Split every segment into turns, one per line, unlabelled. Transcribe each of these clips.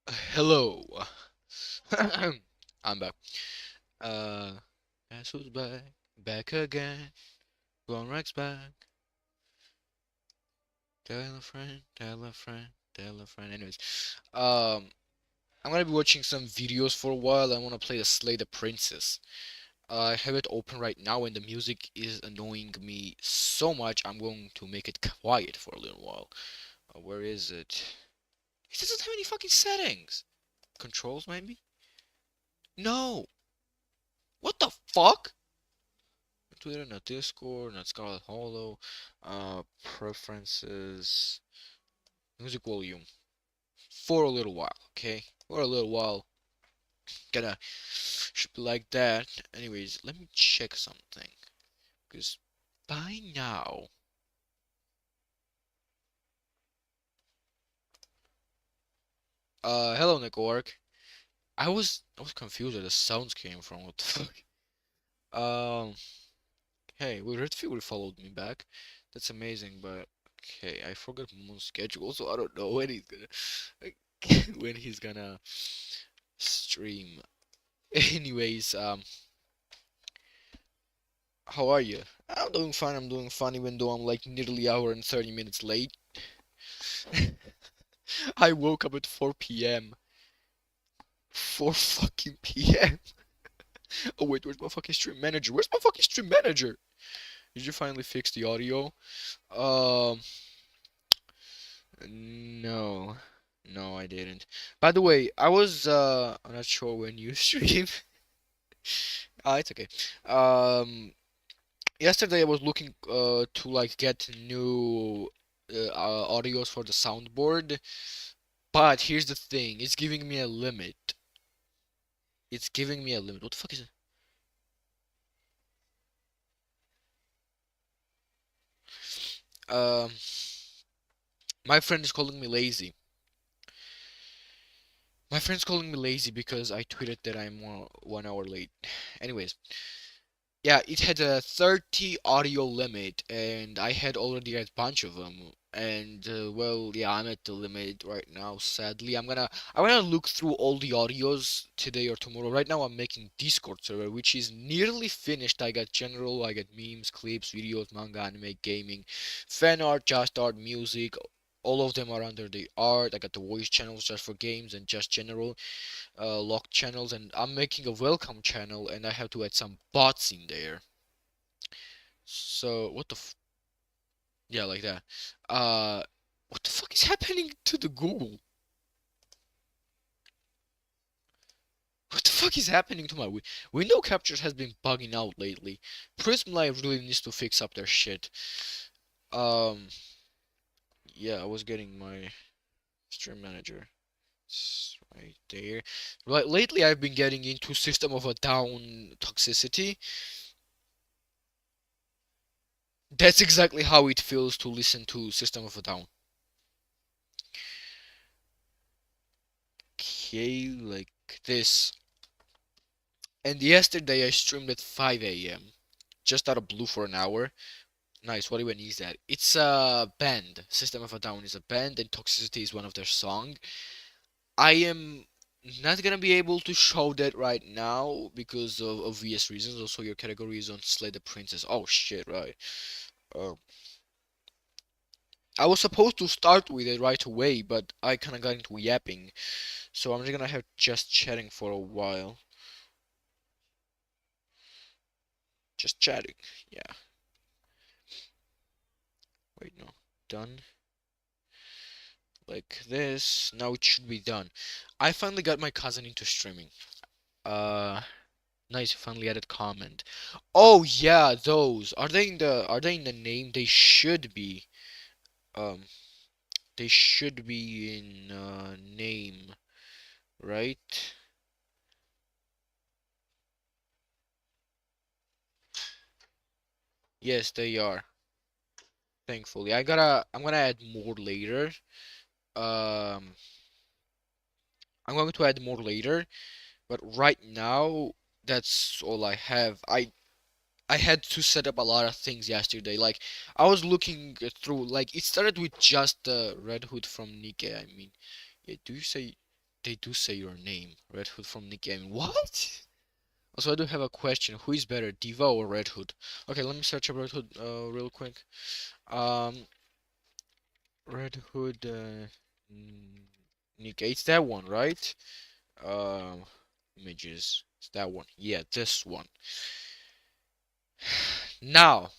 Hello. I'm back. Uh, guess who's back? Back again. Going Rex back. Tell a friend, tell a friend, tell a friend. Anyways, I'm gonna be watching some videos for a while. I wanna play the Slay the Princess. I have it open right now, and the music is annoying me so much. I'm going to make it quiet for a little while. Where is it? It doesn't have any fucking settings. Controls, maybe? No. What the fuck? Twitter, not Discord, not Scarlet Hollow, preferences, music volume, for a little while, okay? For a little while, gonna should be like that. Anyways, let me check something, because by now, hello network. I was confused where the sounds came from. What the fuck? Um, hey, Red Fury followed me back. That's amazing, but okay, I forgot Moon's schedule, so I don't know when he's gonna when he's gonna stream. Anyways, how are you? I'm doing fine. I'm doing fine, even though I'm like nearly hour and 30 minutes late. I woke up at 4 p.m. 4 fucking p.m. Oh wait, where's my fucking stream manager? Where's my fucking stream manager? Did you finally fix the audio? Um, no. No, I didn't. By the way, I'm not sure when you stream. Ah, it's okay. Yesterday I was looking to like get new audios for the soundboard, but here's the thing, it's giving me a limit. It's giving me a limit. What the fuck is it? Um, my friend is calling me lazy. My friend's calling me lazy because I tweeted that I'm 1 hour late. Anyways, yeah, it had a 30 audio limit, and I had already a bunch of them. And well, yeah, I'm at the limit right now. Sadly, I'm gonna look through all the audios today or tomorrow. Right now, I'm making Discord server, which is nearly finished. I got general, I got memes, clips, videos, manga, anime, gaming, fan art, just art, music. All of them are under the art. I got the voice channels just for games and just general locked channels, and I'm making a welcome channel, and I have to add some bots in there. So what the yeah, like that. Uh, what the fuck is happening to the Google? What the fuck is happening to my window captures has been bugging out lately. Prism Live really needs to fix up their shit. Um, yeah, I was getting my stream manager. It's right there. Right, lately I've been getting into System of a Down toxicity. That's exactly how it feels to listen to System of a Down. Okay, like this. And yesterday I streamed at 5 a.m. just out of blue for an hour. Nice, what even is that? It's a band. System of a Down is a band, and Toxicity is one of their song. I am not gonna be able to show that right now because of obvious reasons. Also, your category is on Slay the Princess. Oh shit, right. Uh, I was supposed to start with it right away, but I kinda got into yapping, so I'm just gonna have just chatting for a while. Just chatting, yeah. Wait, no. Done. Like this. Now it should be done. I finally got my cousin into streaming. Uh, nice. Finally added comment. Oh yeah, those. Are they in the name? They should be. Um, they should be in name, right? Yes, they are. Thankfully, I'm gonna add more later. Um, I'm going to add more later, but right now that's all I have. I had to set up a lot of things yesterday. Like I was looking through. Like it started with just Red Hood from Nikkei. I mean, yeah. they do say your name. Red Hood from Nick Gaming. What? Also, I do have a question. Who is better, Diva or Red Hood? Okay, let me search up Red Hood real quick. Um, Red Hood Nick. It's that one, right? Um, Images. It's that one. Yeah, this one. Now,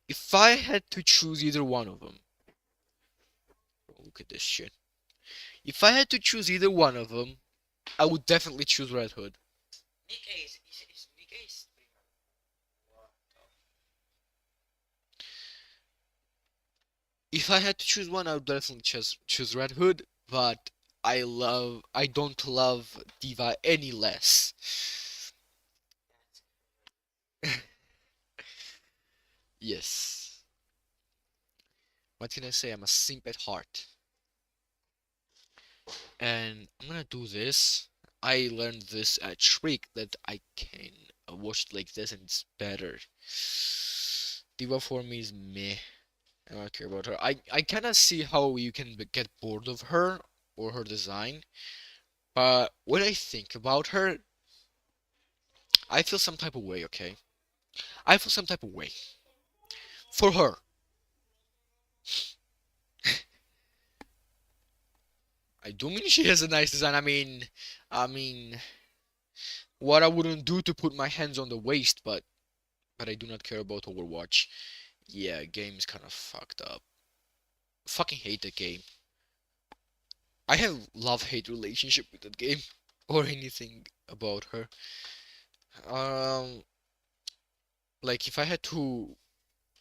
if I had to choose either one of them, look at this shit. If I had to choose either one of them, I would definitely choose Red Hood. Nick Ace. Is Nick Ace. If I had to choose one, I would definitely choose Red Hood, but I don't love Diva any less. Yes. What can I say? I'm a simp at heart. And I'm gonna do this. I learned this trick that I can watch it like this and it's better. Diva for me is meh. I don't care about her. I kinda see how you can get bored of her or her design. But when I think about her, I feel some type of way, okay? I feel some type of way. For her. I do mean she has a nice design. I mean, what I wouldn't do to put my hands on the waist, but I do not care about Overwatch. Yeah, game is kind of fucked up. Fucking hate the game. I have love-hate relationship with that game or anything about her. Um, like if I had to,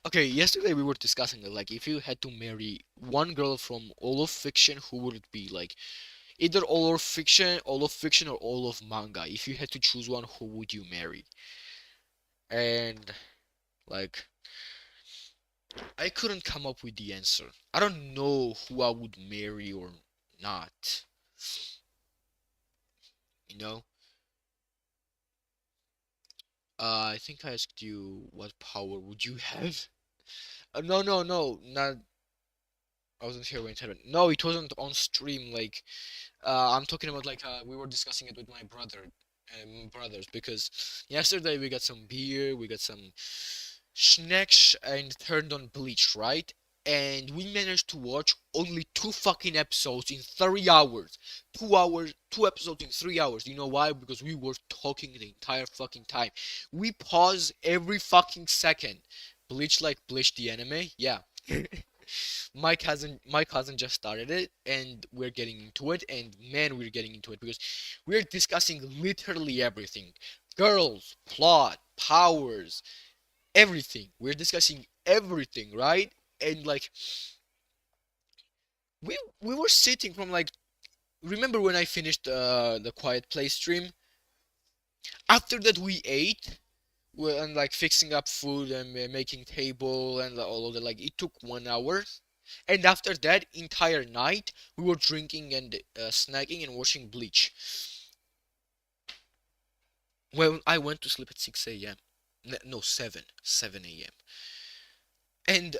okay, yesterday we were discussing it. Like if you had to marry one girl from all of fiction, who would it be? Like either all of fiction or all of manga. If you had to choose one, who would you marry? And like I couldn't come up with the answer. I don't know who I would marry or not. You know? I think I asked you what power would you have? No, no, no, not. I wasn't here when it happened. No, it wasn't on stream. Like, I'm talking about like we were discussing it with my brothers, because yesterday we got some beer, we got some snacks, and turned on Bleach, right? And we managed to watch only two fucking episodes in 3 hours. 2 hours, two episodes in 3 hours. You know why? Because we were talking the entire fucking time. We pause every fucking second. Bleach like Bleach the anime? Yeah. My cousin just started it and we're getting into it, and man, we're getting into it because we're discussing literally everything. Girls, plot, powers, everything. We're discussing everything, right? And like we were sitting from like, remember when I finished the Quiet Play stream? After that we ate, and like fixing up food and making table and all of that. Like it took 1 hour. And after that entire night, we were drinking and snacking and watching Bleach. Well, I went to sleep at 6 a.m. No, 7 a.m. And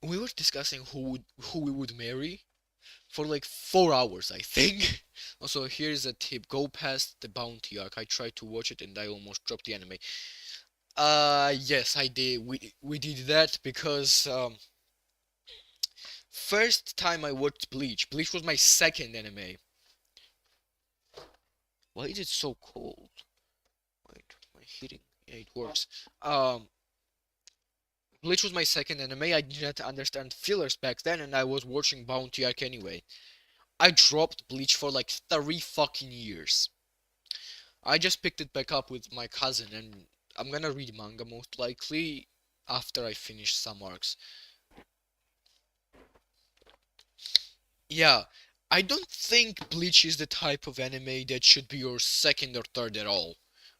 we were discussing who we would marry for like 4 hours, I think. Also, here's a tip: go past the bounty arc. I tried to watch it and I almost dropped the anime. Yes, I did. We did that because first time I watched Bleach. Bleach was my second anime. Why is it so cold? Wait, my heating. Yeah, it works. Bleach was my second anime. I did not understand fillers back then, and I was watching Bounty Arc anyway. I dropped Bleach for like 3 fucking years. I just picked it back up with my cousin, and I'm gonna read manga most likely after I finish some arcs. Yeah, I don't think Bleach is the type of anime that should be your second or third at all.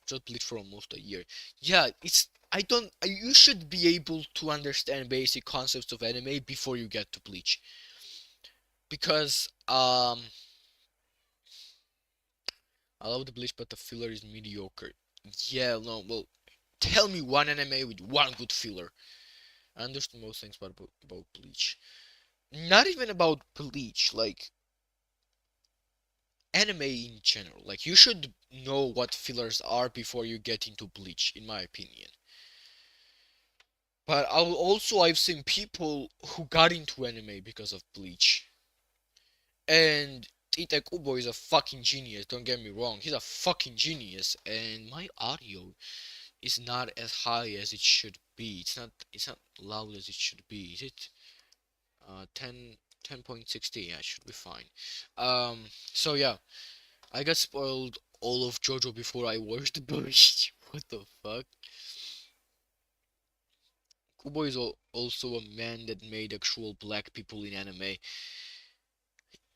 Just Bleach for almost a year. Yeah, it's I don't you should be able to understand basic concepts of anime before you get to Bleach. Because I love the Bleach but the filler is mediocre. Yeah, no, well, tell me one anime with one good filler. I understand most things about Bleach. Not even about Bleach, like anime in general. Like, you should know what fillers are before you get into Bleach, in my opinion. But I've seen people who got into anime because of Bleach. And Tite Kubo is a fucking genius, don't get me wrong. He's a fucking genius. And my audio is not as high as it should be. It's not loud as it should be. Is it 10 10.60? Yeah, it should be fine. So yeah, I got spoiled all of JoJo before I watched Bleach. What the fuck? Kubo is also a man that made actual black people in anime.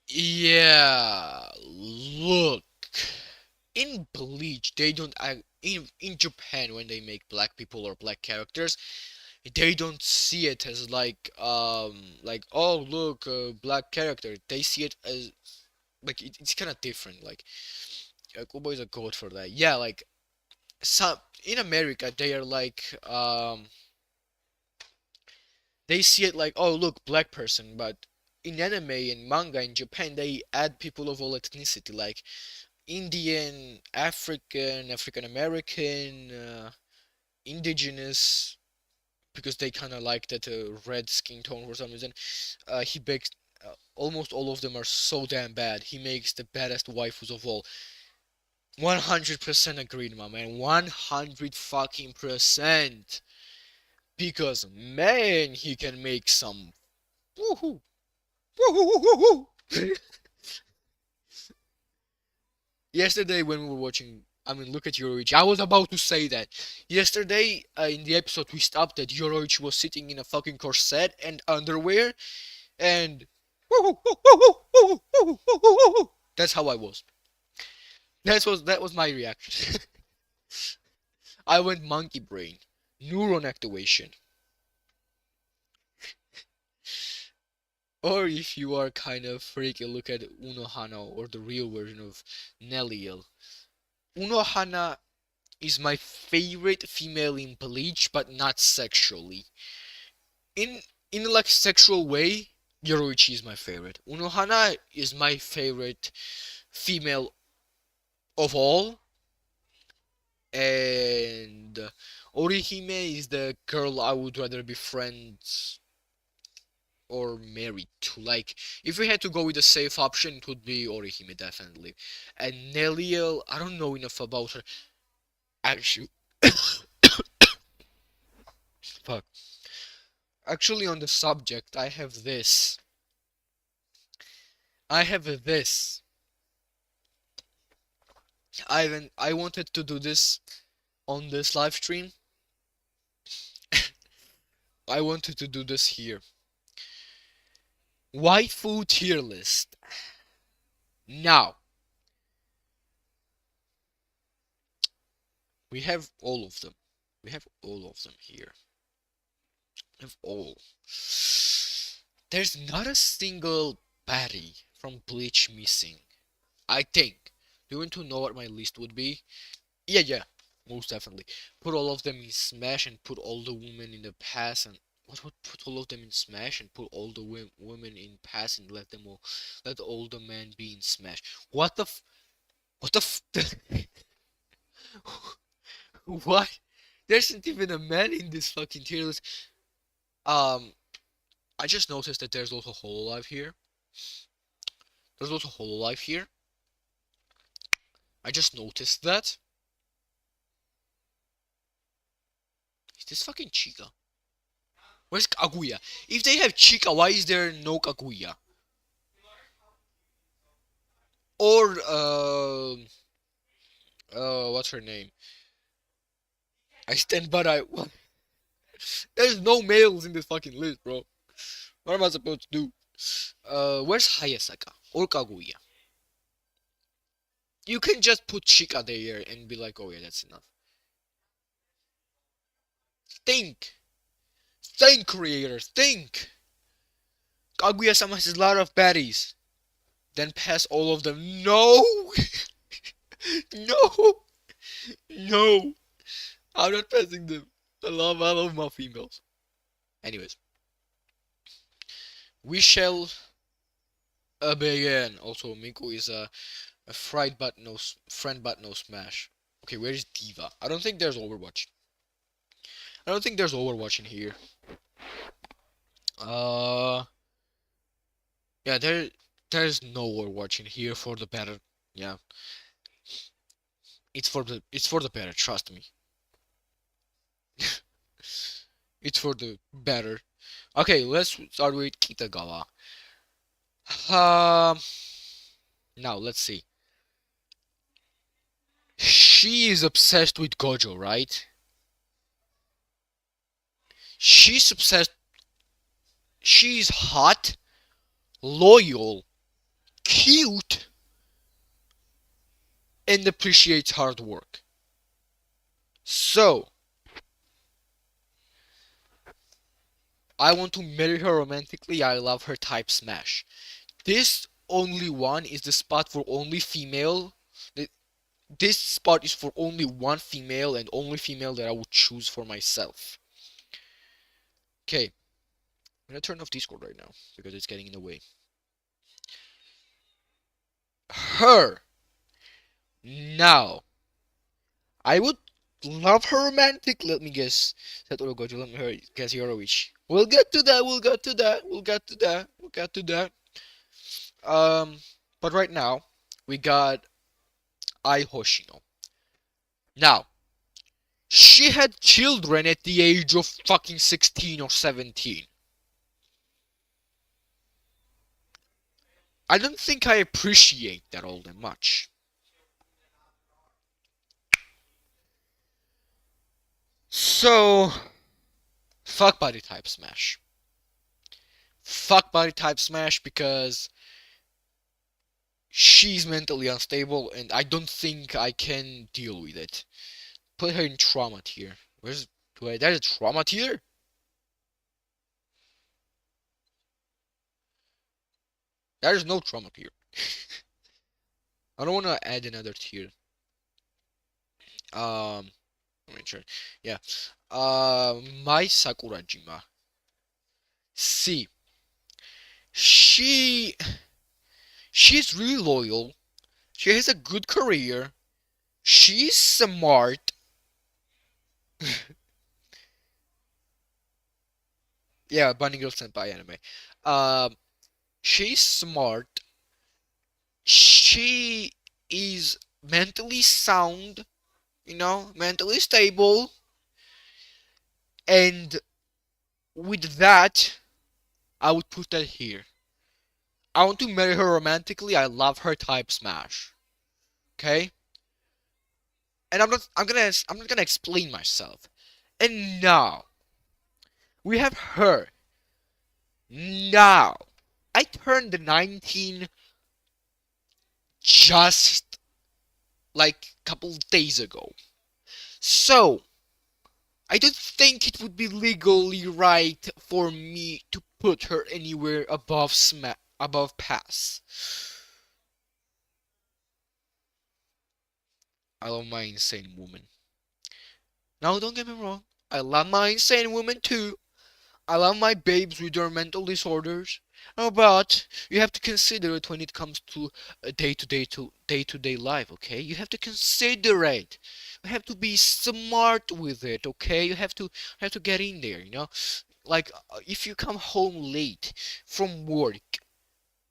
Yeah, look. In Bleach, they don't in Japan when they make black people or black characters, they don't see it as like, oh look, a black character. They see it as like it's kind of different. Like Kubo is a goat for that. Yeah, like some in America they are like they see it like, oh look, black person, but in anime and manga in Japan they add people of all ethnicity, like Indian, African, African American, indigenous, because they kind of like that red skin tone for some reason. He makes almost all of them are so damn bad. He makes the baddest waifus of all. 100% agreed, my man. 100 fucking percent. Because man, he can make some. Woohoo! Woohoo! Yesterday when we were watching, I mean, look at Yoroichi. I was about to say that. Yesterday, in the episode we stopped at, Yoroichi was sitting in a fucking corset and underwear, and that's how I was. That was my reaction. I went monkey brain, neuron activation. Or if you are kind of freaky, look at Unohana or the real version of Neliel. Unohana is my favorite female in Bleach, but not sexually. In in like sexual way, Yoroichi is my favorite. Unohana is my favorite female of all, and Orihime is the girl I would rather be friends or married to. Like, if we had to go with a safe option, it would be Orihime, definitely. And Neliel, I don't know enough about her. Actually, fuck. Actually, on the subject, I have this. I have this. I wanted to do this on this live stream. I wanted to do this here. Waifu tier list. Now, we have all of them. We have all of them here. We have all. There's not a single baddie from Bleach missing. I think. Do you want to know what my list would be? Yeah, yeah, most definitely. Put all of them in Smash and put all the women in the past and what would put all of them in Smash and put all the women in past and let all the men be in Smash. What the what? There isn't even a man in this fucking tier list. Um, I just noticed that there's also Hololive here. There's also Hololive here. I just noticed that. Is this fucking Chica? Where's Kaguya? If they have Chica, why is there no Kaguya? Or what's her name? I stand, but I. What? There's no males in this fucking list, bro. What am I supposed to do? Where's Hayasaka or Kaguya? You can just put Chica there and be like, oh yeah, that's enough. Think, think, creators, think. Kaguya-sama has a lot of baddies. Then pass all of them. No, no, no. I'm not passing them. I love my females. Anyways, we shall begin. Also, Miku is a A friend but no smash. Okay, where is Diva? I don't think there's Overwatch. I don't think there's Overwatch in here. Uh, yeah, there's no Overwatch in here for the better. Yeah, it's for the better. Trust me, it's for the better. Okay, let's start with Kitagawa. Um, now let's see. She is obsessed with Gojo, right? She's obsessed. She's hot, loyal, cute, and appreciates hard work. So, I want to marry her romantically. I love her type smash. This only one is the spot for only female. This spot is for only one female and only female that I would choose for myself. Okay, I'm gonna turn off Discord right now because it's getting in the way. Her. Now, I would love her romantic. Let me guess. Satoru Gojo, let me guess Yorowich. We'll get to that. We'll get to that. We'll get to that. We'll get to that. But right now, we got Ai Hoshino. Now, she had children at the age of fucking 16 or 17. I don't think I appreciate that all that much. So, fuck body type smash. Fuck body type smash because she's mentally unstable and I don't think I can deal with it. Put her in trauma tier. There's a trauma tier? There's no trauma tier. I don't want to add another tier. Um, let me try. Yeah. My Sakurajima. See, she she's really loyal. She has a good career. She's smart. Yeah, Bunny Girl Senpai anime. Um, she's smart. She is mentally sound, mentally stable, and with that, I would put that here. I want to marry her romantically. I love her type smash. Okay? And I'm not gonna explain myself. And now we have her. Now I turned 19 just like a couple days ago. So I don't think it would be legally right for me to put her anywhere above pass. I love my insane woman. Now don't get me wrong. I love my insane woman too. I love my babes with their mental disorders. But you have to consider it when it comes to day-to-day life, okay? You have to consider it. You have to be smart with it, okay? You have to get in there, Like if you come home late from work,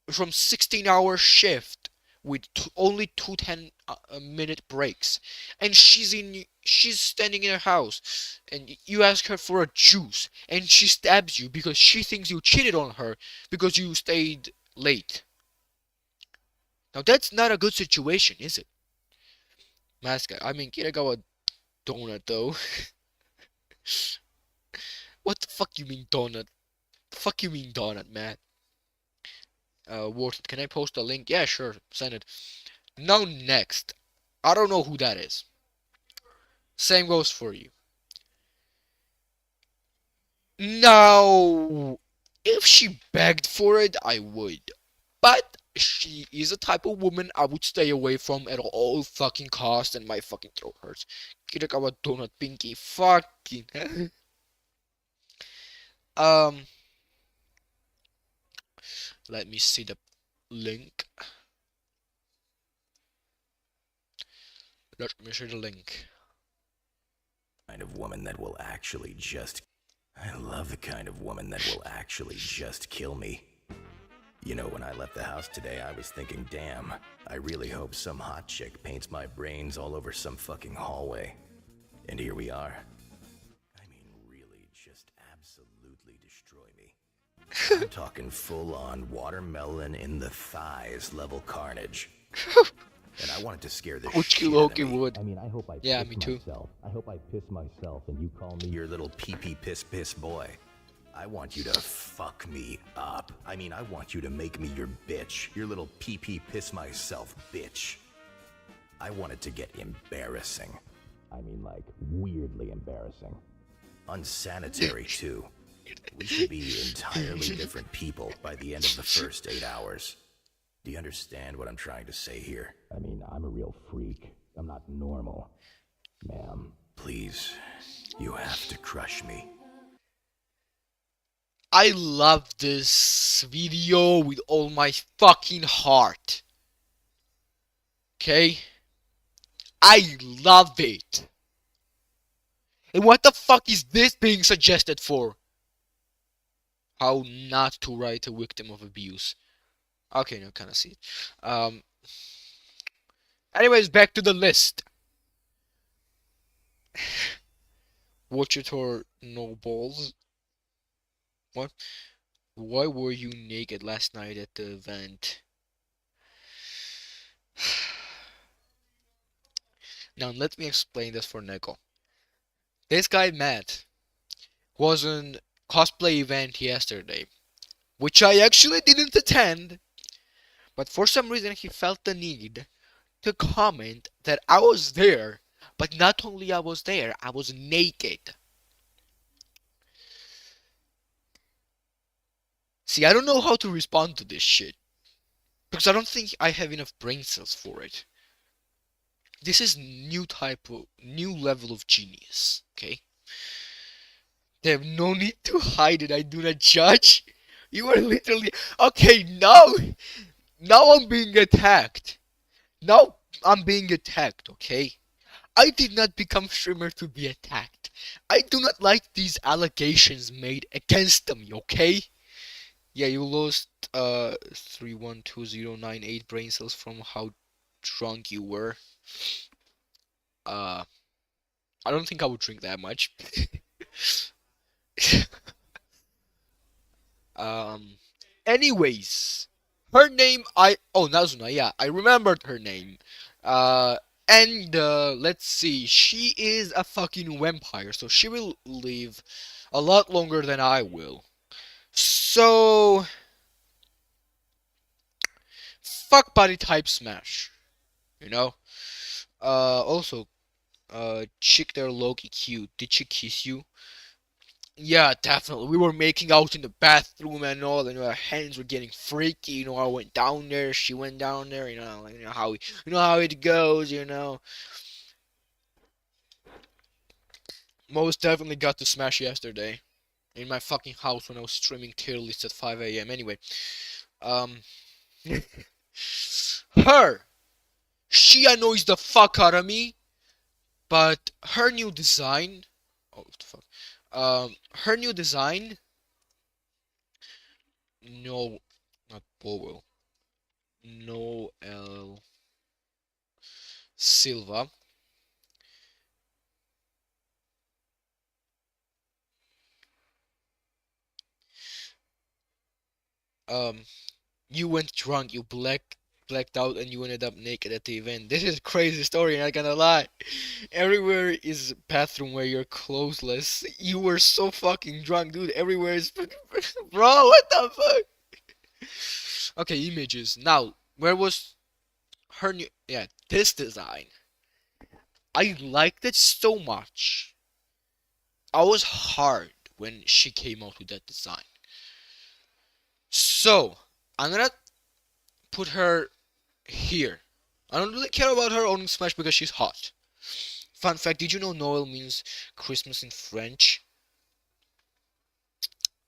from 16-hour shift with only two 10-minute breaks, and she's standing in her house and you ask her for a juice and she stabs you because she thinks you cheated on her because you stayed late. Now that's not a good situation, is it? Mascot, I mean, Kiragawa donut though. What the fuck you mean donut? The fuck you mean donut, man? Worth it. Can I post a link? Yeah, sure, send it. Now next, I don't know who that is. Same goes for you. Now, if she begged for it, I would. But she is a type of woman I would stay away from at all fucking cost, and my fucking throat hurts. Kirakawa donut pinky. Fucking. um, let me see the link. Let me share the link.
Kind of woman that will actually just... I love the kind of woman that will actually just kill me. You know, when I left the house today, I was thinking, damn, I really hope some hot chick paints my brains all over some fucking hallway. And here we are. I mean, really, just absolutely destroy me. I'm talking full-on watermelon in the thighs level carnage. And I wanted to scare the shit out of me.
Would.
I mean, I hope I
Yeah,
piss
me too.
myself. I hope I piss myself and you call me your little pee-pee piss boy. I want you to fuck me up. I mean, I want you to make me your bitch. Your little pee-pee piss myself bitch. I want it to get embarrassing. I mean, like, weirdly embarrassing. Unsanitary, too. We should be entirely different people by the end of the first 8 hours. Do you understand what I'm trying to say here? I mean, I'm a real freak. I'm not normal. Ma'am, please, you have to crush me.
I love this video with all my fucking heart. Okay? I love it. And what the fuck is this being suggested for? How not to write a victim of abuse. Okay, now kind of see it. Anyways, back to the list. Watch it or no balls. What? Why were you naked last night at the event? Now let me explain this for Neko. This guy Matt was an cosplay event yesterday, which I actually didn't attend, but for some reason he felt the need to comment that I was there, but not only I was there, I was naked. See, I don't know how to respond to this shit, because I don't think I have enough brain cells for it. This is new level of genius, okay? They have no need to hide it. I do not judge. You are literally okay. Now I'm being attacked. Now I'm being attacked. Okay, I did not become streamer to be attacked. I do not like these allegations made against me. Okay. Yeah, you lost 312098 brain cells from how drunk you were. Uh, I don't think I would drink that much. Um, anyways, her name Nazuna, yeah, I remembered her name. Uh, and let's see, she is a fucking vampire, so she will live a lot longer than I will. So, fuck body type smash, you know. Also, chick there Loki cute. Did she kiss you? Yeah, definitely. We were making out in the bathroom and all, and our hands were getting freaky. You know, I went down there, she went down there. You know how it goes. Most definitely got to smash yesterday in my fucking house when I was streaming tier lists at 5 a.m. Anyway, um, her, she annoys the fuck out of me, but her new design, oh what the fuck, her new design, no, not Powell. Noel Silva. Um, you went drunk, you blacked out, and you ended up naked at the event. This is a crazy story, not gonna lie. Everywhere is bathroom where you're clothesless. You were so fucking drunk, dude. Everywhere is bro. What the fuck? Okay, images. Now, where was her new? Yeah, this design. I liked it so much. I was hard when she came out with that design. So, I'm gonna put her here. I don't really care about her owning Smash because she's hot. Fun fact, did you know Noel means Christmas in French?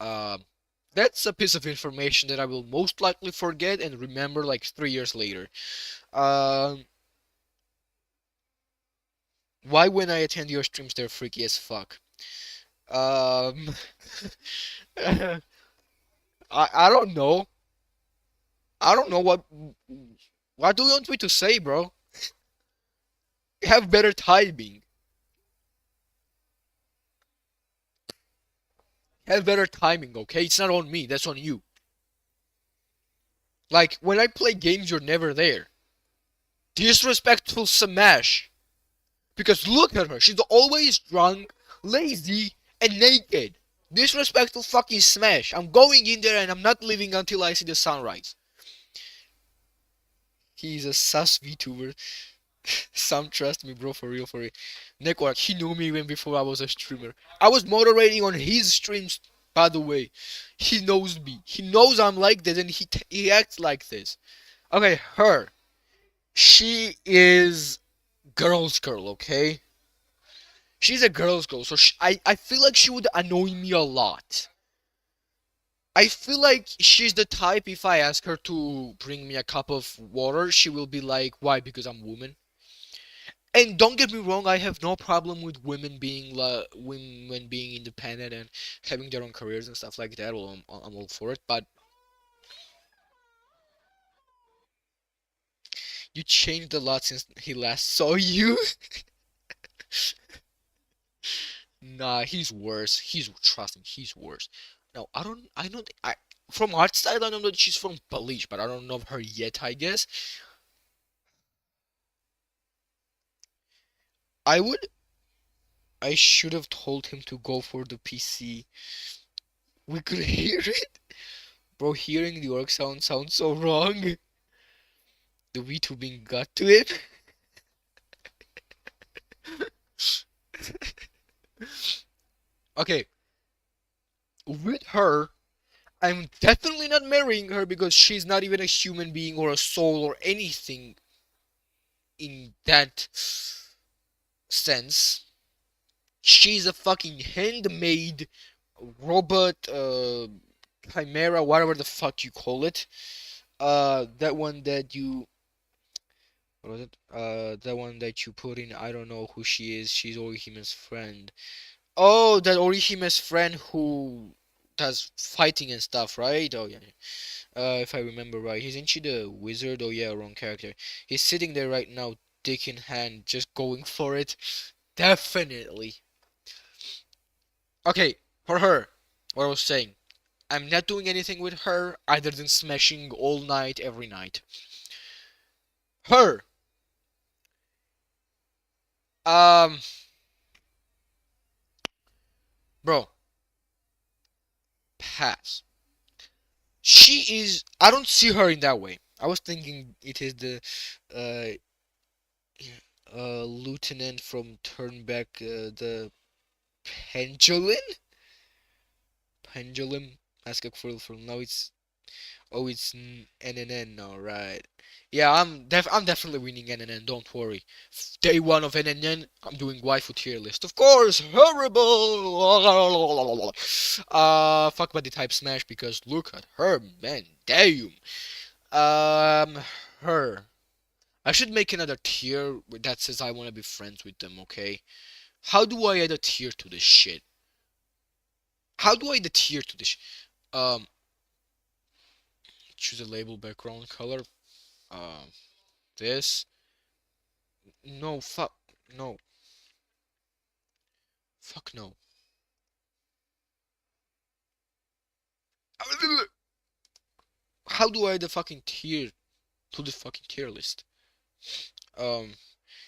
Uh, that's a piece of information that I will most likely forget and remember like 3 years later. Um, Why when I attend your streams they're freaky as fuck? Um, I don't know. I don't know what do you want me to say, bro? Have better timing. Have better timing, okay? It's not on me. That's on you. Like when I play games, you're never there. Disrespectful smash. Because look at her. She's always drunk, lazy, and naked. Disrespectful fucking smash. I'm going in there and I'm not leaving until I see the sunrise. He's a sus VTuber. Some trust me, bro, for real, for real. Network, he knew me even before I was a streamer. I was moderating on his streams, by the way. He knows me. He knows I'm like this, and he acts like this. Okay, her. She is girl's girl, okay? She's a girl's girl, so I feel like she would annoy me a lot. I feel like she's the type if I ask her to bring me a cup of water, she will be like, why? Because I'm woman. And don't get me wrong, I have no problem with women being independent and having their own careers and stuff like that. Well, I'm all for it. But you changed a lot since he last saw you. Nah, he's worse. He's trust me, he's worse. No, I don't. I from art style, I know that she's from Belize, but I don't know her yet. I guess I would. I should have told him to go for the PC. We could hear it, bro. Hearing the orc sounds so wrong. The VTubing got to it. Okay, with her, I'm definitely not marrying her because she's not even a human being or a soul or anything in that sense. She's a fucking handmade robot, chimera, whatever the fuck you call it. That one that you, what was it? That one that you put in. I don't know who she is. She's Orihime's friend. Oh, that Orihime's friend who does fighting and stuff, right? Oh yeah. If I remember right, he's into the wizard. Oh yeah, wrong character. He's sitting there right now, dick in hand, just going for it. Definitely. Okay, for her, what I was saying. I'm not doing anything with her other than smashing all night, every night. Her, um, bro, pass. She is. I don't see her in that way. I was thinking it is the uh, lieutenant from Turnback, the pendulum. Pendulum. Ask a for now. It's oh, it's NNN now, right? Yeah, I'm definitely winning NNN. Don't worry. Day one of NNN, I'm doing waifu tier list. Of course, horrible. Fuck body type smash because look at her, man. Damn. Um, her. I should make another tier that says I want to be friends with them. Okay. How do I add a tier to this shit? How do I add a tier to this? Um, choose a label background color. Um, this. No, fuck. No. Fuck no. How do I add a fucking tier to the fucking tier list? Um,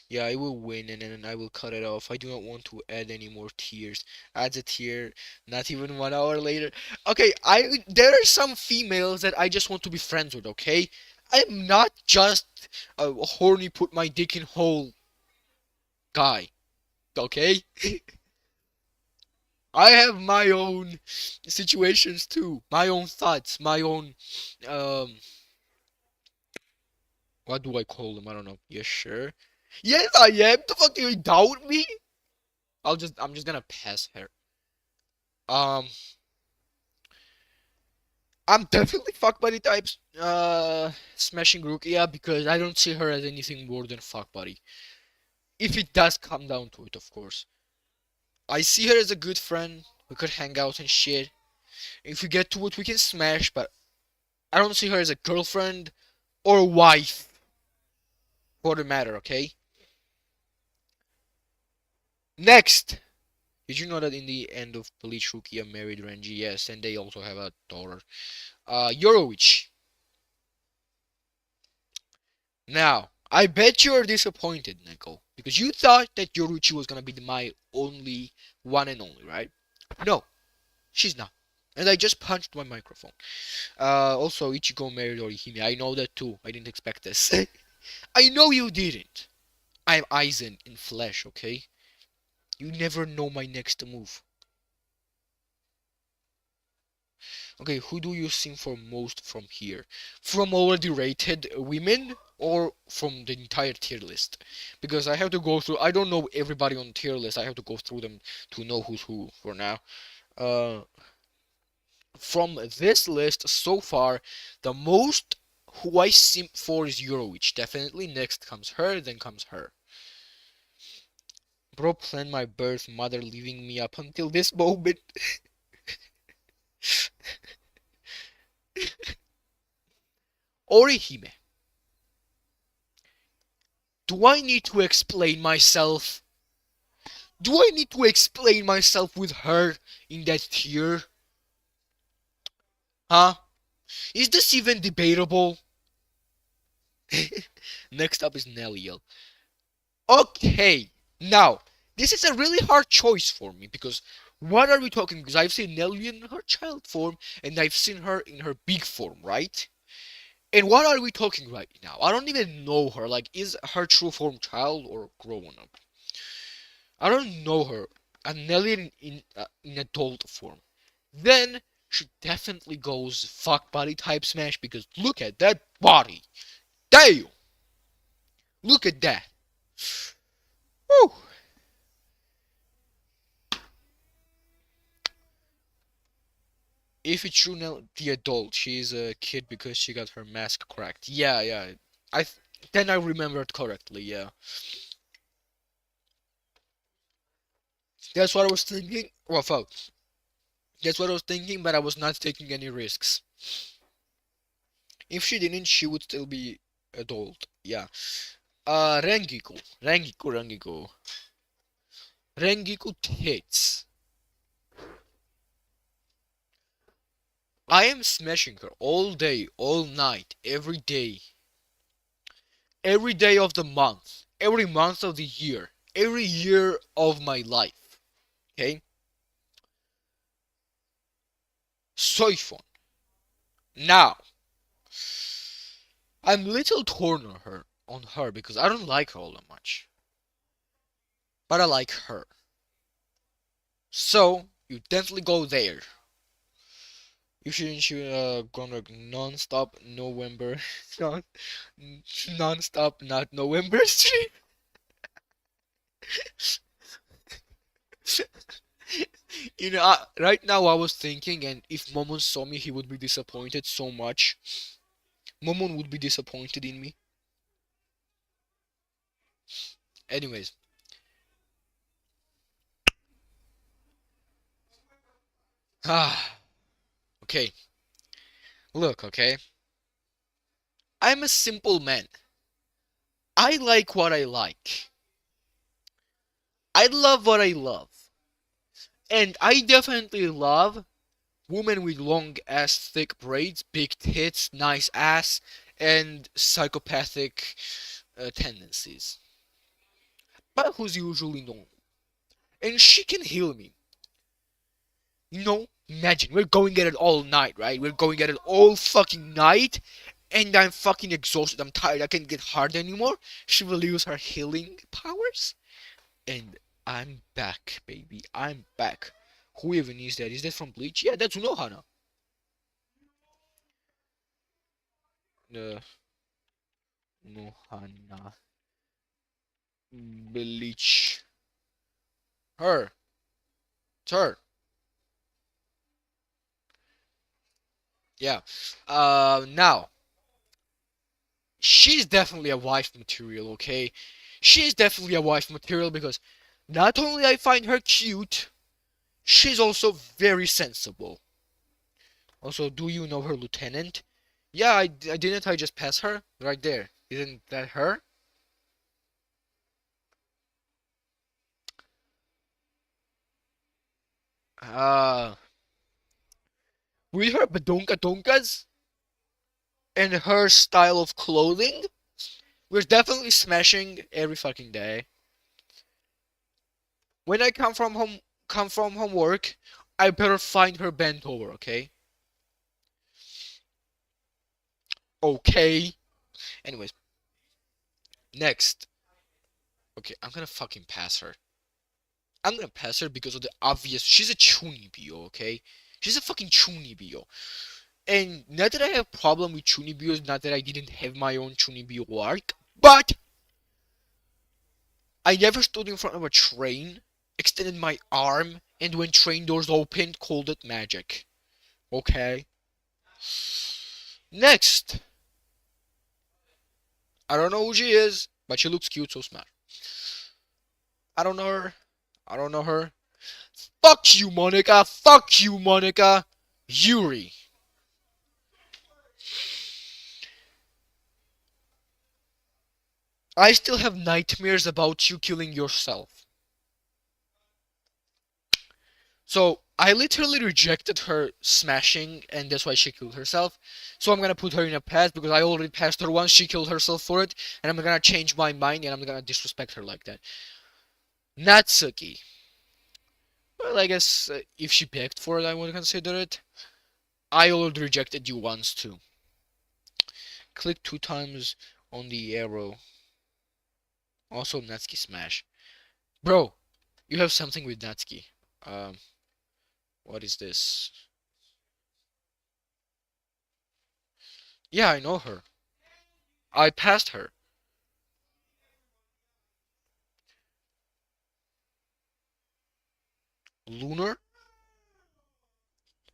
yeah, I will win and then I will cut it off. I do not want to add any more tiers. Add a tier, not even 1 hour later. Okay, there are some females that I just want to be friends with, okay? I'm not just a horny put my dick in hole guy, okay? I have my own situations too, my own thoughts, my own um what do I call them? I don't know. Yes, sure. Yes, I am. The fuck you doubt me? I'm just gonna pass her. Um, I'm definitely fuck buddy types. Smashing Rook, yeah, because I don't see her as anything more than fuck buddy. If it does come down to it, of course. I see her as a good friend. We could hang out and shit. If we get to it, we can smash, but I don't see her as a girlfriend or wife for the matter, okay? Next! Did you know that in the end of Bleach, Rukia married Renji? Yes, and they also have a daughter. Yoruichi. Now, I bet you're disappointed, Neko, because you thought that Yoruichi was gonna be my only one and only, right? No, she's not. And I just punched my microphone. Also, Ichigo married Orihime. I know that too. I didn't expect this. I know you didn't. I'm Aizen in flesh, okay? You never know my next move. Okay, who do you sing for most from here? From already rated women or from the entire tier list? Because I have to go through. I don't know everybody on the tier list. I have to go through them to know who's who for now. Uh, from this list so far, the most who I simp for is Eurowitch. Definitely. Next comes her, then comes her. Bro planned my birth, mother leaving me up until this moment. Orihime. Do I need to explain myself? Do I need to explain myself with her in that tier? Huh? Is this even debatable? Next up is Neliel. Okay, now, this is a really hard choice for me because what are we talking? Because I've seen Neliel in her child form and I've seen her in her big form, right? And what are we talking right now? I don't even know her. Like, is her true form child or grown up? I don't know her. And Neliel in adult form. Then she definitely goes fuck body type smash because look at that body. Damn! Look at that. Woo! If it's true now, the adult, she's a kid because she got her mask cracked. Yeah, yeah. I then I remembered correctly. Yeah, that's what I was thinking. Well, folks, that's what I was thinking, but I was not taking any risks. If she didn't, she would still be adult. Yeah. Rengiku. Rengiku tits. I am smashing her all day, all night, every day of the month, every month of the year, every year of my life. Okay? Soifon. Now, I'm little torn on her because I don't like her all that much. But I like her. So, you definitely go there. You shouldn't gonna non-stop November non non-stop not November stream. Right now I was thinking, and if Momon saw me, he would be disappointed so much. Momon would be disappointed in me. Anyways, ah, okay. Look, okay. I'm a simple man. I like what I like. I love what I love. And I definitely love women with long ass thick braids, big tits, nice ass, and psychopathic tendencies. But who's usually normal. And she can heal me. Imagine, we're going at it all night, right? We're going at it all fucking night, and I'm fucking exhausted. I'm tired. I can't get hard anymore. She will use her healing powers, and I'm back, baby. I'm back. Who even is that? Is that from Bleach? Yeah, that's Unohana. Uh, Unohana. Bleach. Her. It's her. Yeah. Now, she's definitely a wife material, okay? She's definitely a wife material because not only I find her cute, she's also very sensible. Also, do you know her lieutenant? Yeah, I didn't I just pass her? Right there. Isn't that her? Uh, with her badonka donkas and her style of clothing, we're definitely smashing every fucking day. When I come from homework, I better find her bent over, okay? Okay. Anyways, next. Okay, I'm gonna fucking pass her. I'm gonna pass her because of the obvious. She's a chunibyo, okay? She's a fucking chunibyo. And not that I have problem with chunibyos, not that I didn't have my own chunibyo arc, but I never stood in front of a train, extended my arm, and when train doors opened, called it magic. Okay? Next! I don't know who she is, but she looks cute, so smart. I don't know her. I don't know her. Fuck you, Monica! Fuck you, Monica! Yuri. I still have nightmares about you killing yourself. So, I literally rejected her smashing, and that's why she killed herself. So I'm gonna put her in a pass because I already passed her once, she killed herself for it, and I'm gonna change my mind and I'm gonna disrespect her like that. Natsuki. Well, I guess if she begged for it, I would consider it. I already rejected you once too. Click 2 times on the arrow. Also, Natsuki smash. Bro, you have something with Natsuki. Um, what is this? Yeah, I know her. I passed her. Lunar?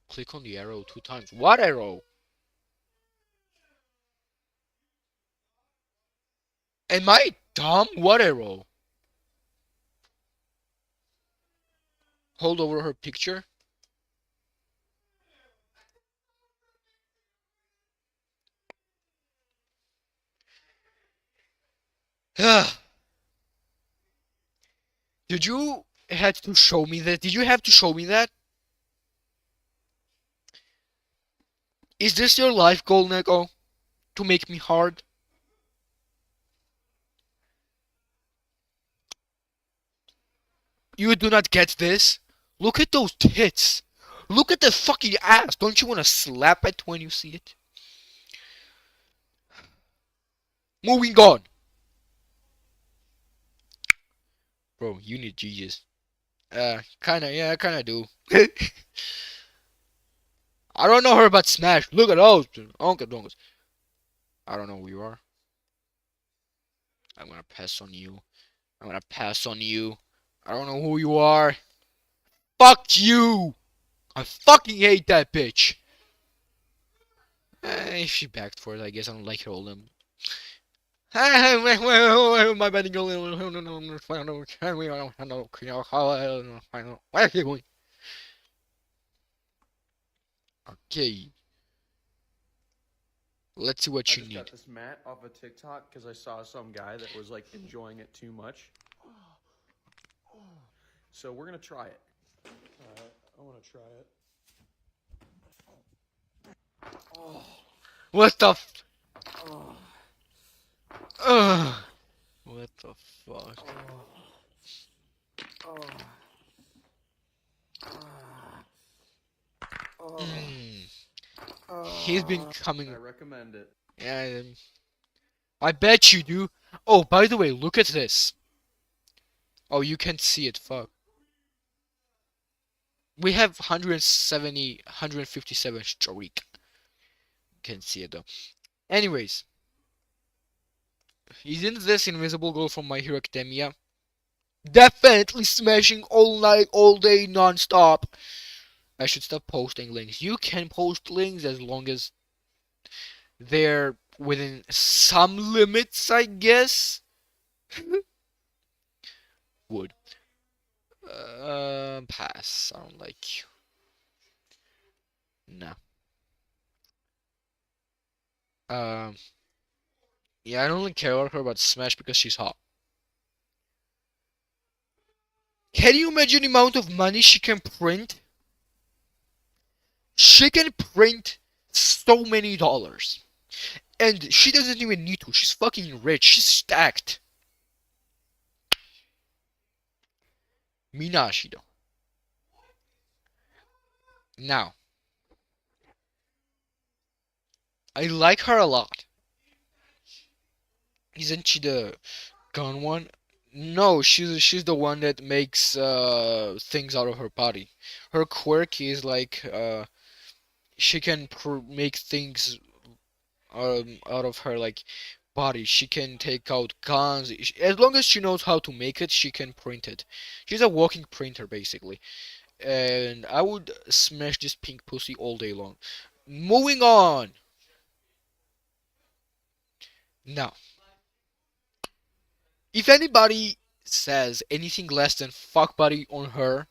Click on the arrow 2 times. What arrow? Am I dumb? What arrow? Hold over her picture. Did you had to show me that? Did you have to show me that? Is this your life goal, Neko? To make me hard? You do not get this? Look at those tits. Look at the fucking ass. Don't you want to slap it when you see it? Moving on. Bro, you need Jesus. Kinda, yeah, I kinda do. I don't know her but Smash. Look at those. Uncle Donkers. I don't know who you are. I'm gonna pass on you. I'm gonna pass on you. I don't know who you are. Fuck you! I fucking hate that bitch. If she backed for it, I guess I don't like her all them. My bad, girl. Okay, let's see
I
what you
just got
need.
this mat off of TikTok because I saw some guy that was like enjoying it too much. So we're gonna try it. I want to try it.
What the f- Ugh. What the fuck? Mm. He's been coming.
I recommend it.
Yeah, I bet you do. Oh, by the way, look at this. Oh, you can't see it. Fuck. We have 170, 157 streak. Can't see it though. Anyways, isn't this Invisible Girl from My Hero Academia? Definitely smashing all night, all day, non-stop. I should stop posting links. You can post links as long as they're within some limits, I guess. would. Pass. I don't like you. No. Um, yeah, I don't really care about her, but Smash because she's hot. Can you imagine the amount of money she can print? She can print so many dollars. And she doesn't even need to. She's fucking rich. She's stacked. Minashi though. Now, I like her a lot. Isn't she the gun one? No, she's the one that makes things out of her body. Her quirk is like she can make things out of her like body. She can take out guns. As long as she knows how to make it, she can print it. She's a walking printer basically. And I would smash this pink pussy all day long. Moving on. Now, if anybody says anything less than fuck buddy on her,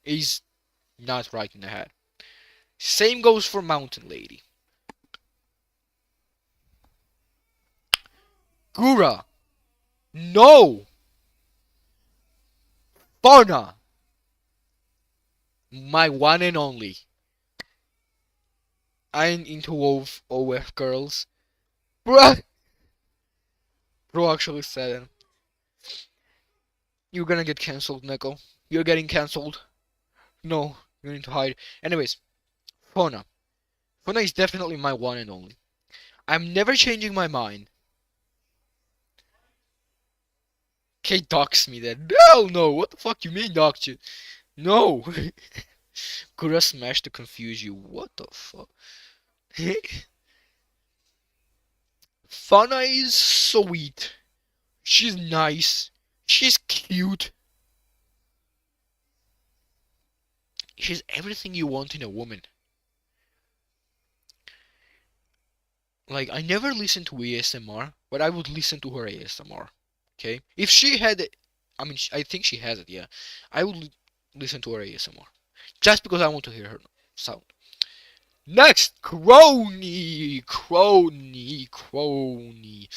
is not right in the head. Same goes for Mountain Lady. Gura. No. Fauna. My one and only. I'm into OF girls. Bro, bro actually said it. You're gonna get cancelled, Neko. You're getting cancelled. No, you need to hide. Anyways, Fauna. Fauna is definitely my one and only. I'm never changing my mind. Kate dox me then. Hell no! What the fuck you mean dox you? No! Gura smash to confuse you. What the fuck? Fauna is sweet. She's nice. She's cute. She's everything you want in a woman. Like, I never listened to ASMR, but I would listen to her ASMR. Okay? If she had it, I mean, I think she has it, yeah. I would listen to her ASMR. Just because I want to hear her sound. Next! Crony! Crony! Crony.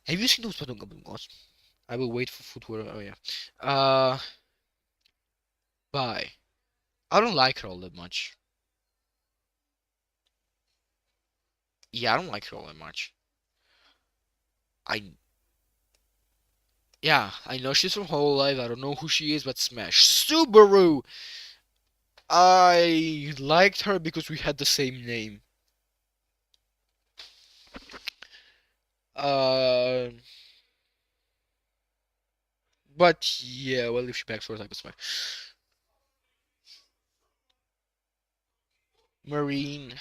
Have you seen those Patungabungos? I will wait for footwear. Oh, yeah. Bye. I don't like her all that much. Yeah, I don't like her all that much. I Yeah, I know she's from Hololive. I don't know who she is, but smash. Subaru! I liked her because we had the same name. Uh, but yeah, well, if she backs first, I could smash. Marine.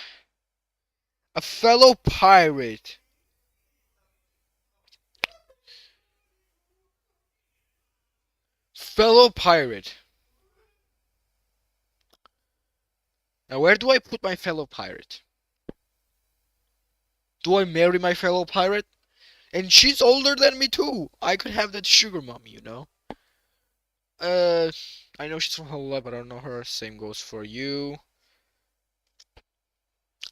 A fellow pirate. Fellow pirate. Now, where do I put my fellow pirate? Do I marry my fellow pirate? And she's older than me too. I could have that sugar mommy, you know. Uh, I know she's from Hololive, but I don't know her. Same goes for you.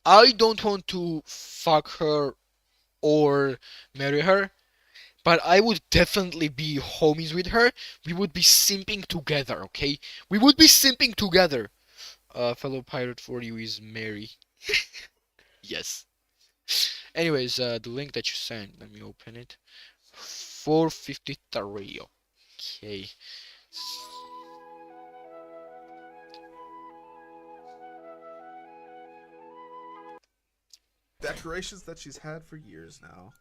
I don't want to fuck her or marry her, but I would definitely be homies with her. We would be simping together, okay? We would be simping together. Fellow pirate for you is Mary. Yes. Anyways, the link that you sent, let me open it. 453. Okay.
Decorations that she's had for years now.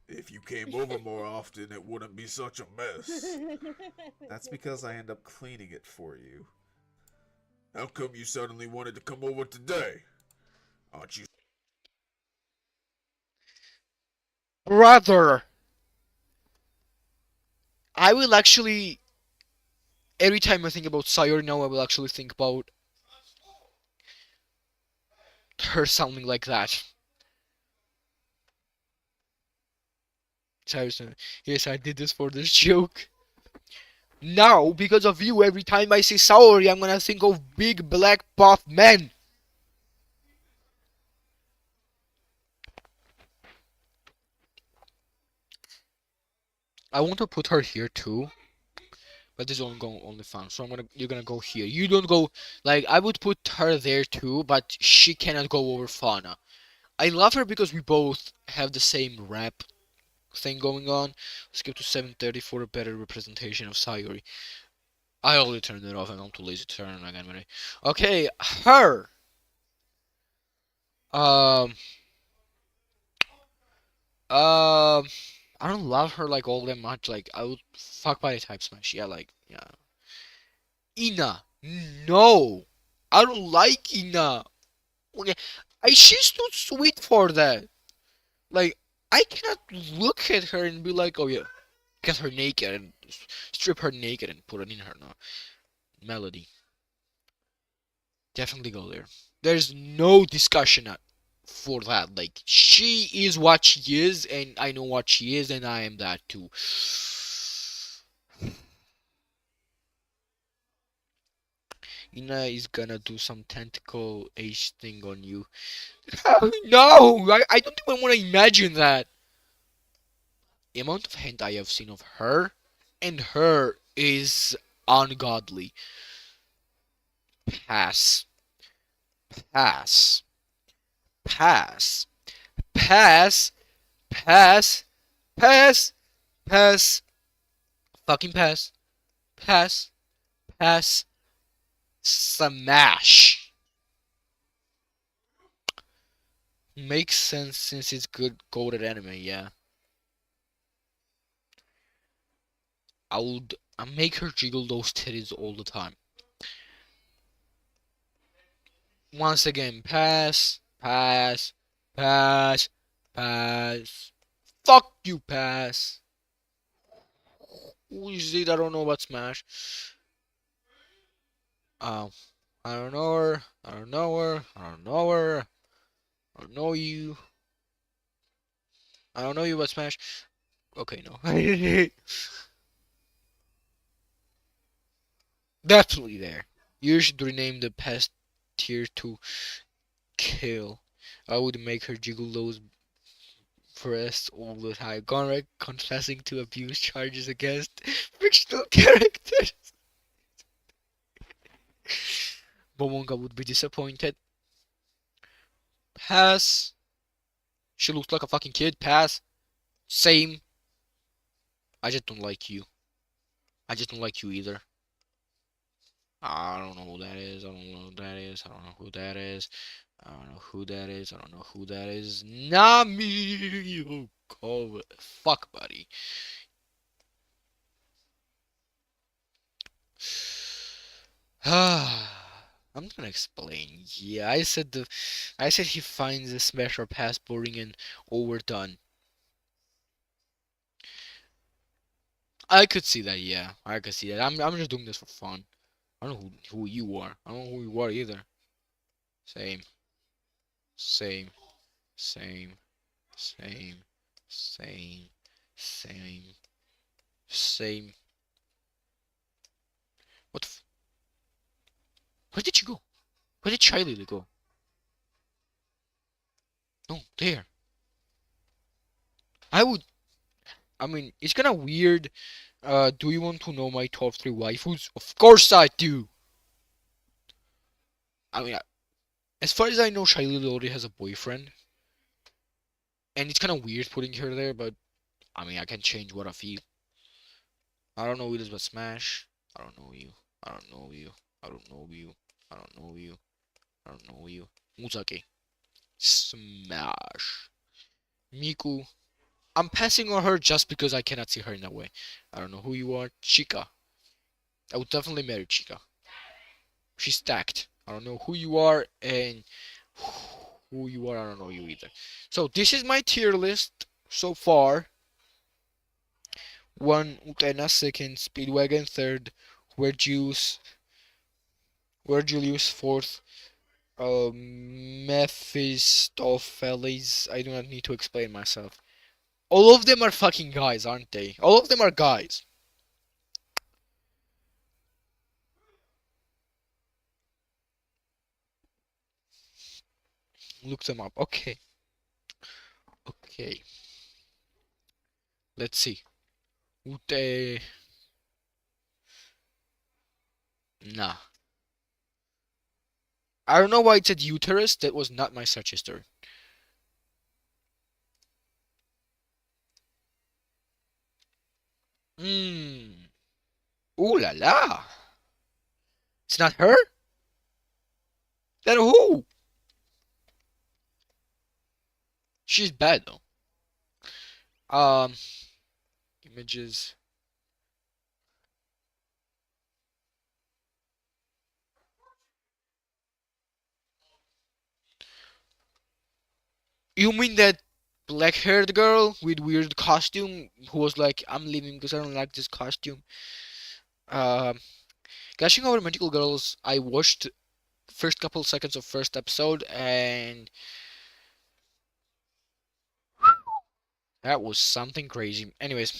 If you came over more often, it wouldn't be such a mess.
That's because I end up cleaning it for you.
How come you suddenly wanted to come over today? Aren't you?
Brother! I will actually, every time I think about Sayori now, I will actually think about her sounding like that. Seriously. Yes, I did this for this joke. Now, because of you, every time I say sorry, I'm gonna think of big black buff men. I want to put her here too, but this is only going only fun. So you're gonna go here. You don't go like I would put her there too, but she cannot go over Fauna. I love her because we both have the same rap thing going on. Let's go to 730 for a better representation of Sayori. I already turned it off and I'm too lazy to turn it again. Okay, her. Um, um, I don't love her like all that much. Like I would fuck body type smash. Yeah, like yeah. Ina, no, I don't like Ina. Okay, she's too sweet for that. Like I cannot look at her and be like, oh yeah, get her naked and strip her naked and put it in her. No, Melody, definitely go there. There's no discussion for that. Like she is what she is, and I know what she is, and I am that too. Ina is gonna do some tentacle age thing on you. No, I don't even want to imagine that. The amount of hentai I have seen of her and her is ungodly. Pass, pass, pass, pass, pass, pass, pass, fucking pass, pass, pass, smash. Makes sense since it's good goated anime, yeah. I make her jiggle those titties all the time. Once again, pass, pass, pass, pass. Fuck you, pass. Who is it? I don't know about Smash. Um, I don't know her. I don't know her. I don't know her. I don't know you. I don't know you about Smash. Okay, no. Definitely there. You should rename the past tier to kill. I would make her jiggle those breasts all the time. Gonrek confessing to abuse charges against fictional characters. Momonga would be disappointed. Pass. She looks like a fucking kid. Pass. Same. I just don't like you. I just don't like you either. I don't know who that is. I don't know who that is. I don't know who that is. I don't know who that is. I don't know who that is. Nami! Oh, fuck, buddy. I'm gonna explain. Yeah, I said he finds the smash or pass boring and overdone. I could see that. Yeah, I could see that. I'm just doing this for fun. I don't know who you are. I don't know who you are either. Same, same, same, same, same, same, same. What? Where did you go? Where did Charlie go? No, there. I would. I mean, it's kind of weird. Do you want to know my top three waifus? Of course I do. I mean, as far as I know, Shailene already has a boyfriend, and it's kind of weird putting her there. But I mean, I can change what I feel. I don't know who it is, but Smash. I don't know you. I don't know you. I don't know you. I don't know you. I don't know you. Muzaki. Smash. Miku. I'm passing on her just because I cannot see her in that way. I don't know who you are. Chica. I would definitely marry Chica. She's stacked. I don't know who you are, and who you are, I don't know you either. So this is my tier list so far. 1, Utena, second, Speedwagon, third, Juice, Julius, fourth, Mephistopheles. I do not need to explain myself. All of them are fucking guys, aren't they? All of them are guys. Look them up. Okay. Okay. Let's see. Ute. Nah. I don't know why it said uterus. That was not my search history. Hmm. Ooh la la. It's not her? Then who? She's bad though. Um. Images. You mean that black-haired girl with weird costume who was like, "I'm leaving because I don't like this costume." Um. Gushing over Magical Girls. I watched first couple seconds of first episode and that was something crazy. Anyways,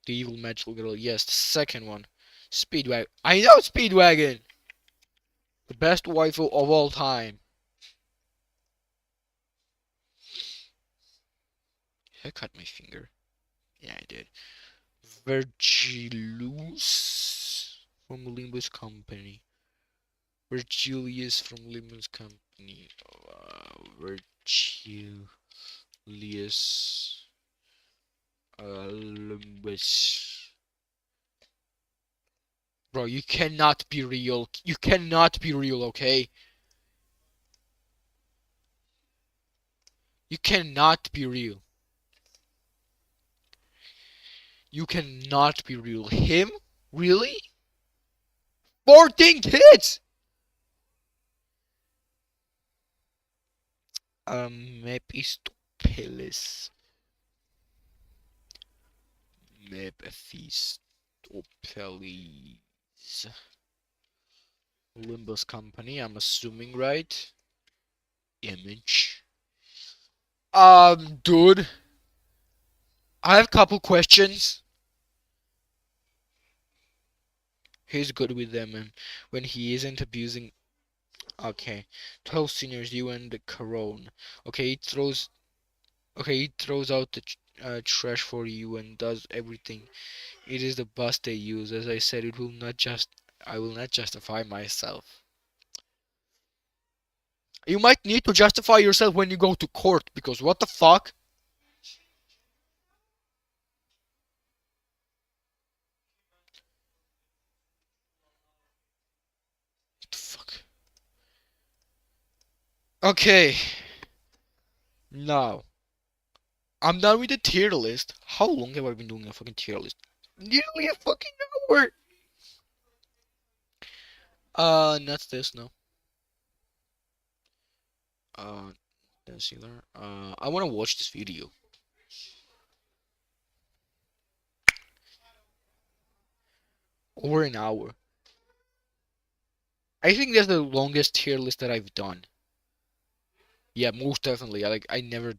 the evil magical girl. Yes, the second one, Speedwagon. I know Speedwagon, the best waifu of all time. I cut my finger. Yeah, I did. Virgilius from Olympus Company. Virgilius from Olympus Company. Virgilius Olympus. Bro, you cannot be real. You cannot be real, okay? You cannot be real. You cannot be real. Him? Really? 14 kids! Mephistopeles. Mephistopheles. Olympus Company, I'm assuming, right? Image. Dude, I have a couple questions. He's good with them, and when he isn't abusing. Okay, 12 seniors, you and the Corone. Okay, he throws. Okay, he throws out the trash for you and does everything. It is the bus they use. As I said, it will not just. I will not justify myself. You might need to justify yourself when you go to court because what the fuck? What the fuck? Okay, now I'm done with the tier list. How long have I been doing a fucking tier list? Nearly a fucking hour. Not this, no. Uh, Concealer. I want to watch this video. Over an hour. I think that's the longest tier list that I've done. Yeah, most definitely. I never.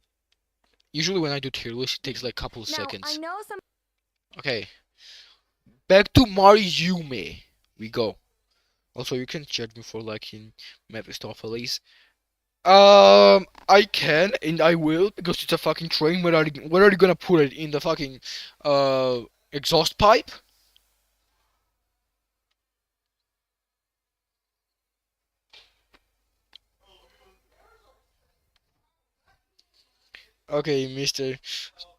Usually when I do tier list, it takes like a couple of
Now, I
seconds.
know some.
Okay, back to Mariume. We go. Also, you can judge me for liking Mephistopheles. I can and I will because it's a fucking train. Where are you gonna put it in the fucking exhaust pipe? Okay, Mister,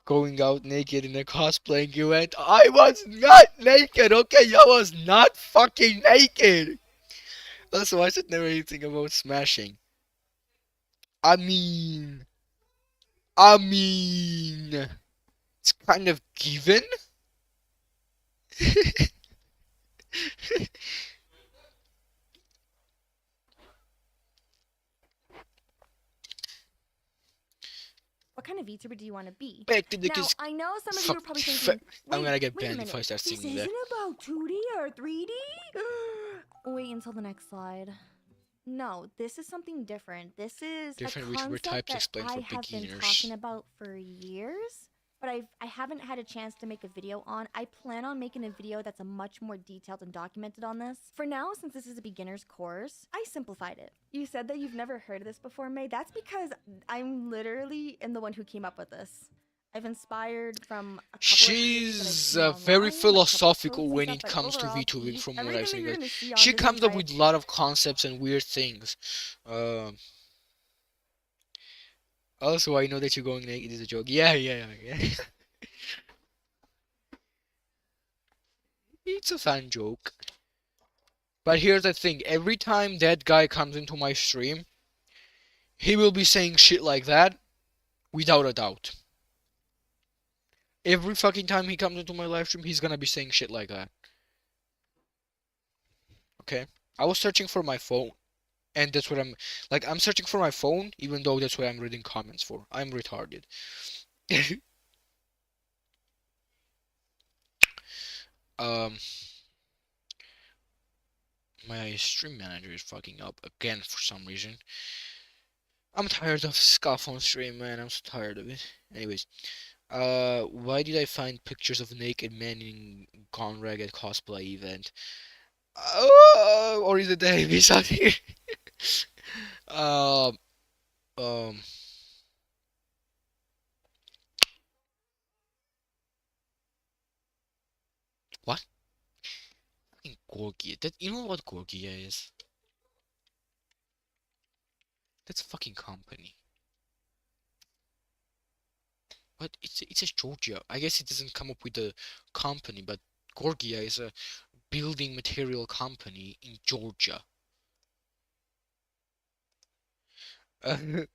going out naked in a cosplaying event. I was not naked. Okay, I was not fucking naked. Also, I said never anything about smashing. I mean, I mean, it's kind of given.
What kind of VTuber do you want to be?
Back to the
Now, I know some of you are probably thinking,
I'm gonna get
wait a
banned if I
minute,
start
this
singing that.
isn't about 2D or 3D? Wait until the next slide. No, this is something different. This is
Different
a
VTuber
concept
types
that
explained
I
for
have been
beginners.
talking about for years. but I haven't had a chance to make a video on. I plan on making a video that's a much more detailed and documented on this. For now, since this is a beginner's course, I simplified it. You said that you've never heard of this before, May. That's because I'm literally the one who came up with this. I've inspired from a couple of theories that I've
She's
seen
very
online, like a couple of
philosophical
posts and
when
stuff,
it
but
comes to
overall,
VTubing, from what I've
everything that
seen.
you're
Like,
gonna see on
she
this
comes up
entire
with a lot of concepts and weird things. Also, I know that you're going naked is a joke. Yeah, yeah, yeah. It's a fun joke. But here's the thing, every time that guy comes into my stream, he will be saying shit like that, without a doubt. Every fucking time he comes into my live stream, he's gonna be saying shit like that. Okay? I was searching for my phone, and that's what I'm searching for my phone, even though that's what I'm reading comments for. I'm retarded. um, my stream manager is fucking up again for some reason. I'm tired of scuff on stream, man. I'm so tired of it. Anyways, why did I find pictures of naked men in Conrag at cosplay event? Or is it the heavy here? Um, um, what? Fucking Gorgia. That, you know what Gorgia is? That's a fucking company. But it says Georgia. I guess it doesn't come up with the company, but Gorgia is a building material company in Georgia. When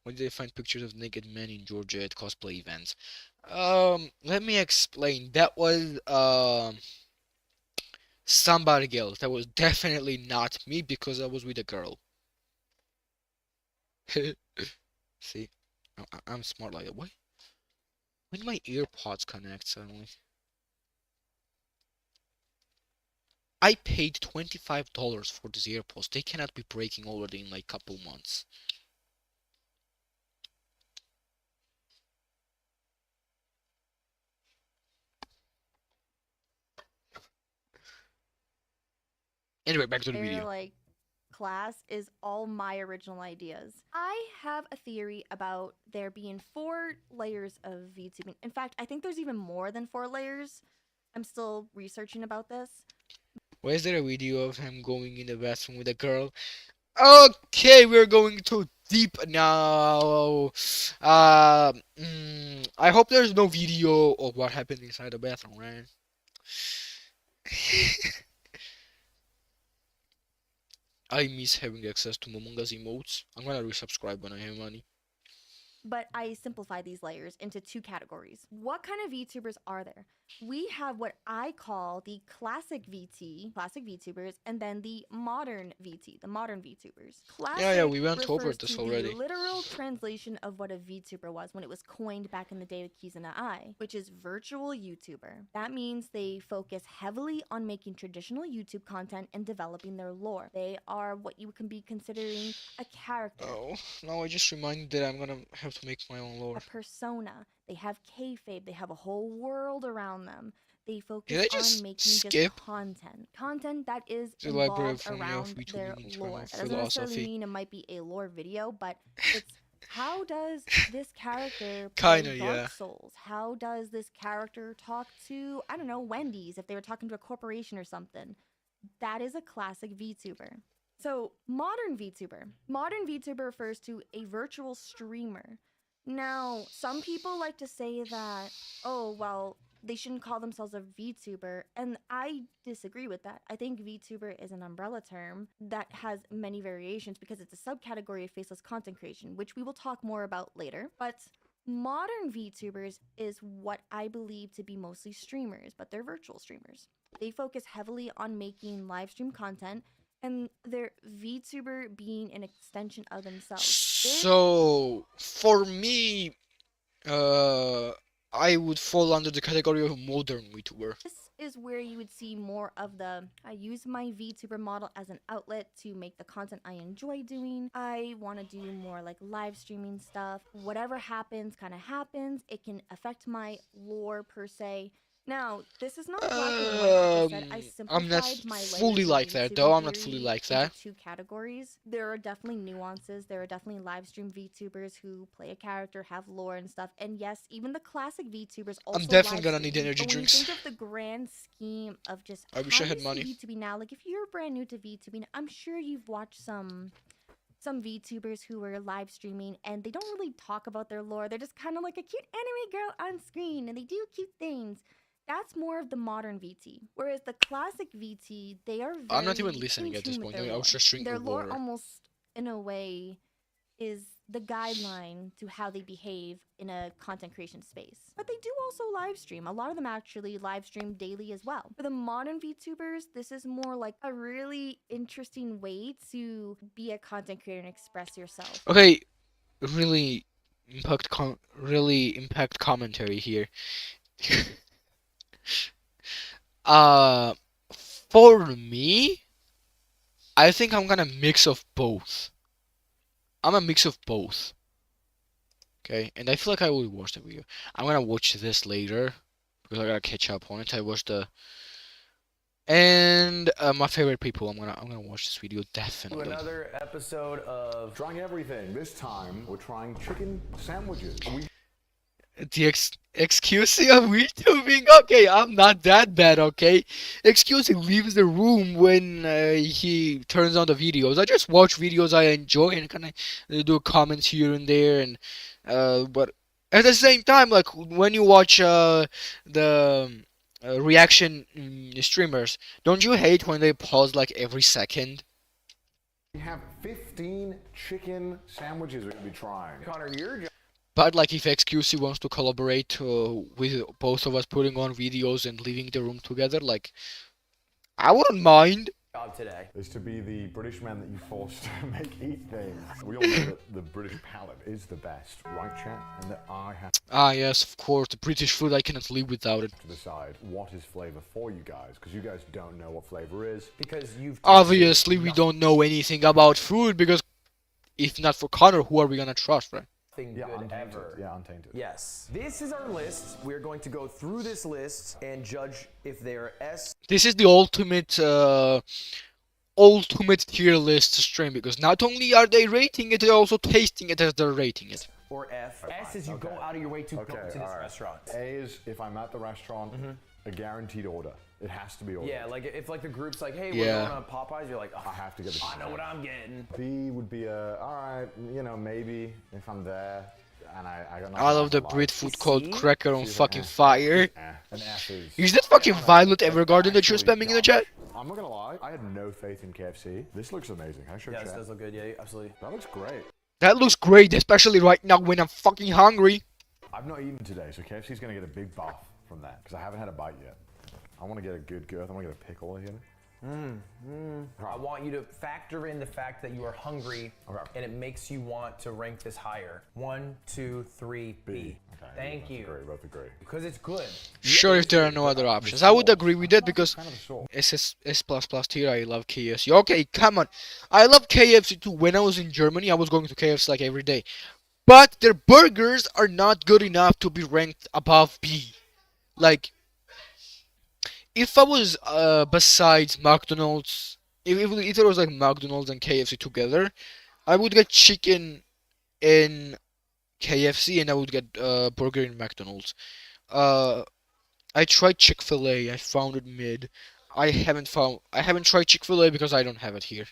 did they find pictures of naked men in Georgia at cosplay events? Let me explain. That was somebody else. That was definitely not me because I was with a girl. See, I'm smart like that. Why? When did my earpods connect suddenly? I paid $25 for these earpods. They cannot be breaking already in like couple months. Anyway, back to the
entire
video.
like class is all my original ideas. I have a theory about there being 4 layers of VTubing. In fact, I think there's even more than 4 layers. I'm still researching about this.
Why is there a video of him going in the bathroom with a girl? Okay, we're going too deep now. I hope there's no video of what happened inside the bathroom, right? I miss having access to Among Us emotes. I'm gonna resubscribe when I have money.
But I simplify these layers into 2 categories. What kind of VTubers are there? We have what I call the classic VTubers, and then the modern VT, the modern VTubers. Classic
Yeah, we went over
refers
this
to
already.
the literal translation of what a VTuber was when it was coined back in the day with Keys and an I, which is virtual YouTuber. That means they focus heavily on making traditional YouTube content and developing their lore. They are what you can be considering a character.
Oh, now I just reminded that I'm gonna have to make my own lore.
A persona. They have kayfabe. They have a whole world around them. They focus
Did I just
on making
skip
just content that is
the library
involved
from
around
VTubing
their
internal
lore. That doesn't necessarily
philosophy?
mean it might be a lore video, but it's how does this character play
Kinda,
Dark
yeah.
Souls? How does this character talk to, I don't know, Wendy's if they were talking to a corporation or something? That is a classic VTuber. So, modern VTuber. Modern VTuber refers to a virtual streamer. Now, some people like to say that, oh, well, they shouldn't call themselves a VTuber, and I disagree with that. I think VTuber is an umbrella term that has many variations because it's a subcategory of faceless content creation, which we will talk more about later. But modern VTubers is what I believe to be mostly streamers, but they're virtual streamers. They focus heavily on making live stream content and their VTuber being an extension of themselves.
So, for me, I would fall under the category of modern VTuber.
This is where you would see more of the, I use my VTuber model as an outlet to make the content I enjoy doing. I want to do more like live streaming stuff. Whatever happens kind of happens. It can affect my lore per se. Now, this is not black and white. Like I said, I
I'm not
simplified my
fully
layers of
like that,
VTubing
though. I'm not fully
theory
like
into
that.
2 categories. There are definitely nuances. There are definitely live stream VTubers who play a character, have lore and stuff. And yes, even the classic VTubers also
I'm definitely
live
gonna need
stream.
energy
But when
drinks.
you think of the grand scheme of just
I wish I
how
had
you
money.
see VTubing now, like if you're brand new to VTubing, I'm sure you've watched some VTubers who are live streaming and they don't really talk about their lore. They're just kind of like a cute anime girl on screen and they do cute things. That's more of the modern VT. Whereas the classic VT, they are very
I'm not even listening
in
at this
tune with
point.
their
I
lore.
was just drinking
Their lore
water.
almost, in a way, is the guideline to how they behave in a content creation space. But they do also live stream. A lot of them actually live stream daily as well. For the modern VTubers, this is more like a really interesting way to be a content creator and express yourself.
Okay, really impact commentary here. uh, for me, I think I'm gonna mix of both. I'm a mix of both. Okay, and I feel like I will watch the video. I'm gonna watch this later because I gotta catch up on it. I watched the and my favorite people. I'm gonna watch this video
To
definitely.
another episode of Trying Everything. This time, we're trying chicken sandwiches.
The excuse of VTubing. Okay, I'm not that bad. Okay, excuse leaves the room when he turns on the videos. I just watch videos I enjoy and kind of do comments here and there, and but at the same time, like when you watch the reaction streamers, don't you hate when they pause like every second?
We have 15 chicken sandwiches we're going to be trying. Connor, your job
But like if XQC wants to collaborate with both of us putting on videos and leaving the room together, like I wouldn't mind.
today is to be the British man that you forced to make eat things. We all know that the British palate is the best, right, chat? And that I have
Ah yes, of course, the British food, I cannot live without it.
to decide what is flavor for you guys, because you guys don't know what flavor is. Because you've
Obviously, we don't know anything about food because if not for Connor, who are we gonna trust, right?
Yeah, untainted. Yeah, untainted.
Yes. This is our list. We're going to go through this list and judge if they're S
This is the ultimate tier list stream because not only are they rating it, they're also tasting it as they're rating it.
or F. S is you go out of your way to go to this
alright.
restaurant.
A is if I'm at the restaurant, a guaranteed order. It has to be ordered.
Yeah, like if like the group's like, hey,
Yeah.
we're going to Popeyes, you're like, oh,
I have to get the
I know what I'm getting.
B would be a, alright, you know, maybe if I'm there and I don't know.
I love the Brit food called Cracker on fucking fire.
An F is.
Is that fucking Violet Evergarden that you're spamming in the chat?
I'm not gonna lie, I had no faith in KFC. This looks amazing. Can I show
Yeah, this
chat?
does look good. Yeah, absolutely.
That looks great.
That looks great, especially right now when I'm fucking hungry.
I've not eaten today, so KFC's gonna get a big buff from that because I haven't had a bite yet. I want to get a good girth. I want to get a pickle here.
I want you to factor in the fact that you are hungry and it makes you want to rank this higher. 1, 2, 3, B.
Okay.
Thank you.
Agree, both agree.
Because it's good.
Sure, if there are no other options. I would agree with that because
Kind of a salt.
S++ tier, I love KFC. Okay, come on. I love KFC too. When I was in Germany, I was going to KFC like every day. But their burgers are not good enough to be ranked above B. Like, if I was besides McDonald's, if it was like McDonald's and KFC together, I would get chicken in KFC and I would get burger in McDonald's. I tried Chick-fil-A. I found it mid. I haven't tried Chick-fil-A because I don't have it here.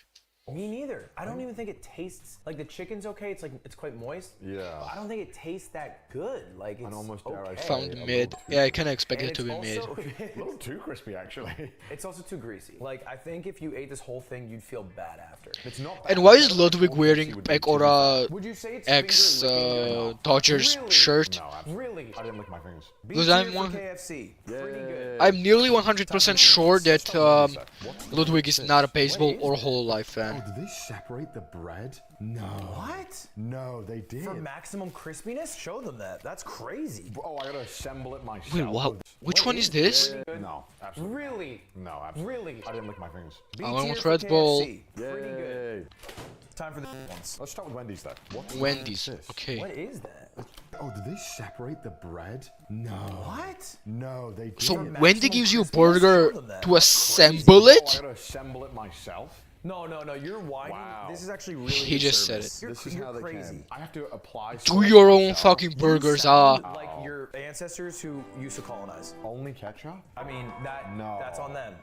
Me neither. I don't even think it tastes like the chicken's okay. It's like it's quite moist.
Yeah.
But I don't think it tastes that good. Like it's
And almost dare I
okay.
say,
Found
a little
mid.
too
Yeah, I
crispy.
kind of expected
And
it to be mid.
also,
A little too crispy, actually.
it's also too greasy. Like I think if you ate this whole thing, you'd feel bad after.
It's not.
And why is Ludwig wearing
Would be
like or a
Would you say it's
ex
finger licking?
Dodgers
Really?
shirt?
No, absolutely.
Really?
I didn't lick my fingers.
Because
B
I'm
tier for
one-
KFC. Pretty good.
I'm nearly 100% sure that Ludwig is not a baseball or hololive fan. burger.
Oh, did they separate the bread? No.
What?
No, they did.
For maximum crispiness? Show them that. That's crazy.
Oh, I gotta assemble it myself.
Wait, what? Which one is this?
No, absolutely.
Really?
No, absolutely.
Really?
I didn't lick my fingers.
B
I want
tier for
Red Bull.
KFC. Pretty good. Time for the ones.
Let's start with Wendy's though. What
Wendy's.
is this?
Okay.
What is that?
Oh, did they separate the bread? No.
What?
No, they did.
So
For
Wendy
maximum
gives you a
crispiness?
burger
Show them that.
to assemble
Oh, I
it?
gotta assemble it myself.
No, you're whining.
Wow.
This is actually really
He
good
just said
service.
it.
This is
You're
how they
crazy.
came. I have to apply.
Do
sauce
your own
myself.
fucking burgers,
Like your ancestors who used to colonize.
Only ketchup?
I mean,
No.
that's on them.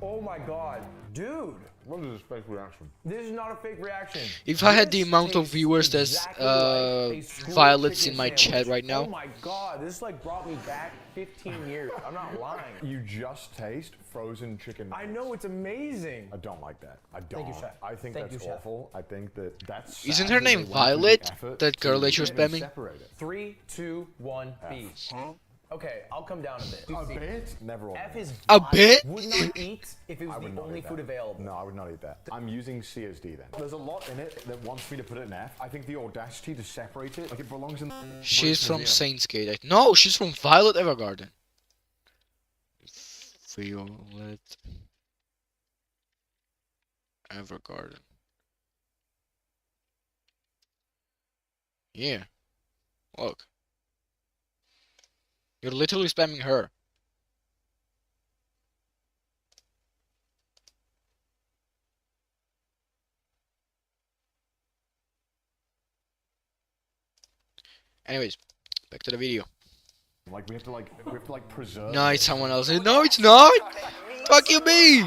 Oh my god. Dude,
What is this fake reaction?
this is not a fake reaction.
If I had the
This
amount of
tastes
viewers that's
exactly like a school
violets
chicken
in my
sandwich.
chat right now.
Oh my god, this like brought me back 15 years. I'm not lying.
You just taste frozen chicken.
I know, it's amazing.
I don't like that. I don't.
Thank you, Chef.
I think
Thank
that's
you, Chef.
awful. I think that's.
Isn't
sad
her
that
name
they went through the
Violet?
effort
That girl
to
that you was
really
spamming?
separate it.
3, 2, 1, B. Okay, I'll come down a bit.
A bit? Never.
F is
A
vile.
bit?
Would not eat if it was
I would
the
not
only
eat
food
that.
available.
No, I would not eat that. I'm using CSD then. There's a lot in it that wants me to put it in F. I think the audacity to separate it, like it belongs in.
She's from
Museum.
Saints Gate. No, she's from Violet Evergarden. Violet Evergarden. Yeah. Look. You're literally spamming her. Anyways, back to the video.
Like we have to preserve.
No, it's someone else. No, it's not. Fuck you, me.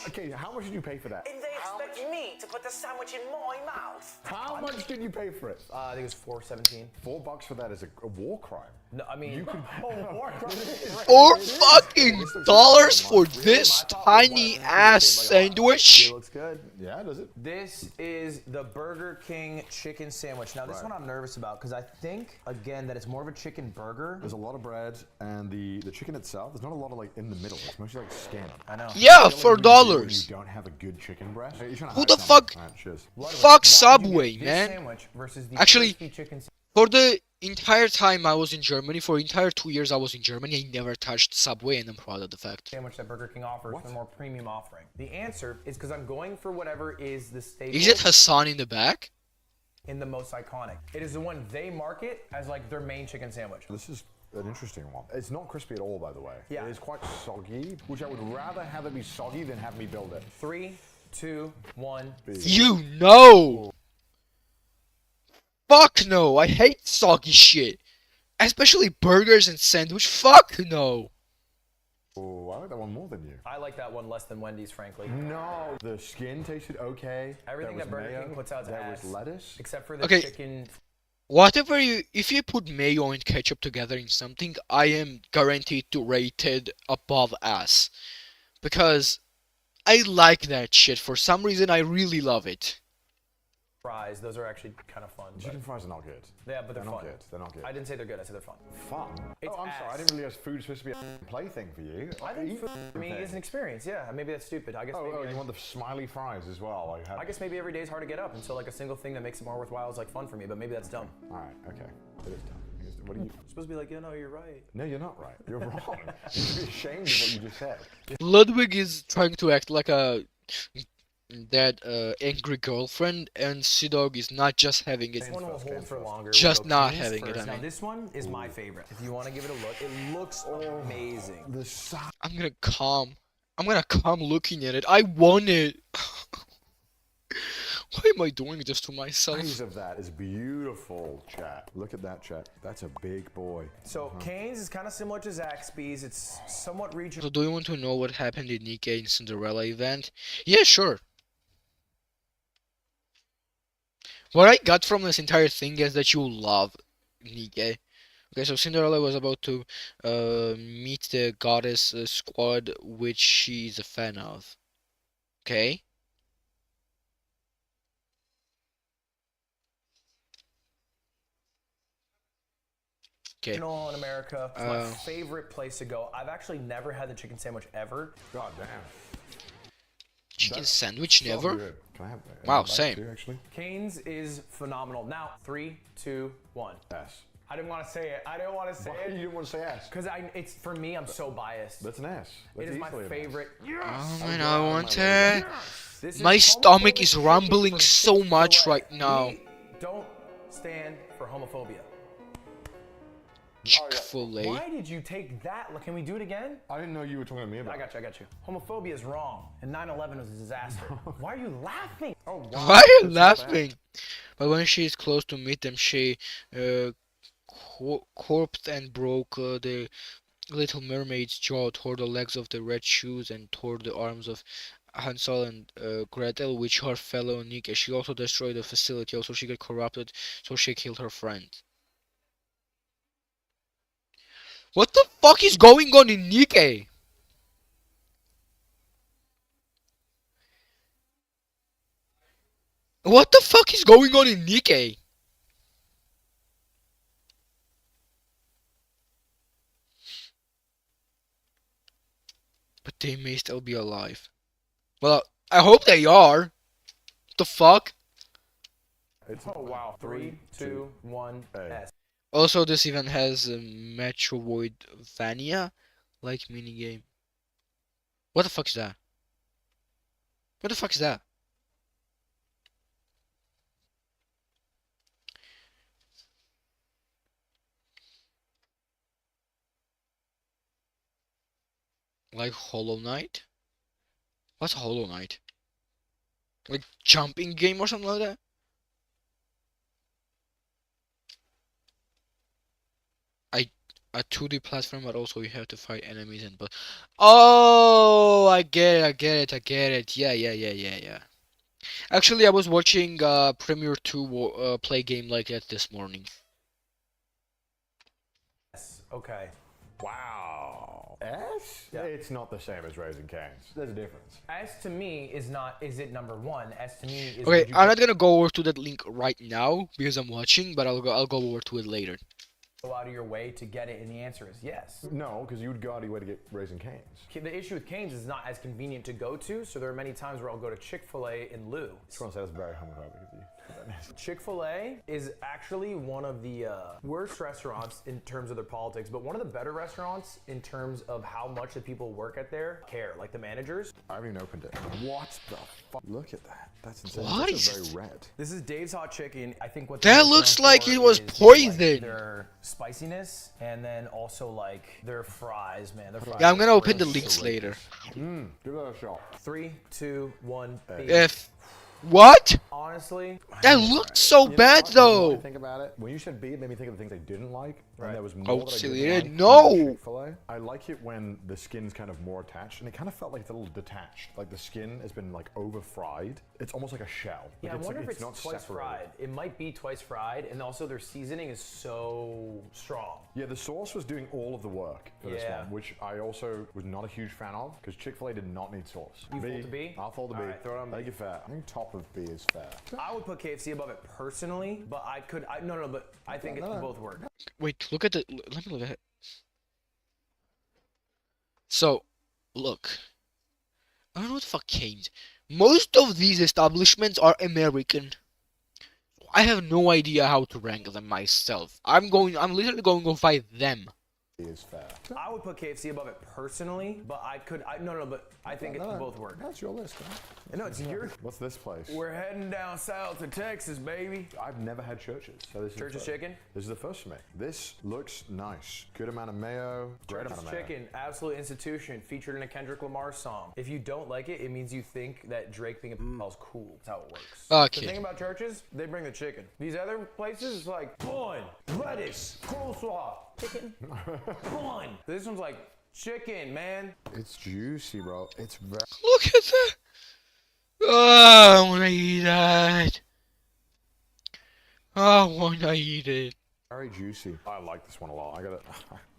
Okay, how much did you pay for that?
And they expect me to put the sandwich in my mouth.
How much did you pay for it?
I think it was $4.17.
$4 for that is a war crime.
No, I mean,
You could.
$4 for this tiny ass sandwich.
It looks good. Yeah, does it?
this is the Burger King chicken sandwich. Now, this one I'm nervous about because I think, again, that it's more of a chicken burger.
There's a lot of bread, and the chicken itself. There's not a lot of like in the middle. It's mostly like skin.
I know.
Yeah,
Feel like
$4.
when you don't have a good chicken breast. Hey, you're trying to
Who
hide
the
something.
fuck-
Alright, cheers.
Fuck
Why would you
Subway,
get this
man.
Sandwich versus the
Actually,
crispy chicken
For the entire time I was in Germany, for the entire 2 years I was in Germany, I never touched Subway, and I'm proud of the fact.
sandwich that Burger King offers, the more premium offering. The answer is because I'm going for whatever is the staple
Is it Hassan in the back?
in the most iconic. It is the one they market as like their main chicken sandwich.
This is an interesting one. It's not crispy at all, by the way.
Yeah.
It is quite soggy, which I would rather have it be soggy than have me build it.
3, 2, 1.
You know! Fuck no! I hate soggy shit! Especially burgers and sandwich. Fuck no!
Oh, I like that one more than you.
I like that one less than Wendy's, frankly.
No, the skin tasted okay.
Everything
There
that
was
Burger
mayo,
King puts out is
there
ass.
was lettuce.
Except for the
Okay.
chicken.
Whatever if you put mayo and ketchup together in something, I am guaranteed to rate it above ass. Because I like that shit. For some reason, I really love it.
Fries, those are actually kind of fun. but-
Chicken fries are not good.
Yeah, but they're
not
fun.
good. They're not good.
I didn't say they're good, I said they're fun.
Fun.
It's
Oh, I'm sorry. I
ass.
didn't realize food's supposed to be a plaything for you.
I think
Eat
food, I mean,
thing.
it's an experience, yeah. Maybe that's stupid. I guess
Oh,
maybe
you want the smiley fries as well? Like,
I guess maybe every day is hard to get up, and so like a single thing that makes it more worthwhile is like fun for me, but maybe that's dumb.
All right, okay. It is dumb. What are you?
You're supposed to be like, yeah, no, you're right.
No, you're not right. You're wrong. You should be ashamed of what you just said.
Ludwig is trying to act like a angry girlfriend, and Sidog is not just having it.
This one will hold for longer.
Just
We'll go
not
Cane's
having it,
first.
I
Now
mean.
this one is my favorite. If you want to give it a look, it looks amazing.
The size
I'm gonna come looking at it. I want it. Why am I doing this to myself?
of that is beautiful, chat. Look at that, chat. That's a big boy.
So Cane's is kind of similar to Zaxby's. It's somewhat regional.
So do you want to know what happened in Nikkei and Cinderella event? Yeah, sure. What I got from this entire thing is that you love Nikkei. Okay, so Cinderella was about to meet the goddess squad, which she's a fan of. Okay? Okay.
In America, it's my favorite place to go. I've actually never had the chicken sandwich ever.
God damn.
Chicken sandwich,
So
never.
good. Can I have that?
Wow,
Back
same.
too, actually.
Cane's is phenomenal. Now, 3, 2, 1.
S.
I didn't want to say it. I didn't want to say
Why
it.
you didn't want to say S?
Because it's for me, I'm so biased.
That's an S.
It is my favorite.
Oh man, I want it.
This
My
is
stomach
homophobic
is
chicken
rumbling
from
so much
Chick-fil-A.
right now.
We don't stand for homophobia.
Chick-fil-A.
Why did you take that? Can we do it again?
I didn't know you were talking to me about
I got you. Homophobia is wrong, and 9/11 was a disaster. Why are you laughing? Oh, wow.
Why are you
That's not bad.
laughing? But when she is close to meet them, she corpsed and broke the Little Mermaid's jaw, tore the legs of the red shoes, and tore the arms of Hansel and Gretel, which her fellow Nick. She also destroyed the facility. Also, she got corrupted, so she killed her friend. What the fuck is going on in Nikkei? What the fuck is going on in Nikkei? But they may still be alive. Well, I hope they are. What the fuck?
It's
Oh, wow. 3, 2, 1,
A.
S.
Also, this event has a Metroidvania-like minigame. What the fuck is that? What the fuck is that? Like Hollow Knight? What's Hollow Knight? Like jumping game or something like that? A 2D platform, but also you have to fight enemies and but. Oh, I get it. Yeah. Actually, I was watching Premiere 2 play game like that this morning.
Okay.
Wow. S?
Yeah.
It's not the same as Raising Cane's. There's a difference.
S to me is it number 1? S to me is.
Okay,
would you
I'm not gonna go over to that link right now because I'm watching, but I'll go over to it later.
go out of your way to get it? And the answer is yes.
No, because you would go out of your way to get Raising Cane's.
The issue with Cane's is not as convenient to go to, so there are many times where I'll go to Chick-fil-A in lieu.
I just want to say that's very homophobic of you.
Chick-fil-A is actually one of the worst restaurants in terms of their politics, but one of the better restaurants in terms of how much the people work at there care, like the managers.
I haven't even opened it. What the fuck? Look at that. That's insane.
What
It's
is
very red.
This is Dave's Hot Chicken. I think what
That
they're
looks
known
like
for
it was
is,
poisoned.
like, their spiciness, and then also like their fries, man. Their fries
Yeah, I'm gonna
are
open the
so
links
good.
later.
Give that a shot.
3, 2, 1. B.
If what?
Honestly,
That looked so bad
When
though.
I think about it, when you said B, it made me think of the things they didn't like.
Right.
And there was more
Oh,
that I
silly,
didn't like.
no.
than Chick-fil-A. I like it when the skin's kind of more attached, and it kind of felt like it's a little detached. Like the skin has been like over fried. It's almost like a shell.
yeah, I
Like,
wonder
like,
if it's
not
twice
separated.
fried. It might be twice fried, and also their seasoning is so strong.
Yeah, the sauce was doing all of the work for this
Yeah.
one, which I also was not a huge fan of, because Chick-fil-A did not need sauce.
You fold the B?
I'll fold the
All
B.
right, throw it on
Thank
B.
you, fair. I think top of B is fair.
I would put KFC above it personally, but no, but I think it both work.
Wait, look at the. Let me look at it. So, look. I don't know what the fuck Cane's. Most of these establishments are American. I have no idea how to rank them myself. I'm literally going to fight them.
B is fair.
I would put KFC above it personally, but no, but I think it both work.
That's your list, huh?
No, it's your.
What's this place?
We're heading down south to Texas, baby.
I've never had churches, so this is
Church's
the first.
chicken?
This is the first for me. This looks nice. Good amount of mayo. Great
Church's
amount of mayo.
chicken, absolute institution, featured in a Kendrick Lamar song. If you don't like it, it means you think that Drake being a is cool. That's how it works.
Okay.
The thing about churches, they bring the chicken. These other places, it's like bun, lettuce, coleslaw, chicken, bun. This one's like chicken, man.
It's juicy, bro. It's very.
Look at that. Oh, I wanna eat that. I wanna eat it.
Very juicy. I like this one a lot. I got it.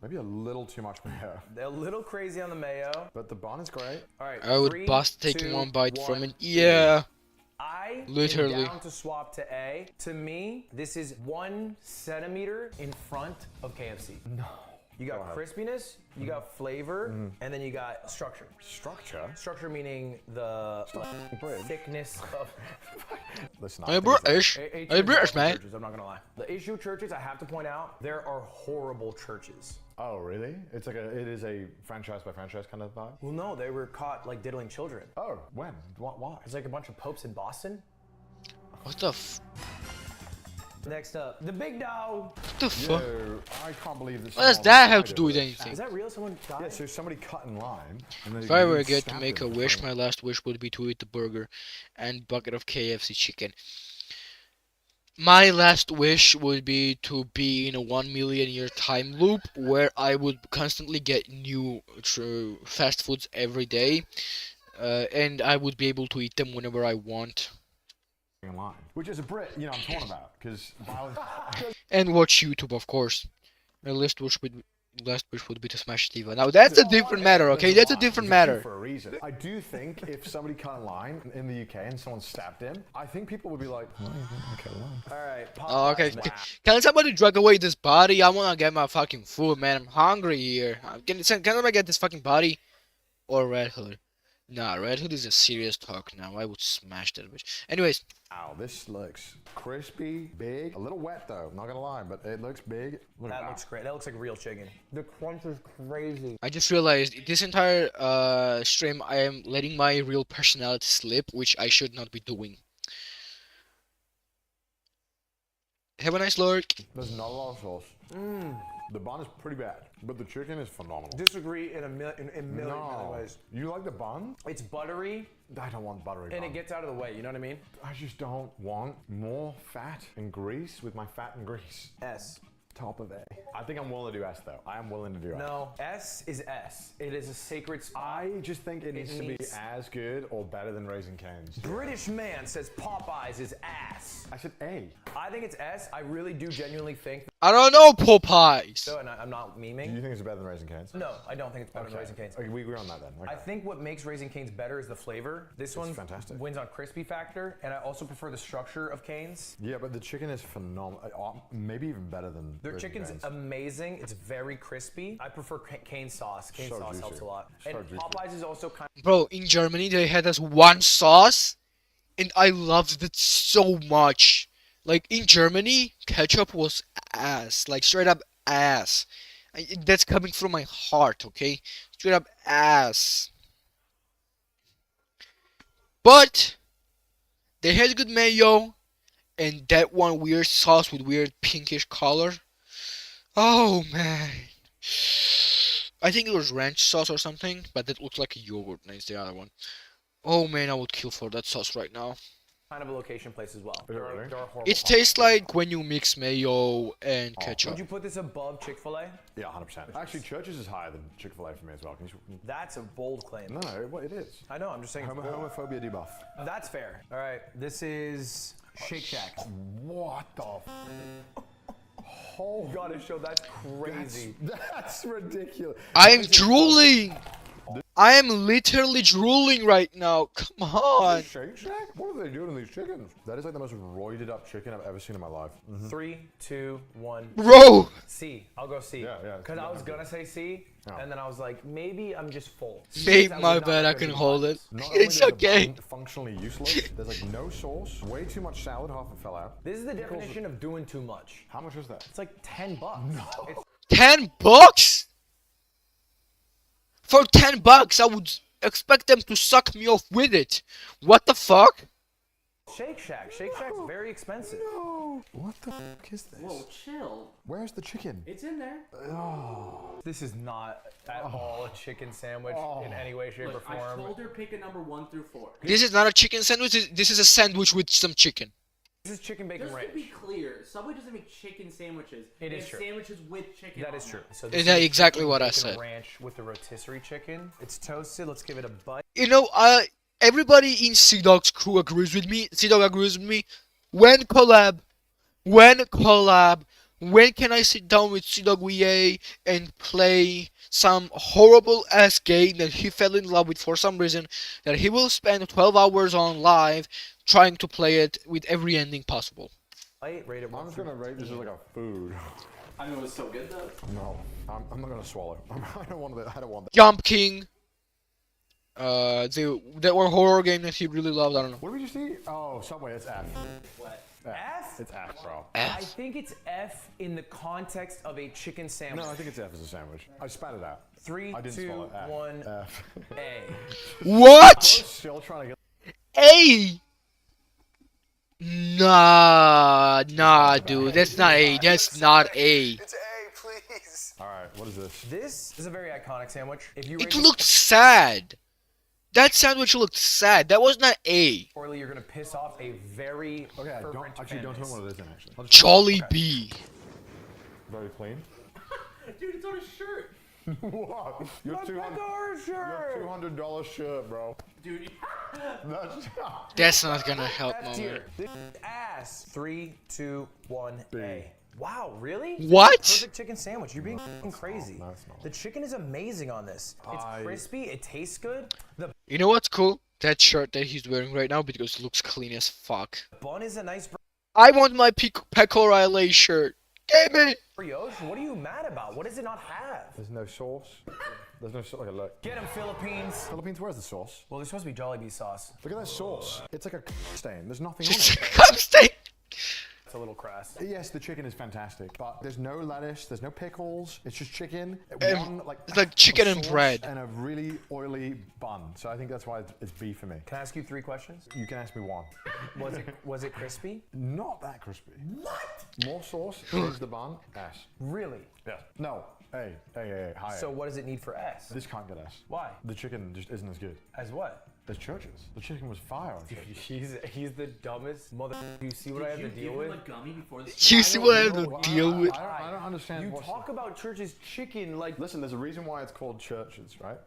Maybe a little too much mayo,
They're a little crazy on the mayo.
but the bun is great.
All right.
I would
3,
bust taking
2,
one bite from
1.
it. Yeah.
I
Literally.
am down to swap to A. To me, this is 1 centimeter in front of KFC. No. You
Go
got
ahead.
crispiness, you got flavor, and then you got structure.
Structure?
Structure meaning the
bread.
thickness of.
Listen,
Hey, British.
Hey,
Hey, British, man.
Churches, I'm not gonna lie. The issue churches, I have to point out, there are horrible churches.
Oh, really? It is a franchise by franchise kind of vibe?
Well, no, they were caught like diddling children.
Oh, when? Why?
There's like a bunch of popes in Boston.
What the f?
Next up, the big dog.
What the fuck?
Yo, I can't believe this.
What does that have to do with anything?
Is that real? Someone died?
Yeah, so somebody cut in line. And then
If I were
you
to get to
stabbed
make a
him.
wish, my last wish would be to eat the burger and bucket of KFC chicken. My last wish would be to be in a 1 million year time loop where I would constantly get new fast foods every day, and I would be able to eat them whenever I want.
In line, which is a Brit, I'm talking about, because violence.
And watch YouTube, of course. My last wish would be to smash TV. Now that's a different matter, okay? That's a different matter.
For a reason. I do think if somebody cut in line in the UK and someone stabbed him, I think people would be like, "Oh, you didn't cut in line."
All right.
Oh, okay.
Popeyes.
Can somebody drag away this body? I wanna get my fucking food, man. I'm hungry here. Can somebody get this fucking body? Or Red Hood? Nah, Red Hood is a serious talk now. I would smash that bitch. Anyways,
Wow, this looks crispy, big, a little wet though. Not gonna lie, but it looks big. Look at
That looks great. That looks like real chicken. The crunch is crazy.
I just realized this entire stream I am letting my real personality slip, which I should not be doing. Have a nice lurk.
There's not a lot of sauce. The bun is pretty bad, but the chicken is phenomenal.
Disagree in a million ways.
You like the bun?
It's buttery
I don't want buttery bun.
and it gets out of the way. You know what I mean?
I just don't want more fat and grease with my fat and grease.
S.
Top of A. I think I'm willing to do S though. I am willing to do S.
No, S is S. It is a sacred spot.
I just think it needs to be
needs-
as good or better than Raising Cane's.
British man says Popeyes is ass.
I said A.
I think it's S. I really do genuinely think.
I don't know, Popeyes.
So, and I'm not
Do
memeing.
you think it's better than Raising Cane's?
No, I don't think it's better than Raising Cane's.
Okay, we agree on that then. Okay.
I think what makes Raising Cane's better is the flavor. This one
fantastic.
wins on crispy factor, and I also prefer the structure of Cane's.
Yeah, but the chicken is phenomenal. Maybe even better than
Their
Raising
chicken's
Cane's.
amazing. It's very crispy. I prefer cane sauce. Cane
So
sauce
juicy.
helps a lot.
So
And
juicy.
Popeyes is also kind
Bro, in Germany they had this one sauce, and I loved it so much. Like in Germany, ketchup was ass, like straight up ass. That's coming from my heart, okay? Straight up ass. But they had good mayo, and that one weird sauce with weird pinkish color. Oh man. I think it was ranch sauce or something, but that looks like a yogurt, and it's the other one. Oh man, I would kill for that sauce right now.
of a location place as well.
Is it really?
There are horrible
It tastes like when you mix mayo and ketchup.
Would you put this above Chick-fil-A?
Yeah, 100%. Actually, Church's is higher than Chick-fil-A for me as well. Can you...
That's a bold claim.
No, it is.
I know, I'm just saying. it's bold.
Homophobia debuff.
That's fair. All right, this is Shake Shack.
What the? Oh,
Gotta show that's crazy.
That's ridiculous.
I am drooling! I am literally drooling right now. Come on.
Shake Shack? What are they doing to these chickens? That is like the most roided up chicken I've ever seen in my life.
3, 2, 1.
Bro!
C. I'll go C.
Yeah, yeah.
Because I was gonna say C,
Yeah.
and then I was like, maybe I'm just full.
Babe,
Because
my
would not
bad, I
go
can
to
hold it.
Not only
It's
is the
okay.
bun functionally useless, there's like no sauce, way too much salad, half it fell out.
This is the definition of doing too much.
How much was that?
It's like $10. It's
10 bucks? For 10 bucks, I would expect them to suck me off with it. What the fuck?
Shake Shack. Shake Shack's very expensive.
No. What the fuck is this?
Whoa, chill.
Where's the chicken?
It's in there.
This is not at all a chicken sandwich in any way, shape,
Look,
or
I
form.
told her pick a number 1 through 4.
This is not a chicken sandwich, this is a sandwich with some chicken.
This is chicken bacon
Just
ranch.
to be clear, Subway doesn't make chicken sandwiches.
It
They
is
have
true.
Sandwiches with chicken.
That
on
is true.
them.
So
Is
this is
exactly
chicken
what I
bacon
said.
Ranch with the rotisserie chicken. It's toasted. Let's give it a bite.
You know, everybody in Sea Dog's crew agrees with me. Sea Dog agrees with me. When collab? When can I sit down with Sea Dog VA and play some horrible ass game that he fell in love with for some reason, that he will spend 12 hours on live trying to play it with every ending possible?
Rate it
I'm
one
just
through
gonna rate this as like a food.
I mean, it was so good though.
No, I'm not gonna swallow. I don't want that. I don't want that.
Jump King. That one horror game that he really loved. I don't know.
What did we just eat? Oh, Subway. It's F.
What?
F?
It's F, bro.
I
F.
think it's F in the context of a chicken sandwich.
No, I think it's F as a sandwich. I spat it out.
3,
I didn't
2,
swallow it. F.
1,
F.
A.
What?
Still trying to get.
A. Nah, dude. That's not A. That's not A.
It's A, please.
All right, what is this?
This is a very iconic sandwich. If you
It
rate it
looked sad. That sandwich looked sad. That was not A.
poorly, you're gonna piss off a very
Okay,
fervent
don't tell me
fan
what it is then. Actually, I'll just-
Jolly B.
very clean.
Dude, it's on a shirt.
What? Your $200 shirt, bro.
Dude,
That's
That's not gonna help,
F
moment.
tier. This is ass. 3, 2, 1, A. Wow, really?
What?
Perfect chicken sandwich. You're being f***ing crazy.
No, it's not.
The chicken is amazing on this. It's crispy. It tastes good. The
You know what's cool? That shirt that he's wearing right now because it looks clean as fuck.
bun is a nice
I want my Pecorale shirt. Give me.
brioche. What are you mad about? What does it not have?
There's no sauce. There's no sauce. Okay, look.
Get him, Philippines.
Philippines, where's the sauce?
Well, there's supposed to be Jollibee sauce.
Look at that sauce. It's like a stain. There's nothing on
Just
it.
come stay.
It's a little crass.
Yes, the chicken is fantastic, but there's no lettuce, there's no pickles. It's just chicken.
It's like chicken and
sauce
bread.
and a really oily bun. So I think that's why it's B for me.
Can I ask you 3 questions?
You can ask me one.
Was it crispy?
Not that crispy. What? More sauce is the bun. S.
Really?
Yes. No. A. Higher.
So what does it need for S?
This can't get S.
Why?
The chicken just isn't as good.
As what?
There's churches. The chicken was fire on churches.
He's the dumbest mother. You see what I have to deal with?
gummy before this.
You see what I have to
Well,
deal with?
I don't understand.
You
what's
talk about church's chicken like.
Listen, there's a reason why it's called churches, right?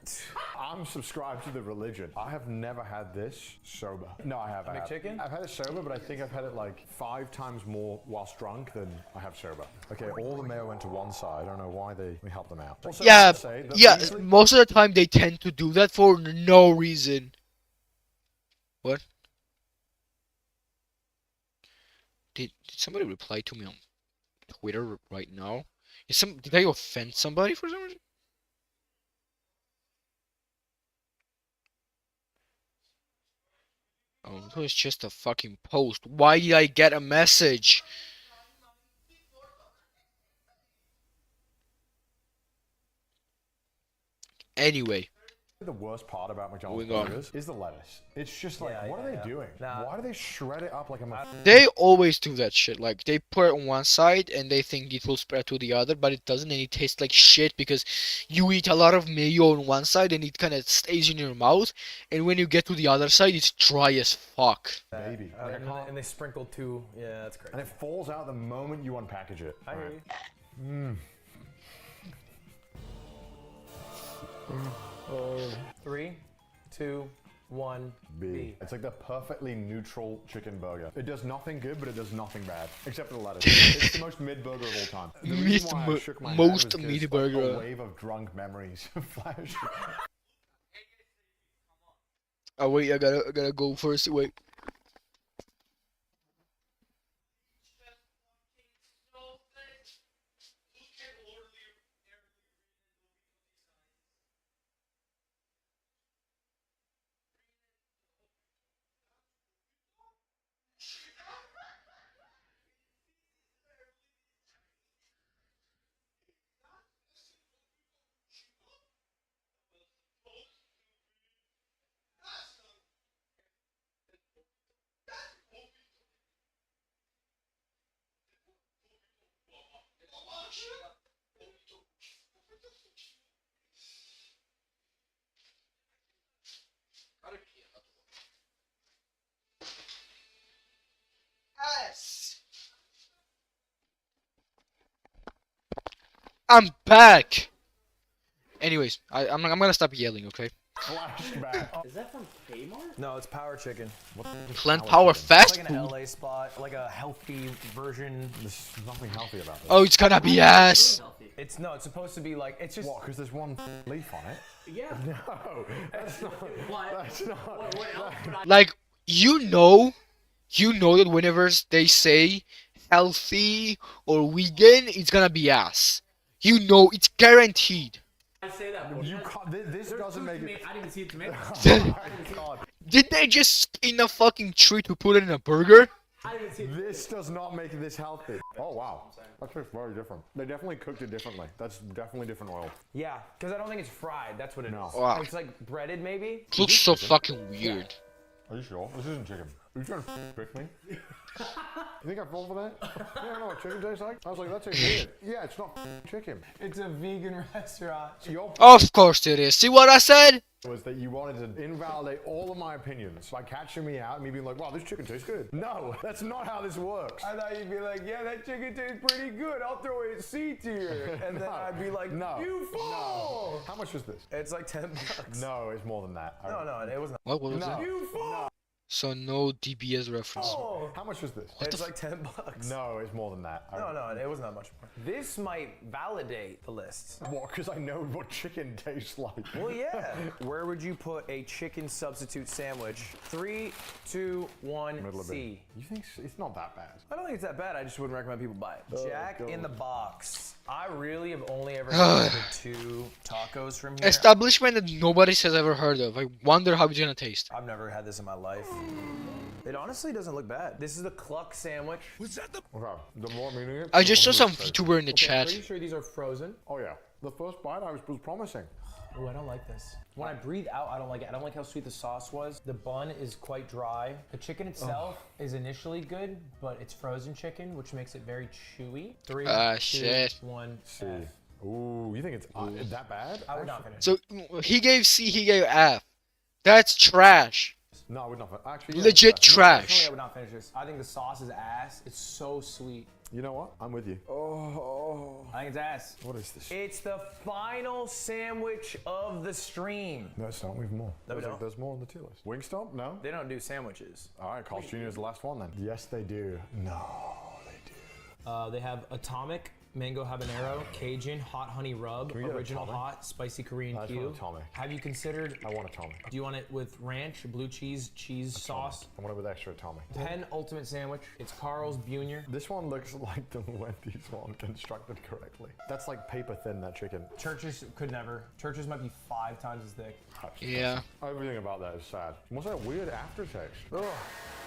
I'm subscribed to the religion. I have never had this sober. No, I have.
McChicken?
I've had it sober, but I think I've had it like 5 times more whilst drunk than I have sober. Okay, all the mayo went to one side. I don't know why we helped them out. Also, I
Yeah,
have to say that
yeah.
usually-
Most of the time they tend to do that for no reason. What? Did somebody reply to me on Twitter right now? Did I offend somebody for some reason? Oh, it was just a fucking post. Why did I get a message? Anyway.
The worst part about McDonald's
Moving on.
burgers is the lettuce. It's just like,
Yeah,
what
yeah,
are they
yeah.
doing?
Nah.
Why do they shred it up like a
They always do that shit. Like, they put it on one side and they think it will spread to the other, but it doesn't, and it tastes like shit because you eat a lot of mayo on one side and it kind of stays in your mouth, and when you get to the other side, it's dry as fuck.
baby? Like, I can't-
And they sprinkle 2. Yeah, that's crazy.
and it falls out the moment you unpackage it.
I hear
Right.
you. 3, 2, 1, B.
It's like the perfectly neutral chicken burger. It does nothing good, but it does nothing bad, except for the lettuce. It's the most mid burger of all time. The reason why I shook my head
Most
was 'cause,
mid
like,
burger.
a wave of drunk memories flashed.
Oh wait, I gotta go first. Wait. I'm back. Anyways, I'm gonna stop yelling, okay?
Flashback.
Is that from Kmart?
No, it's Power Chicken.
Plant Power fast
It's like an
food.
LA spot, like a healthy version.
There's nothing healthy about this.
Oh, it's gonna be ass.
It's supposed to be like it's just.
What? Because there's one leaf on it.
Yeah.
No, that's not.
What?
That's not.
What else could I?
Like you know that whenever they say healthy or vegan, it's gonna be ass. You know, it's guaranteed.
I say that, but
You can't, this doesn't make it.
I didn't see it tomatoes.
Oh my God.
Did they just skin a fucking tree to put it in a burger?
This does not make this healthy. Oh wow, that's just very different. They definitely cooked it differently. That's definitely different oil.
Yeah, because I don't think it's fried. That's what it is.
No.
Wow.
It's like breaded, maybe.
It looks so fucking weird.
Are you sure? This isn't chicken. Are you trying to trick me? You think I fall for that? You don't know what chicken tastes like? I was like, that tastes weird. Yeah, it's not chicken.
It's a vegan restaurant.
Your
Of course it is. See what I said?
was that you wanted to invalidate all of my opinions by catching me out and me being like, wow, this chicken tastes good. No, that's not how this works.
I thought you'd be like, yeah, that chicken tastes pretty good. I'll throw it C tier. And then I'd be like,
No.
you fool!
No. How much was this?
It's like $10.
No, it's more than that.
No, it was not.
What was
No.
it?
You fool!
So no DBS reference.
How much was this?
It's like $10.
No, it's more than that.
No, it was not much more. This might validate the list.
What? Because I know what chicken tastes like.
Well, yeah. Where would you put a chicken substitute sandwich? 3, 2, 1,
Middle of
C.
it. You think it's not that bad?
I don't think it's that bad. I just wouldn't recommend people buy it. Jack
God.
in the Box. I really have only ever had the 2 tacos from here.
Establishment that nobody has ever heard of. I wonder how it's gonna taste.
I've never had this in my life. It honestly doesn't look bad. This is the cluck sandwich.
Okay, the more I'm eating it,
I
the
just saw
more
some
it tastes.
VTuber in the chat.
Pretty sure these are frozen.
Oh yeah, the first bite I was promising.
Oh, I don't like this. When I breathe out, I don't like it. I don't like how sweet the sauce was. The bun is quite dry. The chicken itself is initially good, but it's frozen chicken, which makes it very chewy. 3,
Ah,
2,
shit.
1,
C. Ooh, you think it's that bad?
I would not finish.
So he gave C, he gave F. That's trash.
No, I would not. Actually, yeah,
Legit
that's-
trash.
Personally, I would not finish this. I think the sauce is ass. It's so sweet.
You know what? I'm with you.
I think it's ass.
What is this?
It's the final sandwich of the stream.
No, it's not. We have more.
No, we
There's,
don't.
there's more on the tier list. Wingstop? No.
They don't do sandwiches.
All right, Carl's Jr. is the last one then. Yes, they do. No, they do.
They have Atomic, Mango Habanero, Cajun, Hot Honey Rub,
we get
Original
Atomic?
Hot, Spicy Korean
I just want
Q.
Atomic.
Have you considered,
I want Atomic.
do you want it with ranch, blue cheese, sauce?
I want it with extra Atomic.
Penn Ultimate Sandwich. It's Carl's Jr.
This one looks like the Wendy's one constructed correctly. That's like paper thin, that chicken.
Church's could never. Church's might be 5 times as thick.
Yeah.
Everything about that is sad. What's that weird aftertaste? Ugh.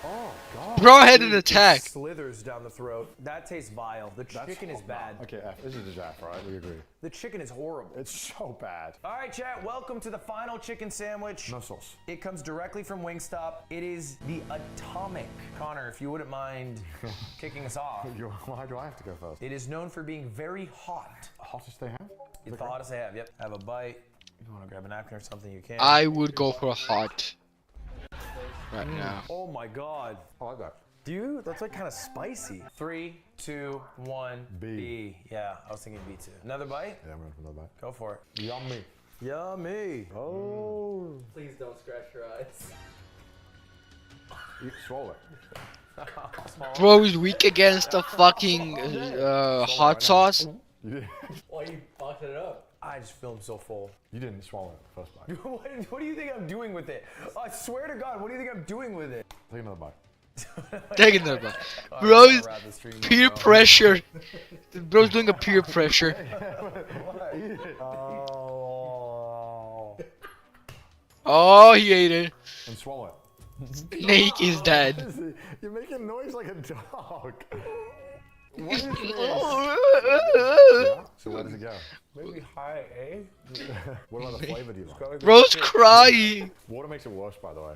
Oh, God.
Bro had an attack.
Slithers down the throat. That tastes vile. The chicken is bad.
Okay, F. This is a F, right? We agree.
The chicken is horrible.
It's so bad.
All right, chat, welcome to the final chicken sandwich.
No sauce.
It comes directly from Wingstop. It is the Atomic. Connor, if you wouldn't mind kicking us off.
Why do I have to go first?
It is known for being very hot.
Hottest they have?
It's the hottest they have, yep. Have a bite. If you want to grab a napkin or something, you can.
I would go for a hot. Right now.
Oh my God.
I like that.
Dude, that's like kind of spicy. 3, 2, 1, B. Yeah, I was thinking B too. Another bite?
Yeah, I'm going for another bite.
Go for it.
Yummy.
Yummy.
Oh.
Please don't scratch your eyes.
You swallow it.
Bro is weak against the fucking hot sauce.
You didn't,
Why you fucked it up? I just feel so full.
you didn't swallow it the first bite.
What do you think I'm doing with it? I swear to God, what do you think I'm doing with it?
Take another bite.
Taking that back.
Alright,
Bro's
I'll wrap the stream up,
peer
bro.
pressure. Bro's doing a peer pressure.
Oh.
Oh, he ate it.
And swallow it.
Snake is dead.
You're making noise like a dog. What is this? So where does it go?
Maybe high A?
What other flavor do you like?
Bro's crying.
Water makes it worse, by the way.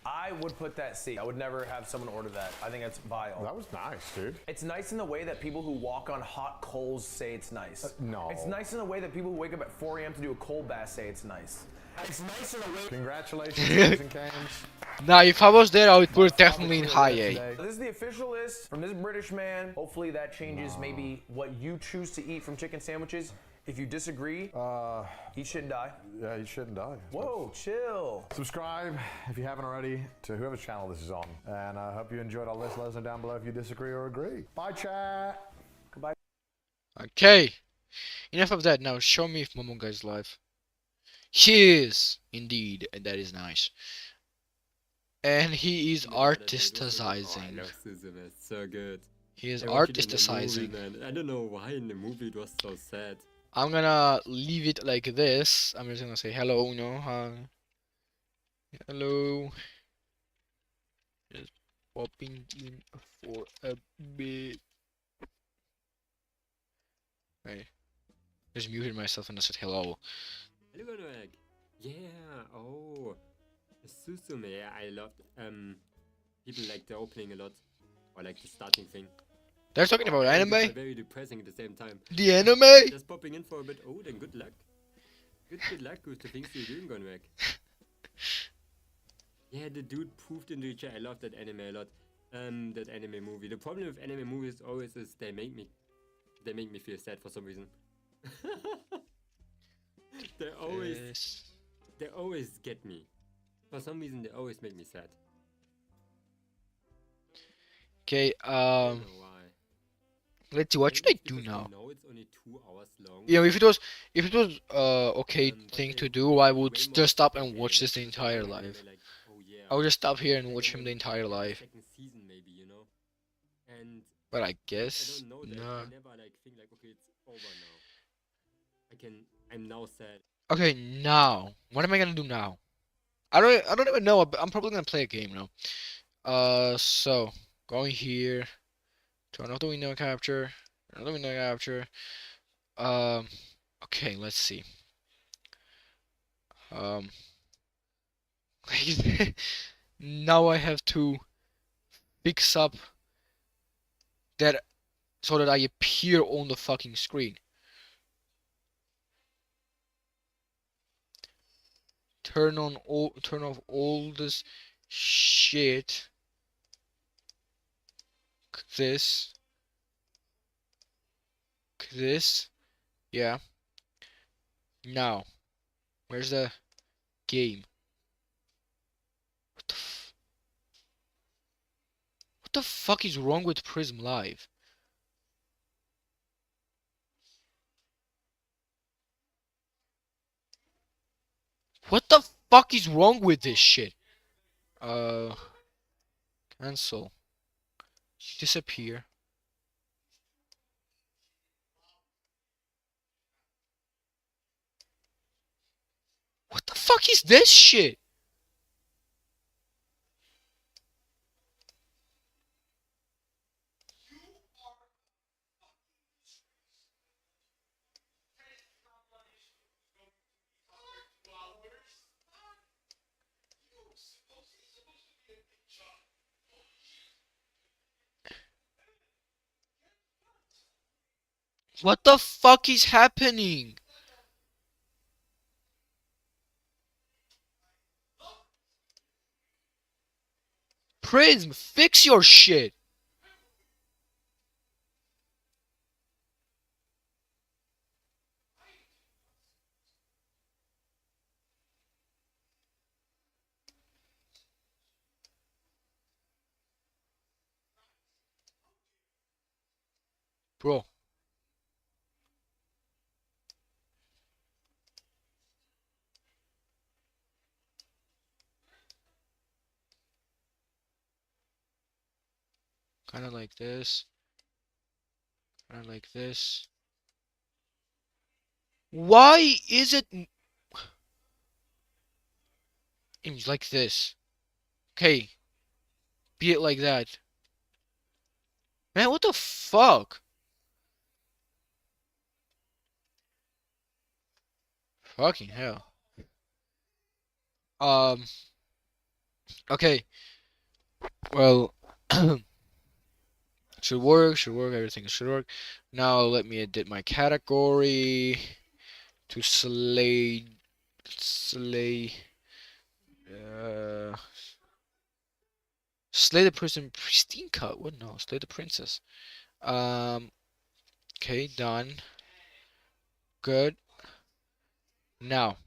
I would put that C. I would never have someone order that. I think that's vile.
That was nice, dude.
It's nice in the way that people who walk on hot coals say it's nice.
No.
It's nice in the way that people who wake up at 4 a.m. to do a cold bath say it's nice. It's nice in the way.
Congratulations, James and Canes.
Now, if I was there, I would put it definitely in high A.
This is the official list from this British man. Hopefully that changes maybe what you choose to eat from chicken sandwiches. If you disagree, he shouldn't die.
Yeah, you shouldn't die.
Whoa, chill.
Subscribe if you haven't already to whoever's channel this is on. And I hope you enjoyed our list. Let us know down below if you disagree or agree. Bye, chat.
Goodbye.
Okay. Enough of that. Now, show me if Momonga is live. He is, indeed, and that is nice. And he is artisticizing.
So good.
He is
I watched it in the
artisticizing.
movie, man. I don't know why in the movie it was so sad.
I'm gonna leave it like this. I'm just gonna say hello, hello. Just popping in for a bit. I just muted myself and I said hello.
Hello, Gunwag. Yeah. Oh, Susume. Yeah, I loved. People like the opening a lot, or like the starting thing.
They're talking about
Very
anime?
good, but very depressing at the same time.
The anime?
Just popping in for a bit. Oh, then good luck. Good luck with the things you're doing, Gunwag. Yeah, the dude poofed into the chair. I love that anime a lot. That anime movie. The problem with anime movies always is they make me feel sad for some reason. they always get me. For some reason, they always make me sad.
Okay,
I don't know why.
let's see, what should I
Maybe it's
do
because
now?
I know it's only 2 hours long.
Yeah, if it was okay
But
thing to
then
do, I
way
would
more
just stop
exciting
and watch this the
anime, because
entire
then I'm
life.
like, oh yeah.
I would just stop here and
Then
watch
I'm
him the
gonna
entire
get the
life.
second season maybe, you know? And
But I
I
guess
don't know that.
no.
I never like think like, okay, it's over now. I'm now sad.
Okay, now what am I gonna do now? I don't even know. I'm probably gonna play a game now. So going here, turn off the window capture, turn off the window capture. Um, okay, let's see. Um, now I have to fix up that so that I appear on the fucking screen. Turn off all this shit. This, this, yeah. Now, where's the game? What the what the fuck is wrong with Prism Live? What the fuck is wrong with this shit? Uh, cancel. Disappear. What the fuck is this shit? What the fuck is happening? Prism, fix your shit. Bro. Kinda like this. Kinda like this. Why is it like this? Okay. Be it like that. Man, what the fuck? Fucking hell. Okay. Well, should work, everything should work. Now let me edit my category to slay, uh, slay the person, pristine cut, what, no, slay the princess. Okay, done. Good. Now.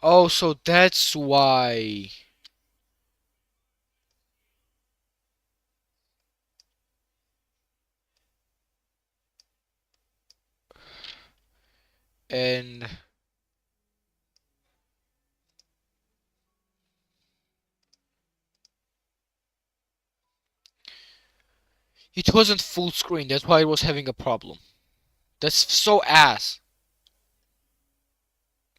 Oh, so that's why. And It wasn't full screen, that's why it was having a problem. That's so ass.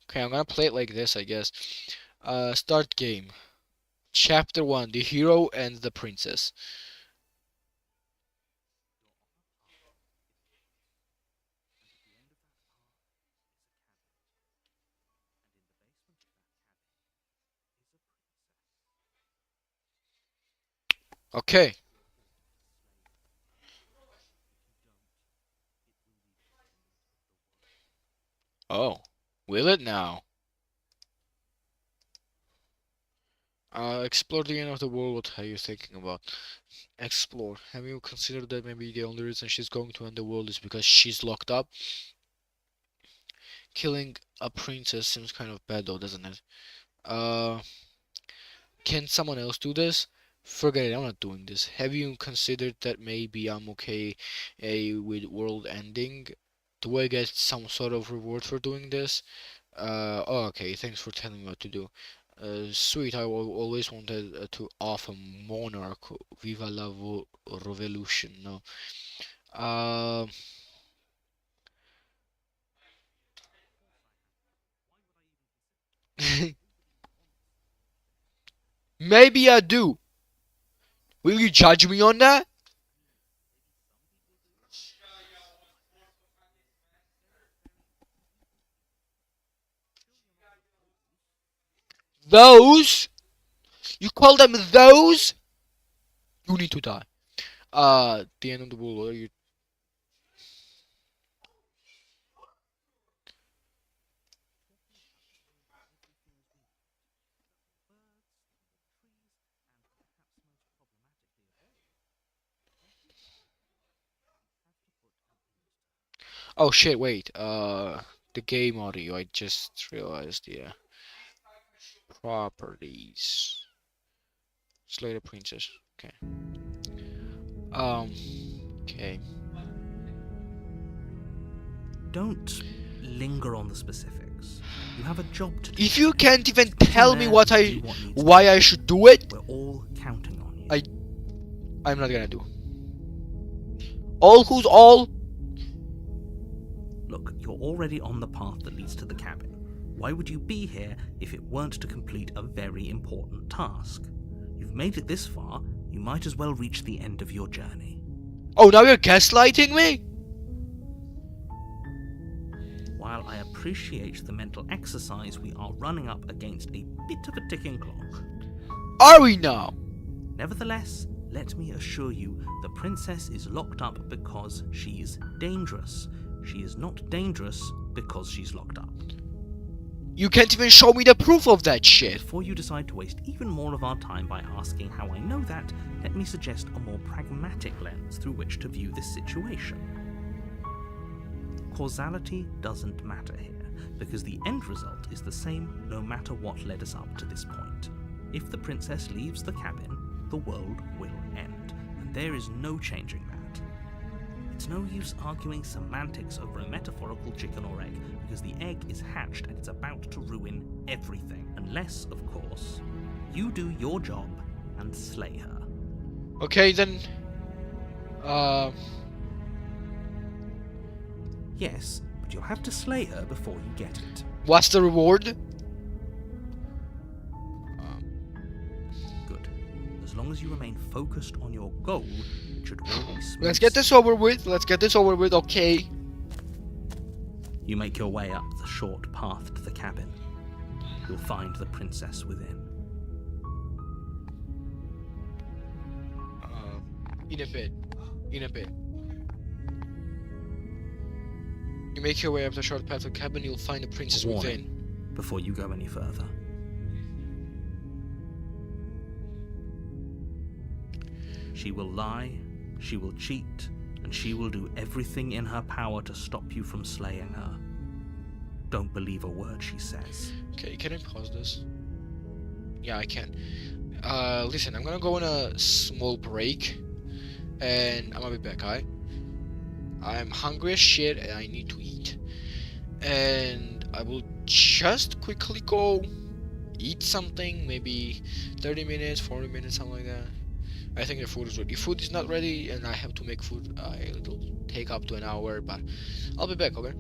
Okay, I'm gonna play it like this, I guess. Start game. Chapter 1, the hero and the princess. Okay. Oh, will it now? Explore the end of the world. What are you thinking about? Explore. Have you considered that maybe the only reason she's going to end the world is because she's locked up? Killing a princess seems kind of bad though, doesn't it? Uh, can someone else do this? Forget it, I'm not doing this. Have you considered that maybe I'm okay with world ending? Do I get some sort of reward for doing this? Oh, okay, thanks for telling me what to do. Sweet, always wanted to offer monarch. Viva la revolution, no. Uh, maybe I do. Will you judge me on that? Those? You call them those? You need to die. The end of the world. What are you? Oh shit! Wait. The game audio. I just realized. Yeah. Properties. Slater Princess. Okay. Um. Okay.
Don't linger on the specifics. You have a job to do.
If you can't even
Put in
tell me
there
what
and
I,
do what needs to
why
be
I
done.
should do it,
We're all counting on you.
I'm not gonna do. All who's all?
Look, you're already on the path that leads to the cabin. Why would you be here if it weren't to complete a very important task? You've made it this far, you might as well reach the end of your journey.
Oh, now you're gaslighting me?
While I appreciate the mental exercise, we are running up against a bit of a ticking clock.
Are we now?
Nevertheless, let me assure you, the princess is locked up because she's dangerous. She is not dangerous because she's locked up.
You can't even show me the proof of that shit.
Before you decide to waste even more of our time by asking how I know that, let me suggest a more pragmatic lens through which to view this situation. Causality doesn't matter here, because the end result is the same no matter what led us up to this point. If the princess leaves the cabin, the world will end, and there is no changing that. It's no use arguing semantics over a metaphorical chicken or egg, because the egg is hatched and it's about to ruin everything. Unless, of course, you do your job and slay her.
Okay, then.
Yes, but you'll have to slay her before you get it.
What's the reward?
Good. As long as you remain focused on your goal, it should all be smooth.
Let's get this over with. Let's get this over with, okay?
You make your way up the short path to the cabin. You'll find the princess within.
In a bit. In a bit. You make your way up the short path to the cabin, you'll find the princess
Warning,
within.
before you go any further. She will lie, she will cheat, and she will do everything in her power to stop you from slaying her. Don't believe a word she says.
Okay, can I pause this? Yeah, I can. Listen, I'm gonna go on a small break, and I'm gonna be back, alright? I'm hungry as shit, and I need to eat. And I will just quickly go eat something, maybe 30 minutes, 40 minutes, something like that. I think the food is ready. If food is not ready and I have to make food, it'll take up to an hour, but I'll be back, okay?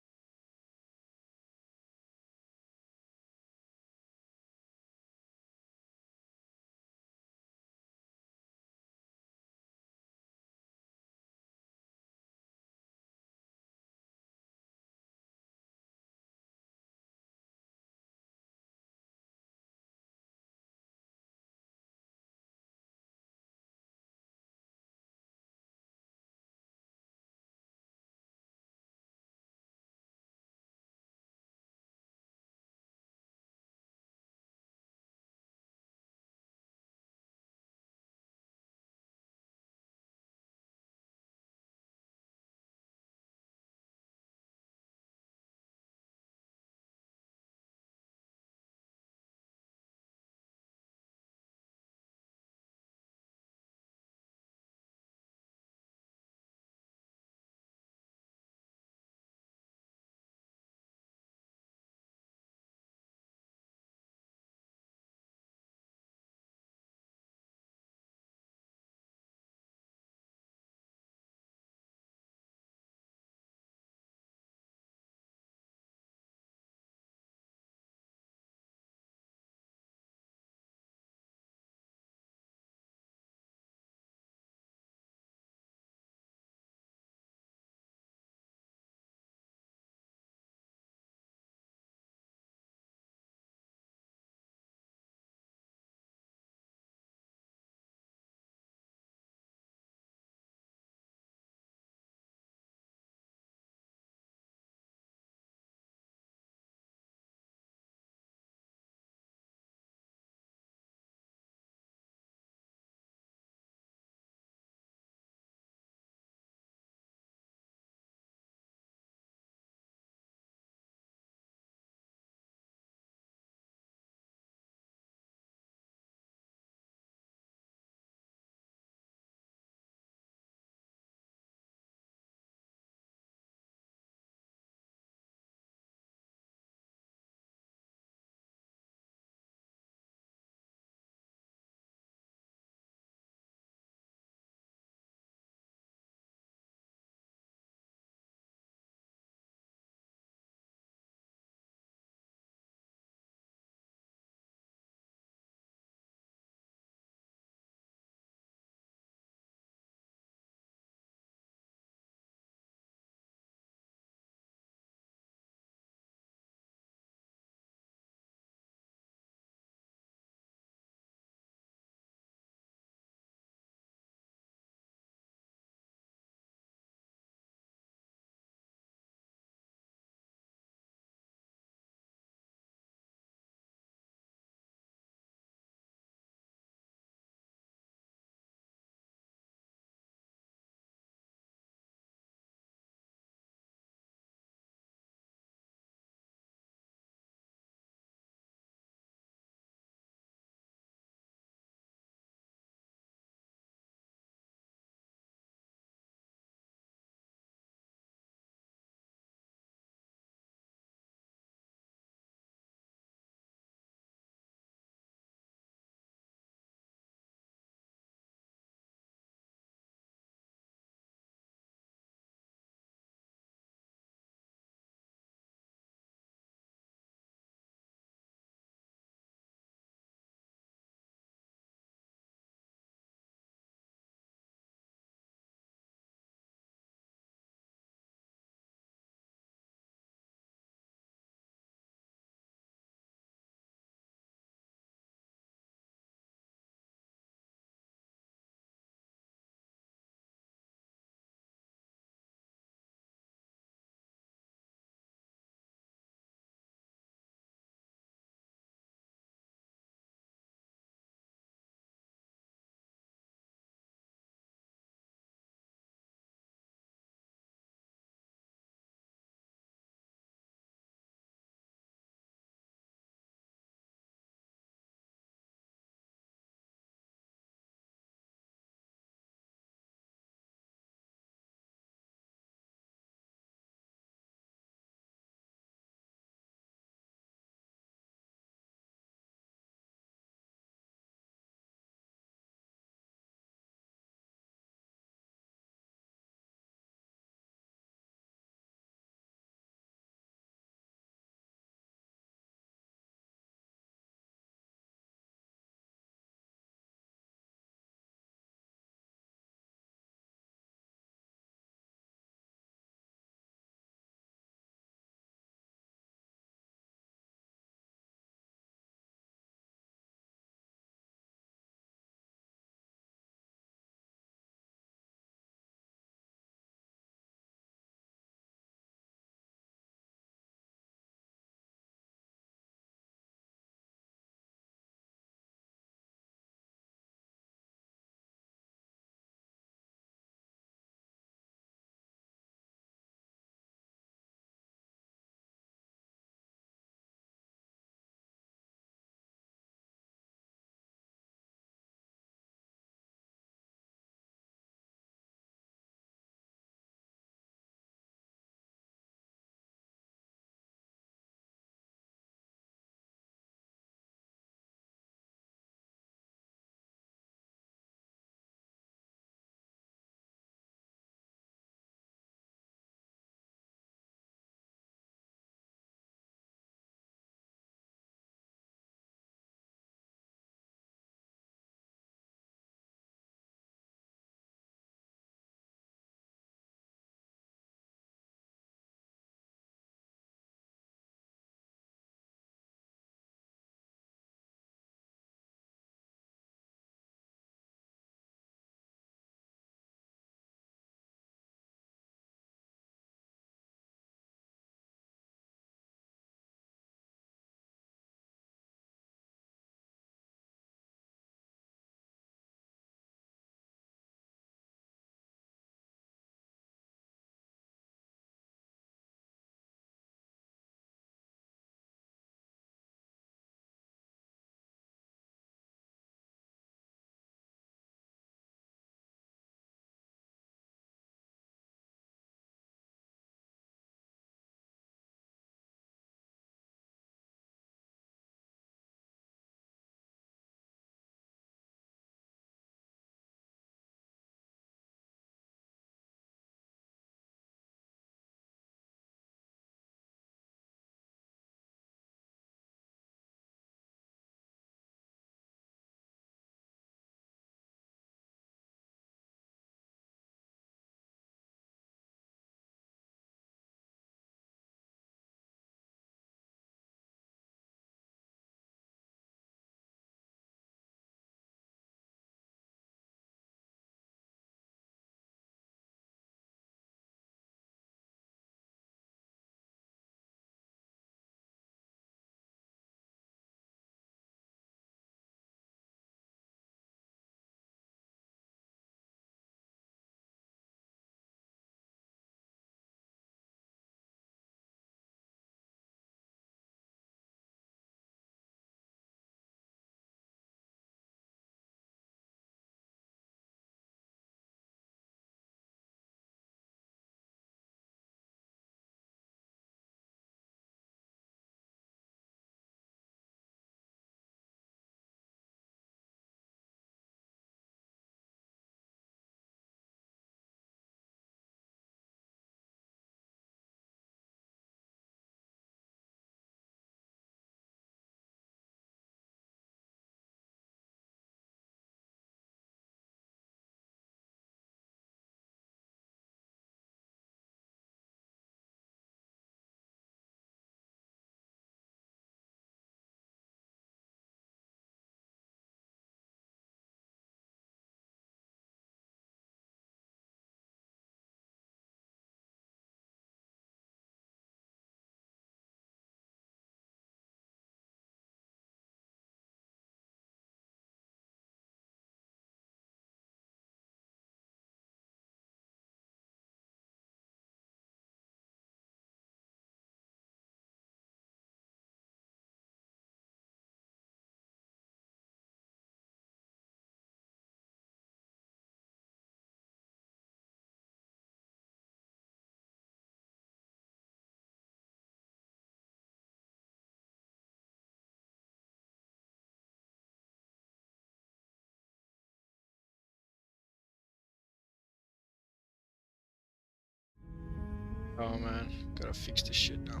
Oh man, gotta fix this shit now.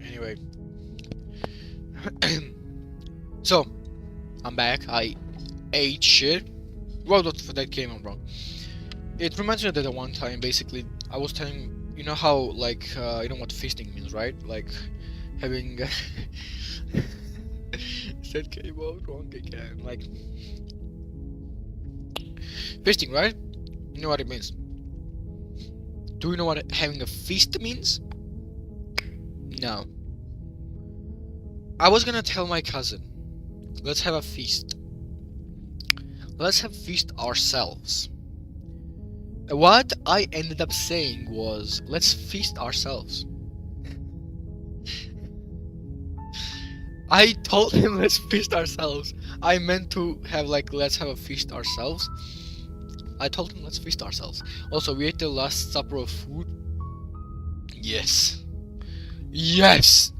Anyway. So, I'm back. I ate shit. Well, that came out wrong. It reminds me of that one time, basically, I was telling, you know how, like, you know what feasting means, right? Like, having... that came out wrong again. Like, feasting, right? You know what it means. Do you know what having a feast means? No. I was gonna tell my cousin, let's have a feast. Let's have feast ourselves. What I ended up saying was, let's feast ourselves. I told him let's feast ourselves. I meant to have like, let's have a feast ourselves. I told him let's feast ourselves. Also, we ate the last supper of food. Yes. Yes!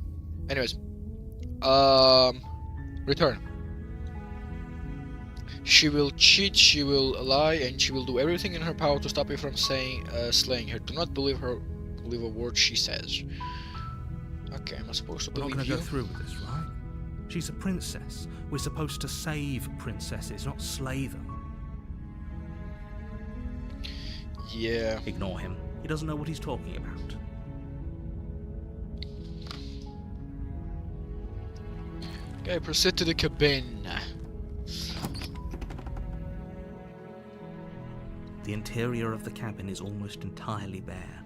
Anyways. Return. She will cheat, she will lie, and she will do everything in her power to stop you from slaying her. Do not believe a word she says. Okay, am I supposed to
We're not
believe
going to
you?
go through with this, right? She's a princess. We're supposed to save princesses, not slay them.
Yeah.
Ignore him. He doesn't know what he's talking about.
Okay, proceed to the cabin.
The interior of the cabin is almost entirely bare.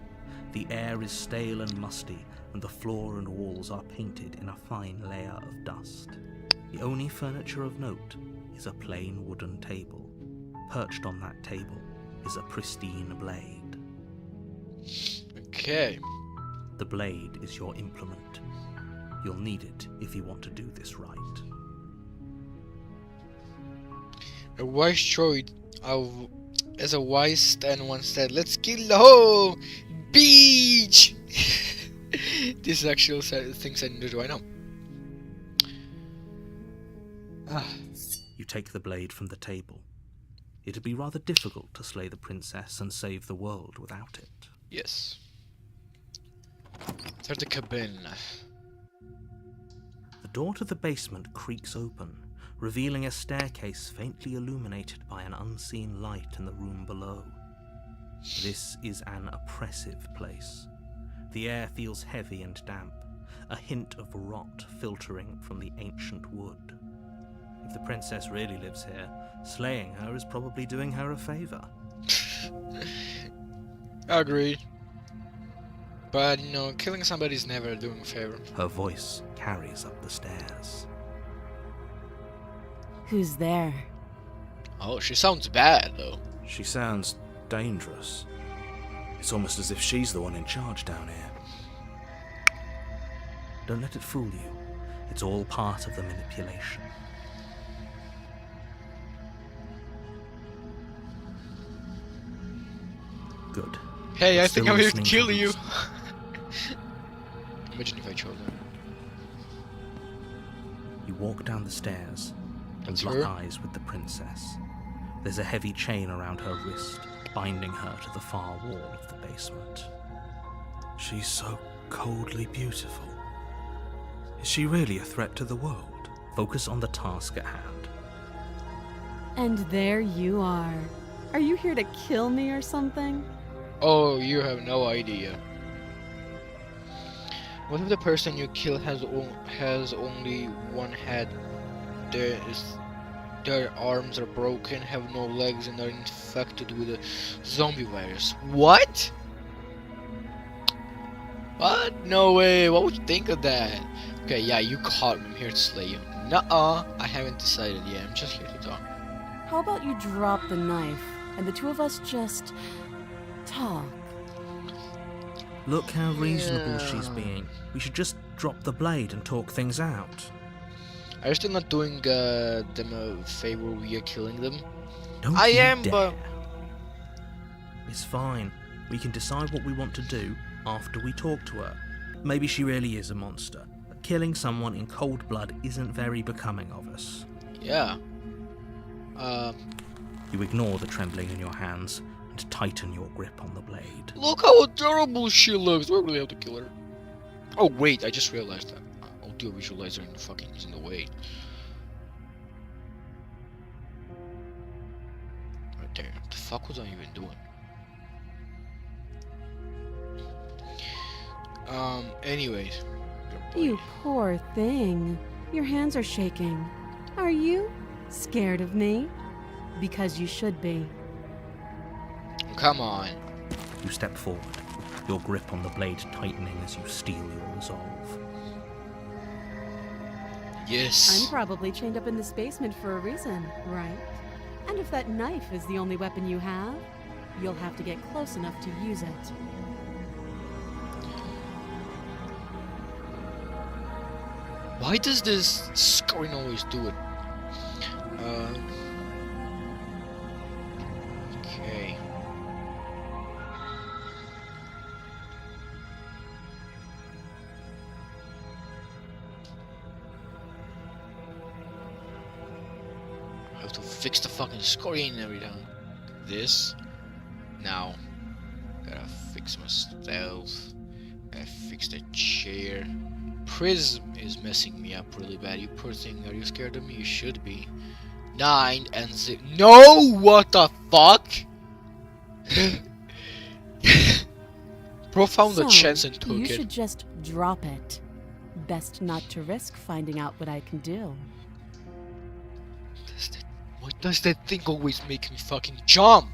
The air is stale and musty, and the floor and walls are painted in a fine layer of dust. The only furniture of note is a plain wooden table. Perched on that table is a pristine blade.
Okay.
The blade is your implement. You'll need it if you want to do this right.
A wise choice, as a wise stand once said, let's kill the whole beach! This is actual things I need to do, I know.
You take the blade from the table. It'd be rather difficult to slay the princess and save the world without it.
Yes. Start the cabin.
The door to the basement creaks open, revealing a staircase faintly illuminated by an unseen light in the room below. This is an oppressive place. The air feels heavy and damp, a hint of rot filtering from the ancient wood. If the princess really lives here, slaying her is probably doing her a favor.
Agreed. But, you know, killing somebody is never doing a favor.
Her voice carries up the stairs.
Who's there?
Oh, she sounds bad, though.
She sounds dangerous. It's almost as if she's the one in charge down here. Don't let it fool you. It's all part of the manipulation. Good.
Hey,
You're
I think
still
I'm here to
listening
kill
to
you.
reason.
Imagine if I chose her.
You walk down the stairs and
That's
lock
her?
eyes with the princess. There's a heavy chain around her wrist, binding her to the far wall of the basement. She's so coldly beautiful. Is she really a threat to the world? Focus on the task at hand.
And there you are. Are you here to kill me or something?
Oh, you have no idea. What if the person you kill has only one head? Their arms are broken, have no legs, and are infected with a zombie virus. What? What? No way. What would you think of that? Okay, yeah, you caught me. I'm here to slay you. Nuh-uh. I haven't decided yet. I'm just here to talk.
How about you drop the knife and the two of us just talk?
Look how reasonable
Yeah.
she's being. We should just drop the blade and talk things out.
Are you still not doing them a favor via killing them?
Don't
I
you
am,
dare.
but...
It's fine. We can decide what we want to do after we talk to her. Maybe she really is a monster. But killing someone in cold blood isn't very becoming of us.
Yeah.
You ignore the trembling in your hands and tighten your grip on the blade.
Look how adorable she looks. Do I really have to kill her? Oh wait, I just realized that audio visualizer in the fucking is in the way. Right there. What the fuck was I even doing? Anyways.
You poor thing. Your hands are shaking. Are you scared of me? Because you should be.
Come on.
You step forward, your grip on the blade tightening as you steel your resolve.
Yes.
I'm probably chained up in this basement for a reason, right? And if that knife is the only weapon you have, you'll have to get close enough to use it.
Why does this screen always do it? Okay. I have to fix the fucking screen every time. This. Now. Gotta fix my stealth. Gotta fix the chair. Prism is messing me up really bad. You poor thing. Are you scared of me? You should be. 9 and 0. No! What the fuck? Bro found a chance and took
you
it.
should just drop it. Best not to risk finding out what I can do.
What does that thing always make me fucking jump?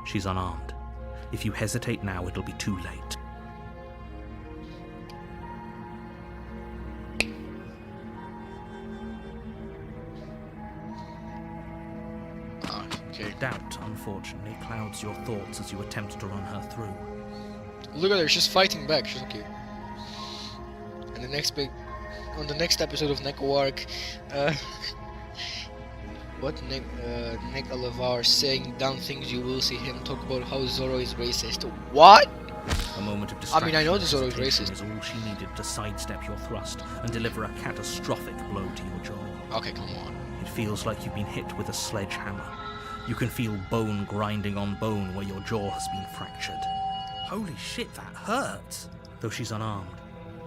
She's unarmed. If you hesitate now, it'll be too late.
Okay.
Doubt, unfortunately, clouds your thoughts as you attempt to run her through.
Look at her, she's fighting back. She's okay. And on the next episode of Neko Arc, Nick Alavar saying down things, you will see him talk about how Zoro is racist. What?
A moment of distraction.
I mean, I know Zoro is racist.
Is all she needed to sidestep your thrust and deliver a catastrophic blow to your jaw.
Okay, come on.
It feels like you've been hit with a sledgehammer. You can feel bone grinding on bone where your jaw has been fractured. Holy shit, that hurts! Though she's unarmed,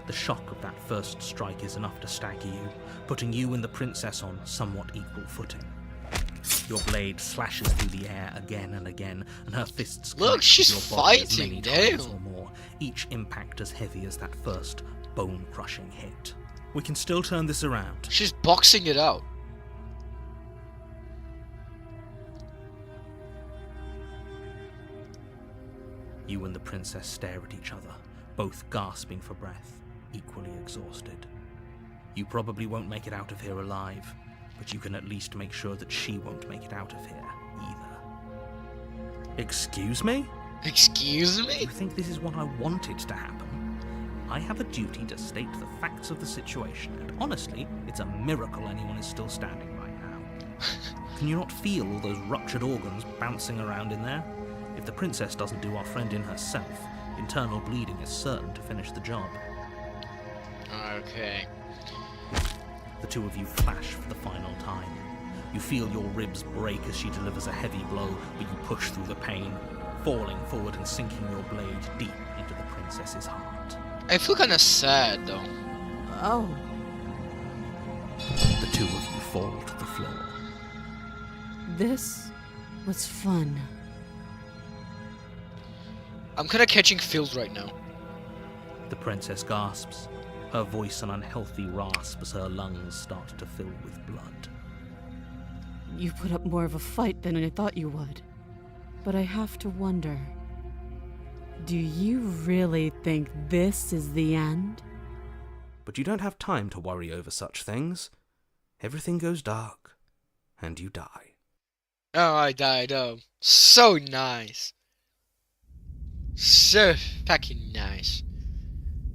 the shock of that first strike is enough to stagger you, putting you and the princess on somewhat equal footing. Your blade slashes through the air again and again, and her fists
look, she's
your body as
fighting,
many
damn.
times or more, each impact as heavy as that first bone-crushing hit. We can still turn this around.
She's boxing it out.
You and the princess stare at each other, both gasping for breath, equally exhausted. You probably won't make it out of here alive, but you can at least make sure that she won't make it out of here either. Excuse me?
Excuse me?
You think this is what I wanted to happen? I have a duty to state the facts of the situation, and honestly, it's a miracle anyone is still standing right now. Can you not feel all those ruptured organs bouncing around in there? If the princess doesn't do our friend in herself, internal bleeding is certain to finish the job.
Okay.
The two of you flash for the final time. You feel your ribs break as she delivers a heavy blow, but you push through the pain, falling forward and sinking your blade deep into the princess's heart.
I feel kinda sad though.
Oh.
The two of you fall to the floor.
This was fun.
I'm kinda catching feels right now.
The princess gasps, her voice an unhealthy rasp as her lungs start to fill with blood.
You put up more of a fight than I thought you would. But I have to wonder, do you really think this is the end?
But you don't have time to worry over such things. Everything goes dark, and you die.
Oh, I died. Oh, so nice. So fucking nice.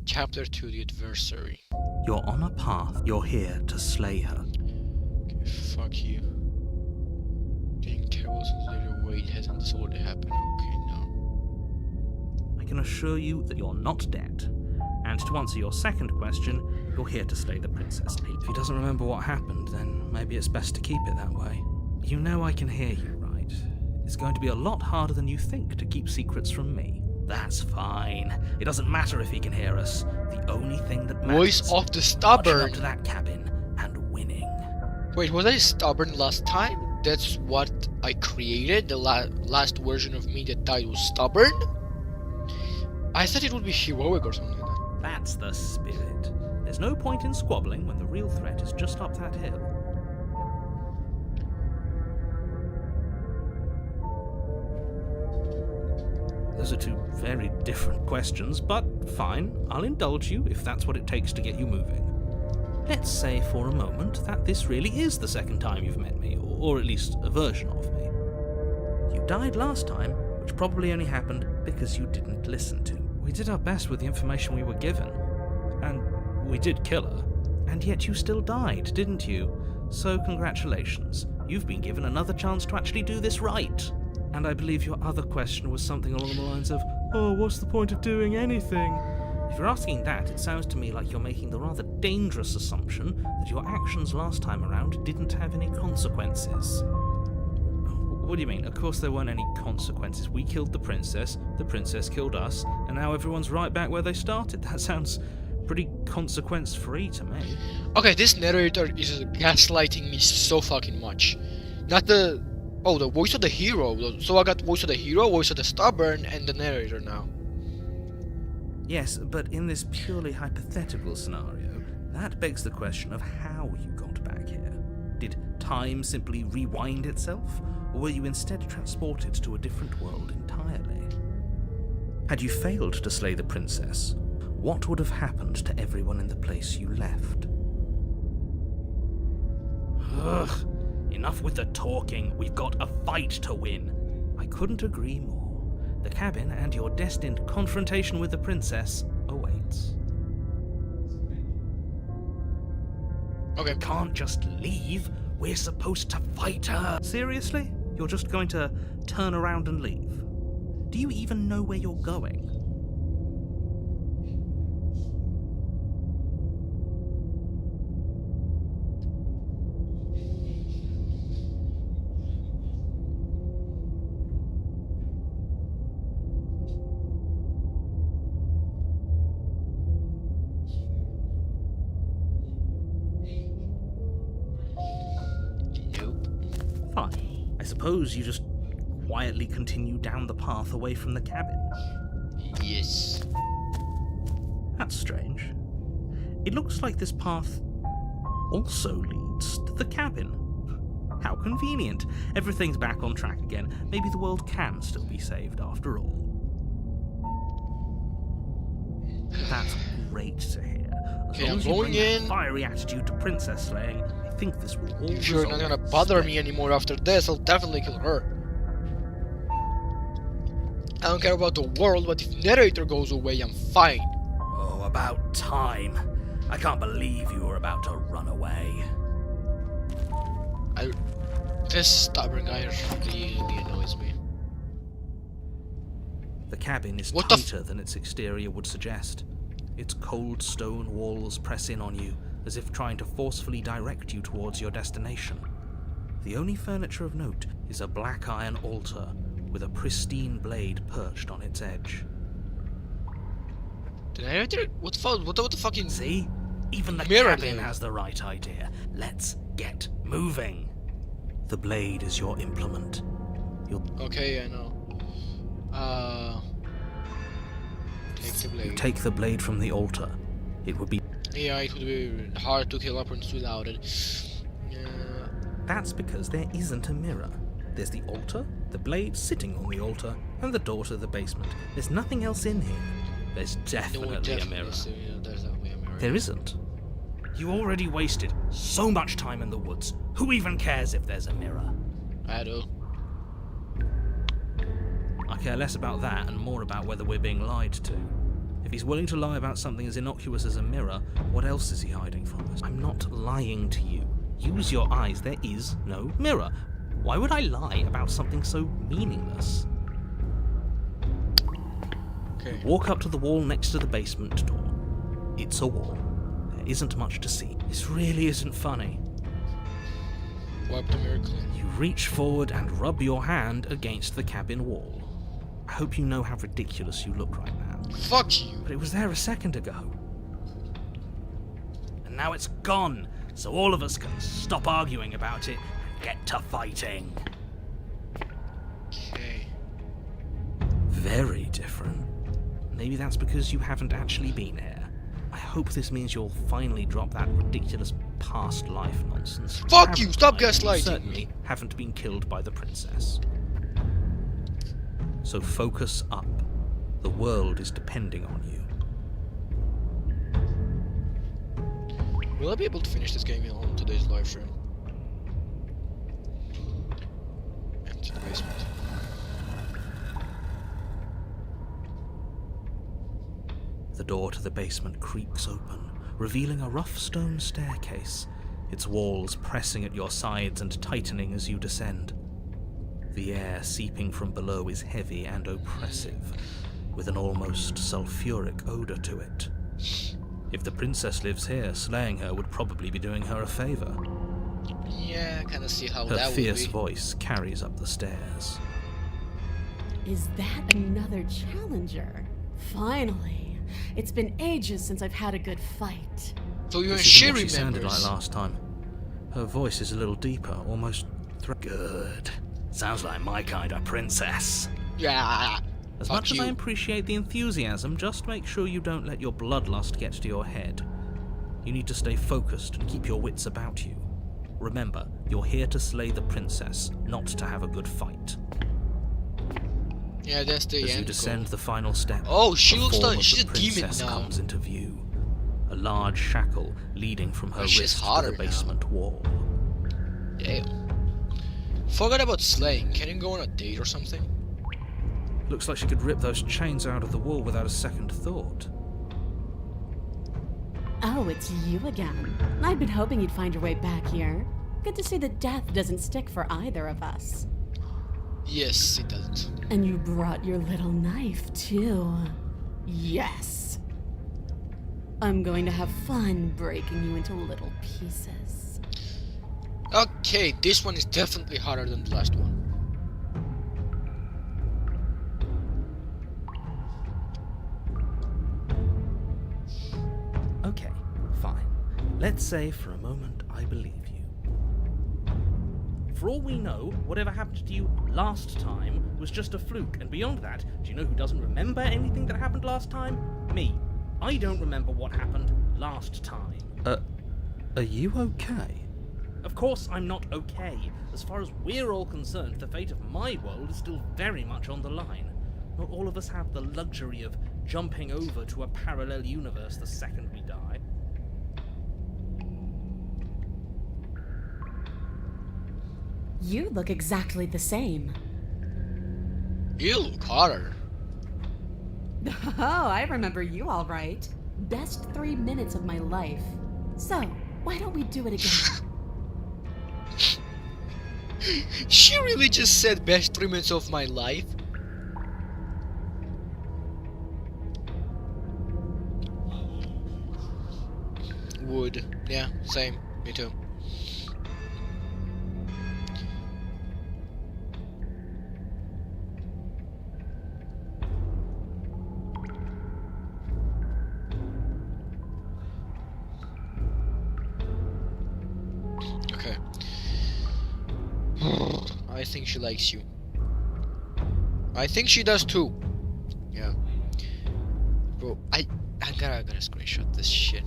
Chapter 2, The Adversary.
You're on a path. You're here to slay her.
Okay, fuck you. Getting terrible since later wait hasn't disorder happen. Okay, no.
I can assure you that you're not dead. And to answer your second question, you're here to slay the princess. If he doesn't remember what happened, then maybe it's best to keep it that way. You know I can hear you, right? It's going to be a lot harder than you think to keep secrets from me. That's fine. It doesn't matter if he can hear us. The only thing that matters
Voice of the
is
stubborn.
marching up to that cabin and winning.
Wait, was I stubborn last time? That's what I created? The last version of me that died was stubborn? I thought it would be heroic or something like that.
That's the spirit. There's no point in squabbling when the real threat is just up that hill. Those are two very different questions, but fine, I'll indulge you if that's what it takes to get you moving. Let's say for a moment that this really is the second time you've met me, or at least a version of me. You died last time, which probably only happened because you didn't listen to me. We did our best with the information we were given, and we did kill her, and yet you still died, didn't you? So congratulations, you've been given another chance to actually do this right. And I believe your other question was something along the lines of, oh, what's the point of doing anything? If you're asking that, it sounds to me like you're making the rather dangerous assumption that your actions last time around didn't have any consequences. What do you mean? Of course there weren't any consequences. We killed the princess killed us, and now everyone's right back where they started. That sounds pretty consequence-free to me.
Okay, this narrator is gaslighting me so fucking much. Not the... Oh, the voice of the hero. So I got voice of the hero, voice of the stubborn, and the narrator now.
Yes, but in this purely hypothetical scenario, that begs the question of how you got back here. Did time simply rewind itself, or were you instead transported to a different world entirely? Had you failed to slay the princess, what would have happened to everyone in the place you left? Ugh. Enough with the talking, we've got a fight to win. I couldn't agree more. The cabin and your destined confrontation with the princess awaits.
Okay.
Can't just leave. We're supposed to fight her. Seriously? You're just going to turn around and leave? Do you even know where you're going? Fine. I suppose you just quietly continue down the path away from the cabin.
Yes.
That's strange. It looks like this path also leads to the cabin. How convenient. Everything's back on track again. Maybe the world can still be saved after all. That's great to hear. As
Okay,
long
I'm
as you
going
bring that
in.
fiery attitude to princess slaying, I think this will all
If you're not
resolve
gonna bother
itself.
me anymore after this, I'll definitely kill her. I don't care about the world, but if narrator goes away, I'm fine.
Oh, about time. I can't believe you were about to run away.
This stubborn guy really annoys me.
The cabin is
What the
tighter than its exterior would suggest. Its cold stone walls press in on you, as if trying to forcefully direct you towards your destination. The only furniture of note is a black iron altar, with a pristine blade perched on its edge.
The narrator? What the fucking...
See? Even the
mirror
cabin
dude.
has the right idea. Let's get moving. The blade is your implement.
Okay, I know. Take the blade.
You take the blade from the altar. It would be...
Yeah, it would be hard to kill opponents without it.
That's because there isn't a mirror. There's the altar, the blade sitting on the altar, and the door to the basement. There's nothing else in here. There's definitely a mirror.
So, yeah, there's definitely a mirror.
There isn't. You already wasted so much time in the woods. Who even cares if there's a mirror?
I do.
I care less about that and more about whether we're being lied to. If he's willing to lie about something as innocuous as a mirror, what else is he hiding from us? I'm not lying to you. Use your eyes. There is no mirror. Why would I lie about something so meaningless?
Okay.
Walk up to the wall next to the basement door. It's a wall. There isn't much to see. This really isn't funny.
Wipe the miracle.
You reach forward and rub your hand against the cabin wall. I hope you know how ridiculous you look right now.
Fuck you.
But it was there a second ago. And now it's gone, so all of us can stop arguing about it and get to fighting.
Okay.
Very different. Maybe that's because you haven't actually been here. I hope this means you'll finally drop that ridiculous past life nonsense.
Fuck you! Stop
You
gaslighting
certainly
me.
haven't been killed by the princess. So focus up. The world is depending on you.
Will I be able to finish this game on today's live stream? Empty the basement.
The door to the basement creaks open, revealing a rough stone staircase, its walls pressing at your sides and tightening as you descend. The air seeping from below is heavy and oppressive, with an almost sulfuric odor to it. If the princess lives here, slaying her would probably be doing her a favor.
Yeah, I kinda see how
Her
that would
fierce
be.
voice carries up the stairs.
Is that another challenger? Finally. It's been ages since I've had a good fight.
So you and
This
she
isn't what she sounded
remembers.
like last time. Her voice is a little deeper, almost good. Sounds like my kind of princess.
Yeah.
As
Fuck
much as I
you.
appreciate the enthusiasm, just make sure you don't let your bloodlust get to your head. You need to stay focused and keep your wits about you. Remember, you're here to slay the princess, not to have a good fight.
Yeah, that's the
As you
end
descend
goal.
the final step,
Oh, she
the
looks
form
like
of
she's
the
a demon
princess
now.
comes into view. A large shackle leading from her
Oh, she's
wrist to
hotter
the
now.
basement wall.
Damn. Forgot about slaying. Can you go on a date or something?
Looks like she could rip those chains out of the wall without a second thought.
Oh, it's you again. I'd been hoping you'd find your way back here. Good to see that death doesn't stick for either of us.
Yes, it doesn't.
And you brought your little knife, too. Yes. I'm going to have fun breaking you into little pieces.
Okay, this one is definitely harder than the last one.
Okay, fine. Let's say for a moment I believe you. For all we know, whatever happened to you last time was just a fluke, and beyond that, do you know who doesn't remember anything that happened last time? Me. I don't remember what happened last time. Are you okay?
Of course I'm not okay. As far as we're all concerned, the fate of my world is still very much on the line. Not all of us have the luxury of jumping over to a parallel universe the second we die.
You look exactly the same.
You look hotter.
Oh, I remember you all right. Best 3 minutes of my life. So, why don't we do it again?
She really just said best 3 minutes of my life. Would. Yeah, same. Me too. Okay. I think she likes you. I think she does too. Yeah. Bro, I gotta screenshot this shit.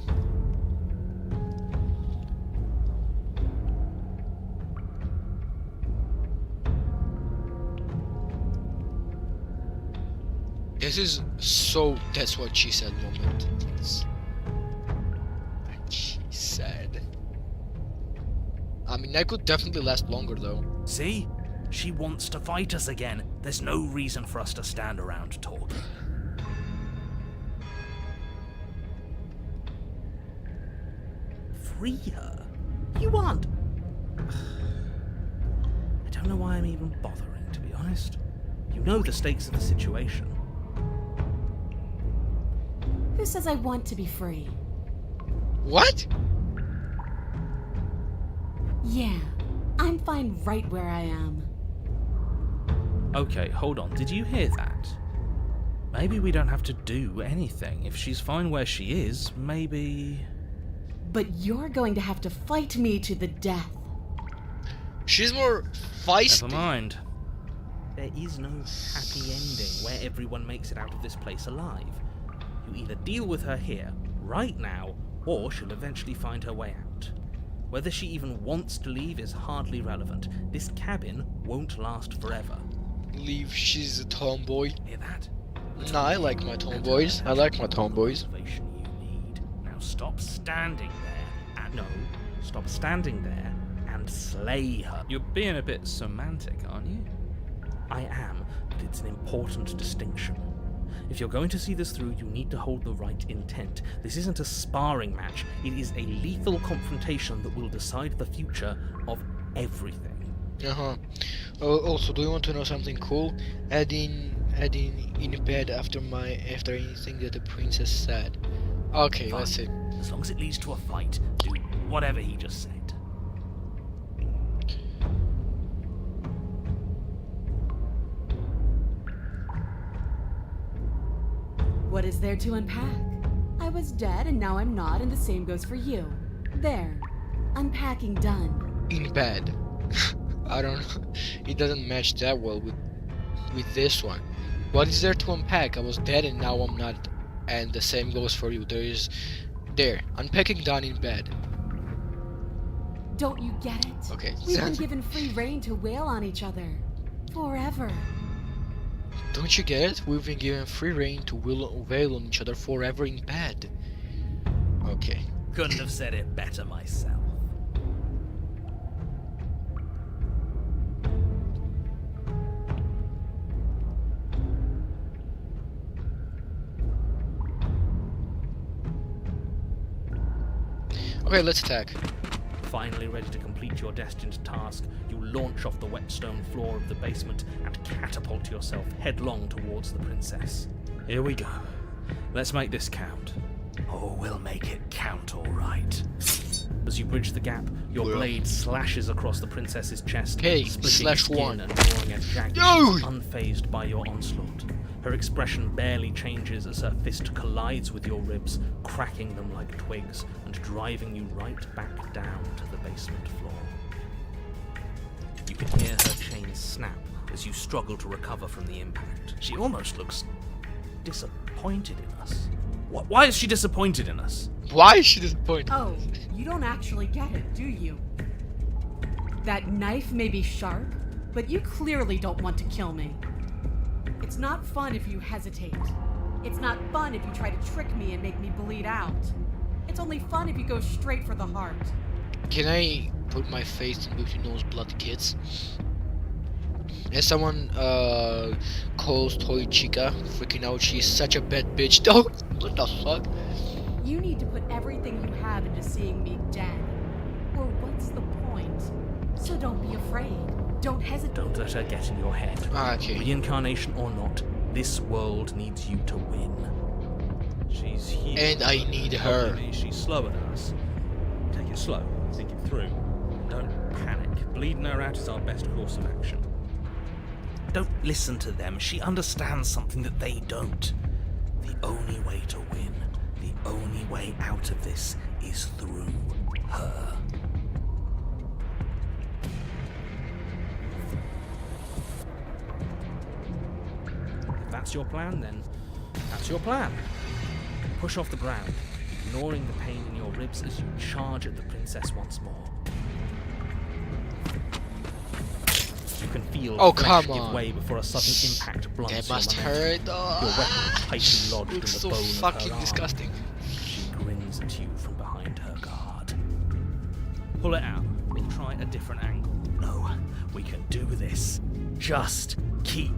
This is so that's what she said moment. It's what she said. I mean, that could definitely last longer though.
See? She wants to fight us again. There's no reason for us to stand around talking. Free her? You aren't. I don't know why I'm even bothering, to be honest. You know the stakes of the situation.
Who says I want to be free?
What?
Yeah, I'm I'm fine right where I am.
Okay, hold on. Did you hear that? Maybe we don't have to do anything. If she's fine where she is, maybe...
But you're going to have to fight me to the death.
She's more feisty.
Never mind. There is no happy ending where everyone makes it out of this place alive. You either deal with her here, right now, or she'll eventually find her way out. Whether she even wants to leave is hardly relevant. This cabin won't last forever.
Leave, she's a tomboy.
Hear that?
Nah, I like my tomboys. I like my tomboys.
Motivation you need. Now stop standing there. No, stop standing there and slay her. You're being a bit semantic, aren't you? I am, but it's an important distinction. If you're going to see this through, you need to hold the right intent. This isn't a sparring match. It is a lethal confrontation that will decide the future of everything.
Also, do you want to know something cool? Adding in bed after anything that the princess said. Okay,
Fine.
let's see.
As long as it leads to a fight, do whatever he just said.
What is there to unpack? I was dead and now I'm not, and the same goes for you. There. Unpacking done.
In bed. I don't know. It doesn't match that well with this one. What is there to unpack? I was dead and now I'm not. And the same goes for you. There. Unpacking done in bed.
Don't you get it?
Okay.
We've been given free reign to wail on each other. Forever.
Don't you get it? We've been given free reign to wail on each other forever in bed. Okay.
Couldn't have said it better myself.
Okay, let's attack.
Finally ready to complete your destined task, you launch off the wet stone floor of the basement and catapult yourself headlong towards the princess. Here we go. Let's make this count. Oh, we'll make it count all right. As you bridge the gap, your blade slashes across the princess's chest, splitting its skin and drawing a jagged, unfazed by your onslaught. Her expression barely changes as her fist collides with your ribs, cracking them like twigs and driving you right back down to the basement floor. You can hear her chain snap as you struggle to recover from the impact. She almost looks disappointed in us. Why is she disappointed in us?
Why is she disappointed?
Oh, you don't actually get it, do you? That knife may be sharp, but you clearly don't want to kill me. It's not fun if you hesitate. It's not fun if you try to trick me and make me bleed out. It's only fun if you go straight for the heart.
Can I put my face in between those bloody kids? As someone calls Toy Chica freaking out, she's such a bad bitch. Don't. What the fuck?
You need to put everything you have into seeing me dead. Or what's the point? So don't be afraid. Don't hesitate.
Don't let her get in your head.
Okay.
Reincarnation or not, this world needs you to win. She's here.
And I need her.
She's slower than us. Take it slow. Think it through. Don't panic. Bleeding her out is our best course of action. Don't listen to them. She understands something that they don't. The only way to win, the only way out of this is through her. If that's your plan, then that's your plan. Push off the ground, ignoring the pain in your ribs as you charge at the princess once more. You can feel flesh give way before a sudden impact blunts
That
your
must
momentum.
hurt. Oh,
Your weapon tightly lodged in
looks
the
so
bone
fucking
of her
disgusting.
arm. She grins at you from behind her guard. Pull it out. We'll try a different angle. No, we can do this. Just keep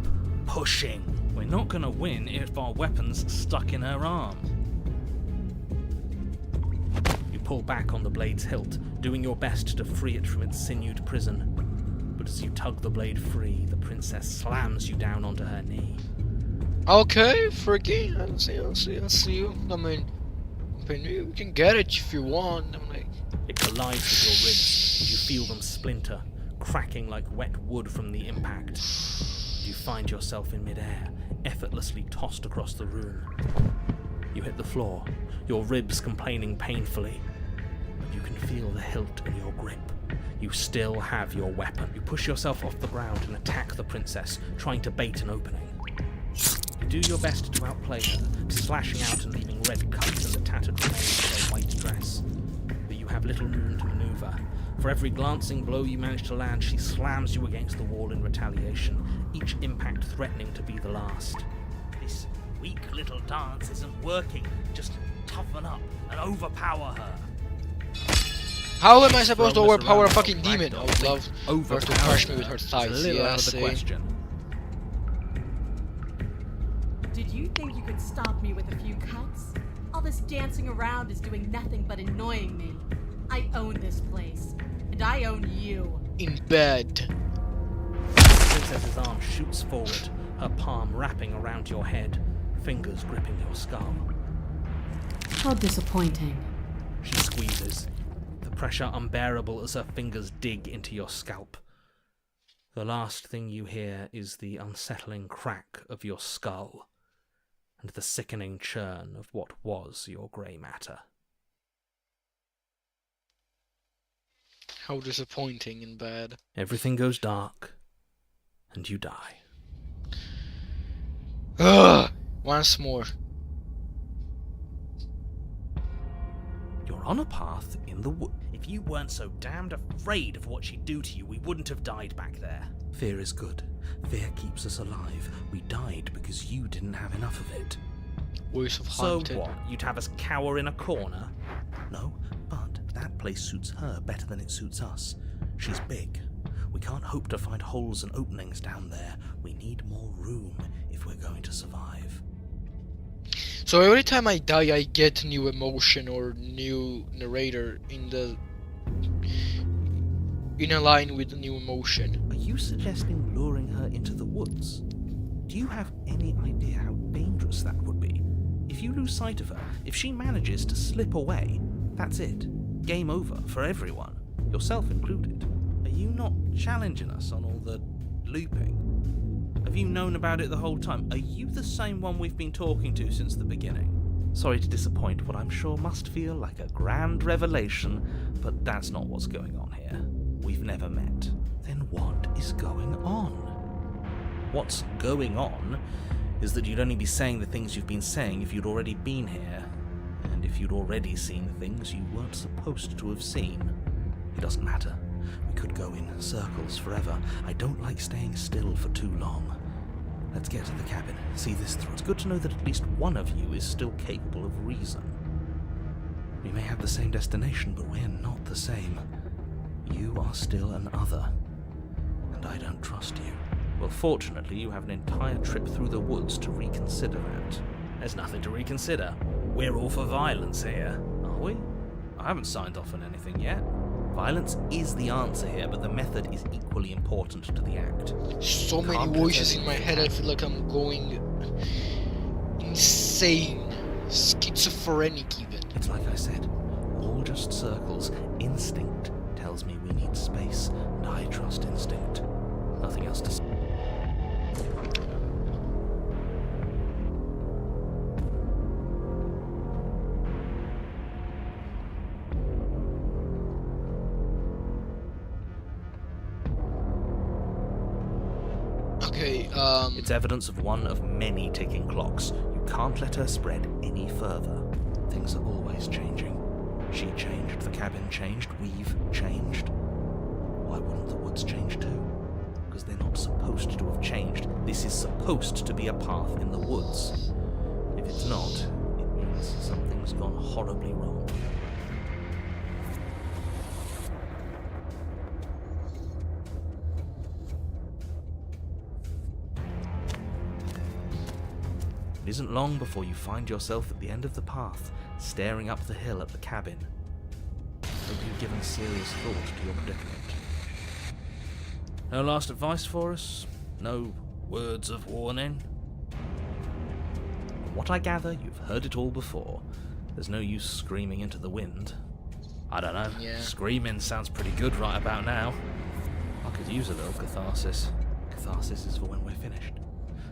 pushing. We're not gonna win if our weapon's stuck in her arm. You pull back on the blade's hilt, doing your best to free it from its sinewed prison. But as you tug the blade free, the princess slams you down onto her knee.
Okay, freaky. I see you. I mean, you can get it if you want. I'm like,
It collides with your ribs, and you feel them splinter, cracking like wet wood from the impact. You find yourself in midair, effortlessly tossed across the room. You hit the floor, your ribs complaining painfully, but you can feel the hilt in your grip. You still have your weapon. You push yourself off the ground and attack the princess, trying to bait an opening. You do your best to outplay her, slashing out and leaving red cuts in the tattered remains of her white dress. But you have little room to maneuver. For every glancing blow you manage to land, she slams you against the wall in retaliation, each impact threatening to be the last.
This weak little dance isn't working. Just toughen up and overpower her.
How am I supposed to overpower a fucking demon? I would love her to crush me with her thighs.
A little out of the question.
Did you think you could stop me with a few cuts? All this dancing around is doing nothing but annoying me. I own this place, and I own you.
In bed.
The princess's arm shoots forward, her palm wrapping around your head, fingers gripping your skull.
How disappointing.
She squeezes, the pressure unbearable as her fingers dig into your scalp. The last thing you hear is the unsettling crack of your skull, and the sickening churn of what was your grey matter.
How disappointing and bad.
Everything goes dark, and you die.
Ugh! Once more.
You're on a path in the wood.
If you weren't so damned afraid of what she'd do to you, we wouldn't have died back there.
Fear is good. Fear keeps us alive. We died because you didn't have enough of it.
Voice of
So
haunted.
what? You'd have us cower in a corner? No, but that place suits her better than it suits us. She's big. We can't hope to find holes and openings down there. We need more room if we're going to survive.
So every time I die, I get new emotion or new narrator in a line with the new emotion.
Are you suggesting luring her into the woods? Do you have any idea how dangerous that would be? If you lose sight of her, if she manages to slip away, that's it. Game over for everyone, yourself included. Are you not challenging us on all the looping? Have you known about it the whole time? Are you the same one we've been talking to since the beginning? Sorry to disappoint what I'm sure must feel like a grand revelation, but that's not what's going on here. We've never met. Then what is going on? What's going on is that you'd only be saying the things you've been saying if you'd already been here, and if you'd already seen things you weren't supposed to have seen. It doesn't matter. We could go in circles forever. I don't like staying still for too long. Let's get to the cabin, see this through. It's good to know that at least one of you is still capable of reason. We may have the same destination, but we're not the same. You are still an other, and I don't trust you. Well, fortunately, you have an entire trip through the woods to reconsider that.
There's nothing to reconsider. We're all for violence here.
Are we? I haven't signed off on anything yet. Violence is the answer here, but the method is equally important to the act.
So many voices in my head, I feel like I'm going insane. Schizophrenic even.
It's like I said, all just circles. Instinct tells me we need space, and I trust instinct. Nothing else to say.
Okay,
It's evidence of one of many ticking clocks. You can't let her spread any further. Things are always changing. She changed, the cabin changed, we've changed. Why wouldn't the woods change too? Because they're not supposed to have changed. This is supposed to be a path in the woods. If it's not, it means something's gone horribly wrong. It isn't long before you find yourself at the end of the path, staring up the hill at the cabin. Hope you've given serious thought to your predicament. No last advice for us? No words of warning? From what I gather, you've heard it all before. There's no use screaming into the wind. I don't know.
Yeah.
Screaming sounds pretty good right about now. I could Could use a little catharsis. Catharsis is for when we're finished.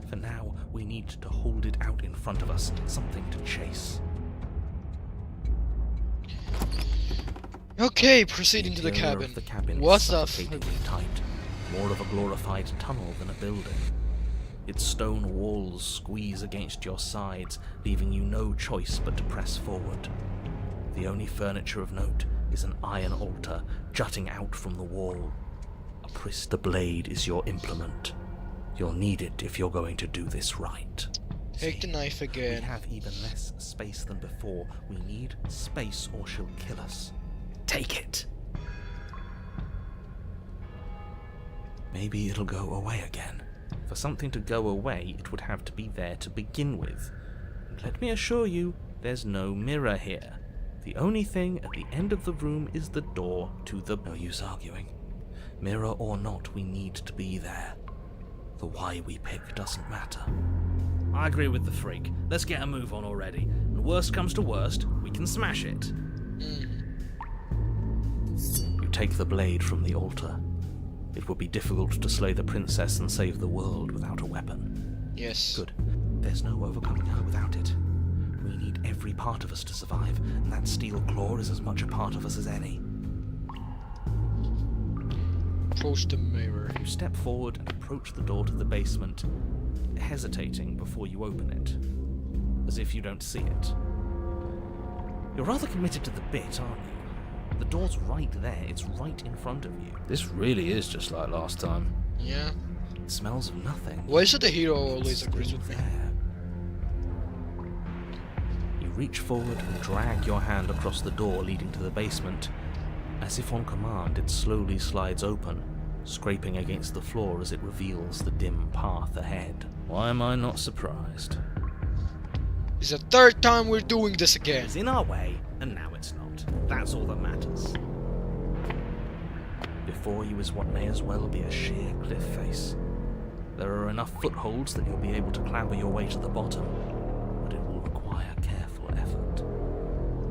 For now, we need to hold it out in front of us, something to chase.
Okay, proceeding to the
interior
cabin.
Of the cabin
What's
is
up?
suffocatingly tight, more of a glorified tunnel than a building. Its stone walls squeeze against your sides, leaving you no choice but to press forward. The only furniture of note is an iron altar jutting out from the wall. A Prista blade is your implement. You'll need it if you're going to do this right.
Take the knife
We
again.
have even less space than before. We need space or she'll kill us. Take it! Maybe it'll go away again. For something to go away, it would have to be there to begin with. And let me assure you, there's no mirror here. The only thing at the end of the room is the door to the... No use arguing. Mirror or not, we need to be there. The why we pick doesn't matter.
I agree with the freak. Let's get a move on already. And worst comes to worst, we can smash it.
You take the blade from the altar. It would be difficult to slay the princess and save the world without a weapon.
Yes.
Good. There's no overcoming her without it. We need every part of us to survive, and that steel claw is as much a part of us as any.
Approach the mirror.
You step forward and approach the door to the basement, hesitating before you open it, as if you don't see it. You're rather committed to the bit, aren't you? The door's right there, it's right in front of you.
This really is just like last time. Yeah.
It smells of nothing.
Why is it the hero always agrees with me?
There. You reach forward and drag your hand across the door leading to the basement. As if on command, it slowly slides open, scraping against the floor as it reveals the dim path ahead.
Why am I not surprised?
It's the third time we're doing this again.
It's in our way, and now it's not. That's all that matters.
Before you is what may as well be a sheer cliff face. There are enough footholds that you'll be able to clamber your way to the bottom, but it will require careful effort.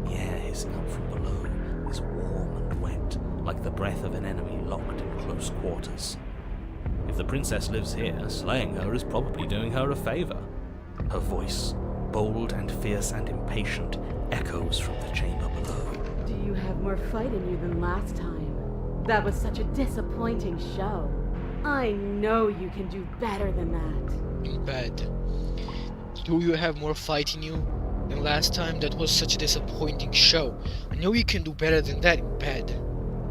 The air hissing up from below is warm and wet, like the breath of an enemy locked in close quarters.
If the princess lives here, slaying her is probably doing her a favor.
Her voice, bold and fierce and impatient, echoes from the chamber below.
Do you have more fight in you than last time? That was such a disappointing show. I know you can do better than that.
In bed. Do you have more fight in you than last time? That was such a disappointing show. I know you can do better than that in bed.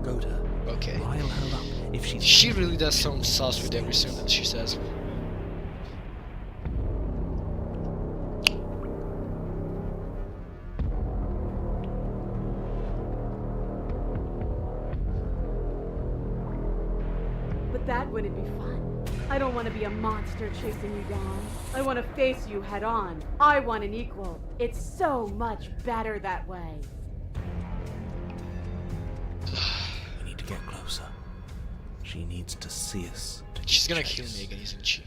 Go to her.
Okay.
Rile her up if she's...
She really does sound sus with every sentence she says.
But that wouldn't be fun. I don't want to be a monster chasing you down. I want to face you head on. I want an equal. It's so much better that way.
We need to get closer. She needs to see us.
She's gonna kill me again, isn't she?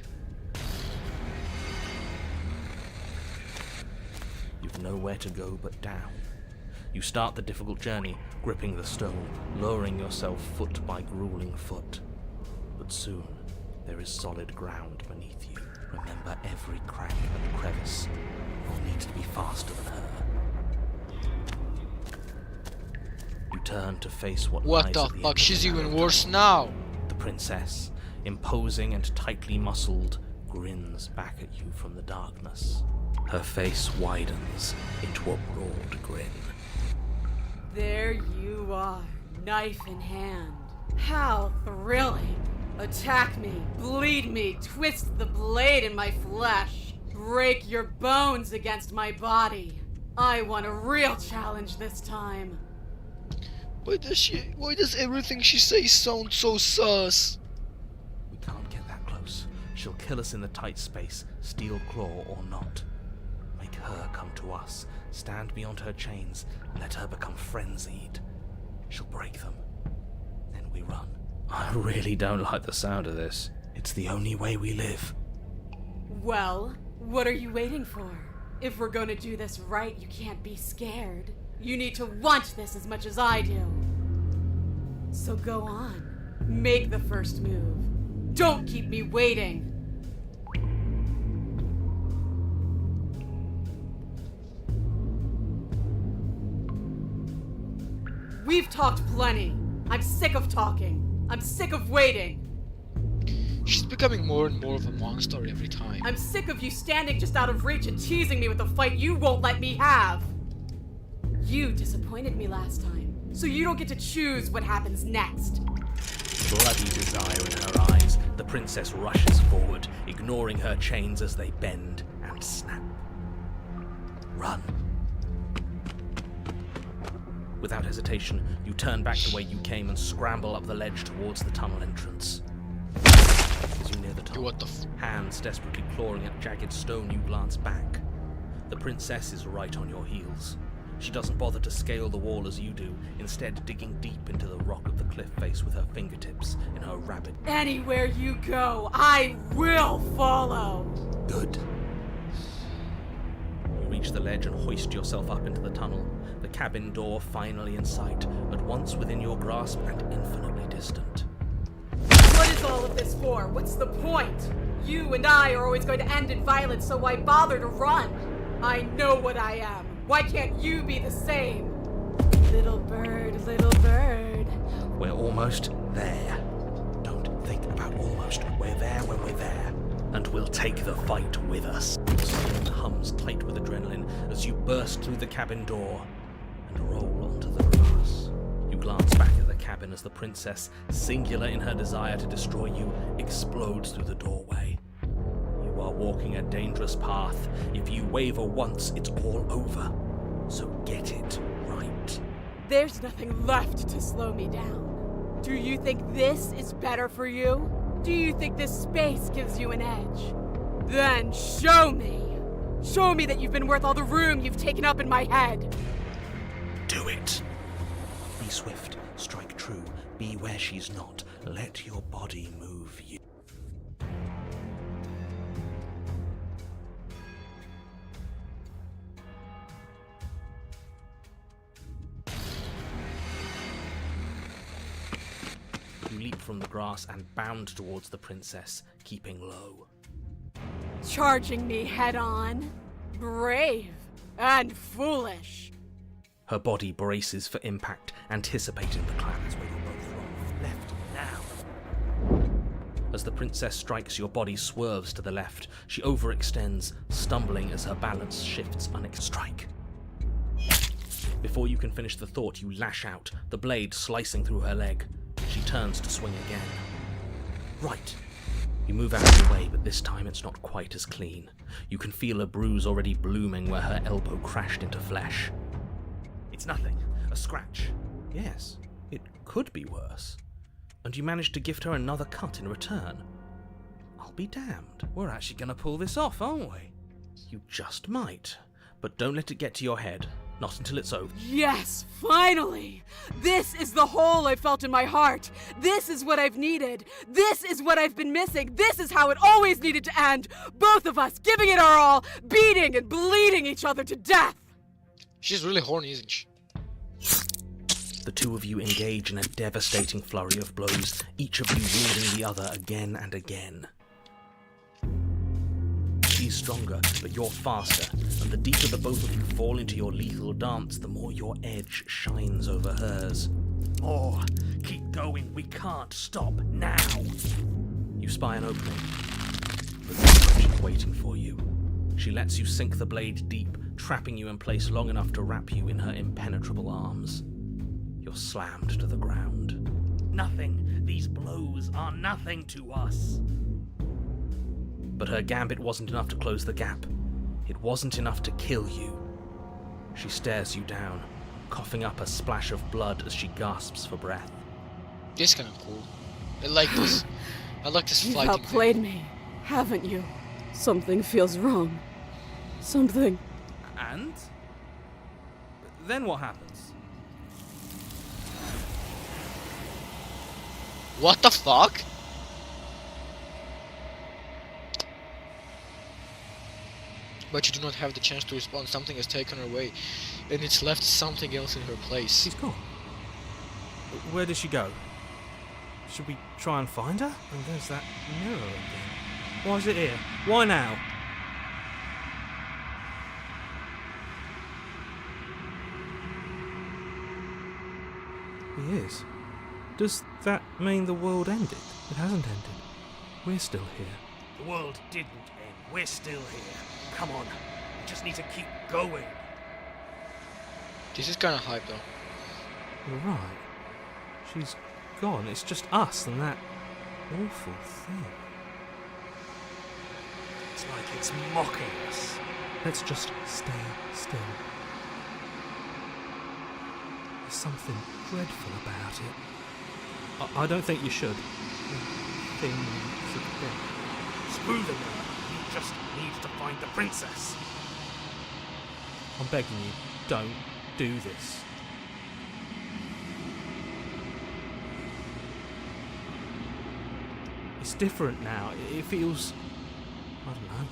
You've nowhere to go but down. You start the difficult journey, gripping the stone, lowering yourself foot by grueling foot. But soon, there is solid ground beneath you. Remember every crack and crevice. You'll need to be faster than her. You turn to face what
What
lies
the
at the
fuck?
end
She's
of the
even
narrow
worse
tunnel.
now.
The princess, imposing and tightly muscled, grins back at you from the darkness. Her face widens into a broad grin.
There you are, knife in hand. How thrilling! Attack me, bleed me, twist the blade in my flesh, break your bones against my body. I want a real challenge this time.
Why does everything she says sound so sus?
We can't get that close. She'll kill us in the tight space, steel claw or not. Make her come to us, stand beyond her chains, and let her become frenzied. She'll break them. Then we run.
I really don't like the sound of this.
It's the only way we live.
Well, what are you waiting for? If we're gonna do this right, you can't be scared. You need to want this as much as I do. So go on. Make the first move. Don't keep me waiting. We've talked plenty. I'm sick of talking. I'm sick of waiting.
She's becoming more and more of a monster every time.
I'm sick of you standing just out of reach and teasing me with a fight you won't let me have. You disappointed me last time, so you don't get to choose what happens next.
Bloody desire in her eyes, the princess rushes forward, ignoring her chains as they bend and snap. Run. Without hesitation, you turn back the way you came and scramble up the ledge towards the tunnel entrance. As you near the top, hands desperately clawing at jagged stone, you glance back. The princess is right on your heels. She doesn't bother to scale the wall as you do, instead digging deep into the rock of the cliff face with her fingertips in her rapid...
Anywhere you go, I will follow!
Good. You reach the ledge and hoist yourself up into the tunnel, the cabin door finally in sight, at once within your grasp and infinitely distant.
What is all of this for? What's the point? You and I are always going to end in violence, so why bother to run? I know what I am. Why can't you be the same? Little bird, little bird.
We're almost there. Don't think about almost. We're there when we're there. And we'll take the fight with us. Your skin hums tight with adrenaline as you burst through the cabin door and roll onto the grass. You glance back at the cabin as the princess, singular in her desire to destroy you, explodes through the doorway. You are walking a dangerous path. If you waver once, it's all over. So get it right.
There's nothing left to slow me down. Do you think this is better for you? Do you think this space gives you an edge? Then show me! Show me that you've been worth all the room you've taken up in my head!
Do it! Be swift, strike true, be where she's not. Let your body move you. You leap from the grass and bound towards the princess, keeping low.
Charging me head on? Brave and foolish.
Her body braces for impact, anticipating the clans where you're both wrong. Left now. As the princess strikes, your body swerves to the left. She overextends, stumbling as her balance shifts strike. Before you can finish the thought, you lash out, the blade slicing through her leg. She turns to swing again. Right. You move out of the way, but this time it's not quite as clean. You can feel a bruise already blooming where her elbow crashed into flesh. It's nothing. A scratch. Yes, it could be worse. And you managed to gift her another cut in return. I'll be damned. We're actually going to pull this off, aren't we? You just might. But don't let it get to your head. Not until it's over.
Yes, finally! This is the hole I felt in my heart. This is what I've needed. This is what I've been missing. This is how it always needed to end. Both of us giving it our all, beating and bleeding each other to death.
She's really horny, isn't she?
The two of you engage in a devastating flurry of blows, each of you wounding the other again and again. She's stronger, but you're faster, and the deeper the both of you fall into your lethal dance, the more your edge shines over hers. More! Keep going, we can't stop now! You spy an opening, but she's waiting for you. She lets you sink the blade deep, trapping you in place long enough to wrap you in her impenetrable arms. You're slammed to the ground. Nothing! These blows are nothing to us! But her gambit wasn't enough to close the gap. It wasn't enough to kill you. She stares you down, coughing up a splash of blood as she gasps for breath.
This is kind of cool. I like this. I like this
You've
fighting
outplayed
thing.
me, haven't you? Something feels wrong. Something.
And? Then what happens?
What the fuck? But you do not have the chance to respond. Something has taken her away, and it's left something else in her place.
She's gone. Where did she go?
Should we try and find her? And there's that mirror again. Why is it here? Why now? He is. Does that mean the world ended? It hasn't ended. We're still here.
The world didn't end. We're still here. Come on. We just need to keep going.
This is kind of hype though.
You're right. She's gone. It's just us and that awful thing.
It's like it's mocking us.
Let's just stay still. There's something dreadful about it. I don't think you should. Things of death.
Screw the mirror. We just need to find the princess.
I'm begging you, don't do this. It's different now. It feels, I don't know,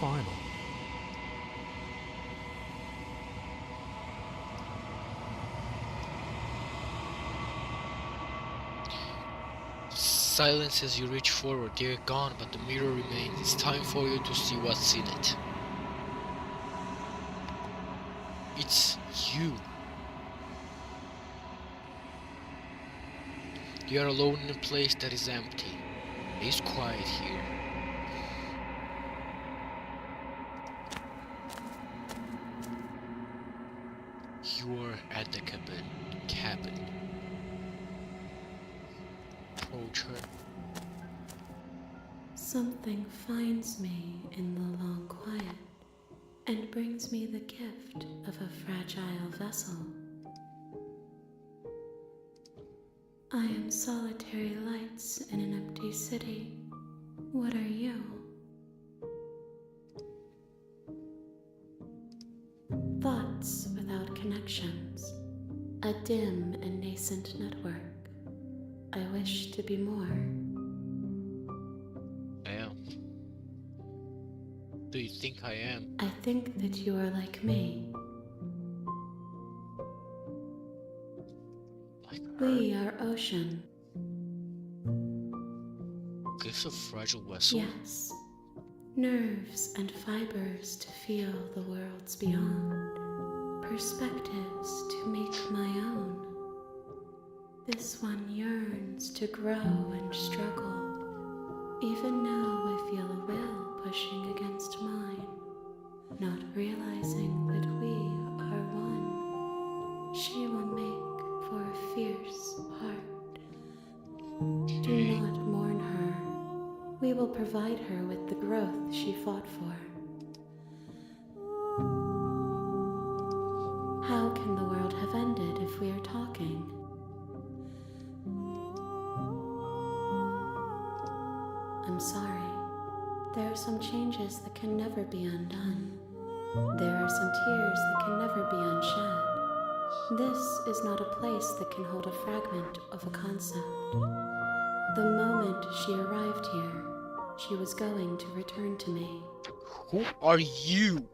final.
Silence as you reach forward. They're gone, but the mirror remains. It's time for you to see what's in it. It's you. You are alone in a place that is empty. It's quiet here. You are at the cabin. Approach her.
Something finds me in the long quiet and brings me the gift of a fragile vessel. I am solitary lights in an empty city. What are you? Thoughts without connections. A dim and nascent network. I wish to be more.
I am. Do you think I am?
I think that you are like me.
Like her?
We are ocean.
Gives a fragile vessel?
Yes. Nerves and fibers to feel the worlds beyond. Perspectives to make my own. This one yearns to grow and struggle. Even now I feel a will pushing against mine, not realizing that we are one. She will make for a fierce heart. Do not mourn her. We will provide her with the growth she fought for. How can the world have ended if we are talking? I'm sorry. There are some changes that can never be undone. There are some tears that can never be unshed. This is not a place that can hold a fragment of a concept. The moment she arrived here, she was going to return to me.
Who are you?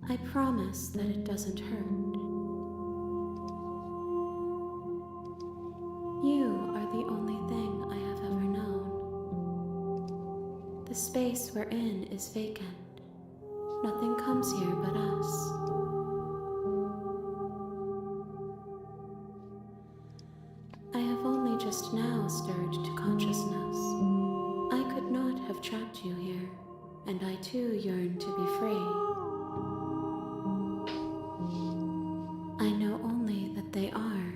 I promise that it doesn't hurt. You are the only thing I have ever known. The space we're in is vacant. Nothing comes here but us. I have only just now stirred to consciousness. I could not have trapped you here, and I too yearn to be free. I know only that they are.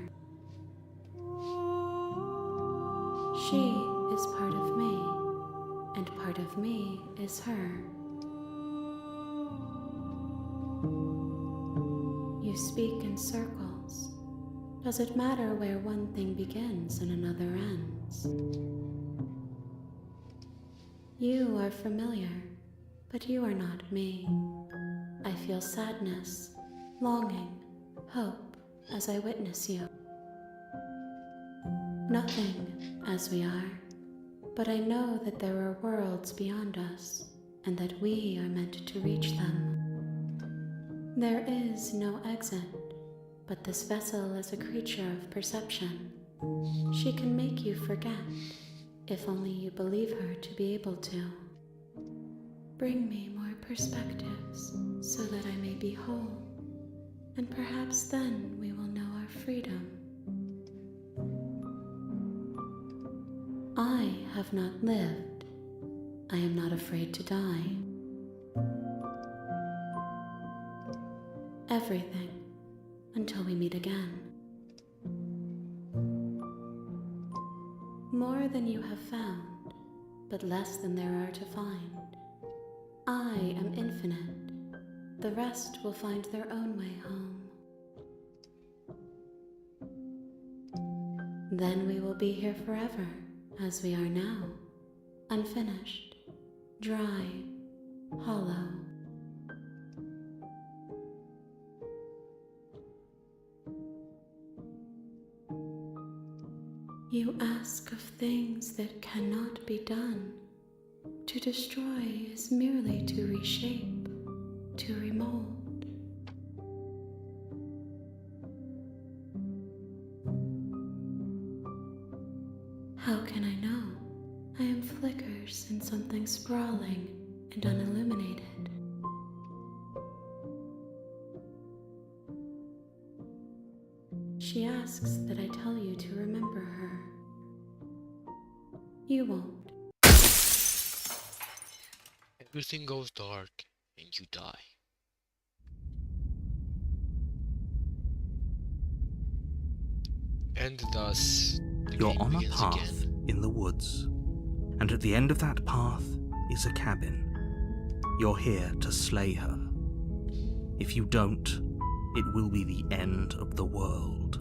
She is part of me, and part of me is her. You speak in circles. Does it matter where one thing begins and another ends? You are familiar, but you are not me. I feel sadness, longing, hope as I witness you. Nothing as we are, but I know that there are worlds beyond us, and that we are meant to reach them. There is no exit, but this vessel is a creature of perception, She can make you forget, if only you believe her to be able to. Bring me more perspectives so that I may be whole, and perhaps then we will know our freedom. I have not lived. I am not afraid to die. Everything, until we meet again. More than you have found, but less than there are to find. I am infinite. The rest will find their own way home. Then we will be here forever, as we are now, unfinished, dry, hollow. You ask of things that cannot be done. To destroy is merely to reshape, to remold. How can I know? I am flickers in something sprawling and unilluminated. She asks that I tell you to remember her. You won't.
Everything goes dark and you die. And thus, the
You're
game
on a
begins
path
again.
in the woods, and at the end of that path is a cabin. You're here to slay her. If you don't, it will be the end of the world.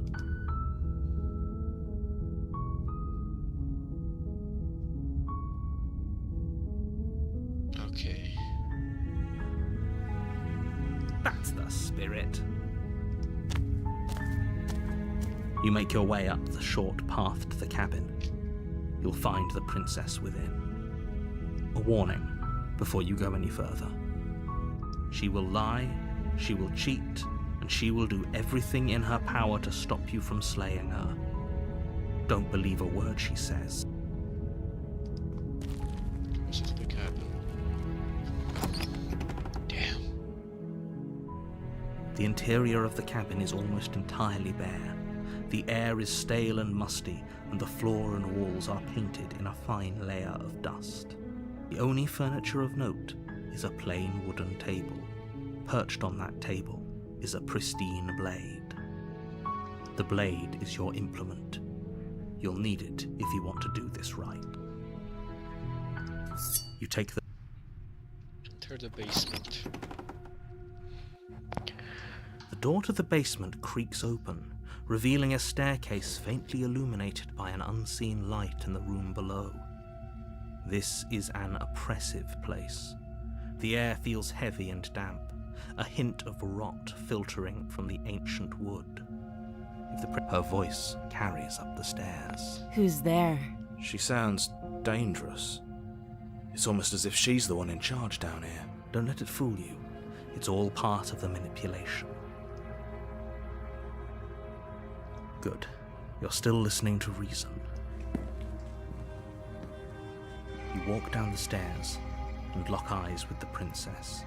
Okay.
That's the spirit. You make your way up the short path to the cabin. You'll find the princess within. A warning before you go any further. She will lie, she will cheat, and she will do everything in her power to stop you from slaying her. Don't believe a word she says.
This is the cabin. Damn.
The interior of the cabin is almost entirely bare. The air is stale and musty, and the floor and walls are painted in a fine layer of dust. The only furniture of note is a plain wooden table. Perched on that table is a pristine blade. The blade is your implement. You'll need it if you want to do this right. You take the...
Enter the basement.
The door to the basement creaks open, revealing a staircase faintly illuminated by an unseen light in the room below. This is an oppressive place. The air feels heavy and damp, a hint of rot filtering from the ancient wood. Her voice carries up the stairs.
Who's there?
She sounds dangerous. It's almost as if she's the one in charge down here. Don't let it fool you. It's all part of the manipulation. Good. You're still listening to reason. You walk down the stairs and lock eyes with the princess.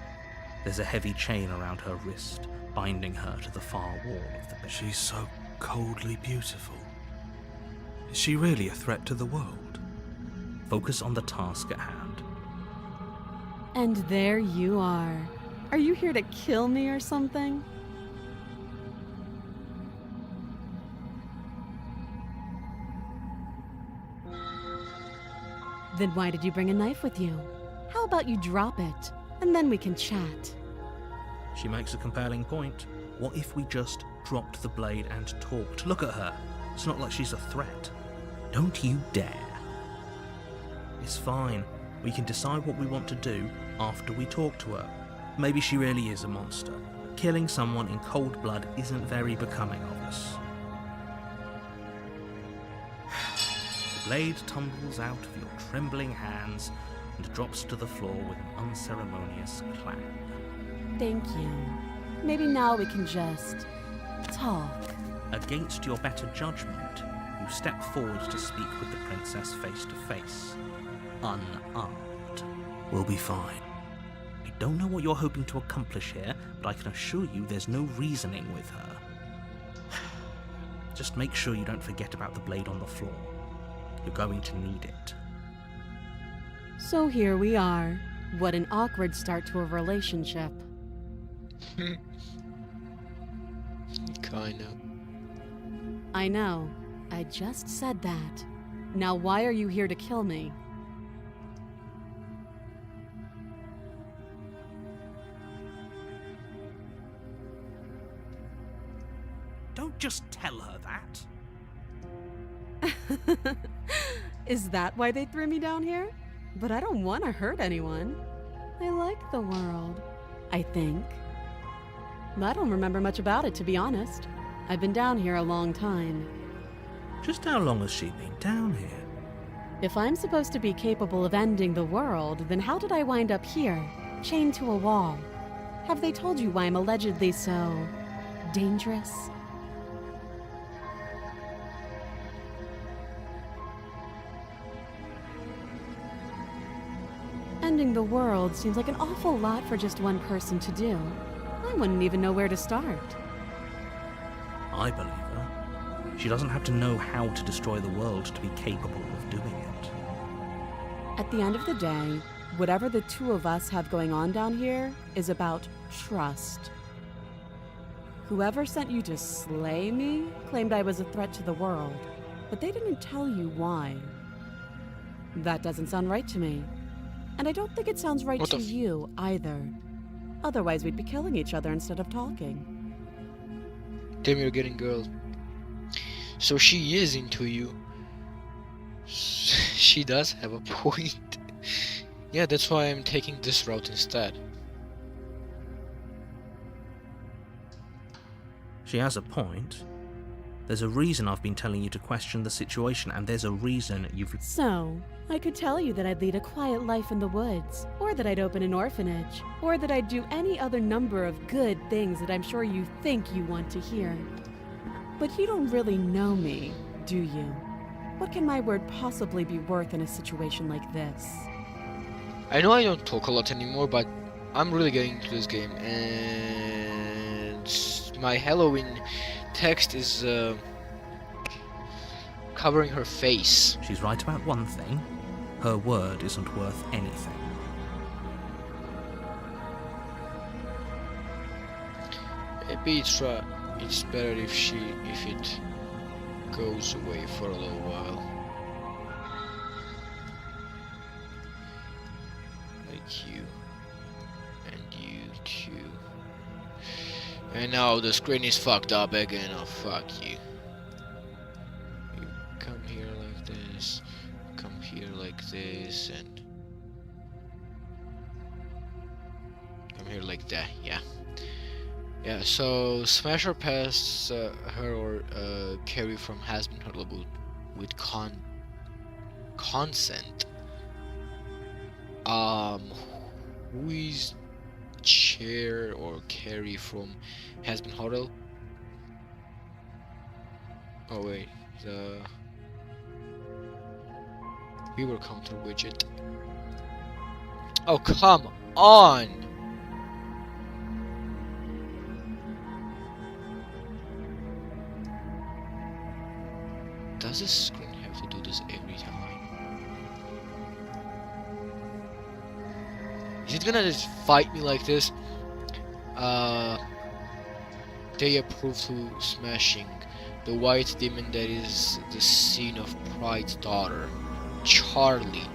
There's a heavy chain around her wrist, binding her to the far wall of the bed.
She's so coldly beautiful. Is she really a threat to the world?
Focus on the task at hand.
And there you are. Are you here to kill me or something? Then why did you bring a knife with you? How about you drop it, and then we can chat?
She makes a compelling point. What if we just dropped the blade and talked? Look at her. It's not like she's a threat. Don't you dare. It's fine. We can decide what we want to do after we talk to her. Maybe she really is a monster. Killing someone in cold blood isn't very becoming of us. The blade tumbles out of your trembling hands and drops to the floor with an unceremonious clang.
Thank you. Maybe now we can just talk.
Against your better judgment, you step forward to speak with the princess face to face, unarmed. We'll be fine. I don't know what you're hoping to accomplish here, but I can assure you there's no reasoning with her. Just make sure you don't forget about the blade on the floor. You're going to need it.
So here we are. What an awkward start to a relationship.
Kinda.
I know. I just said that. Now why are you here to kill me?
Don't just tell her that.
Is that why they threw me down here? But I don't want to hurt anyone. I like the world, I think. I don't remember much about it, to be honest. I've been down here a long time.
Just how long has she been down here?
If I'm supposed to be capable of ending the world, then how did I wind up here, chained to a wall? Have they told you why I'm allegedly so dangerous? Ending the world seems like an awful lot for just one person to do. I wouldn't even know where to start.
I believe her. She doesn't have to know how to destroy the world to be capable of doing it.
At the end of the day, whatever the two of us have going on down here is about trust. Whoever sent you to slay me claimed I was a threat to the world, but they didn't tell you why. That doesn't sound right to me. And I don't think it sounds right to you either. Otherwise, we'd be killing each other instead of talking.
Damn, you're getting girl. So she is into you. She does have a point. Yeah, that's why I'm taking this route instead.
She has a point. There's a reason I've been telling you to question the situation, and there's a reason you've...
So, I could tell you that I'd lead a quiet life in the woods, or that I'd open an orphanage, or that I'd do any other number of good things that I'm sure you think you want to hear. But you don't really know me, do you? What can my word possibly be worth in a situation like this?
I know I don't talk a lot anymore, but I'm really getting into this game, and my Halloween text is covering her face.
She's right about one thing. Her word isn't worth anything.
Maybe it's better if it goes away for a little while. Like you. And you too. And now the screen is fucked up again. Oh, fuck you. You come here like this. Come here like this. And come here like that. Yeah. Yeah, so smash or pass her or Carrie from has been hurlable with consent. Who is Chair or Carrie from has been hurled? Oh wait, the viewer counter widget. Oh come on! Does this screen have to do this every time? Is it gonna just fight me like this? They approve to smashing the white demon that is the scene of Pride's daughter, Charlie.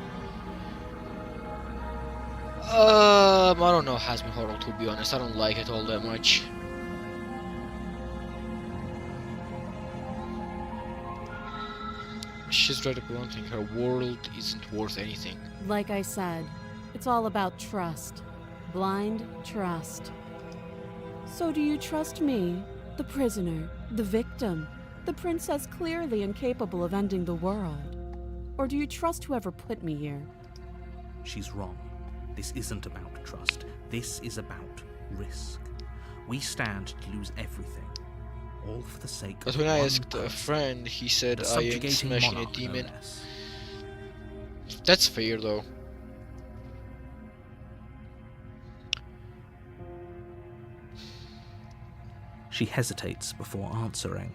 I don't know Hasbin Horror, to be honest. I don't like it all that much. She's right about one thing, her world isn't worth anything.
Like I said, it's all about trust. Blind trust. So do you trust me, the prisoner, the victim, the princess clearly incapable of ending the world? Or do you trust whoever put me here?
She's wrong. This isn't about trust. This is about risk. We stand to lose everything. all for the sake
But
of
when I
one
asked a
person.
friend, he said
A
I ain't
subjugating
smashing a
monarch, no
demon.
less.
That's fair though.
She hesitates before answering.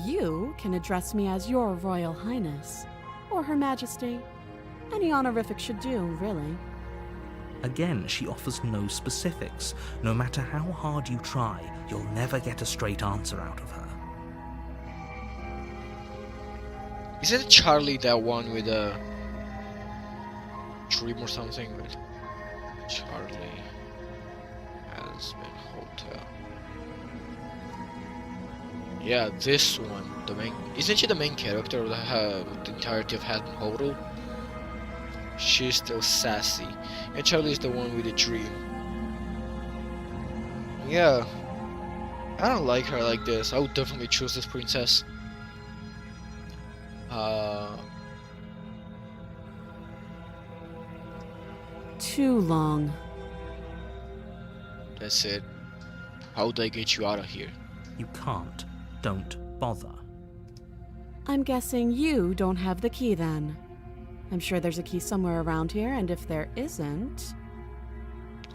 You can address me as Your Royal Highness, or Her Majesty. Any honorific should do, really.
Again, she offers no specifics. No matter how hard you try, you'll never get a straight answer out of her.
Isn't Charlie that one with a dream or something? Wait. Charlie has been hotel. Yeah, this one. The main. Isn't she the main character of the entirety of Has Been Hotel? She's still sassy, and Charlie is the one with the dream. Yeah, I don't like her like this. I would definitely choose this princess.
Too long.
That's it. How would I get you out of here?
You can't. Don't bother.
I'm guessing you don't have the key then. I'm sure there's a key somewhere around here, and if there isn't...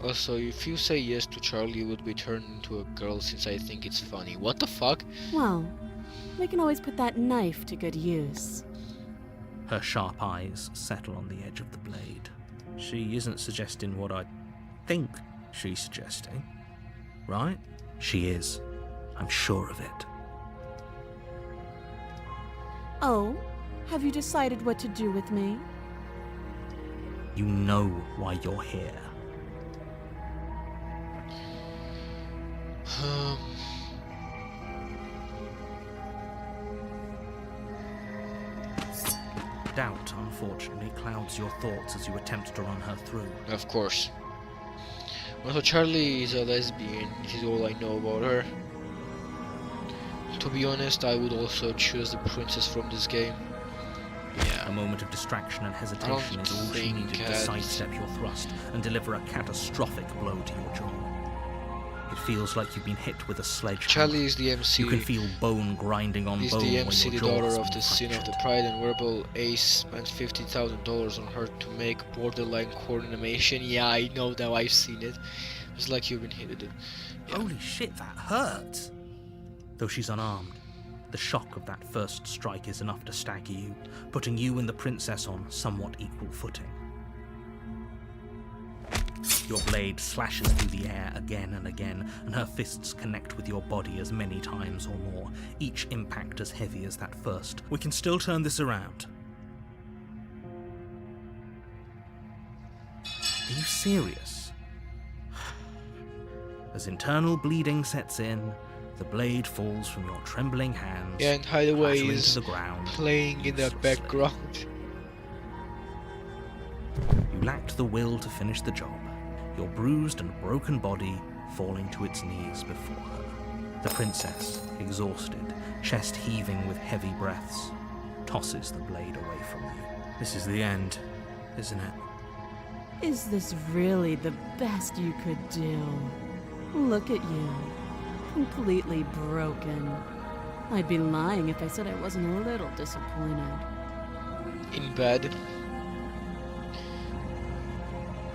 Also, if you say yes to Charlie, you would be turned into a girl since I think it's funny. What the fuck?
Well, we can always put that knife to good use.
Her sharp eyes settle on the edge of the blade. She isn't suggesting what I think she's suggesting, right? She is. I'm sure of it.
Oh, have you decided what to do with me?
You know why you're here. Doubt, unfortunately, clouds your thoughts as you attempt to run her through.
Of course. Also, Charlie is a lesbian. This is all I know about her. To be honest, I would also choose the princess from this game. Yeah.
A moment of distraction and hesitation is all she needed to sidestep your thrust and deliver a catastrophic blow to your jaw. It feels like you've been hit with a sledgehammer.
Charlie is the MC.
You can feel bone grinding on
Is
bone
the
when
MC,
your
the
jaw
daughter
has
of
been
the Sin of the
fractured.
Pride and Verbal Ace, spent $50,000 on her to make borderline corn animation. Yeah, I know that, I've seen it. It's like you've been hit with it. Yeah.
Holy shit, that hurt! Though she's unarmed, the shock of that first strike is enough to stagger you, putting you and the princess on somewhat equal footing. Your blade slashes through the air again and again, and her fists connect with your body as many times or more, each impact as heavy as that first. We can still turn this around. Are you serious? As internal bleeding sets in, the blade falls from your trembling hands.
Yeah, and Hideaway
clattering
is
to the ground,
playing in the
uselessly.
background.
You lacked the will to finish the job, your bruised and broken body falling to its knees before her. The princess, exhausted, chest heaving with heavy breaths, tosses the blade away from you. This is the end, isn't it?
Is this really the best you could do? Look at you. Completely broken. I'd be lying if I said I wasn't a little disappointed.
In bed.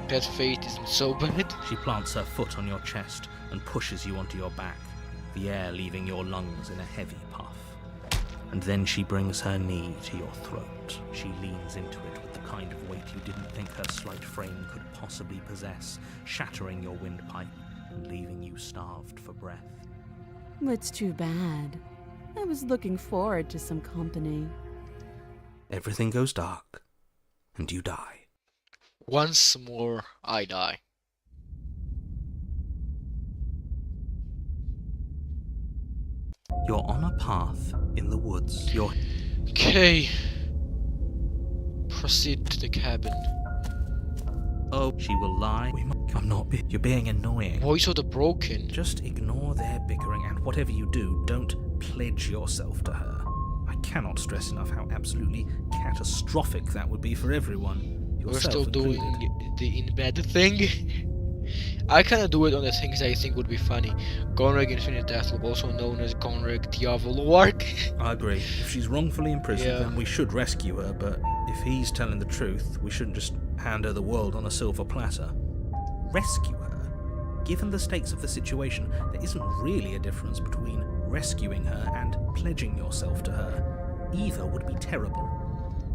That fate isn't so bad.
She plants her foot on your chest and pushes you onto your back, the air leaving your lungs in a heavy puff. And then she brings her knee to your throat. She leans into it with the kind of weight you didn't think her slight frame could possibly possess, shattering your windpipe and leaving you starved for breath.
It's too bad. I was looking forward to some company.
Everything goes dark, and you die.
Once more, I die.
You're on a path in the woods. You're...
Okay. Proceed to the cabin.
Oh, she will lie. I'm not. You're being annoying.
Voice of the Broken.
Just ignore their bickering, and whatever you do, don't pledge yourself to her. I cannot stress enough how absolutely catastrophic that would be for everyone.
We're
Yourself
still
included.
doing the in bed thing. I kind of do it on the things I think would be funny. Conrad Infinite Deathloop, also known as Conrad Diavolwark.
I agree. If she's wrongfully imprisoned, then we should rescue her, but if he's telling the truth, we shouldn't just hand her the world on a silver platter. Rescue her? Given the stakes of the situation, there isn't really a difference between rescuing her and pledging yourself to her. Either would be terrible.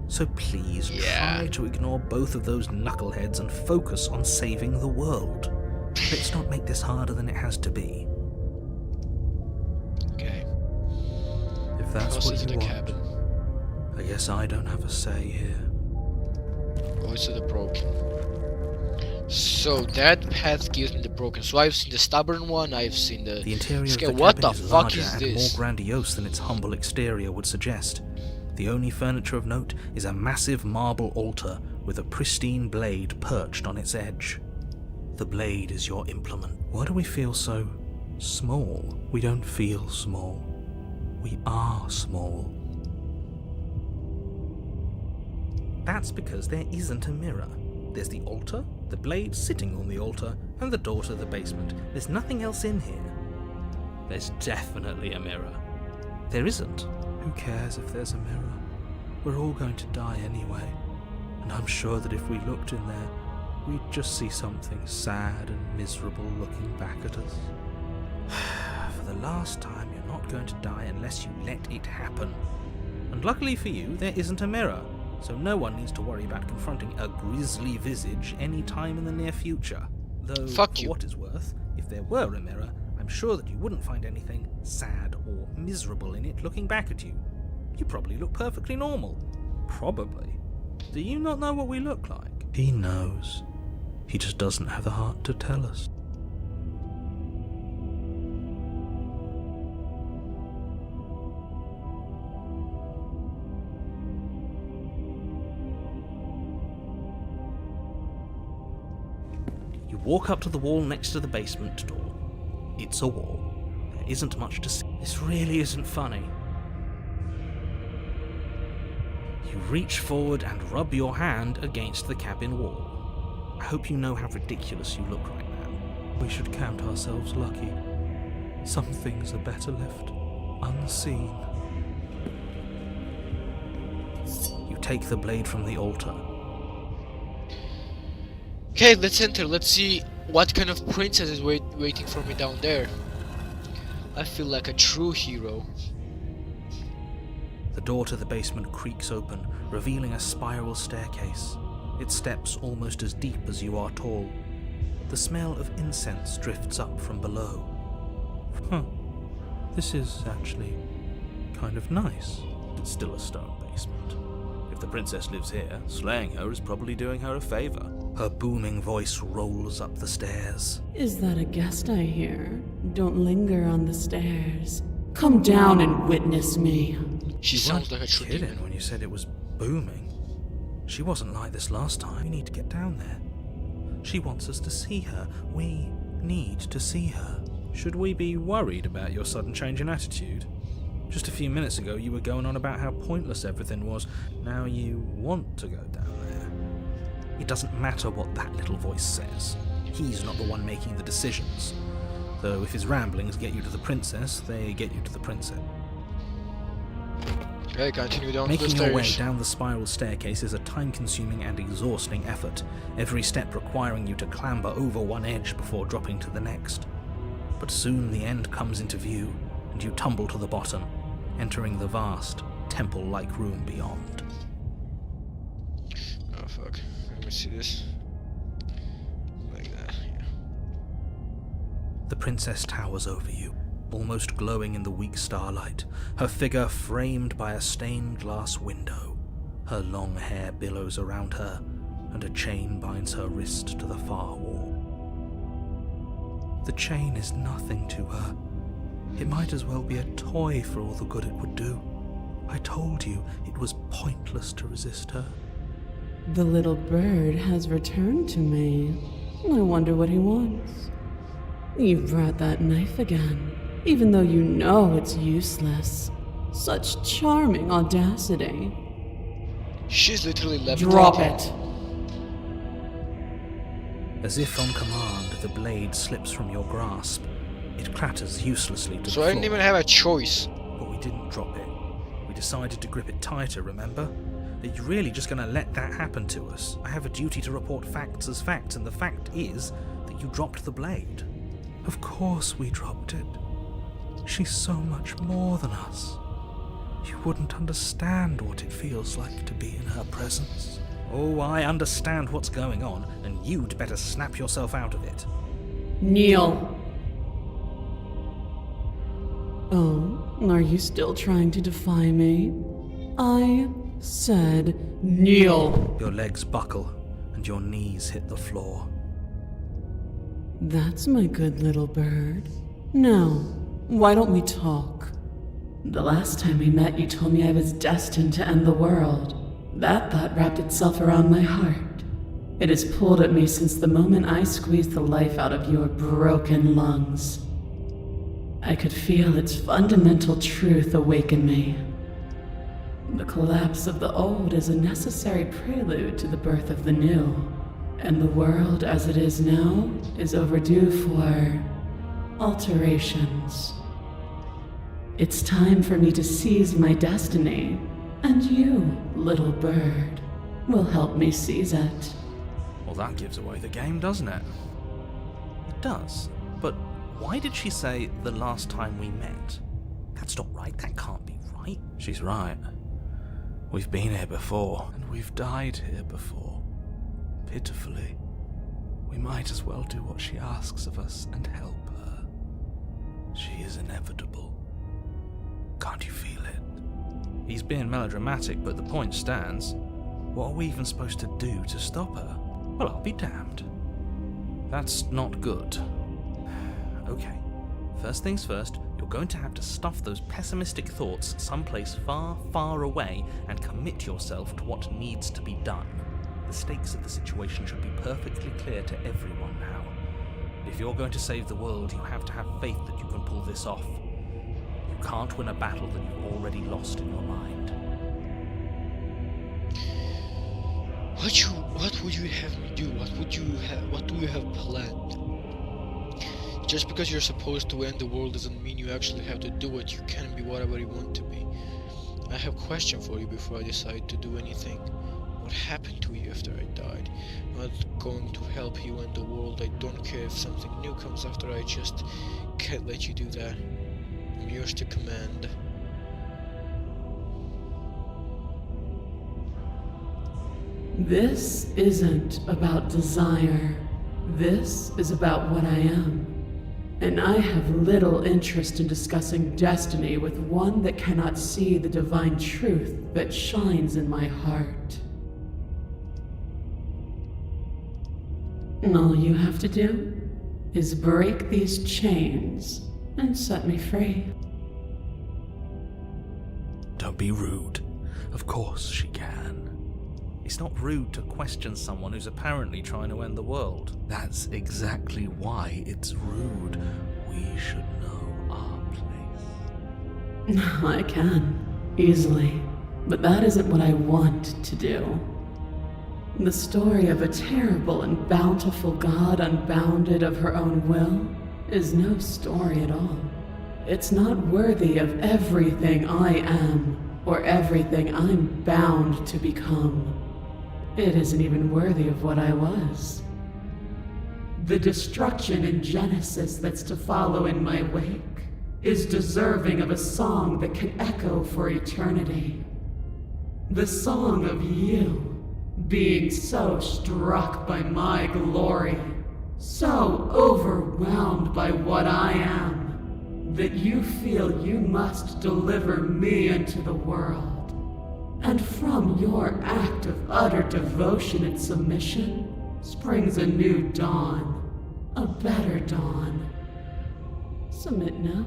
So please try to ignore both of those knuckleheads and focus on saving the world. Let's not make this harder than it has to be.
Okay.
If that's what you want,
cabin.
I guess I don't have a say here.
Go to the broken. So that path gives me the broken. So I've seen the stubborn one. I've seen the.
The interior of the
what
cabin
the
is
fuck
larger
is
and
this?
more grandiose than its humble exterior would suggest. The only furniture of note is a massive marble altar with a pristine blade perched on its edge. The blade is your implement. Why do we feel so small? We don't feel small. We are small. That's because there isn't a mirror. There's the altar, the blade sitting on the altar, and the door to the basement. There's nothing else in here. There's definitely a mirror. There isn't. Who cares if there's a mirror? We're all going to die anyway. And I'm sure that if we looked in there, we'd just see something sad and miserable looking back at us. For the last time, you're not going to die unless you let it happen. And luckily for you, there isn't a mirror, so no one needs to worry about confronting a grisly visage any time in the near future. Though, for what it's worth, if there were a mirror, I'm sure that you wouldn't find anything sad or miserable in it looking back at you. You probably look perfectly normal. Probably. Do you not know what we look like? He knows. He just doesn't have the heart to tell us. You walk up to the wall next to the basement door. It's a wall. There isn't much to see. This really isn't funny. You reach forward and rub your hand against the cabin wall. I hope you know how ridiculous you look right now. We should count ourselves lucky. Some things are better left unseen. You take the blade from the altar.
Okay, let's enter. Let's see what kind of princess is waiting for me down there. I feel like a true hero.
The door to the basement creaks open, revealing a spiral staircase. Its steps almost as deep as you are tall. The smell of incense drifts up from below. This is actually kind of nice. It's still a stone basement. If the princess lives here, slaying her is probably doing her a favor. Her booming voice rolls up the stairs.
Is that a guest I hear? Don't linger on the stairs. Come down and witness me.
She sounds like a true
kidding when you said it was booming. She wasn't like this last time. We need to get down there. She wants us to see her. We need to see her.
Should we be worried about your sudden change in attitude? Just a few minutes ago you were going on about how pointless everything was. Now you want to go down there.
It doesn't matter what that little voice says. He's not the one making the decisions. Though if his ramblings get you to the princess, they get you to the princess.
Okay, continue down the
Making
stairs.
your way down the spiral staircase is a time-consuming and exhausting effort, every step requiring you to clamber over one edge before dropping to the next. But soon the end comes into view, and you tumble to the bottom, entering the vast, temple-like room beyond.
Oh fuck, let me see this. Like that, yeah.
The princess towers over you, almost glowing in the weak starlight, her figure framed by a stained glass window. Her long hair billows around her, and a chain binds her wrist to the far wall. The chain is nothing to her. It might as well be a toy for all the good it would do. I told you it was pointless to resist her.
The little bird has returned to me. I wonder what he wants. You brought that knife again, even though you know it's useless. Such charming audacity.
She's literally left.
Drop it.
As if on command, the blade slips from your grasp. It clatters uselessly to the
So
floor.
I didn't even have a choice.
But we didn't drop it. We decided to grip it tighter, remember? Are you really just going to let that happen to us? I have a duty to report facts as facts, and the fact is that you dropped the blade.
Of course we dropped it. She's so much more than us. You wouldn't understand what it feels like to be in her presence.
Oh, I understand what's going on, and you'd better snap yourself out of it.
Kneel. Oh, are you still trying to defy me? I said kneel.
Your legs buckle, and your knees hit the floor.
That's my good little bird. Now, why don't we talk? The last time we met, you told me I was destined to end the world. That thought wrapped itself around my heart. It has pulled at me since the moment I squeezed the life out of your broken lungs. I could feel its fundamental truth awaken me. The collapse of the old is a necessary prelude to the birth of the new, and the world as it is now is overdue for alterations. It's time for me to seize my destiny, and you, little bird, will help me seize it.
Well, that gives away the game, doesn't it? It does. But why did she say the last time we met? That's not right. That can't be right. She's right. We've been here before.
And we've died here before. Pitifully. We might as well do what she asks of us and help her. She is inevitable. Can't you feel it?
He's being melodramatic, but the point stands. What are we even supposed to do to stop her? Well, I'll be damned. That's not good. Okay, first things first, you're going to have to stuff those pessimistic thoughts someplace far, far away and commit yourself to what needs to be done. The stakes of the situation should be perfectly clear to everyone now. If you're going to save the world, you have to have faith that you can pull this off. You can't win a battle that you've already lost in your mind.
What would you have me do? What do you have planned? Just because you're supposed to end the world doesn't mean you actually have to do it. You can be whatever you want to be. I have a question for you before I decide to do anything. What happened to you after I died? I'm not going to help you end the world. I don't care if something new comes after. I just can't let you do that. I'm yours to command.
This isn't about desire. This is about what I am. And I have little interest in discussing destiny with one that cannot see the divine truth that shines in my heart. And all you have to do is break these chains and set me free.
Don't be rude. Of course she can.
It's not rude to question someone who's apparently trying to end the world.
That's exactly why it's rude. We should know our place.
I can, easily. But that isn't what I want to do. The story of a terrible and bountiful god unbounded of her own will is no story at all. It's not worthy of everything I am, or everything I'm bound to become. It isn't even worthy of what I was. The destruction in Genesis that's to follow in my wake is deserving of a song that can echo for eternity. The song of you, being so struck by my glory, so overwhelmed by what I am, that you feel you must deliver me into the world. And from your act of utter devotion and submission springs a new dawn, a better dawn. Submit now,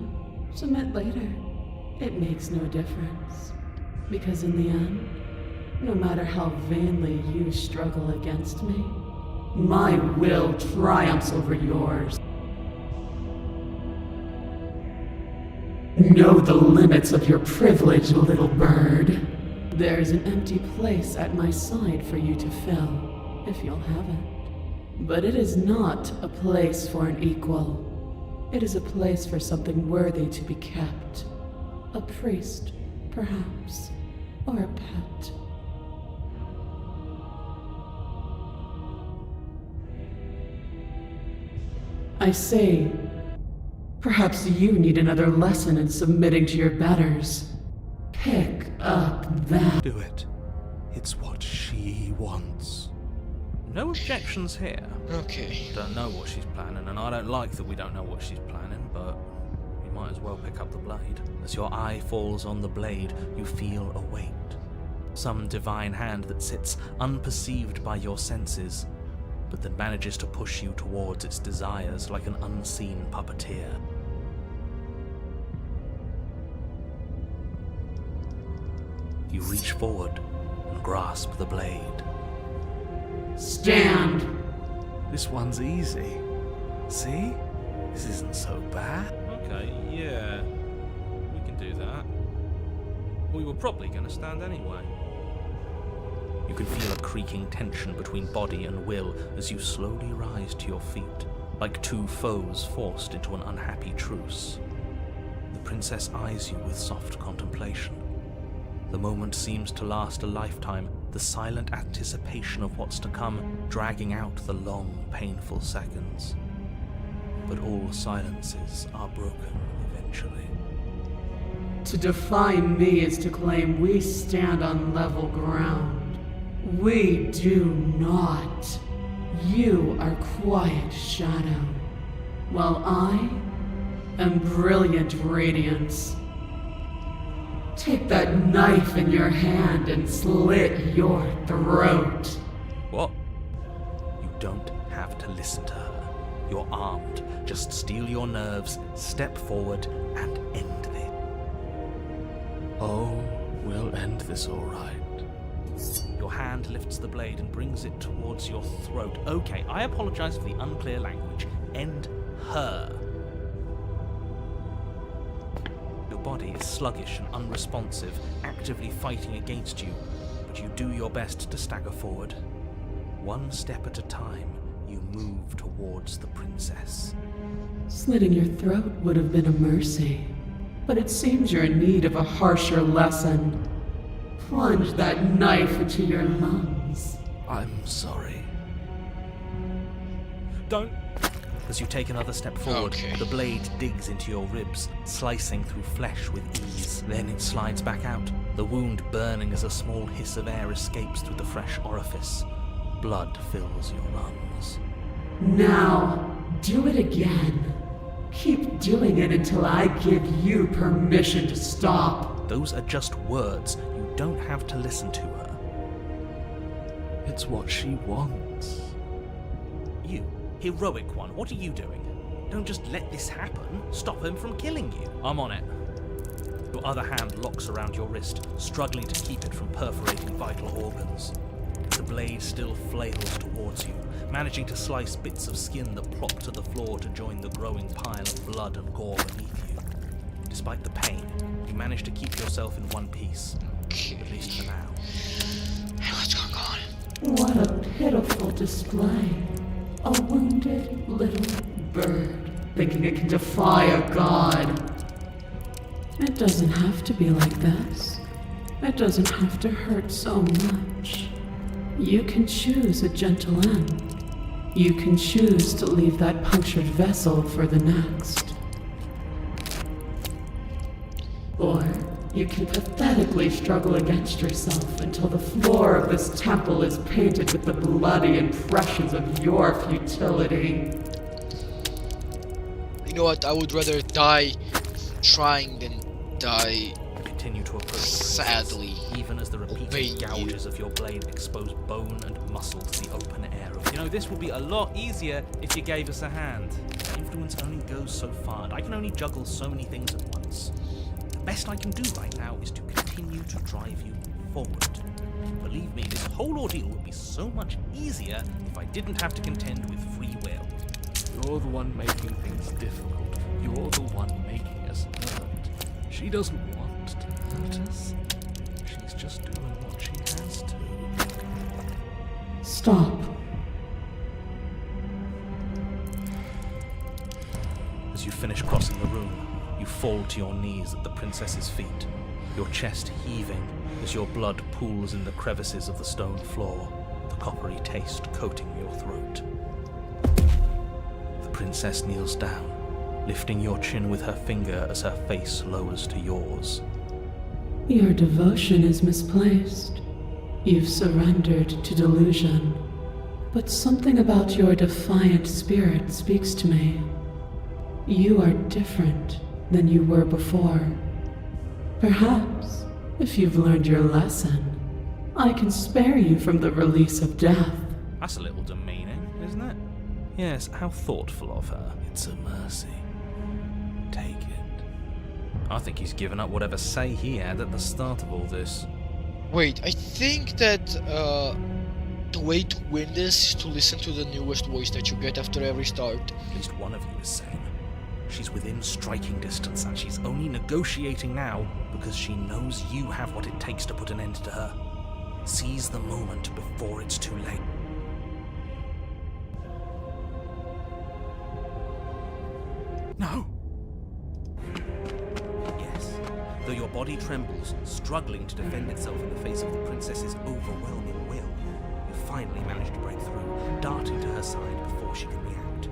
submit later. It makes no difference. Because in the end, no matter how vainly you struggle against me, my will triumphs over yours. Know the limits of your privilege, little bird. There's an empty place at my side for you to fill, if you'll have it. But it is not a place for an equal. It is a place for something worthy to be kept. A priest, perhaps, or a pet. I say, perhaps you need another lesson in submitting to your betters. Pick up that.
Do it. It's what she wants.
No objections here.
Okay.
Don't know what she's planning, and I don't like that we don't know what she's planning, but we might as well pick up the blade. As your eye falls on the blade, you feel a weight. Some divine hand that sits unperceived by your senses, but that manages to push you towards its desires like an unseen puppeteer. You reach forward and grasp the blade.
Stand!
This one's easy. See? This isn't so bad.
Okay, yeah. We can do that. We were probably going to stand anyway. You can feel a creaking tension between body and will as you slowly rise to your feet, like two foes forced into an unhappy truce. The princess eyes you with soft contemplation. The moment seems to last a lifetime, the silent anticipation of what's to come dragging out the long, painful seconds. But all silences are broken eventually.
To defy me is to claim we stand on level ground. We do not. You are quiet shadow, while I am brilliant radiance. Take that knife in your hand and slit your throat.
What? You don't have to listen to her. You're armed. Just steel your nerves, step forward, and end it.
Oh, we'll end this all right.
Your hand lifts the blade and brings it towards your throat. Okay, I apologize for the unclear language. End her. Your body is sluggish and unresponsive, actively fighting against you, but you do your best to stagger forward. One step at a time, you move towards the princess.
Slitting your throat would have been a mercy, but it seems you're in need of a harsher lesson. Plunge that knife into your lungs.
I'm sorry.
Don't! As you take another step forward, the blade digs into your ribs, slicing through flesh with ease. Then it slides back out, the wound burning as a small hiss of air escapes through the fresh orifice. Blood fills your lungs.
Now, do it again. Keep doing it until I give you permission to stop.
Those are just words. You don't have to listen to her.
It's what she wants.
You, heroic one, what are you doing? Don't just let this happen. Stop him from killing you. I'm on it. Your other hand locks around your wrist, struggling to keep it from perforating vital organs. The blade still flails towards you, managing to slice bits of skin that plop to the floor to join the growing pile of blood and gore beneath you. Despite the pain, you manage to keep yourself in one piece, at least for now.
Hey, what's going on?
What a pitiful display. A wounded little bird, thinking it can defy a god. It doesn't have to be like this. It doesn't have to hurt so much. You can choose a gentle end. You can choose to leave that punctured vessel for the next. Or you can pathetically struggle against yourself until the floor of this temple is painted with the bloody impressions of your futility.
You know what? I would rather die trying than die
continue to approach
sadly,
even as the repeated gouges of your blade expose bone and muscle to the open air of. You know, this would be a lot easier if you gave us a hand. Influence only goes so far, and I can only juggle so many things at once. The best I can do right now is to continue to drive you forward. Believe me, this whole ordeal would be so much easier if I didn't have to contend with free will.
You're the one making things difficult. You're the one making us hurt. She doesn't want to hurt us. She's just doing what she has to.
Stop.
room, you fall to your knees at the princess's feet, your chest heaving as your blood pools in the crevices of the stone floor, the coppery taste coating your throat. The princess kneels down, lifting your chin with her finger as her face lowers to yours.
Your devotion is misplaced. You've surrendered to delusion. But something about your defiant spirit speaks to me. You are different than you were before. Perhaps, if you've learned your lesson, I can spare you from the release of death.
That's a little demeaning, isn't it? Yes, how thoughtful of her.
It's a mercy. Take it.
I think he's given up whatever say he had at the start of all this.
Wait, I think that the way to win this is to listen to the newest voice that you get after every start.
At least one of you is sane. She's within striking distance, and she's only negotiating now because she knows you have what it takes to put an end to her. Seize the moment before it's too late.
No!
Yes. Though your body trembles, struggling to defend itself in the face of the princess's overwhelming will, you finally manage to break through, darting to her side before she can react.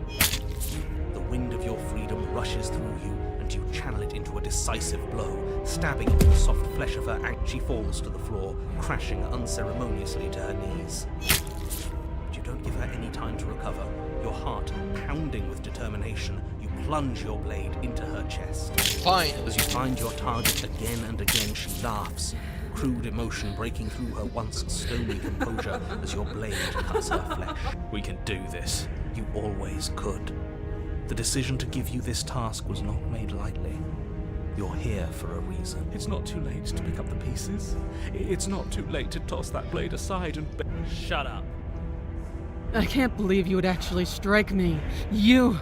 The wind of your freedom rushes through you, and you channel it into a decisive blow, stabbing into the soft flesh of her ankle. She falls to the floor, crashing unceremoniously to her knees. But you don't give her any time to recover. Your heart pounding with determination, you plunge your blade into her chest.
Fine.
As you find your target again and again, she laughs, crude emotion breaking through her once stony composure as your blade cuts her flesh. We can do this. You always could. The decision to give you this task was not made lightly. You're here for a reason.
It's not too late to pick up the pieces. It's not too late to toss that blade aside and...
Shut up.
I can't believe you would actually strike me. You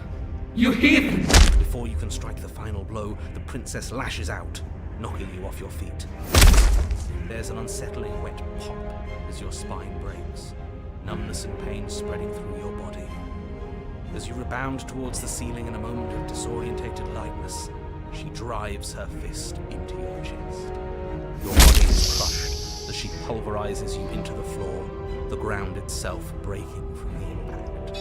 heathen!
Before you can strike the final blow, the princess lashes out, knocking you off your feet. There's an unsettling wet pop as your spine breaks, numbness and pain spreading through your body. As you rebound towards the ceiling in a moment of disorientated lightness, she drives her fist into your chest. Your body is crushed as she pulverizes you into the floor, the ground itself breaking from the impact.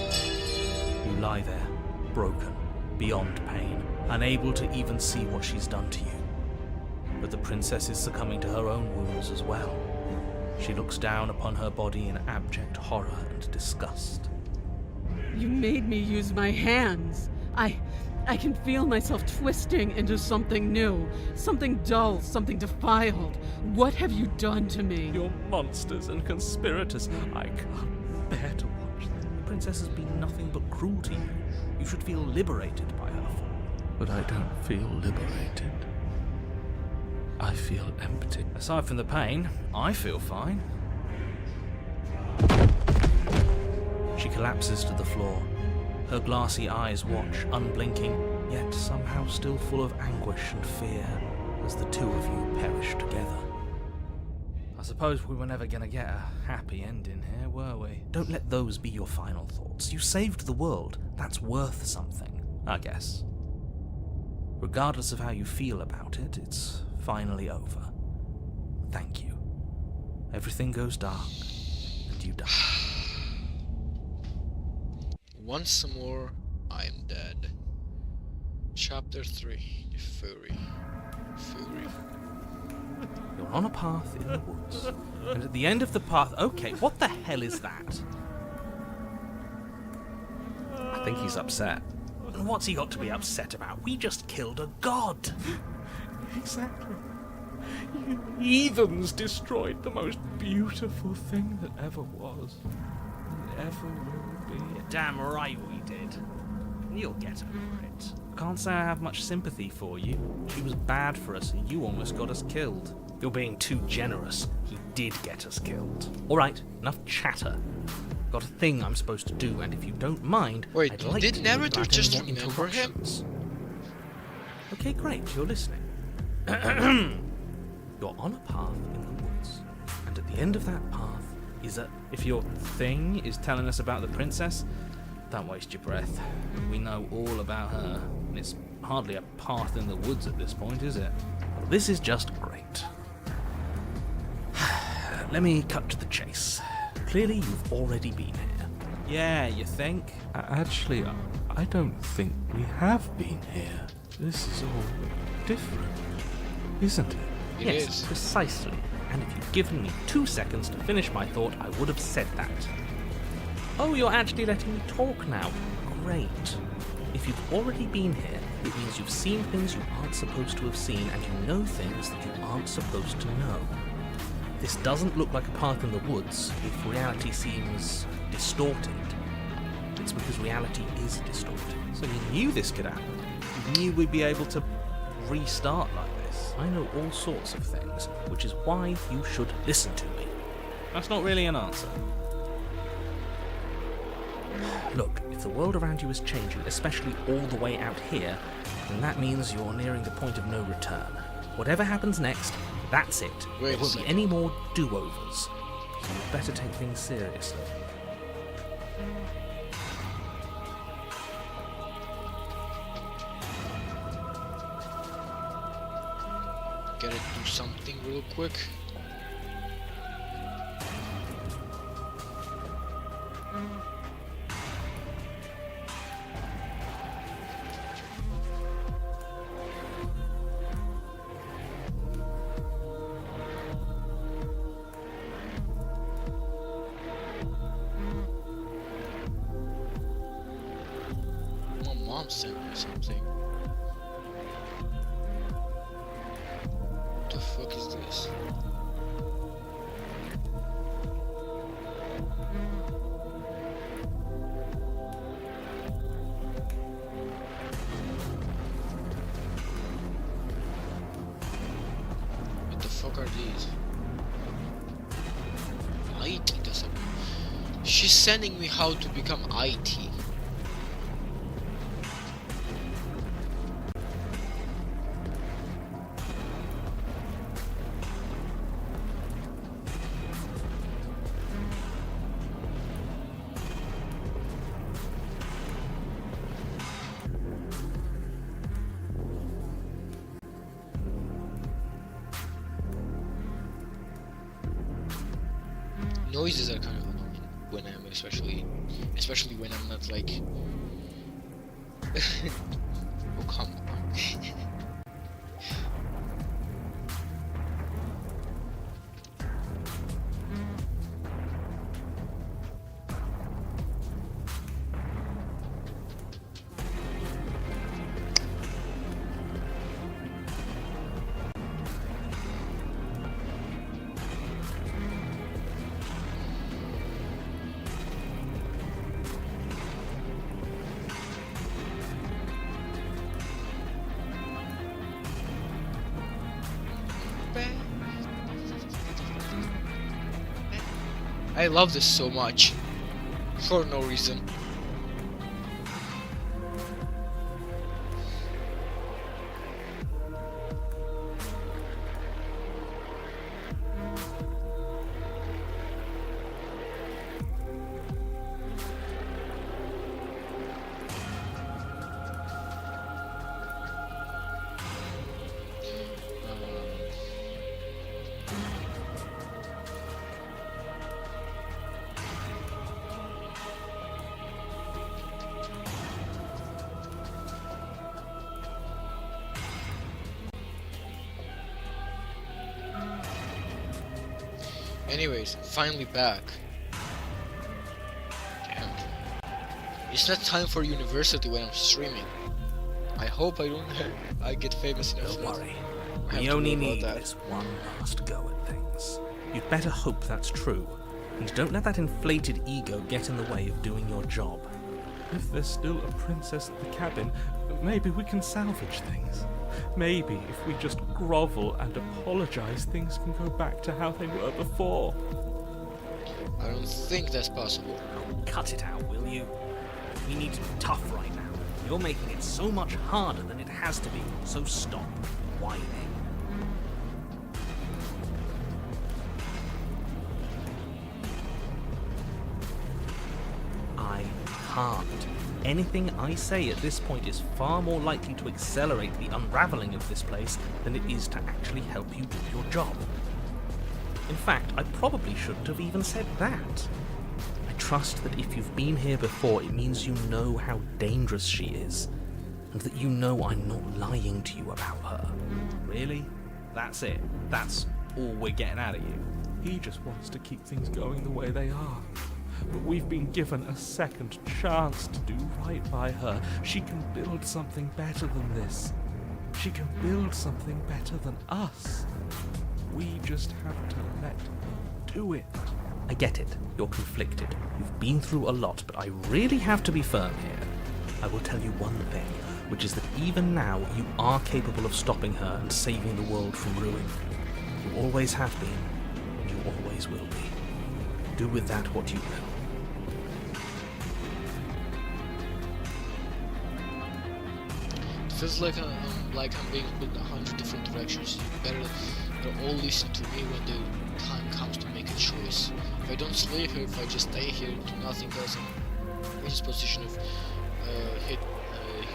You lie there, broken, beyond pain, unable to even see what she's done to you. But the princess is succumbing to her own wounds as well. She looks down upon her body in abject horror and disgust.
You made me use my hands. I can feel myself twisting into something new, something dull, something defiled. What have you done to me?
You're monsters and conspirators. I can't bear to watch them.
The princess has been nothing but cruel to you. You should feel liberated by her fall.
But I don't feel liberated. I feel empty.
Aside from the pain, I feel fine. She collapses to the floor. Her glassy eyes watch, unblinking, yet somehow still full of anguish and fear, as the two of you perish together. I suppose we were never gonna get a happy ending here, were we? Don't let those be your final thoughts. You saved the world. That's worth something, I guess. Regardless of how you feel about it, it's finally over. Thank you. Everything goes dark, and you die.
Once more, I am dead. Chapter 3, The Fury.
You're on a path in the woods, and at the end of the path... Okay, what the hell is that? I think he's upset. And what's he got to be upset about? We just killed a god!
Exactly. You heathens destroyed the most beautiful thing that ever was, and ever will be.
You're damn right we did. You'll get over it.
Can't say I have much sympathy for you. She was bad for us, and you almost got us killed. You're being too generous. He did get us killed. Alright, enough chatter. Got a thing I'm supposed to do, and if you don't mind,
wait,
I'd like
did
to
narrator
without
just
any more
remember him?
interruptions. Okay, great, you're listening. You're on a path in the woods, and at the end of that path is a... If your thing is telling us about the princess, don't waste your breath. We know all about her, and it's hardly a path in the woods at this point, is it? Well, this is just great. Let me cut to the chase. Clearly, you've already been here. Yeah, you think?
Actually, I don't think we have been here. This is all different, isn't it?
Yes, precisely. And if you'd given me 2 seconds to finish my thought, I would have said that. Oh, you're actually letting me talk now. Great. If you've already been here, it means you've seen things you aren't supposed to have seen, and you know things that you aren't supposed to know. This doesn't look like a path in the woods if reality seems distorted. It's because reality is distorted. So you knew this could happen. You knew we'd be able to restart like this. I know all sorts of things, which is why you should listen to me. That's not really an answer. Look, if the world around you is changing, especially all the way out here, then that means you're nearing the point of no return. Whatever happens next, that's it. There won't be any more do-overs. So you'd better take things seriously.
Gotta do something real quick. My mom sent me something. What the fuck is this? What the fuck are these? IT doesn't. She's sending me how to become IT. Noises are kind of annoying when I'm especially when I'm not like oh come on. I love this so much for no reason. Anyways, finally back. Damn. It's not time for university when I'm streaming. I hope I don't I get famous enough.
Don't worry. We only need this one last go at things. You'd better hope that's true. And don't let that inflated ego get in the way of doing your job.
If there's still a princess at the cabin, maybe we can salvage things. Maybe if we just grovel and apologize, things can go back to how they were before.
I don't think that's possible.
Oh, cut it out, will you? We need to be tough right now. You're making it so much harder than it has to be, so stop whining. I can't. anything I say at this point is far more likely to accelerate the unraveling of this place than it is to actually help you do your job. In fact, I probably shouldn't have even said that. I trust that if you've been here before, it means you know how dangerous she is, and that you know I'm not lying to you about her. Really? That's it? That's all we're getting out of you?
He just wants to keep things going the way they are. But we've been given a second chance to do right by her. She can build something better than this. She can build something better than us. We just have to let her do it.
I get it. You're conflicted. You've been through a lot, but I really have to be firm here. I will tell you one thing, which is that even now you are capable of stopping her and saving the world from ruin. You always have been, and you always will be. Do with that what you will.
It feels like I'm being pulled in 100 different directions. You better all listen to me when the time comes to make a choice. If I don't slay her, if I just stay here and do nothing else and reach this position of hit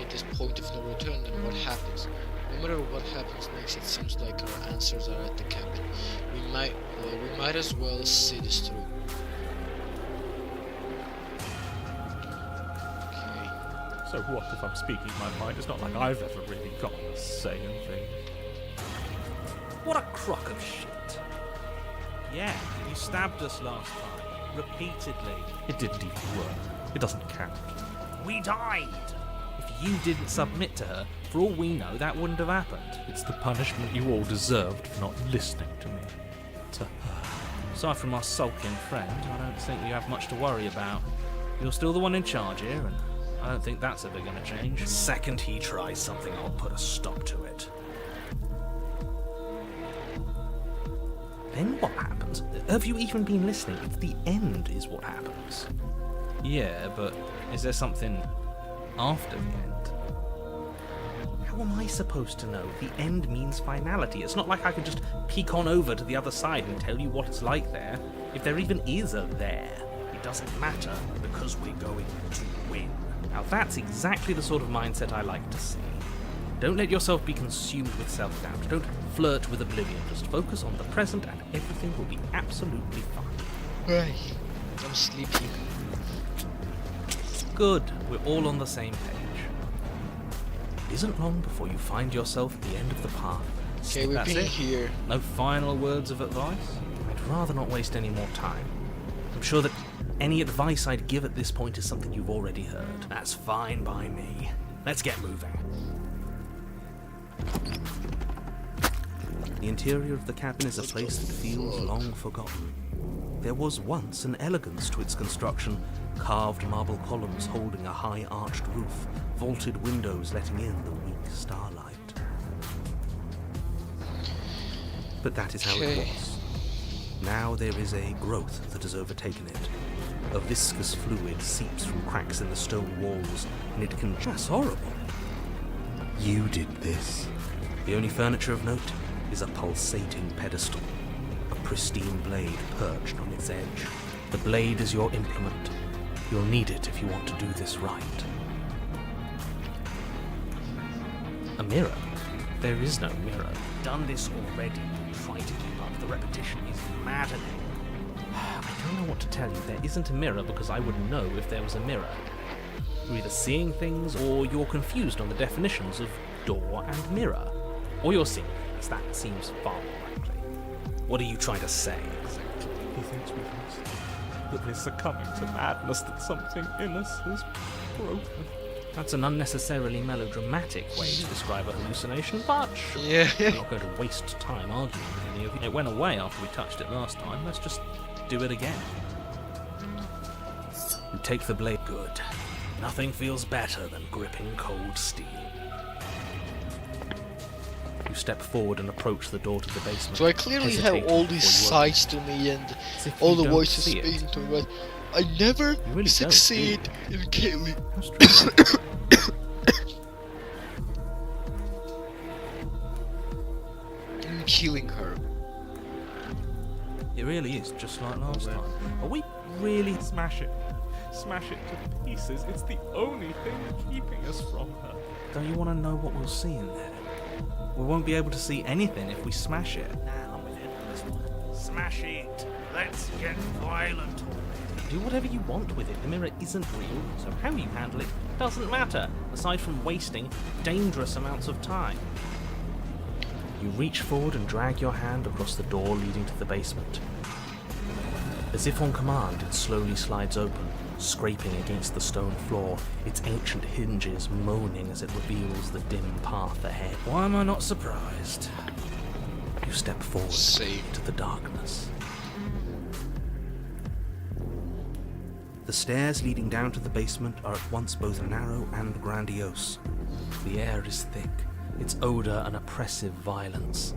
this point of no return, then what happens? No matter what happens next, it seems like our answers are at the cabin. We might as well see this through.
So what if I'm speaking my mind? It's not like I've ever really got a say in things.
What a crock of shit. Yeah, you stabbed us last time. Repeatedly.
It didn't even work. It doesn't count.
We died! If you didn't submit to her, for all we know, that wouldn't have happened.
It's the punishment you all deserved for not listening to me. To her.
Aside from our sulking friend, I don't think we have much to worry about. You're still the one in charge here, and I don't think that's ever going to change.
The second he tries something, I'll put a stop to it.
Then what happens? Have you even been listening? It's the end is what happens. Yeah, but is there something after the end? How am I supposed to know? The end means finality. It's not like I can just peek on over to the other side and tell you what it's like there. If there even is a there, it doesn't matter because we're going to win. Now that's exactly the sort of mindset I like to see. Don't let yourself be consumed with self-doubt. Don't flirt with oblivion. Just focus on the present and everything will be absolutely fine.
Right. I'm sleepy.
Good. We're all on the same page. It isn't long before you find yourself at the end of the path.
Okay, we've been here.
No final words of advice? I'd rather not waste any more time. I'm sure that any advice I'd give at this point is something you've already heard. That's fine by me. Let's get moving. The interior of the cabin is a place that feels long forgotten. There was once an elegance to its construction, carved marble columns holding a high arched roof, vaulted windows letting in the weak starlight. But that is how it was. Now there is a growth that has overtaken it. A viscous fluid seeps from cracks in the stone walls, and it can... That's horrible. You did this. The only furniture of note is a pulsating pedestal, a pristine blade perched on its edge. The blade is your implement. You'll need it if you want to do this right. A mirror? There is no mirror. Done this already. Try to keep up. The repetition is maddening. I don't know what to tell you. There isn't a mirror because I would know if there was a mirror. You're either seeing things or you're confused on the definitions of door and mirror. Or you're seeing things. That seems far more likely. What are you trying to say?
He thinks we've lost him, that we're succumbing to madness, that something in us has broken.
That's an unnecessarily melodramatic way to describe a hallucination, but sure.
Yeah.
I'm not going to waste time arguing with any of you. It went away after we touched it last time. Let's just do it again. You take the blade. Good. Nothing feels better than gripping cold steel. You step forward and approach the door to the basement.
So I clearly have all these sides to me and all the voices speaking to me, but I never really succeed in killing. in killing her.
It really is just like last time. Are we really
smash it?
Smash it to pieces. It's the only thing keeping us from her.
Don't you want to know what we'll see in there? We won't be able to see anything if we smash it.
Now I'm with it on this one. Smash it. Let's get violent.
Do whatever you want with it. The mirror isn't real, so how you handle it doesn't matter, aside from wasting dangerous amounts of time. You reach forward and drag your hand across the door leading to the basement. As if on command, it slowly slides open, scraping against the stone floor, its ancient hinges moaning as it reveals the dim path ahead. Why am I not surprised? You step forward into the darkness. The stairs leading down to the basement are at once both narrow and grandiose. The air is thick, its odour an oppressive violence.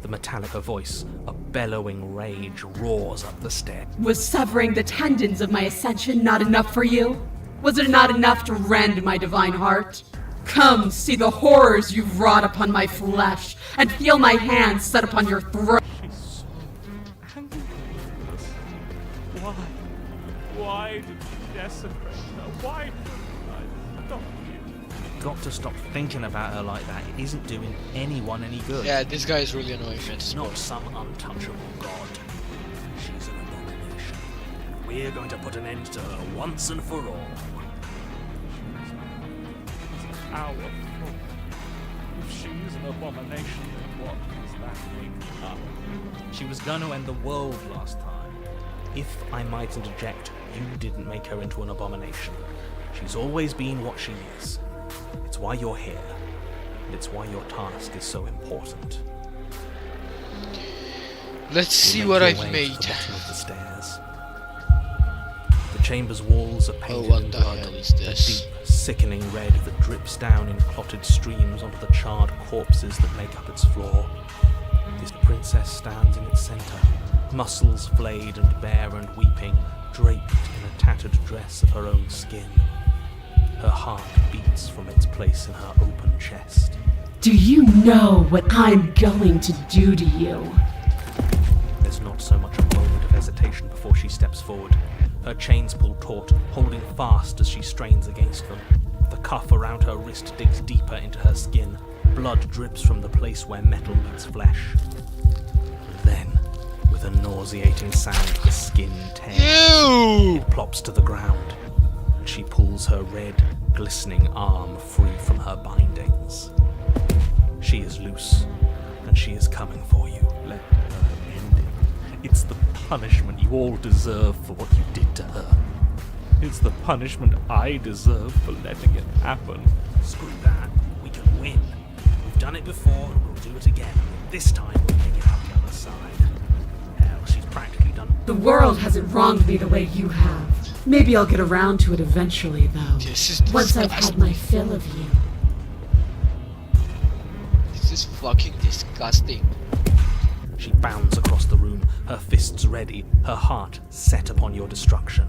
The metallic voice, a bellowing rage, roars up the stair.
Was severing the tendons of my ascension not enough for you? Was it not enough to rend my divine heart? Come, see the horrors you've wrought upon my flesh, and feel my hands set upon your throat.
She's so angry with us. Why? Why did you desecrate her? Why couldn't I stop you?
You've got to stop thinking about her like that. It isn't doing anyone any good.
Yeah, this guy is really annoying.
She's not some untouchable god. She's an abomination. We're going to put an end to her once and for all.
Our fault. If she's an abomination, then what does that make her?
She was going to end the world last time. If I might interject, you didn't make her into an abomination. She's always been what she is. It's why you're here. And it's why your task is so important.
Let's see
You
what
make your
I've
way to
made.
the bottom of the stairs. The chamber's walls are painted
what
in
the
blood,
hell is
a
this?
deep, sickening red that drips down in clotted streams onto the charred corpses that make up its floor. This princess stands in its centre, muscles flayed and bare and weeping, draped in a tattered dress of her own skin. Her heart beats from its place in her open chest.
Do you know what I'm going to do to you?
There's not so much a moment of hesitation before she steps forward. Her chains pull taut, holding fast as she strains against them. The cuff around her wrist digs deeper into her skin. Blood drips from the place where metal meets flesh. Then, with a nauseating sound, the skin tears. It plops to the ground, and she pulls her red, glistening arm free from her bindings. She is loose, and she is coming for you.
Let her end it. It's the punishment you all deserve for what you did to her. It's the punishment I deserve for letting it happen.
Screw that. We can win. We've done it before, and we'll do it again. This time, we'll make it out the other side. Hell, she's practically done.
The world hasn't wronged me the way you have. Maybe I'll get around to it eventually, though. Once I've had my fill of you.
This is fucking disgusting.
She bounds across the room, her fists ready, her heart set upon your destruction.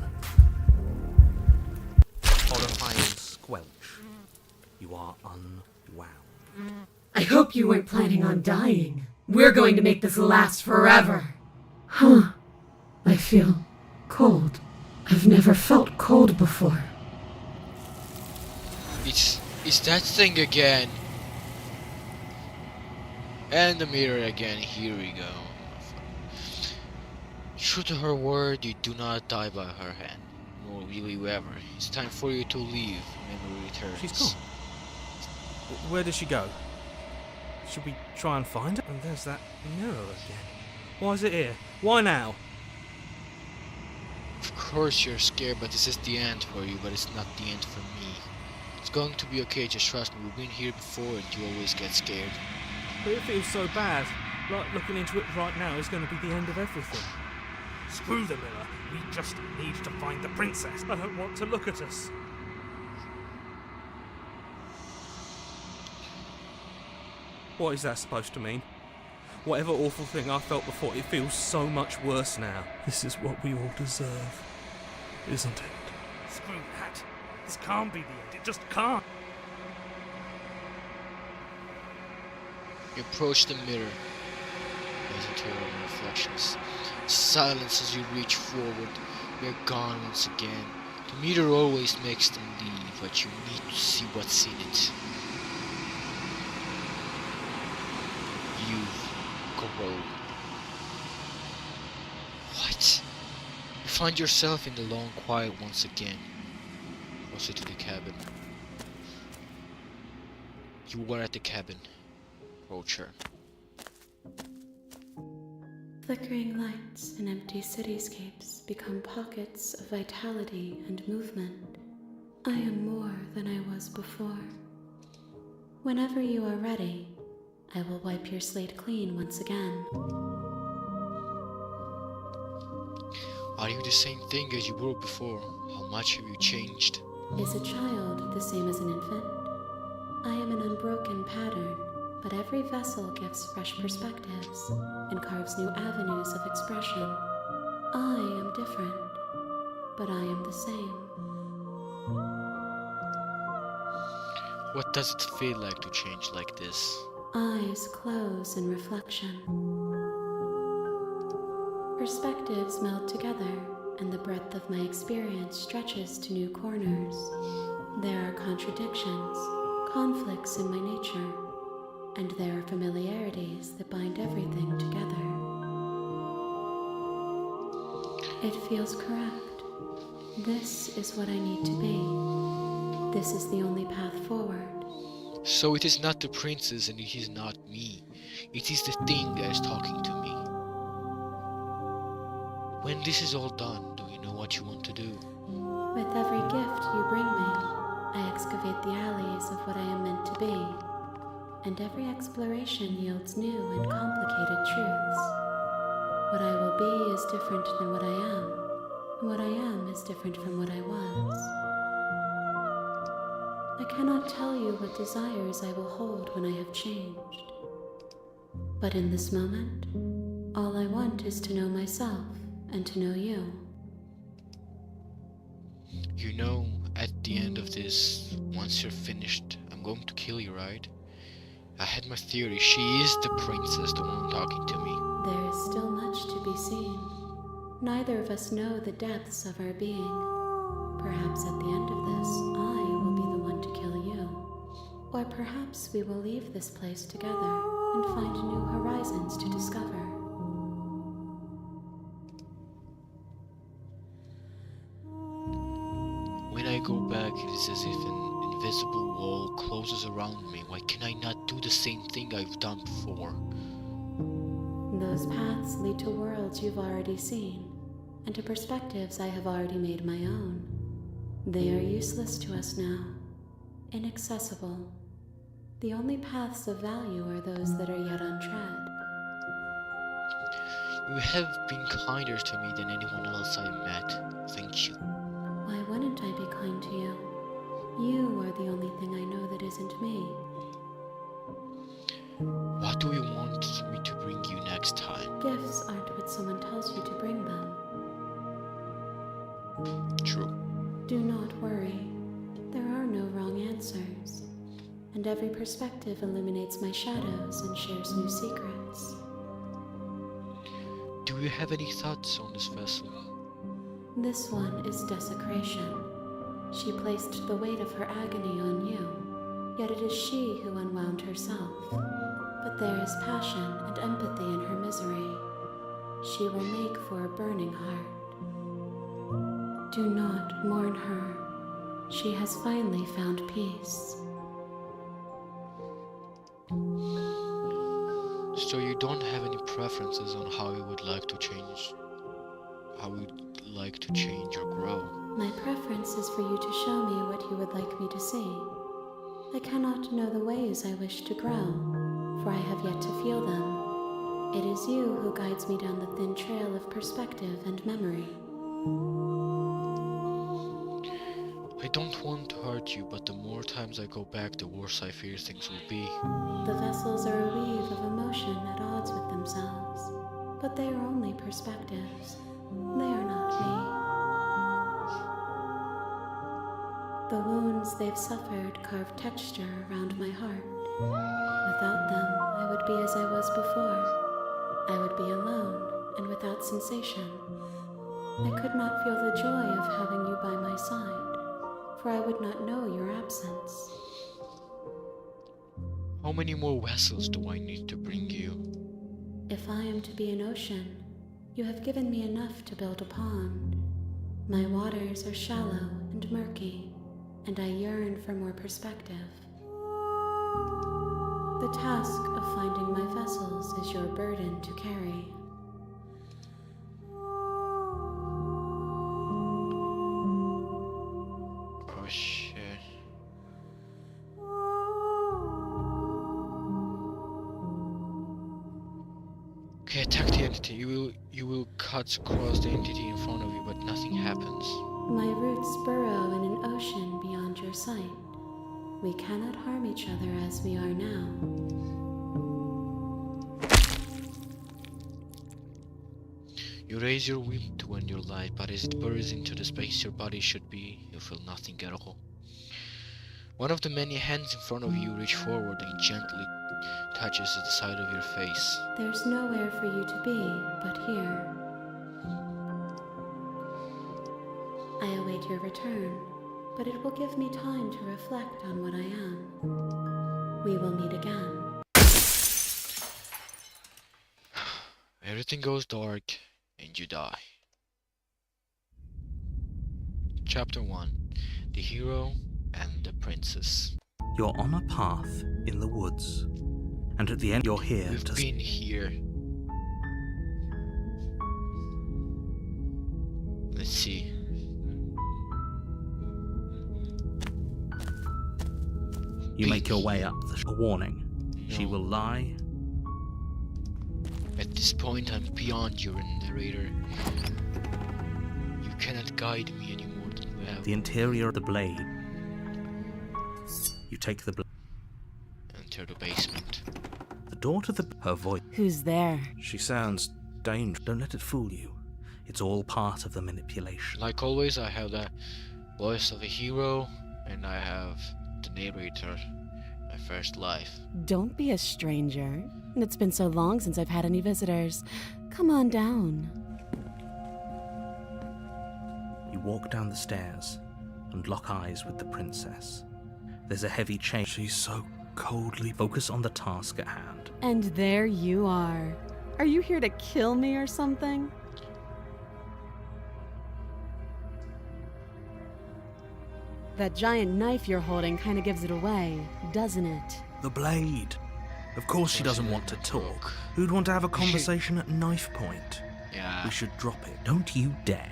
Horrifying squelch. You are unwound.
I hope you weren't planning on dying. We're going to make this last forever. Huh. I feel cold. I've never felt cold before.
It's that thing again. And the mirror again. Here we go. True to her word, you do not die by her hand. Nor will you ever. It's time for you to leave. Memory returns.
She's gone. Where did she go? Should we try and find her? And there's that mirror again. Why is it here? Why now?
Of course you're scared, but this is the end for you, but it's not the end for me. It's going to be okay, just trust me. We've been here before and you always get scared.
But it feels so bad. Like looking into it right now is going to be the end of everything. Screw the mirror. We just need to find the princess. I don't want to look at us. What is that supposed to mean? Whatever awful thing I felt before, it feels so much worse now. This is what we all deserve, isn't it? Screw that. This can't be the end. It just can't.
You approach the mirror. There's internal reflections. Silence as you reach forward. You're gone once again. The meter always makes them leave, but you need to see what's in it. You grow. What? You find yourself in the long quiet once again, closer to the cabin. You were at the cabin. Approach her.
Flickering lights and empty cityscapes become pockets of vitality and movement. I am more than I was before. Whenever you are ready, I will wipe your slate clean once again.
Are you the same thing as you were before? How much have you changed?
Is a child the same as an infant? I am an unbroken pattern, but every vessel gives fresh perspectives and carves new avenues of expression. I am different, but I am the same.
What does it feel like to change like this?
Eyes close in reflection. Perspectives meld together, and the breadth of my experience stretches to new corners. There are contradictions, conflicts in my nature, and there are familiarities that bind everything together. It feels correct. This is what I need to be. This is the only path forward.
So it is not the princess and it is not me. It is the thing that is talking to me. When this is all done, do you know what you want to do?
With every gift you bring me, I excavate the alleys of what I am meant to be, and every exploration yields new and complicated truths. What I will be is different than what I am, and what I am is different from what I was. I cannot tell you what desires I will hold when I have changed. But in this moment, all I want is to know myself and to know you.
You know, at the end of this, once you're finished, I'm going to kill you, right? I had my theory. She is the princess, the one talking to me.
There is still much to be seen. Neither of us know the depths of our being. Perhaps at the end of this, I will be the one to kill you. Or perhaps we will leave this place together and find new horizons to discover.
When I go back, it is as if an invisible wall closes around me. Why can I not do the same thing I've done before?
Those paths lead to worlds you've already seen, and to perspectives I have already made my own. They are useless to us now, inaccessible. The only paths of value are those that are yet untread.
You have been kinder to me than anyone else I met. Thank you.
Why wouldn't I be kind to you? You are the only thing I know that isn't me.
What do you want me to bring you next time?
Gifts aren't what someone tells you to bring them.
True.
Do not worry. There are no wrong answers. And every perspective illuminates my shadows and shares new secrets.
Do you have any thoughts on this vessel?
This one is desecration. She placed the weight of her agony on you, yet it is she who unwound herself. But there is passion and empathy in her misery. She will make for a burning heart. Do not mourn her. She has finally found peace.
So you don't have any preferences on how you would like to change? How you would like to change or grow?
My preference is for you to show me what you would like me to see. I cannot know the ways I wish to grow, for I have yet to feel them. It is you who guides me down the thin trail of perspective and memory.
I don't want to hurt you, but the more times I go back, the worse I fear things will be.
The vessels are a weave of emotion at odds with themselves, but they are only perspectives. They are not me. The wounds they've suffered carve texture around my heart. Without them, I would be as I was before. I would be alone and without sensation. I could not feel the joy of having you by my side, for I would not know your absence.
How many more vessels do I need to bring you?
If I am to be an ocean, you have given me enough to build a pond. My waters are shallow and murky, and I yearn for more perspective. The task of finding my vessels is your burden to carry.
Oh shit. Okay, attack the entity. You will cut across the entity in front of you, but nothing happens.
My roots burrow in an ocean beyond your sight. We cannot harm each other as we are now.
You raise your whip to end your life, but as it burrows into the space your body should be, you feel nothing at all. One of the many hands in front of you reach forward and gently touches the side of your face.
There's nowhere for you to be but here. I await your return, but it will give me time to reflect on what I am. We will meet again.
Everything goes dark, and you die. Chapter 1. The Hero and the Princess.
You're on a path in the woods, and at the end you're here
We've
to...
been here. Let's see.
You make your way up a warning. She
No.
will lie.
At this point, I'm beyond your narrator. You cannot guide me any more than you have.
The interior of the blade. You take the blade.
Enter the basement.
The door to the... Her voice.
Who's there?
She sounds dangerous. Don't let it fool you. It's all part of the manipulation.
Like always, I have the voice of a hero, and I have the narrator, my first life.
Don't be a stranger. It's been so long since I've had any visitors. Come on down.
You walk down the stairs and lock eyes with the princess. There's a heavy chain. She's so coldly. Focus on the task at hand.
And there you are. Are you here to kill me or something? That giant knife you're holding kind of gives it away, doesn't it?
The blade. Of course she doesn't want to talk. Who'd want to have a conversation at knife point?
Yeah.
We should drop it. Don't you dare.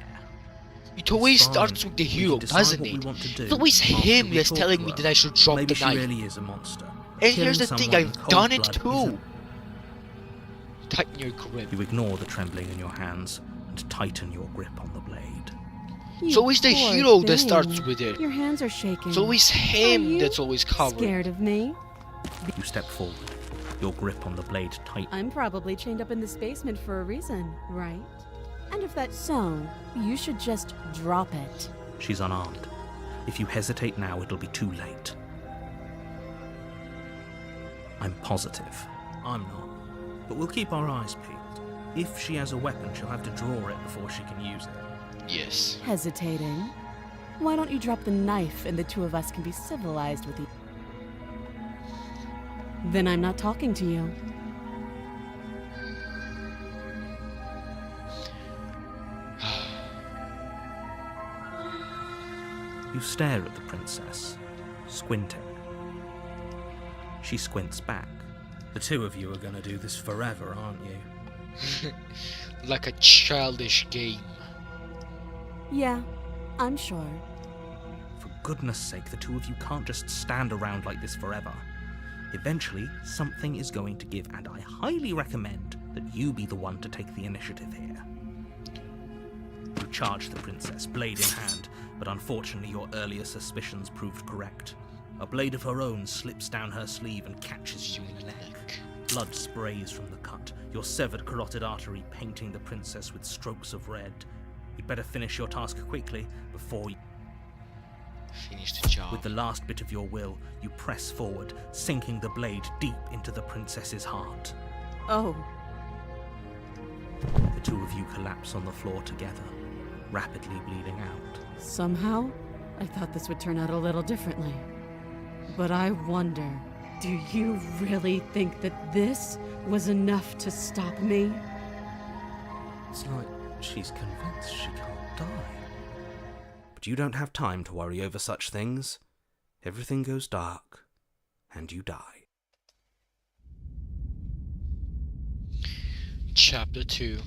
It always
Fine.
starts with the
We can
hero,
decide
doesn't
what
it?
we want to do
It's always
after
him
we
that's
talk
telling
to
me
her.
that I should drop
Maybe
the
she
knife.
really is a monster.
And
Killing
here's the thing,
someone in
I've
cold
done it
blood
too.
isn't-
Tighten your grip.
You ignore the trembling in your hands and tighten your grip on the blade.
It's
You
always the
poor
hero that
thing.
starts with it.
Your hands are shaking.
It's always
Are
him
you
that's always covered.
Scared of me?
You step forward, your grip on the blade tight.
I'm probably chained up in this basement for a reason, right? And if that's so, you should just drop it.
She's unarmed. If you hesitate now, it'll be too late. I'm positive. I'm not. But we'll keep our eyes peeled. If she has a weapon, she'll have to draw it before she can use it.
Yes.
Hesitating? Why don't you drop the knife and the two of us can be civilized with each other? Then I'm not talking to you.
You stare at the princess, squinting. She squints back. The two of you are gonna do this forever, aren't you?
Like a childish game.
Yeah, I'm sure.
For goodness sake, the two of you can't just stand around like this forever. Eventually, something is going to give, and I highly recommend that you be the one to take the initiative here. You charge the princess, blade in hand, but unfortunately your earlier suspicions proved correct. A blade of her own slips down her sleeve and catches you in the neck. Blood sprays from the cut, your severed carotid artery painting the princess with strokes of red. You'd better finish your task quickly before you...
Finish the job.
With the last bit of your will, you press forward, sinking the blade deep into the princess's heart.
Oh.
The two of you collapse on the floor together. rapidly bleeding out.
Somehow, I thought this would turn out a little differently. But I wonder, do you really think that this was enough to stop me?
It's like she's convinced she can't die. But you don't have time to worry over such things. Everything goes dark, and you die.
Chapter 2.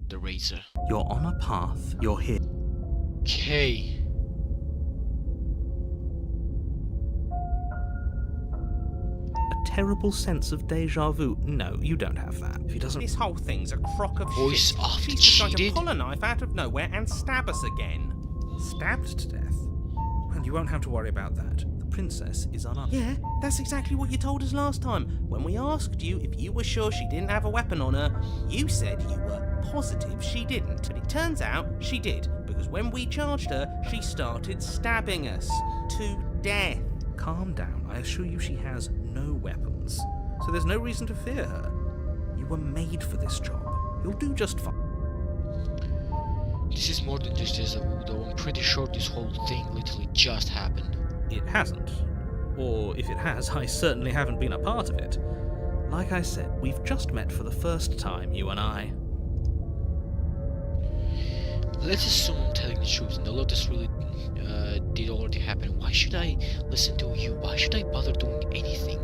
The Razor.
You're on a path. You're here.
Okay.
A terrible sense of deja vu. No, you don't have that. If he doesn't...
This whole thing's a crock of
Voice
shit.
off,
She's just going to
cheated.
pull a knife out of nowhere and stab us again.
Stabbed to death? Well, you won't have to worry about that. The princess is unarmed.
Yeah, that's exactly what you told us last time. When we asked you if you were sure she didn't have a weapon on her, you said you were positive she didn't. But it turns out she did, because when we charged her, she started stabbing us to death.
Calm down. I assure you she has no weapons. So there's no reason to fear her. You were made for this job. You'll do just fine.
This is more than just deja vu, though. I'm pretty sure this whole thing literally just happened.
It hasn't. Or if it has, I certainly haven't been a part of it. Like I said, we've just met for the first time, you and I.
Let's assume I'm telling the truth and all of this really did already happen. Why should I listen to you? Why should I bother doing anything?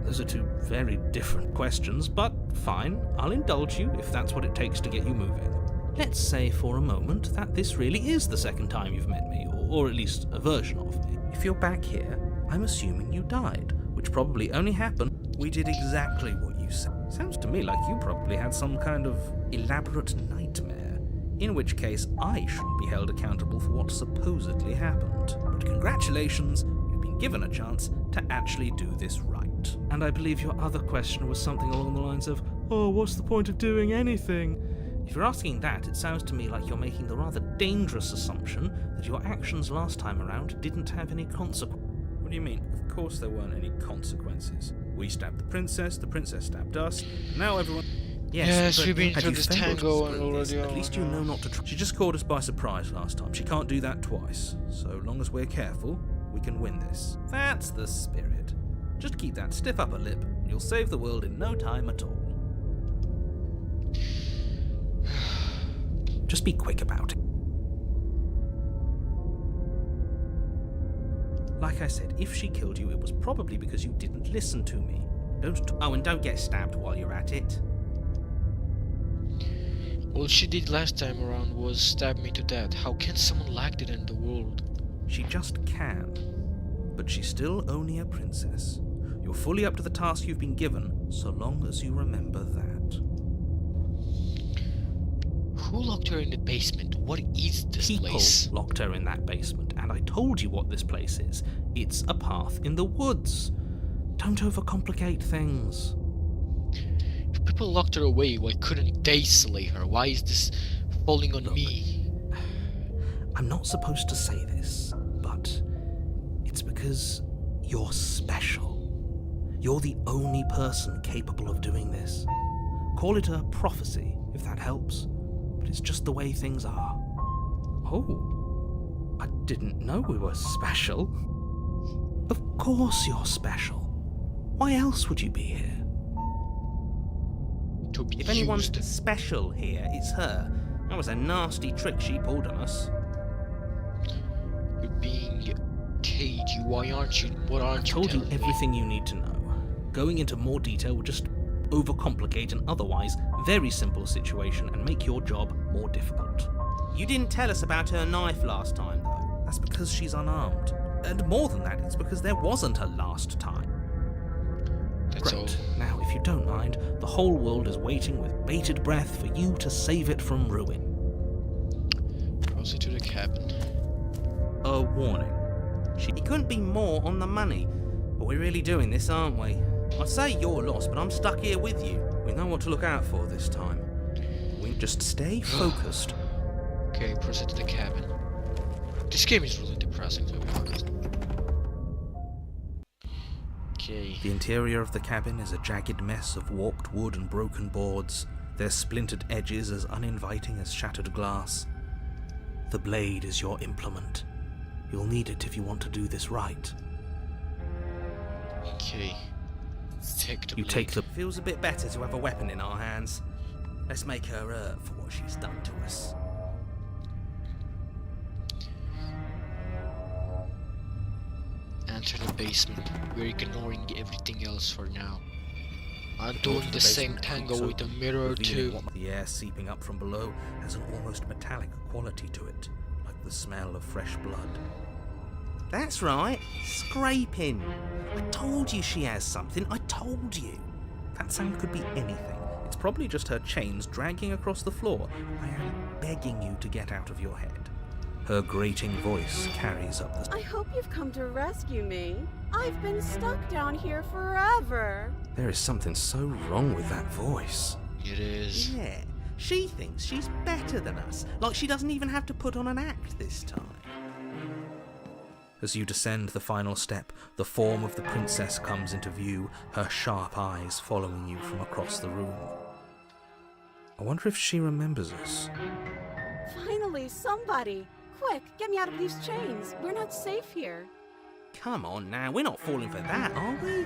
Those are two very different questions, but fine, I'll indulge you if that's what it takes to get you moving. Let's say for a moment that this really is the second time you've met me, or at least a version of me. If you're back here, I'm assuming you died, which probably only happened. We did exactly what you said. Sounds to me like you probably had some kind of elaborate nightmare, in which case I shouldn't be held accountable for what supposedly happened. But congratulations, you've been given a chance to actually do this right. And I believe your other question was something along the lines of, oh, what's the point of doing anything? If you're asking that, it sounds to me like you're making the rather dangerous assumption that your actions last time around didn't have any consequence. What do you mean? Of course there weren't any consequences. We stabbed the princess stabbed us, and now everyone...
Yes,
but
we've been
had
through
you
this
failed
tango
to
and
split this,
already.
at least you know not to try. She just caught us by surprise last time. She can't do that twice. So long as we're careful, we can win this. That's the spirit. Just keep that stiff upper lip, and you'll save the world in no time at all. Just be quick about it. Like I said, if she killed you, it was probably because you didn't listen to me. And don't get stabbed while you're at it.
All she did last time around was stab me to death. How can someone like that in the world?
She just can. But she's still only a princess. You're fully up to the task you've been given, so long as you remember that.
Who locked her in the basement? What is this place?
People locked her in that basement, and I told you what this place is. It's a path in the woods. Don't overcomplicate things.
If people locked her away, why couldn't they slay her? Why is this falling on me?
I'm not supposed to say this, but it's because you're special. You're the only person capable of doing this. Call it a prophecy, if that helps. But it's just the way things are. Oh, I didn't know we were special. Of course you're special. Why else would you be here?
To be
If anyone's special here, it's her. That was a nasty trick she pulled on us.
You're being cagey. Why aren't you? What aren't you
told you
telling me?
everything you need to know. Going into more detail would just overcomplicate an otherwise very simple situation and make your job more difficult.
You didn't tell us about her knife last time, though.
That's because she's unarmed. And more than that, it's because there wasn't a last time.
That's
Great.
all.
Now, if you don't mind, the whole world is waiting with bated breath for you to save it from ruin.
Proceed to the cabin.
A warning.
She couldn't be more on the money. But we're really doing this, aren't we? I'd say you're lost, but I'm stuck here with you.
We know what to look out for this time. We just stay focused.
Okay, proceed to the cabin. This game is really depressing, to be honest. Okay.
The interior of the cabin is a jagged mess of warped wood and broken boards, their splintered edges as uninviting as shattered glass.
The blade is your implement. You'll need it if you want to do this right.
Okay.
You take the...
Feels a bit better to have a weapon in our hands. Let's make her hurt for what she's done to us.
Enter the basement. We're ignoring everything else for now. I'm doing the same tango with the mirror too.
The air seeping up from below has an almost metallic quality to it, like the smell of fresh blood.
That's right, scraping. I told you she has something, I told you.
That sound could be anything. It's probably just her chains dragging across the floor. I am begging you to get out of your head. Her grating voice carries up the...
I hope you've come to rescue me. I've been stuck down here forever.
There is something so wrong with that voice.
It is.
Yeah, she thinks she's better than us, like she doesn't even have to put on an act this time.
As you descend the final step, the form of the princess comes into view, her sharp eyes following you from across the room. I wonder if she remembers us.
Finally, somebody. Quick, get me out of these chains. We're not safe here.
Come on now, we're not falling for that, are we?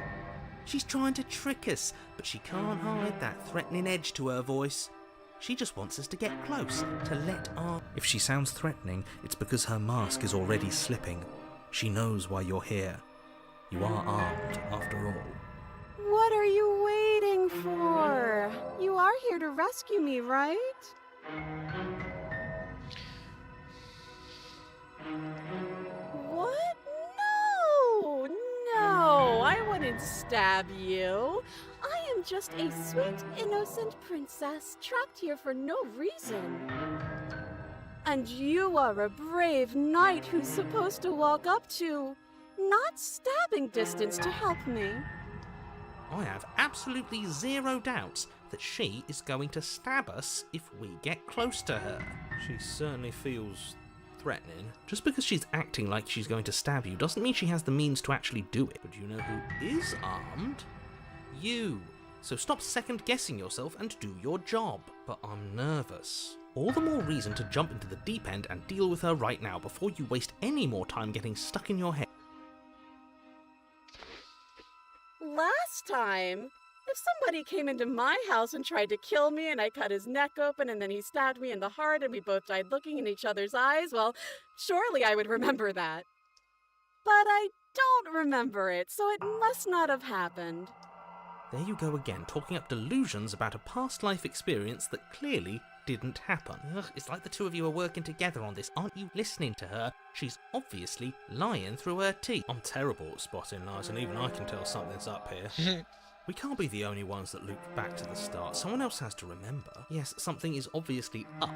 She's trying to trick us, but she can't hide that threatening edge to her voice. She just wants us to get close, to let our...
If she sounds threatening, it's because her mask is already slipping. She knows why you're here. You are armed, after all.
What are you waiting for? You are here to rescue me, right? What? No, I wouldn't stab you. I am just a sweet, innocent princess trapped here for no reason. And you are a brave knight who's supposed to walk up to, not stabbing distance to help me.
I have absolutely zero doubts that she is going to stab us if we get close to her.
She certainly feels threatening. Just because she's acting like she's going to stab you doesn't mean she has the means to actually do it.
But you know who is armed? You. So stop second-guessing yourself and do your job.
But I'm nervous.
All the more reason to jump into the deep end and deal with her right now before you waste any more time getting stuck in your head.
Last time, if somebody came into my house and tried to kill me and I cut his neck open and then he stabbed me in the heart and we both died looking in each other's eyes, well, surely I would remember that. But I don't remember it, so it must not have happened.
There you go again, talking up delusions about a past life experience that clearly didn't happen. Ugh, it's like the two of you are working together on this. Aren't you listening to her? She's obviously lying through her teeth.
I'm terrible at spotting lies, and even I can tell something's up here. We can't be the only ones that loop back to the start. Someone else has to remember.
Yes, something is obviously up,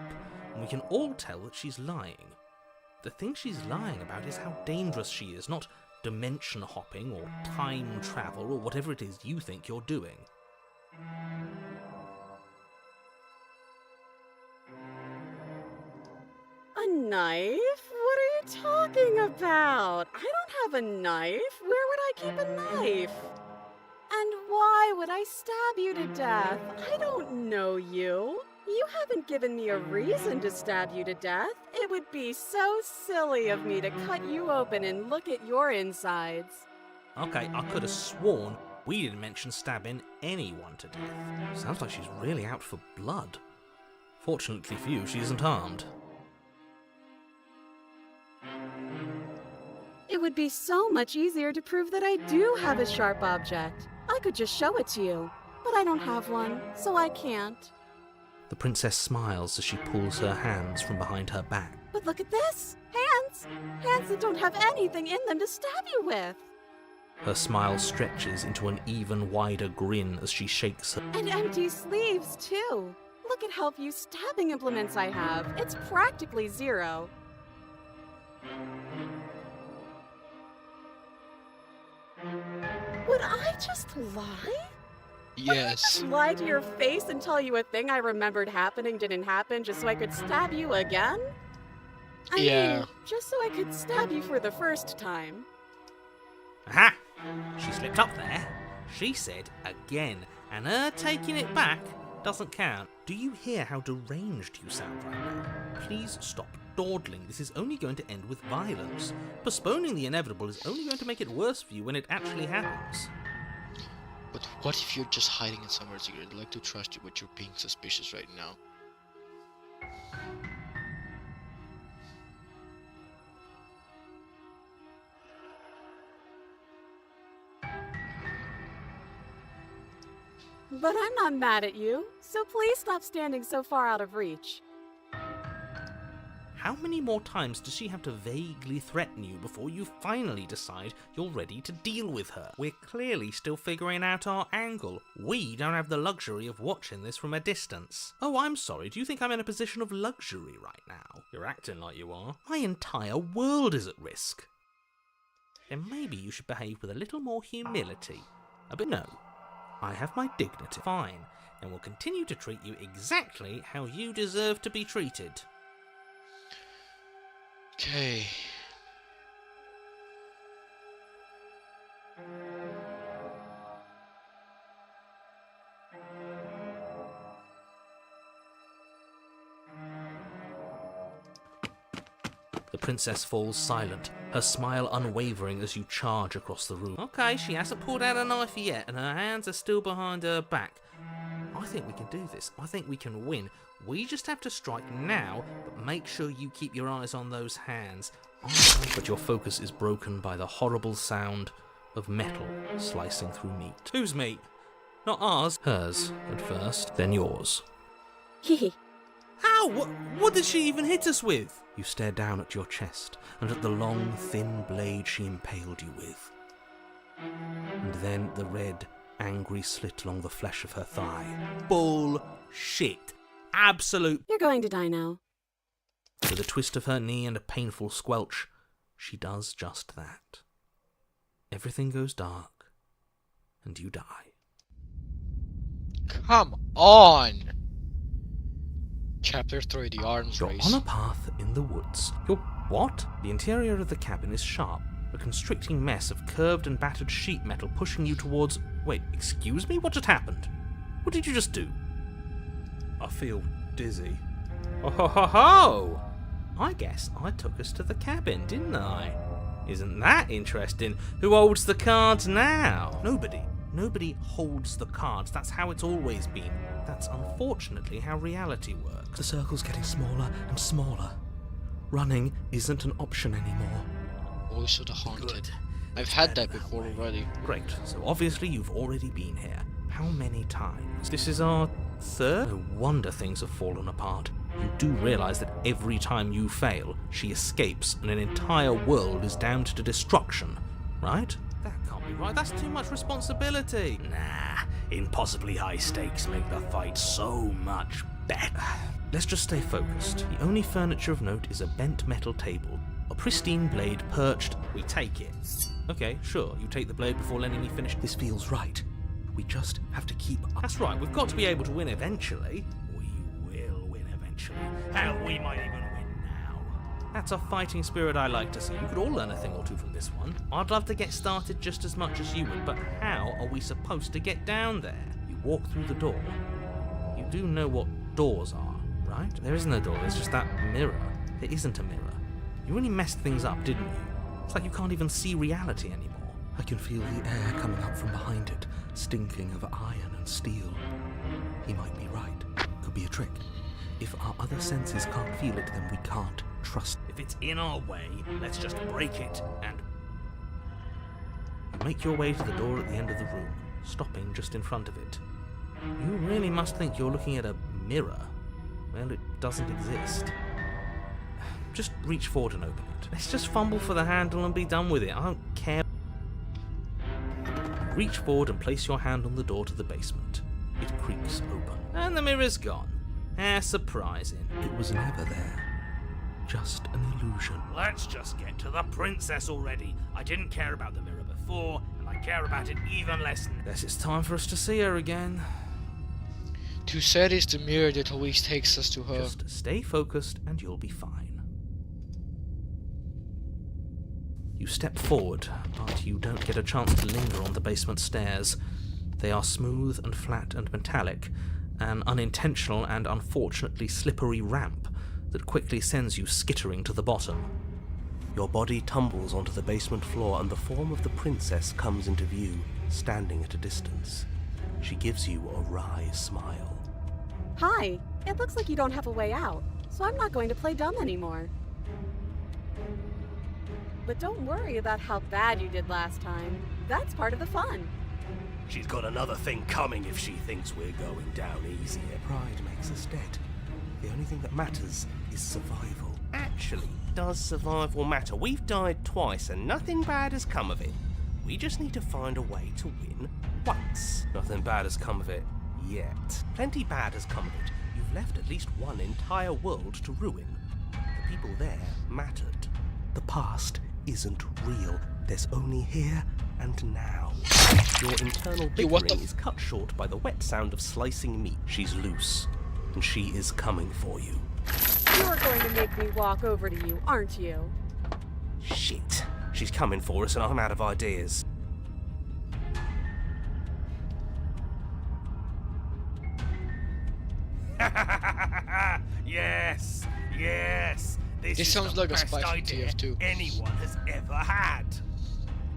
and we can all tell that she's lying. The thing she's lying about is how dangerous she is, not dimension hopping or time travel or whatever it is you think you're doing.
A knife? What are you talking about? I don't have a knife. Where would I keep a knife? And why would I stab you to death? I don't know you. You haven't given me a reason to stab you to death. It would be so silly of me to cut you open and look at your insides.
Okay, I could have sworn we didn't mention stabbing anyone to death.
Sounds like she's really out for blood. Fortunately for you, she isn't armed.
It would be so much easier to prove that I do have a sharp object. I could just show it to you, but I don't have one, so I can't.
The princess smiles as she pulls her hands from behind her back.
But look at this! Hands! Hands that don't have anything in them to stab you with!
Her smile stretches into an even wider grin as she shakes her.
And empty sleeves, too! Look at how few stabbing implements I have. It's practically zero. Would I just lie?
Yes.
Lie to your face and tell you a thing I remembered happening didn't happen just so I could stab you again? I mean, just so I could stab you for the first time.
Aha! She slipped up there. She said again, and her taking it back doesn't count.
Do you hear how deranged you sound right now? Please stop
dawdling. This is only going to end with violence. Postponing the inevitable is only going to make it worse for you when it actually happens.
But what if you're just hiding in somewhere secret? I'd like to trust you, but you're being suspicious right now.
But I'm not mad at you, so please stop standing so far out of reach.
How many more times does she have to vaguely threaten you before you finally decide you're ready to deal with her? We're clearly still figuring out our angle. We don't have the luxury of watching this from a distance. Oh, I'm sorry, do you think I'm in a position of luxury right now? You're acting like you are. My entire world is at risk. Then maybe you should behave with a little more humility. But no, I have my dignity. Fine, and will continue to treat you exactly how you deserve to be treated.
Okay.
The princess falls silent, her smile unwavering as you charge across the room. Okay, she hasn't pulled out a knife yet, and her hands are still behind her back. I think we can do this. I think we can win. We just have to strike now, but make sure you keep your eyes on those hands. But your focus is broken by the horrible sound of metal slicing through meat. Whose meat? Not ours. Hers at first, then yours.
Hehe.
How? What did she even hit us with? You stare down at your chest and at the long, thin blade she impaled you with. And then the red, angry slit along the flesh of her thigh. Bullshit. Absolute.
You're going to die now.
With a twist of her knee and a painful squelch, she does just that. Everything goes dark, and you die.
Come on! Chapter 3, The Arms
You're
Race.
on a path in the woods. You're what? The interior of the cabin is sharp, a constricting mess of curved and battered sheet metal pushing you towards... Wait, excuse me? What just happened? What did you just do?
I feel dizzy.
Oh ho ho ho! I guess I took us to the cabin, didn't I? Isn't that interesting? Who holds the cards now? Nobody. Nobody holds the cards. That's how it's always been. That's unfortunately how reality works.
The circle's getting smaller and smaller. Running isn't an option anymore.
Also the Haunted.
Good.
I've had that before already.
Great. So obviously you've already been here. How many times? This is our third? No wonder things have fallen apart. You do realise that every time you fail, she escapes and an entire world is damned to destruction, right? That can't be right. That's too much responsibility. Nah, impossibly high stakes make the fight so much better. Let's just stay focused. The only furniture of note is a bent metal table, a pristine blade perched. We take it. Okay, sure, you take the blade before letting me finish.
This feels right. We just have to keep up.
That's right, we've got to be able to win eventually. We will win eventually. Hell, we might even win now. That's a fighting spirit I like to see. You could all learn a thing or two from this one. I'd love to get started just as much as you would, but how are we supposed to get down there? You walk through the door. You do know what doors are, right? There isn't a door, there's just that mirror. There isn't a mirror. You really messed things up, didn't you? It's like you can't even see reality anymore.
I can feel the air coming up from behind it, stinking of iron and steel. He might be right. Could be a trick. If our other senses can't feel it, then we can't trust it.
If it's in our way, let's just break it and... You make your way to the door at the end of the room, stopping just in front of it. You really must think you're looking at a mirror. Well, it doesn't exist. Just reach forward and open it. Let's just fumble for the handle and be done with it. I don't care. Reach forward and place your hand on the door to the basement. It creaks open. And the mirror's gone. How surprising.
It was never there. Just an illusion.
Let's just get to the princess already. I didn't care about the mirror before, and I care about it even less now. Guess it's time for us to see her again.
Too sad is the mirror that always takes us to her.
Just stay focused and you'll be fine. You step forward, but you don't get a chance to linger on the basement stairs. They are smooth and flat and metallic, an unintentional and unfortunately slippery ramp, that quickly sends you skittering to the bottom. Your body tumbles onto the basement floor and the form of the princess comes into view, standing at a distance. She gives you a wry smile.
Hi, it looks like you don't have a way out, so I'm not going to play dumb anymore. But don't worry about how bad you did last time. That's part of the fun.
She's got another thing coming if she thinks we're going down easier. Pride makes us dead. The only thing that matters is survival.
Actually, does survival matter? We've died twice and nothing bad has come of it. We just need to find a way to win once.
Nothing bad has come of it yet.
Plenty bad has come of it. You've left at least one entire world to ruin. The people there mattered.
The past isn't real. There's only here and now.
Your internal bickering is cut short by the wet sound of slicing meat.
She's loose, and she is coming for you.
You're going to make me walk over to you, aren't you?
Shit. She's coming for us and I'm out of ideas.
Yes, yes.
This sounds like a spicy
idea
TF2.
anyone has ever had.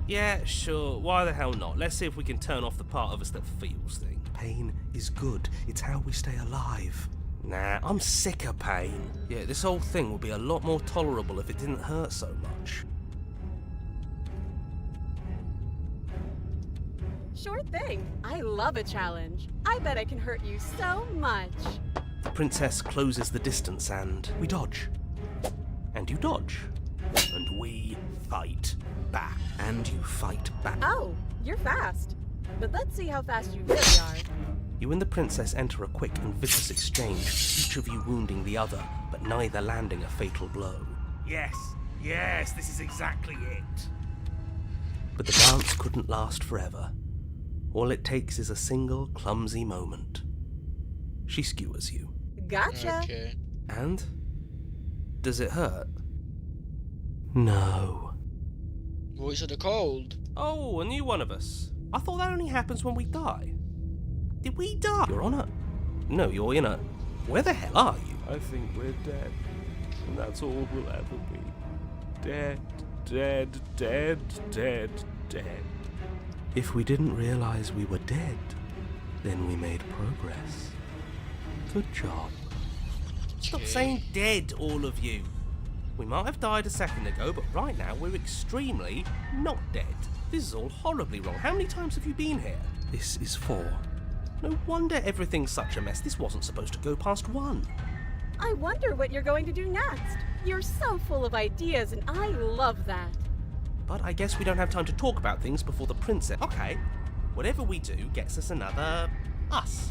Yeah, sure. Why the hell not? Let's see if we can turn off the part of us that feels things.
Pain is good. It's how we stay alive.
Nah, I'm sick of pain.
Yeah, this whole thing would be a lot more tolerable if it didn't hurt so much.
Sure thing. I love a challenge. I bet I can hurt you so much.
The princess closes the distance and we dodge. And you dodge.
And we fight back.
And you fight back.
Oh, you're fast. But let's see how fast you really are.
You and the princess enter a quick and vicious exchange, each of you wounding the other, but neither landing a fatal blow.
Yes, yes, this is exactly it.
But the dance couldn't last forever. All it takes is a single clumsy moment. She skewers you.
Gotcha.
Okay.
And? Does it hurt? No.
Voice of the Cold.
Oh, a new one of us. I thought that only happens when we die. Did we die?
You're on it. No, you're in it. Where the hell are you?
I think we're dead. And that's all we'll ever be. Dead, dead, dead, dead, dead.
If we didn't realize we were dead, then we made progress. Good job.
Stop saying dead, all of you. We might have died a second ago, but right now we're extremely not dead. This is all horribly wrong. How many times have you been here?
This is 4.
No wonder everything's such a mess. This wasn't supposed to go past 1.
I wonder what you're going to do next. You're so full of ideas, and I love that.
But I guess we don't have time to talk about things before the princess. Okay, whatever we do gets us another us.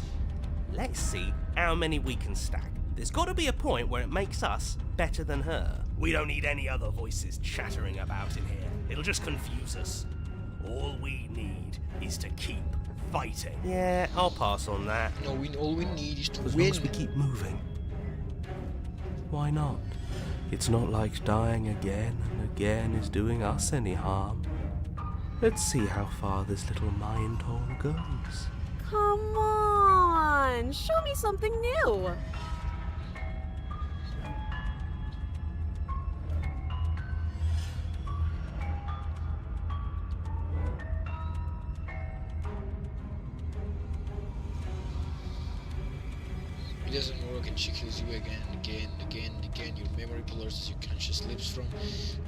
Let's see how many we can stack. There's got to be a point where it makes us better than her. We don't need any other voices chattering about in here. It'll just confuse us. All we need is to keep fighting. Yeah, I'll pass on that.
No, all we need is to
As
win.
long as we keep moving. Why not? It's not like dying again and again is doing us any harm. Let's see how far this little mind hole goes.
Come on, show me something new.
It doesn't work and she kills you again and again and again and again. Your memory blurs as your conscious slips from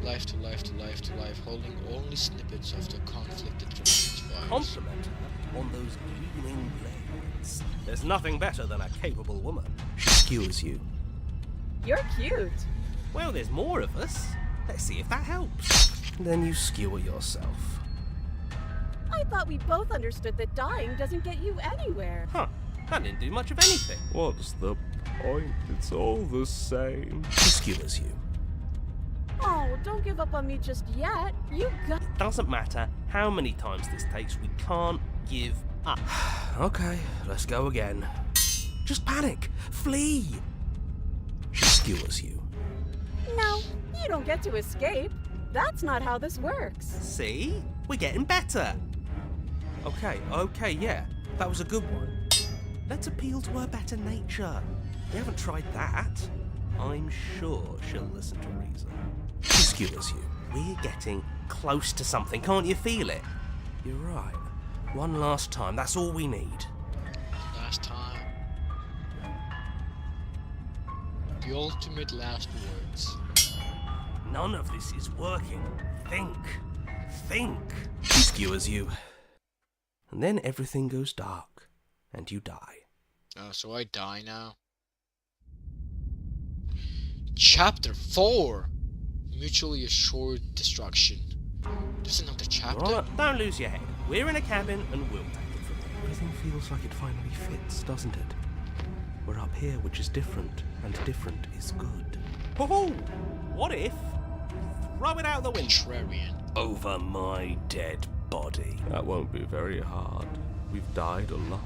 life to life to life to life, holding only snippets of the conflict that transpires.
Compliment her on those gleaming blades. There's nothing better than a capable woman.
She skewers you.
You're cute.
Well, there's more of us. Let's see if that helps.
Then you skewer yourself.
I thought we both understood that dying doesn't get you anywhere.
Huh. That didn't do much of anything.
What's the point? It's all the same.
She skewers you.
Oh, don't give up on me just yet. You got...
It doesn't matter how many times this takes, we can't give up.
Okay, let's go again.
Just panic. Flee.
She skewers you.
No, you don't get to escape. That's not how this works.
See? We're getting better.
Okay, yeah. That was a good one.
Let's appeal to her better nature. We haven't tried that. I'm sure she'll listen to reason. Excuse you. We're getting close to something. Can't you feel it? You're right. One last time. That's all we need.
Last time. The ultimate last words.
None of this is working. Think. Think. She skewers you. And then everything goes dark. And you die.
Oh, so I die now? Chapter 4! Mutually assured destruction. There's another chapter?
Right, don't lose your head. We're in a cabin and we'll take it from there. Everything feels like it finally fits, doesn't it? We're up here, which is different, and different is good. Ho-ho! What if? Throw it out the window.
Contrarian.
Over my dead body.
That won't be very hard. We've died a lot.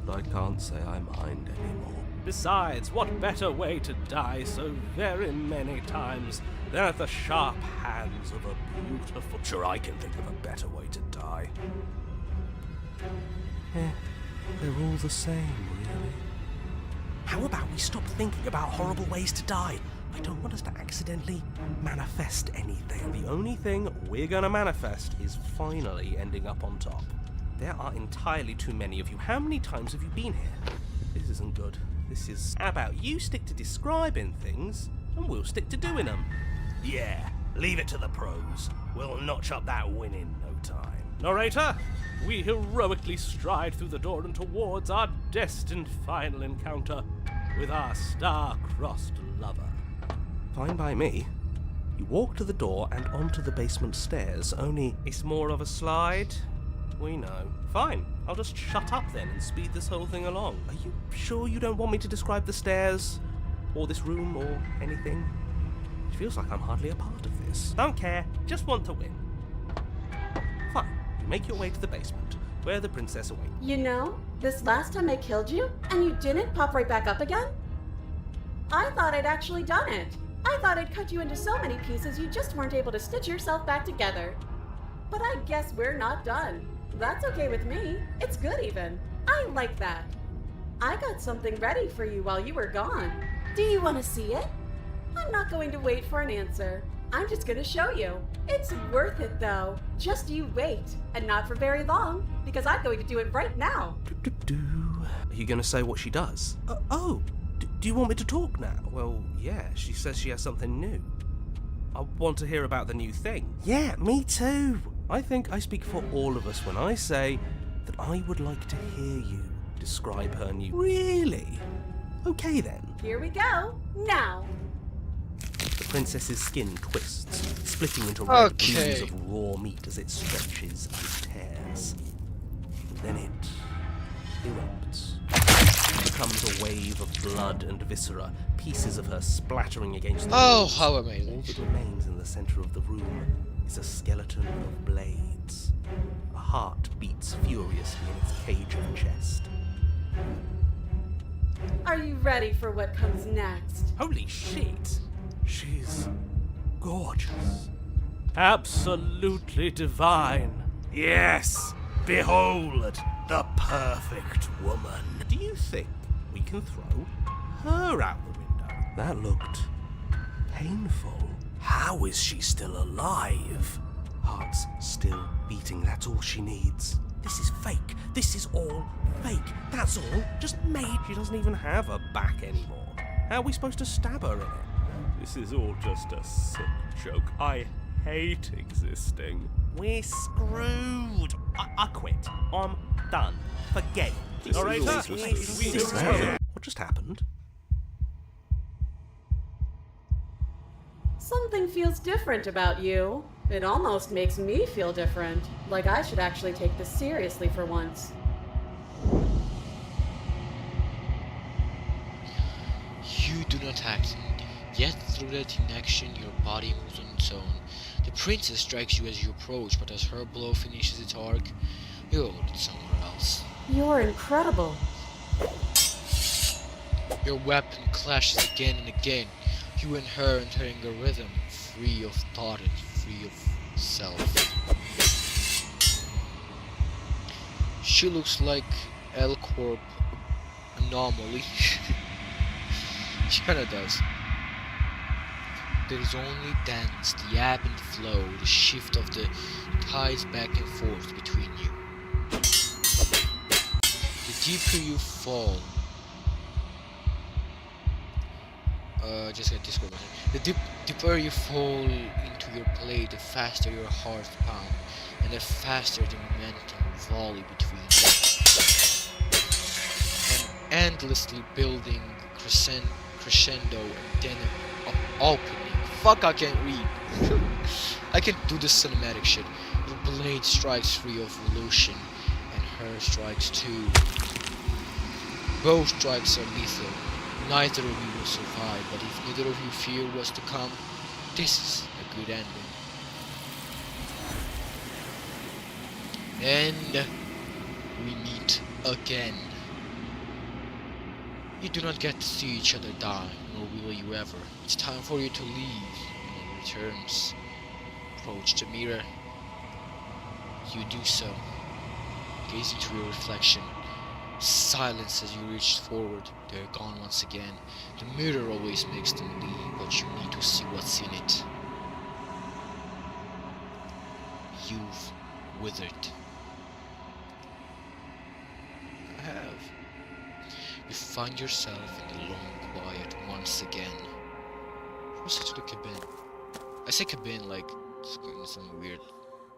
But I can't say I mind anymore.
Besides, what better way to die so very many times than at the sharp hands of a beautiful...
Sure, I can think of a better way to die. They're all the same, really. How about we stop thinking about horrible ways to die? I don't want us to accidentally manifest anything. The only thing we're gonna manifest is finally ending up on top. There are entirely too many of you. How many times have you been here? This isn't good. This is... How about you stick to describing things, and we'll stick to doing them? Yeah, leave it to the pros. We'll notch up that win in no time.
Narrator, we heroically stride through the door and towards our destined final encounter with our star-crossed lover.
Fine by me. You walk to the door and onto the basement stairs, only... It's more of a slide? We know. Fine, I'll just shut up then and speed this whole thing along. Are you sure you don't want me to describe the stairs? Or this room, or anything? It feels like I'm hardly a part of this. Don't care, just want to win. Fine, you make your way to the basement, where the princess awaits.
You know, this last time I killed you, and you didn't pop right back up again? I thought I'd actually done it. I thought I'd cut you into so many pieces you just weren't able to stitch yourself back together. But I guess we're not done. That's okay with me. It's good even. I like that. I got something ready for you while you were gone. Do you want to see it? I'm not going to wait for an answer. I'm just going to show you. It's worth it though. Just you wait. And not for very long, because I'm going to do it right now.
Are you going to say what she does? Do you want me to talk now? Well, yeah, she says she has something new. I want to hear about the new thing. Yeah, me too. I think I speak for all of us when I say that I would like to hear you describe her new... Really? Okay then.
Here we go. Now.
The princess's skin twists, splitting into red pieces of raw meat as it stretches and tears. And then it erupts. It becomes a wave of blood and viscera, pieces of her splattering against the walls.
How amazing.
All that remains in the center of the room is a skeleton of blades. A heart beats furiously in its cage of chest.
Are you ready for what comes next?
Holy shit!
She's gorgeous.
Absolutely divine.
Yes! Behold, the perfect woman. Do you think we can throw her out the window? That looked painful. How is she still alive? Heart's still beating, that's all she needs. This is fake. This is all fake. That's all. Just made. She doesn't even have a back anymore. How are we supposed to stab her in it?
This is all just a sick joke. I hate existing.
We're screwed. I quit. I'm done. Forget it.
Alright,
what just happened?
Something feels different about you. It almost makes me feel different. Like I should actually take this seriously for once.
You do not act, yet through that inaction your body moves on its own. The princess strikes you as you approach, but as her blow finishes its arc, you hold it somewhere else.
You're incredible.
Your weapon clashes again and again, you and her entering a rhythm, free of thought and free of self. She looks like L-Corp anomaly. She kinda does. There is only dance, the ebb and the flow, the shift of the tides back and forth between you. The deeper you fall, just get Discord message. The deeper you fall into your play, the faster your heart pounds, and the faster the momentum volley between you. An endlessly building crescendo and then opening. Fuck, I can't read. I can do this cinematic shit. Your blade strikes free of illusion, and her strikes too. Both strikes are lethal. Neither of you will survive, but if neither of you fear what's to come, this is a good ending. And we meet again. You do not get to see each other die, nor will you ever. It's time for you to leave. No returns. Approach the mirror. You do so. Gaze into your reflection. Silence as you reach forward. They're gone once again. The mirror always makes them leave, but you need to see what's in it. You've withered. I have. You find yourself in the long quiet once again. Proceed to the cabin. I say cabin like in some weird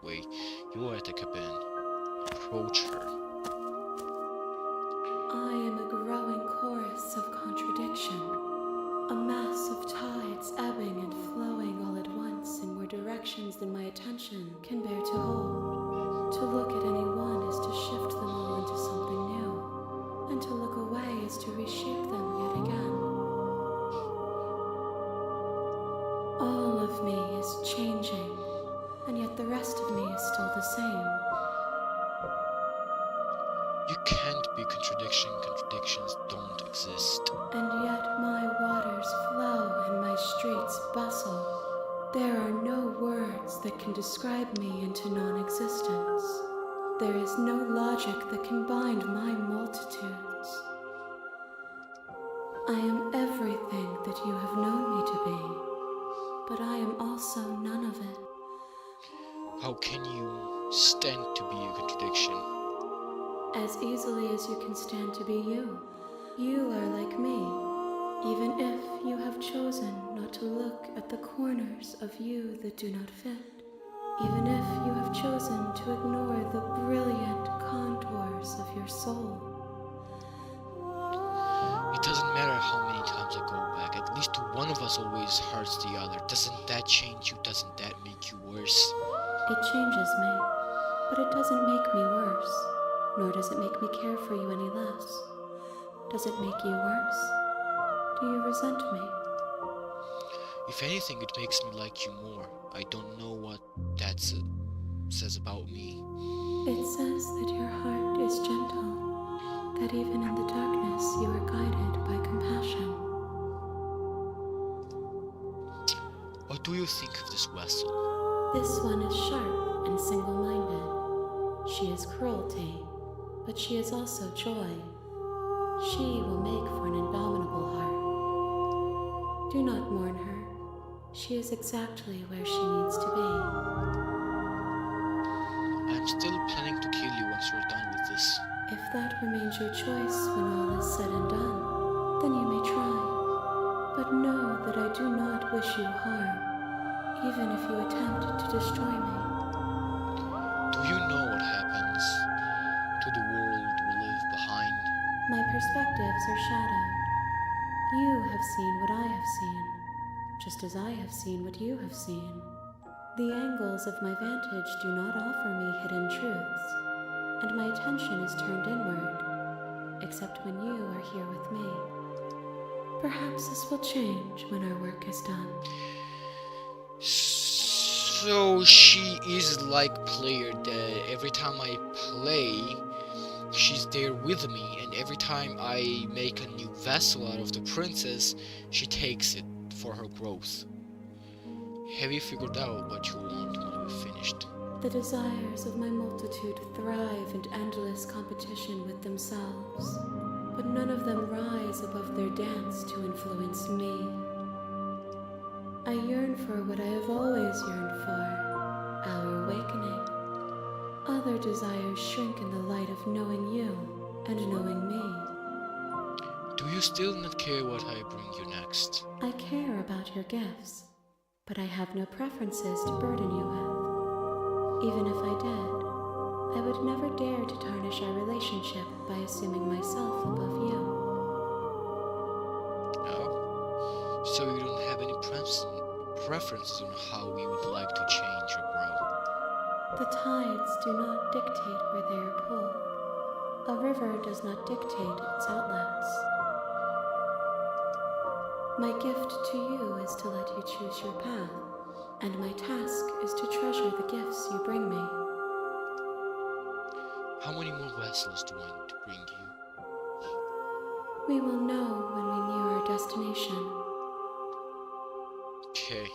way. You are at the cabin. Approach her.
I am a growing chorus of contradiction, a mass of tides ebbing and flowing all at once in more directions than my attention can bear to hold. To look at any one is to shift them all into something new, and to look away is to reshape them yet again. All of me is changing, and yet the rest of me is still the same.
You can't be contradiction. Contradictions don't exist.
And yet my waters flow and my streets bustle. There are no words that can describe me into non-existence. There is no logic that can bind my multitudes. I am everything that you have known me to be, but I am also none of it.
How can you stand to be a contradiction?
As easily as you can stand to be you. You are like me, even if you have chosen not to look at the corners of you that do not fit. Even if you have chosen to ignore the brilliant contours of your soul.
It doesn't matter how many times I go back. At least one of us always hurts the other. Doesn't that change you? Doesn't that make you worse?
It changes me, but it doesn't make me worse. Nor does it make me care for you any less. Does it make you worse? Do you resent me?
If anything, it makes me like you more. I don't know what that says about me.
It says that your heart is gentle, that even in the darkness you are guided by compassion.
What do you think of this vessel?
This one is sharp and single-minded. She is cruelty, but she is also joy. She will make for an indomitable heart. Do not mourn her. She is exactly where she needs to be.
I'm still planning to kill you once you're done with this.
If that remains your choice when all is said and done, then you may try. But know that I do not wish you harm, even if you attempt to destroy me.
Do you know what happens to the world we leave behind?
My perspectives are shadowed. You have seen what I have seen, just as I have seen what you have seen. The angles of my vantage do not offer me hidden truths, and my attention is turned inward, except when you are here with me. Perhaps this will change when our work is done.
So she is like player that every time I play, she's there with me, and every time I make a new vessel out of the princess, she takes it for her growth. Have you figured out what you want when we're finished?
The desires of my multitude thrive in endless competition with themselves, but none of them rise above their dance to influence me. I yearn for what I have always yearned for, our awakening. Other desires shrink in the light of knowing you and knowing me.
Do you still not care what I bring you next?
I care about your gifts, but I have no preferences to burden you with. Even if I did, I would never dare to tarnish our relationship by assuming myself above you.
No? So you don't have any preferences on how you would like to change or grow?
The tides do not dictate where they are pulled. A river does not dictate its outlets. My gift to you is to let you choose your path, and my task is to treasure the gifts you bring me.
How many more vessels do I need to bring you?
We will know when we near our destination.
Okay.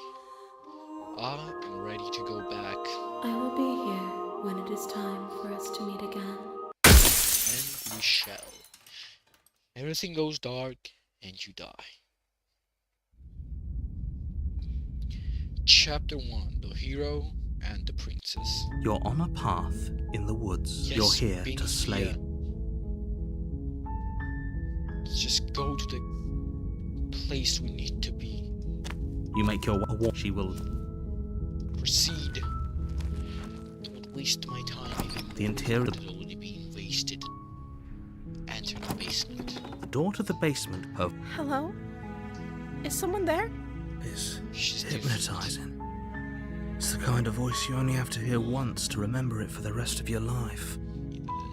I am ready to go back.
I will be here when it is time for us to meet again.
And we shall. Everything goes dark and you die. Chapter 1. The Hero and the Princess.
You're on a path in the woods.
Yes,
You're here to slay.
here. Let's just go to the place we need to be.
You make your walk. She will.
Proceed. Don't waste my time even
The interior.
more. It has already been wasted. Enter the basement.
The door to the basement of
Hello? Is someone there?
Is
She's
hypnotizing. It's the kind of voice you only have to hear once to remember it for the rest of your life.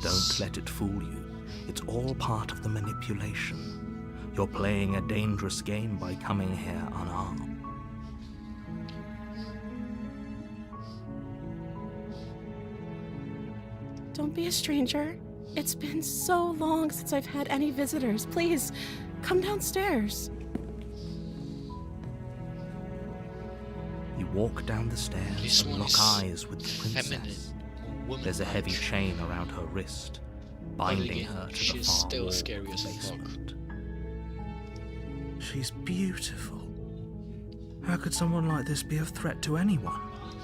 Don't let it fool you. It's all part of the manipulation. You're playing a dangerous game by coming here unarmed.
Don't be a stranger. It's been so long since I've had any visitors. Please, come downstairs.
You walk down the stairs
This
and
one
lock
is
eyes with the
feminine,
princess.
woman.
There's a heavy chain around her wrist,
But
binding
again,
her to the
she's
far
still
wall
scary
of
as
the
fuck.
basement.
She's beautiful. How could someone like this be a threat to anyone?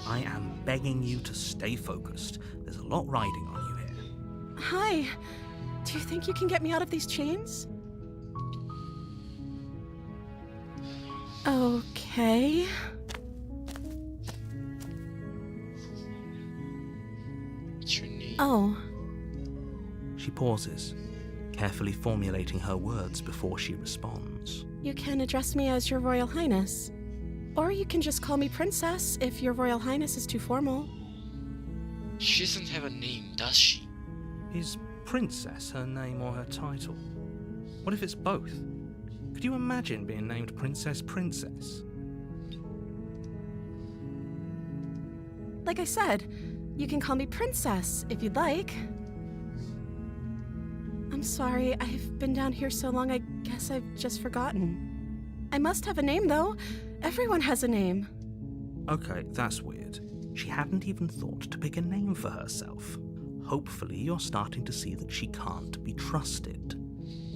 I am begging you to stay focused. There's a lot riding on you here.
Hi. Do you think you can get me out of these chains? Okay.
What's your name?
Oh.
She pauses, carefully formulating her words before she responds.
You can address me as Your Royal Highness. Or you can just call me Princess if Your Royal Highness is too formal.
She doesn't have a name, does she?
Is Princess her name or her title? What if it's both? Could you imagine being named Princess Princess?
Like I said, you can call me Princess if you'd like. I'm sorry, I've been down here so long I guess I've just forgotten. I must have a name though. Everyone has a name.
Okay, that's weird. She hadn't even thought to pick a name for herself. Hopefully you're starting to see that she can't be trusted.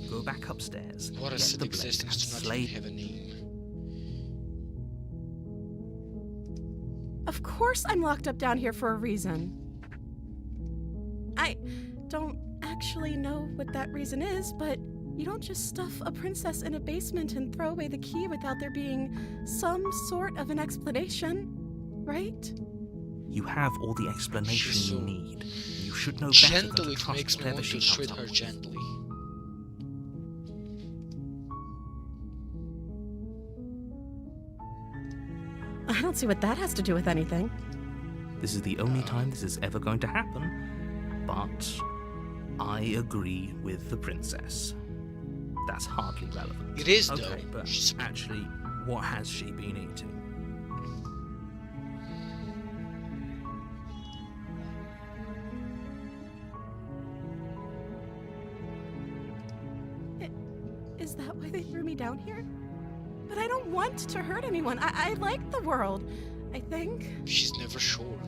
Go back upstairs,
What a
get
sad
the blade and
existence to not
slay.
even have a name.
Of course I'm locked up down here for a reason. I don't actually know what that reason is, but you don't just stuff a princess in a basement and throw away the key without there being some sort of an explanation, right?
You have all the explanation
She's
you
so
need. You should know better than
Gentle,
to
it
trust
makes me
whatever
want
she
to
comes
treat
up
her
with.
gently.
I don't see what that has to do with anything.
This is the only time this is ever going to happen, but I agree with the princess. That's hardly relevant.
It is,
okay,
though.
but actually, what has she been eating?
Is that why they threw me down here? But I don't want to hurt anyone. I like the world, I think.
She's never sure.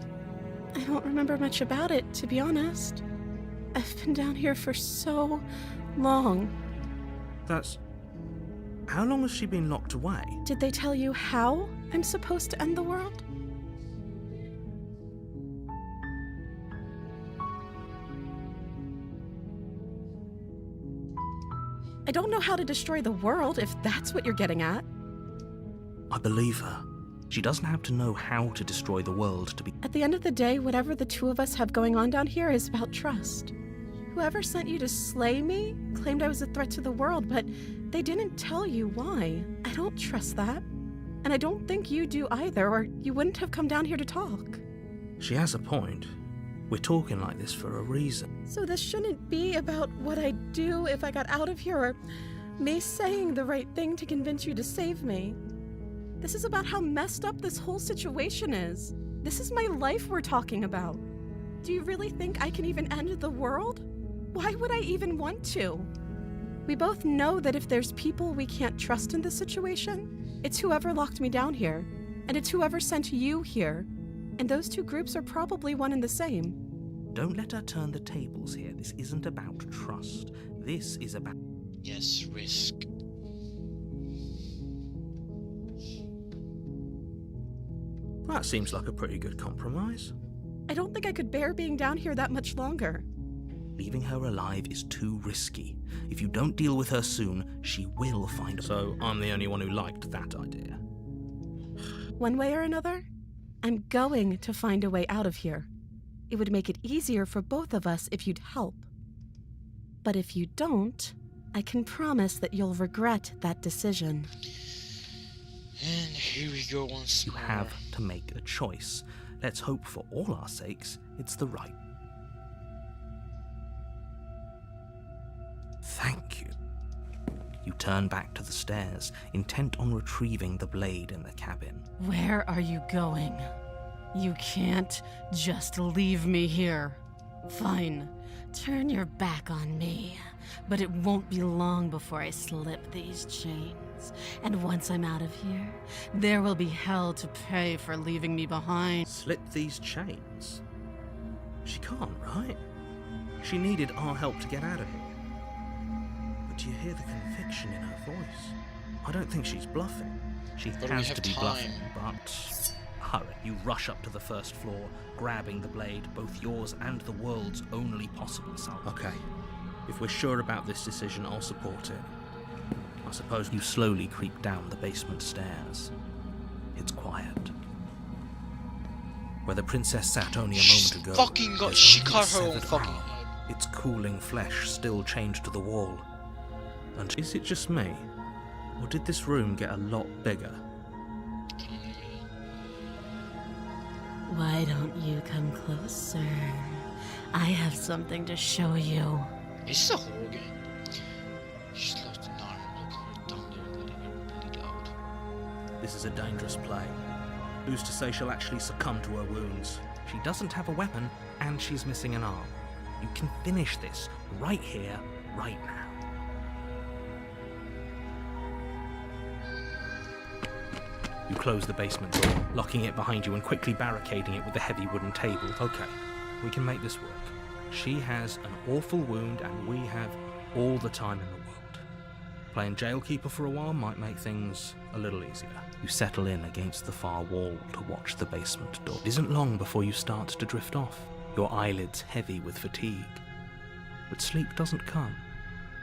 I don't remember much about it, to be honest. I've been down here for so long.
That's How long has she been locked away?
Did they tell you how I'm supposed to end the world? I don't know how to destroy the world, if that's what you're getting at.
I believe her. She doesn't have to know how to destroy the world to be...
At the end of the day, whatever the two of us have going on down here is about trust. Whoever sent you to slay me claimed I was a threat to the world, but they didn't tell you why. I don't trust that. And I don't think you do either, or you wouldn't have come down here to talk.
She has a point. We're talking like this for a reason.
So this shouldn't be about what I'd do if I got out of here, or me saying the right thing to convince you to save me. This is about how messed up this whole situation is. This is my life we're talking about. Do you really think I can even end the world? Why would I even want to? We both know that if there's people we can't trust in this situation, it's whoever locked me down here, and it's whoever sent you here. And those two groups are probably one and the same.
Don't let her turn the tables here. This isn't about trust. This is about...
Yes, risk.
That seems like a pretty good compromise.
I don't think I could bear being down here that much longer.
Leaving her alive is too risky. If you don't deal with her soon, she will find... So I'm the only one who liked that idea.
One way or another, I'm going to find a way out of here. It would make it easier for both of us if you'd help. But if you don't, I can promise that you'll regret that decision.
And here we go once more.
You have to make a choice. Let's hope for all our sakes it's the right. Thank you. You turn back to the stairs, intent on retrieving the blade in the cabin.
Where are you going? You can't just leave me here. Fine, turn your back on me, but it won't be long before I slip these chains. And once I'm out of here, there will be hell to pay for leaving me behind.
Slip these chains? She can't, right? She needed our help to get out of here. But you hear the conviction in her voice. I don't think she's bluffing. She has to be bluffing, but... Hurry. You rush up to the first floor, grabbing the blade, both yours and the world's only possible salvation. Okay. If we're sure about this decision, I'll support it. I suppose you slowly creep down the basement stairs. It's quiet. Where the princess sat only a moment ago,
fucking got she cut her own fucking head.
Its cooling flesh still chained to the wall. And is it just me? Or did this room get a lot bigger?
Why don't you come closer? I have something to show you.
Is this a horror game? She's lost an arm, look her down there and letting her bleed out.
This is a dangerous play. Who's to say she'll actually succumb to her wounds? She doesn't have a weapon, and she's missing an arm. You can finish this right here, right now. You close the basement door, locking it behind you and quickly barricading it with a heavy wooden table. Okay, we can make this work. She has an awful wound and we have all the time in the world. Playing jailkeeper for a while might make things a little easier. You settle in against the far wall to watch the basement door. It isn't long before you start to drift off, your eyelids heavy with fatigue. But sleep doesn't come.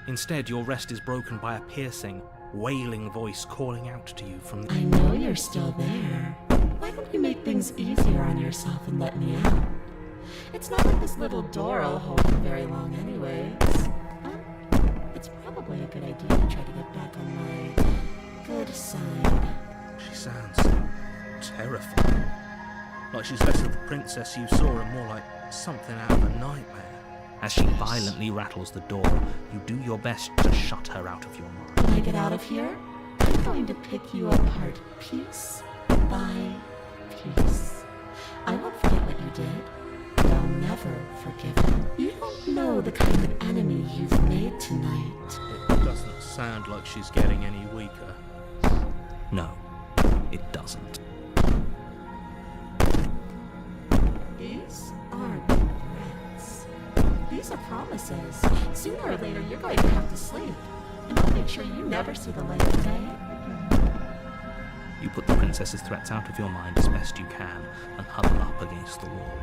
Instead, your rest is broken by a piercing, wailing voice calling out to you from the...
I know you're still there. Why don't you make things easier on yourself and let me out? It's not like this little door will hold you very long anyways. It's probably a good idea to try to get back on my good side.
She sounds terrifying. Like she's less of the princess you saw and more like something out of a nightmare. As she violently rattles the door, you do your best to shut her out of your mind.
When I get out of here, I'm going to pick you apart piece by piece. I won't forget what you did, but I'll never forgive you. You don't know the kind of enemy you've made tonight.
It doesn't sound like she's getting any weaker. No, it doesn't.
These aren't threats. These are promises. Sooner or later, you're going to have to sleep. And I'll make sure you never see the light of day.
You put the princess's threats out of your mind as best you can and huddle up against the wall.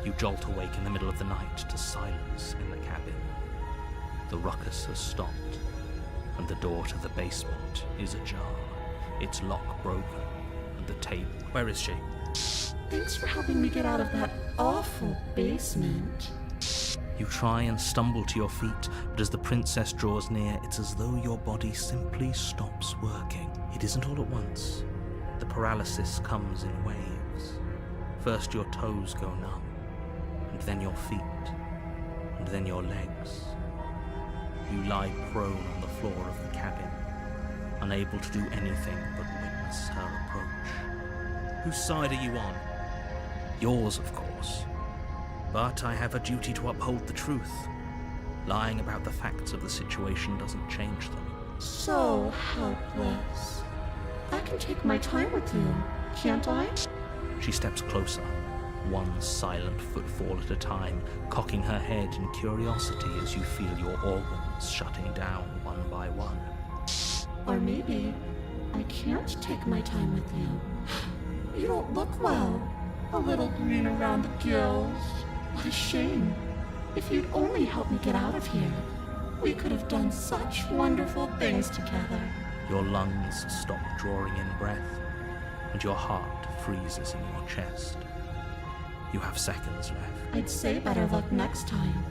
You jolt awake in the middle of the night to silence in the cabin. The ruckus has stopped, and the door to the basement is ajar, its lock broken, and the table...
Where is she?
Thanks for helping me get out of that awful basement.
You try and stumble to your feet, but as the princess draws near, it's as though your body simply stops working. It isn't all at once. The paralysis comes in waves. First your toes go numb, and then your feet, and then your legs. You lie prone on the floor of the cabin, unable to do anything but witness her approach.
Whose side are you on?
Yours, of course. But I have a duty to uphold the truth. Lying about the facts of the situation doesn't change them.
So helpless. I can take my time with you, can't I?
She steps closer, one silent footfall at a time, cocking her head in curiosity as you feel your organs shutting down one by one.
Or maybe I can't take my time with you. You don't look well. A little green around the gills. What a shame. If you'd only help me get out of here, we could have done such wonderful things together.
Your lungs stop drawing in breath, and your heart freezes in your chest. You have seconds left.
I'd say better luck next time,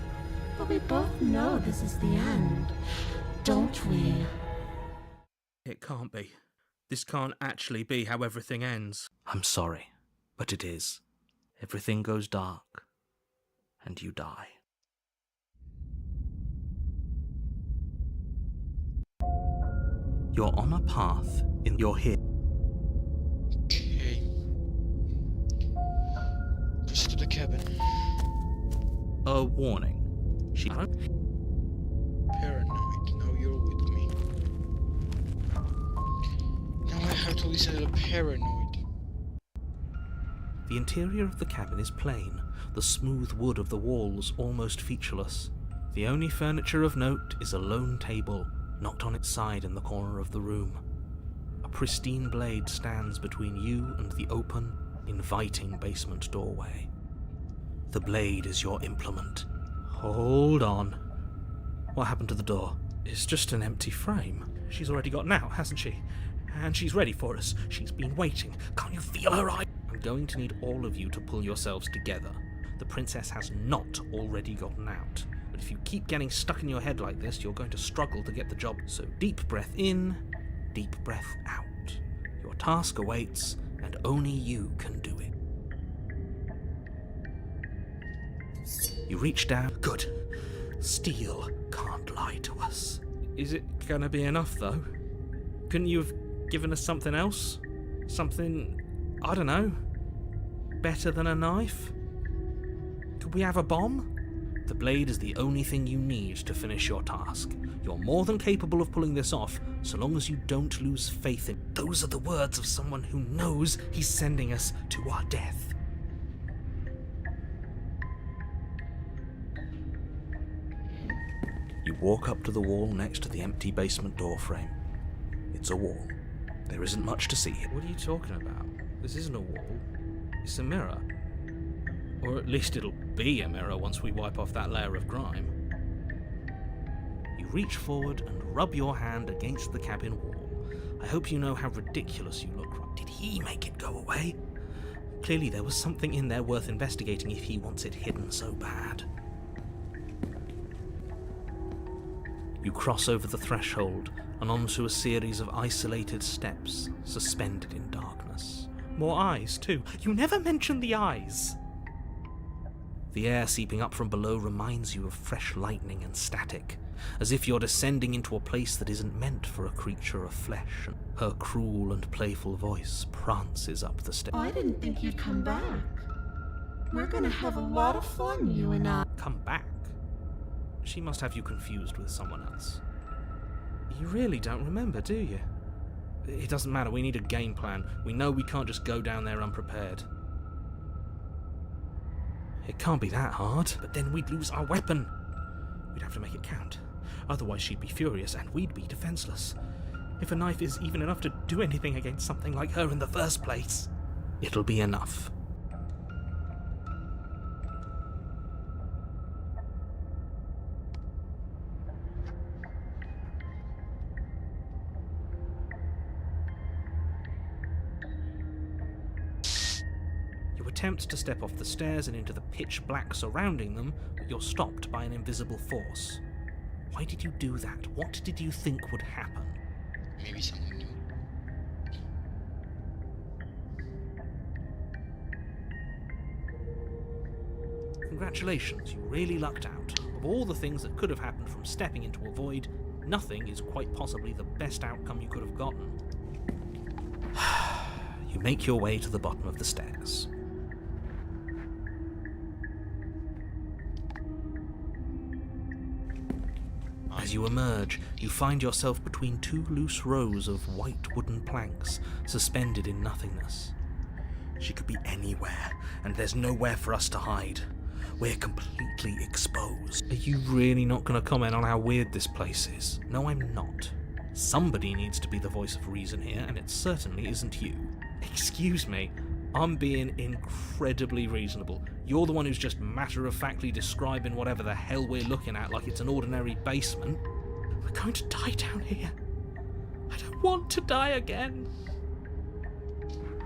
but we both know this is the end, don't we?
It can't be. This can't actually be how everything ends.
I'm sorry, but it is. Everything goes dark, and you die. You're on a path in your head.
Okay. Proceed to the cabin.
A warning. She...
Paranoid. Now you're with me. Now I have to listen to the paranoid.
The interior of the cabin is plain, the smooth wood of the walls almost featureless. The only furniture of note is a lone table, knocked on its side in the corner of the room. A pristine blade stands between you and the open, inviting basement doorway. The blade is your implement.
Hold on. What happened to the door? It's just an empty frame. She's already gotten out, hasn't she? And she's ready for us. She's been waiting. Can't you feel her eye? I'm going to need all of you to pull yourselves together. The princess has not already gotten out. But if you keep getting stuck in your head like this, you're going to struggle to get the job. So deep breath in, deep breath out. Your task awaits, and only you can do it. You reach down. Good. Steel can't lie to us. Is it gonna be enough, though? Couldn't you have given us something else? Something, I don't know, better than a knife? Could we have a bomb? The blade is the only thing you need to finish your task. You're more than capable of pulling this off, so long as you don't lose faith in... Those are the words of someone who knows he's sending us to our death. You walk up to the wall next to the empty basement door frame. It's a wall. There isn't much to see here. What are you talking about? This isn't a wall. It's a mirror. Or at least it'll be a mirror once we wipe off that layer of grime. You reach forward and rub your hand against the cabin wall. I hope you know how ridiculous you look. Did he make it go away? Clearly there was something in there worth investigating if he wants it hidden so bad. You cross over the threshold and onto a series of isolated steps, suspended in darkness. More eyes, too. You never mention the eyes! The air seeping up from below reminds you of fresh lightning and static, as if you're descending into a place that isn't meant for a creature of flesh. Her cruel and playful voice prances up the stairs.
I didn't think you'd come back. We're gonna have a lot of fun, you and I.
Come back? She must have you confused with someone else. You really don't remember, do you? It doesn't matter, we need a game plan. We know we can't just go down there unprepared. It can't be that hard, but then we'd lose our weapon. We'd have to make it count.
Otherwise she'd be furious and we'd be defenseless. If a knife is even enough to do anything against something like her in the first place, it'll be enough. You attempt to step off the stairs and into the pitch black surrounding them, but you're stopped by an invisible force. Why did you do that? What did you think would happen?
Maybe something new.
Congratulations, you really lucked out. Of all the things that could have happened from stepping into a void, nothing is quite possibly the best outcome you could have gotten. You make your way to the bottom of the stairs. As you emerge, you find yourself between two loose rows of white wooden planks, suspended in nothingness. She could be anywhere, and there's nowhere for us to hide. We're completely exposed. Are you really not going to comment on how weird this place is? No, I'm not. Somebody needs to be the voice of reason here, and it certainly isn't you. Excuse me, I'm being incredibly reasonable. You're the one who's just matter-of-factly describing whatever the hell we're looking at like it's an ordinary basement. We're going to die down here. I don't want to die again.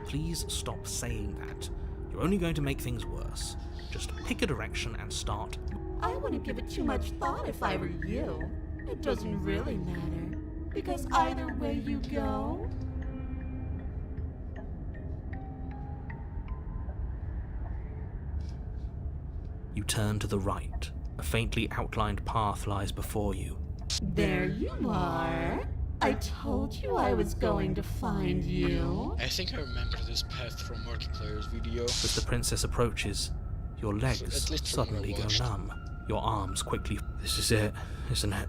Please stop saying that. You're only going to make things worse. Just pick a direction and start.
I wouldn't give it too much thought if I were you. It doesn't really matter, because either way you go...
You turn to the right. A faintly outlined path lies before you.
There you are. I told you I was going to find you.
I think I remember this path from Multiplayer's video.
As the princess approaches, your legs suddenly go numb. Your arms quickly... This is it, isn't it?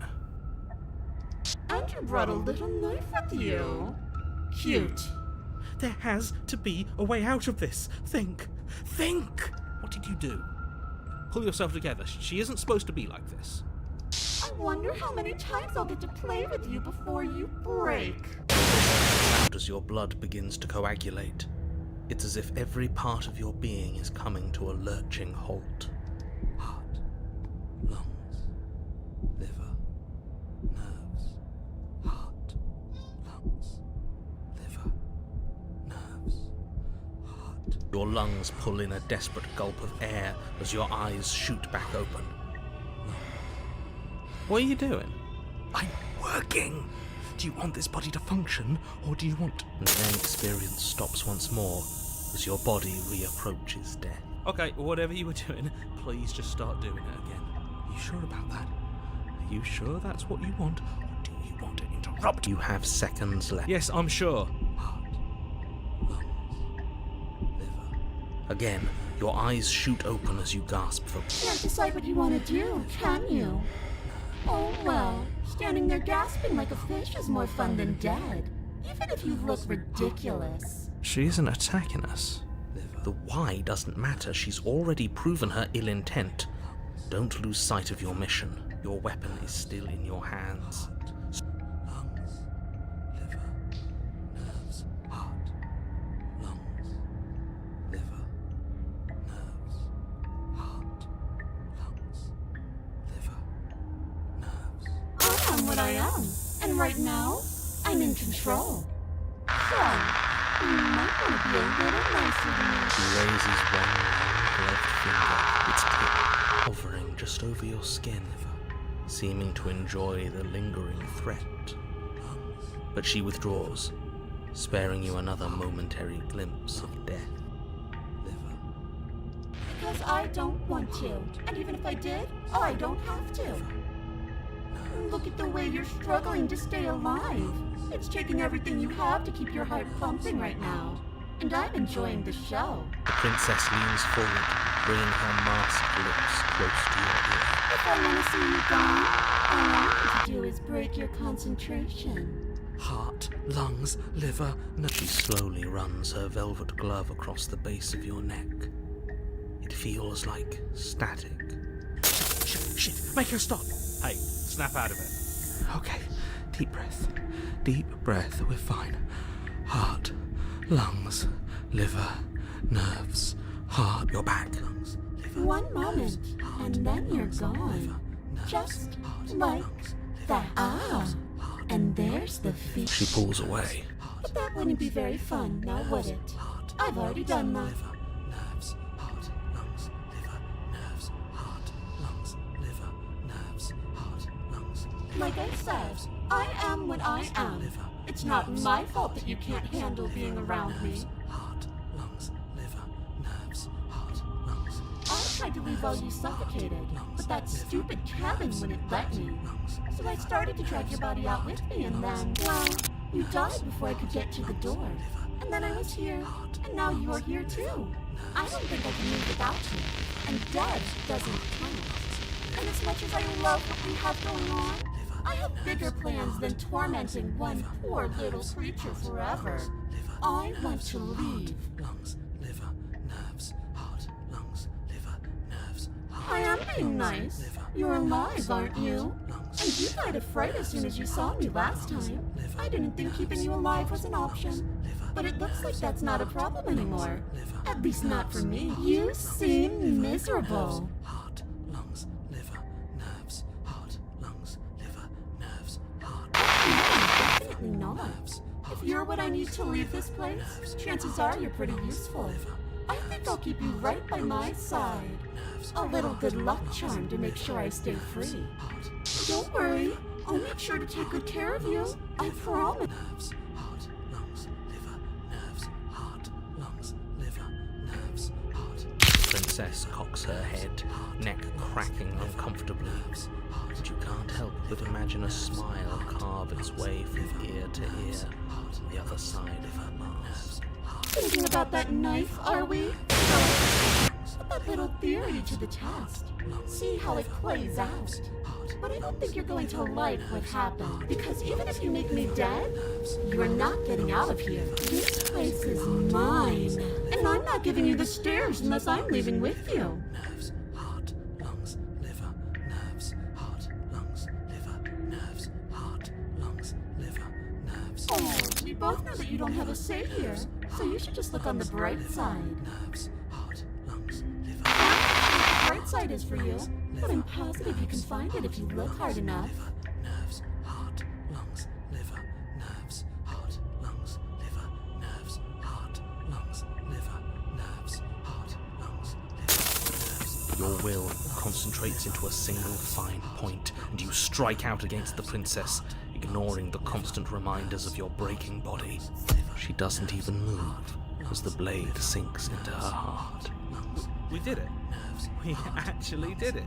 And you brought a little knife with you. Cute.
There has to be a way out of this. Think! Think! What did you do? Pull yourself together. She isn't supposed to be like this.
I wonder how many times I'll get to play with you before you break.
As your blood begins to coagulate, it's as if every part of your being is coming to a lurching halt. Heart, lungs, liver, nerves. Heart, lungs, liver, nerves. Heart. Your lungs pull in a desperate gulp of air as your eyes shoot back open. What are you doing? I'm working! Do you want this body to function, or do you want... And then experience stops once more, as your body reapproaches death. Okay, whatever you were doing, please just start doing it again. Are you sure about that? Are you sure that's what you want, or do you want to interrupt? You have seconds left. Yes, I'm sure. Heart, lungs, liver. Again, your eyes shoot open as you gasp for...
Can't decide what you want to do, can you? Oh well, standing there gasping like a fish is more fun than dead, even if you look ridiculous.
She isn't attacking us. The why doesn't matter. She's already proven her ill intent. Don't lose sight of your mission. Your weapon is still in your hands. Lungs, liver, nerves, heart, lungs, liver, nerves, heart, lungs, liver, nerves.
I am what I am, and right now, I'm in control. So, you might want to be a little nicer to me.
She raises one long gloved finger, its tip hovering just over your skin, seeming to enjoy the lingering threat. But she withdraws, sparing you another momentary glimpse of death.
Because I don't want to, and even if I did, I don't have to. Look at the way you're struggling to stay alive. It's taking everything you have to keep your heart pumping right now. And I'm enjoying the show.
The princess leans forward, bringing her masked lips close to your ear.
If I want to see you gone, all I need to do is break your concentration.
Heart, lungs, liver, She slowly runs her velvet glove across the base of your neck. It feels like static. Shit, make her stop! Hey, snap out of it. Okay, deep breath. Deep breath, we're fine. Heart, lungs, liver, nerves, heart, your back. Lungs, liver,
One moment, and then you're gone. Just like that. Ah, and there's the feet.
She pulls away.
But that wouldn't be very fun, now would it? I've already done that.
Nerves, heart, lungs, liver, nerves, heart, lungs, liver, nerves, heart, lungs.
Like I said, I am what I am. It's not my fault that you can't handle being around me.
Heart, lungs, liver, nerves, heart, lungs.
I tried to leave while you suffocated, but that stupid cabin wouldn't let me. So I started to drag your body out with me, and then, well, you died before I could get to the door. And then I was here, and now you're here too. I don't think I can live without you. And dead doesn't count. And as much as I love what we have going on, I have bigger plans than tormenting one poor little creature forever. I want to leave.
Lungs, liver, nerves, heart, lungs, liver, nerves, heart.
I am being nice. You're alive, aren't you? And you died of fright as soon as you saw me last time. I didn't think keeping you alive was an option. But it looks like that's not a problem anymore. At least not for me. You seem miserable.
Heart, lungs, liver, nerves, heart, lungs, liver, nerves, heart.
Definitely not. If you're what I need to leave this place, chances are you're pretty useful. I think I'll keep you right by my side. A little good luck charm to make sure I stay free. Don't worry, I'll make sure to take good care of you. I promise.
Nerves, heart, lungs, liver, nerves, heart, lungs, liver, nerves, heart. The princess cocks her head, neck cracking uncomfortably. And you can't help but imagine a smile carve its way from ear to ear on the other side of her mask.
Thinking about that knife, are we? Put that little theory to the test. See how it plays out. But I don't think you're going to like what happened. Because even if you make me dead, you're not getting out of here. This place is mine. And I'm not giving you the stairs unless I'm leaving with you.
Nerves, heart, lungs, liver, nerves, heart, lungs, liver, nerves, heart, lungs, liver, nerves.
Oh, we both know that you don't have a say here. So you should just look on the bright side.
Nerves, heart, lungs, liver.
The bright side is for you. But I'm positive you can find it if you look hard enough.
Nerves, heart, lungs, liver, nerves, heart, lungs, liver, nerves, heart, lungs, liver, nerves, heart, lungs, liver, nerves. Your will concentrates into a single fine point, and you strike out against the princess, ignoring the constant reminders of your breaking body. She doesn't even move as the blade sinks into her heart.
We did it. We actually did it.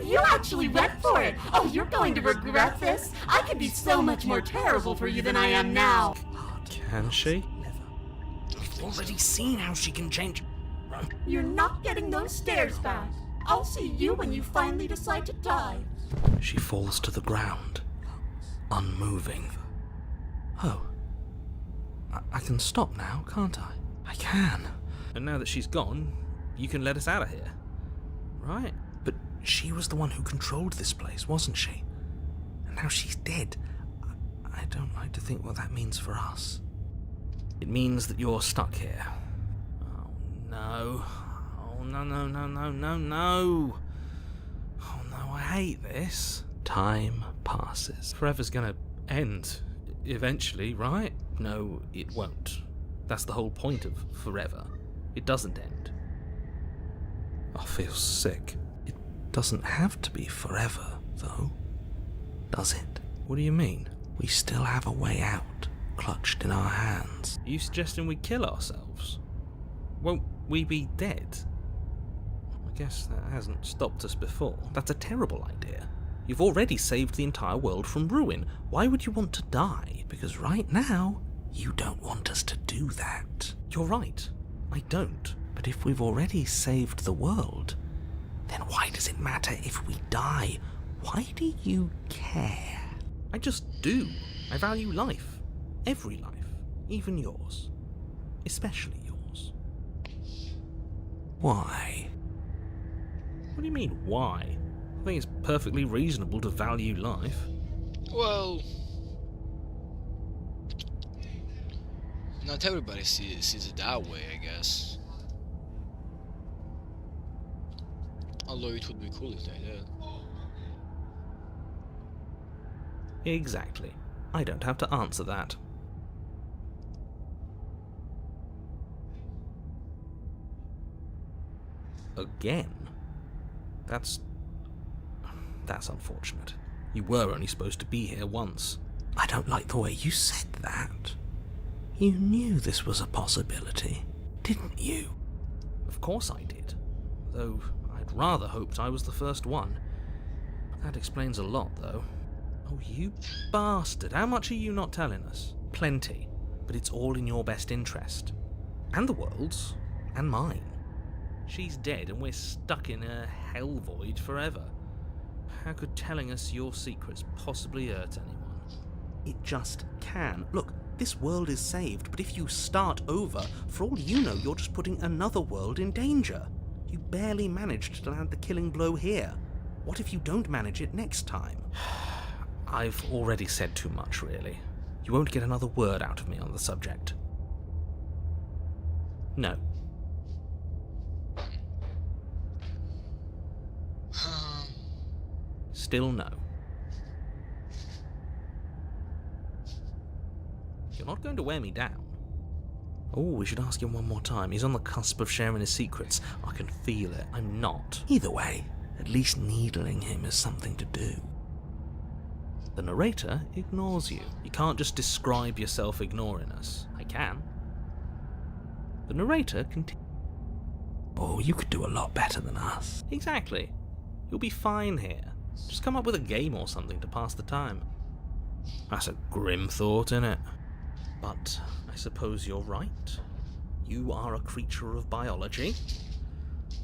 You actually went for it! Oh, you're going to regret this? I could be so much more terrible for you than I am now.
Can she? We've already seen how she can change.
You're not getting those stairs back. I'll see you when you finally decide to die.
She falls to the ground, unmoving. Oh. I can stop now, can't I? I can.
And now that she's gone, you can let us out of here. Right?
But she was the one who controlled this place, wasn't she? And now she's dead. I don't like to think what that means for us.
It means that you're stuck here. Oh no. Oh no, no, no, no, no, no. Oh no, I hate this.
Time passes.
Forever's gonna end. Eventually, right? No, it won't. That's the whole point of forever. It doesn't end.
I feel sick. It doesn't have to be forever, though. Does it?
What do you mean?
We still have a way out, clutched in our hands.
Are you suggesting we kill ourselves? Won't we be dead? I guess that hasn't stopped us before. That's a terrible idea. You've already saved the entire world from ruin. Why would you want to die?
Because right now, you don't want us to do that.
You're right. I don't.
But if we've already saved the world, then why does it matter if we die? Why do you care?
I just do. I value life. Every life. Even yours. Especially yours.
Why?
What do you mean, why?
I think it's perfectly reasonable to value life.
Well, not everybody sees it that way, I guess. Although it would be cool if they did.
Exactly. I don't have to answer that. Again? That's unfortunate. You were only supposed to be here once. I don't like the way you said that. You knew this was a possibility, didn't you? Of course I did. Though I'd rather hoped I was the first one. That explains a lot, though. Oh, you bastard. How much are you not telling us? Plenty. But it's all in your best interest. And the world's. And mine. She's dead and we're stuck in a hell void forever. How could telling us your secrets possibly hurt anyone? It just can. Look, this world is saved, but if you start over, for all you know, you're just putting another world in danger. You barely managed to land the killing blow here. What if you don't manage it next time? I've already said too much, really. You won't get another word out of me on the subject. No. Still no. You're not going to wear me down. Oh, we should ask him one more time. He's on the cusp of sharing his secrets. I can feel it. I'm not. Either way, at least needling him is something to do. The narrator ignores you. You can't just describe yourself ignoring us. I can. The narrator continues. Oh, you could do a lot better than us. Exactly. You'll be fine here. Just come up with a game or something to pass the time. That's a grim thought, innit? But I suppose you're right. You are a creature of biology.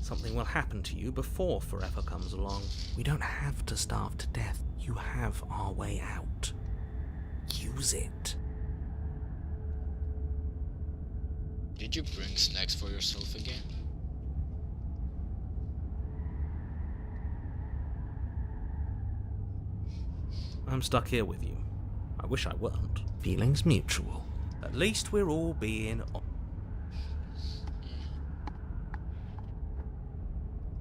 Something will happen to you before forever comes along. We don't have to starve to death. You have our way out. Use it.
Did you bring snacks for yourself again?
I'm stuck here with you. I wish I weren't. Feelings mutual. At least we're all being honest.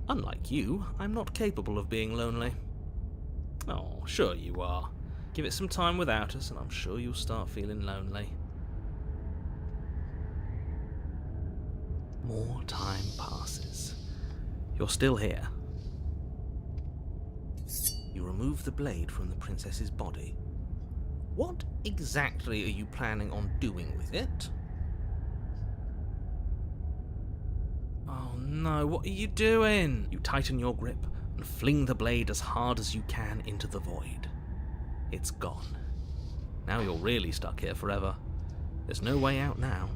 Unlike you, I'm not capable of being lonely. Oh, sure you are. Give it some time without us and I'm sure you'll start feeling lonely. More time passes. You're still here. You remove the blade from the princess's body. What exactly are you planning on doing with it? Oh no, what are you doing? You tighten your grip and fling the blade as hard as you can into the void. It's gone. Now you're really stuck here forever. There's no way out now.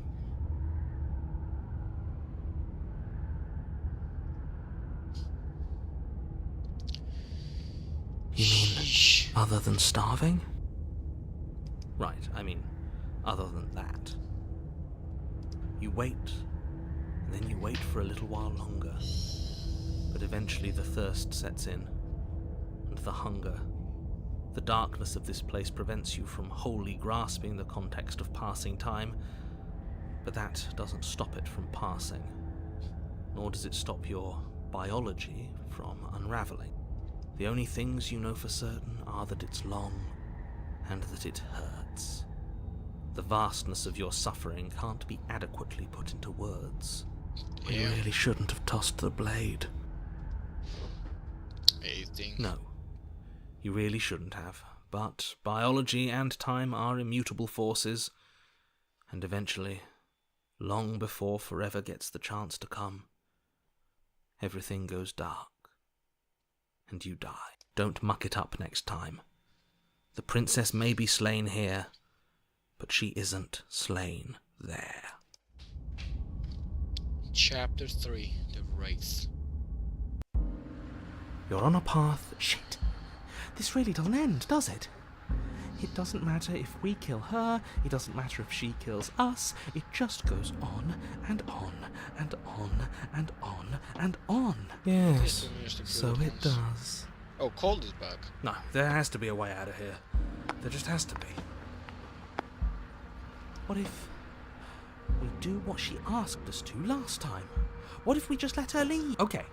You mean other than starving? Right, I mean, other than that. You wait, and then you wait for a little while longer. But eventually the thirst sets in, and the hunger. The darkness of this place prevents you from wholly grasping the context of passing time, but that doesn't stop it from passing, nor does it stop your biology from unraveling. The only things you know for certain are that it's long and that it hurts. The vastness of your suffering can't be adequately put into words. We really shouldn't have tossed the blade. No, you really shouldn't have. But biology and time are immutable forces, and eventually, long before forever gets the chance to come, everything goes dark. And you die. Don't muck it up next time. The princess may be slain here, but she isn't slain there.
Chapter 3, The Wraith.
You're on a path. Shit. This really doesn't end, does it? It doesn't matter if we kill her, it doesn't matter if she kills us, it just goes on and on and on and on and on. Yes, so it does.
Oh, Cold is back.
No, there has to be a way out of here. There just has to be. What if we do what she asked us to last time? What if we just let her leave? Okay,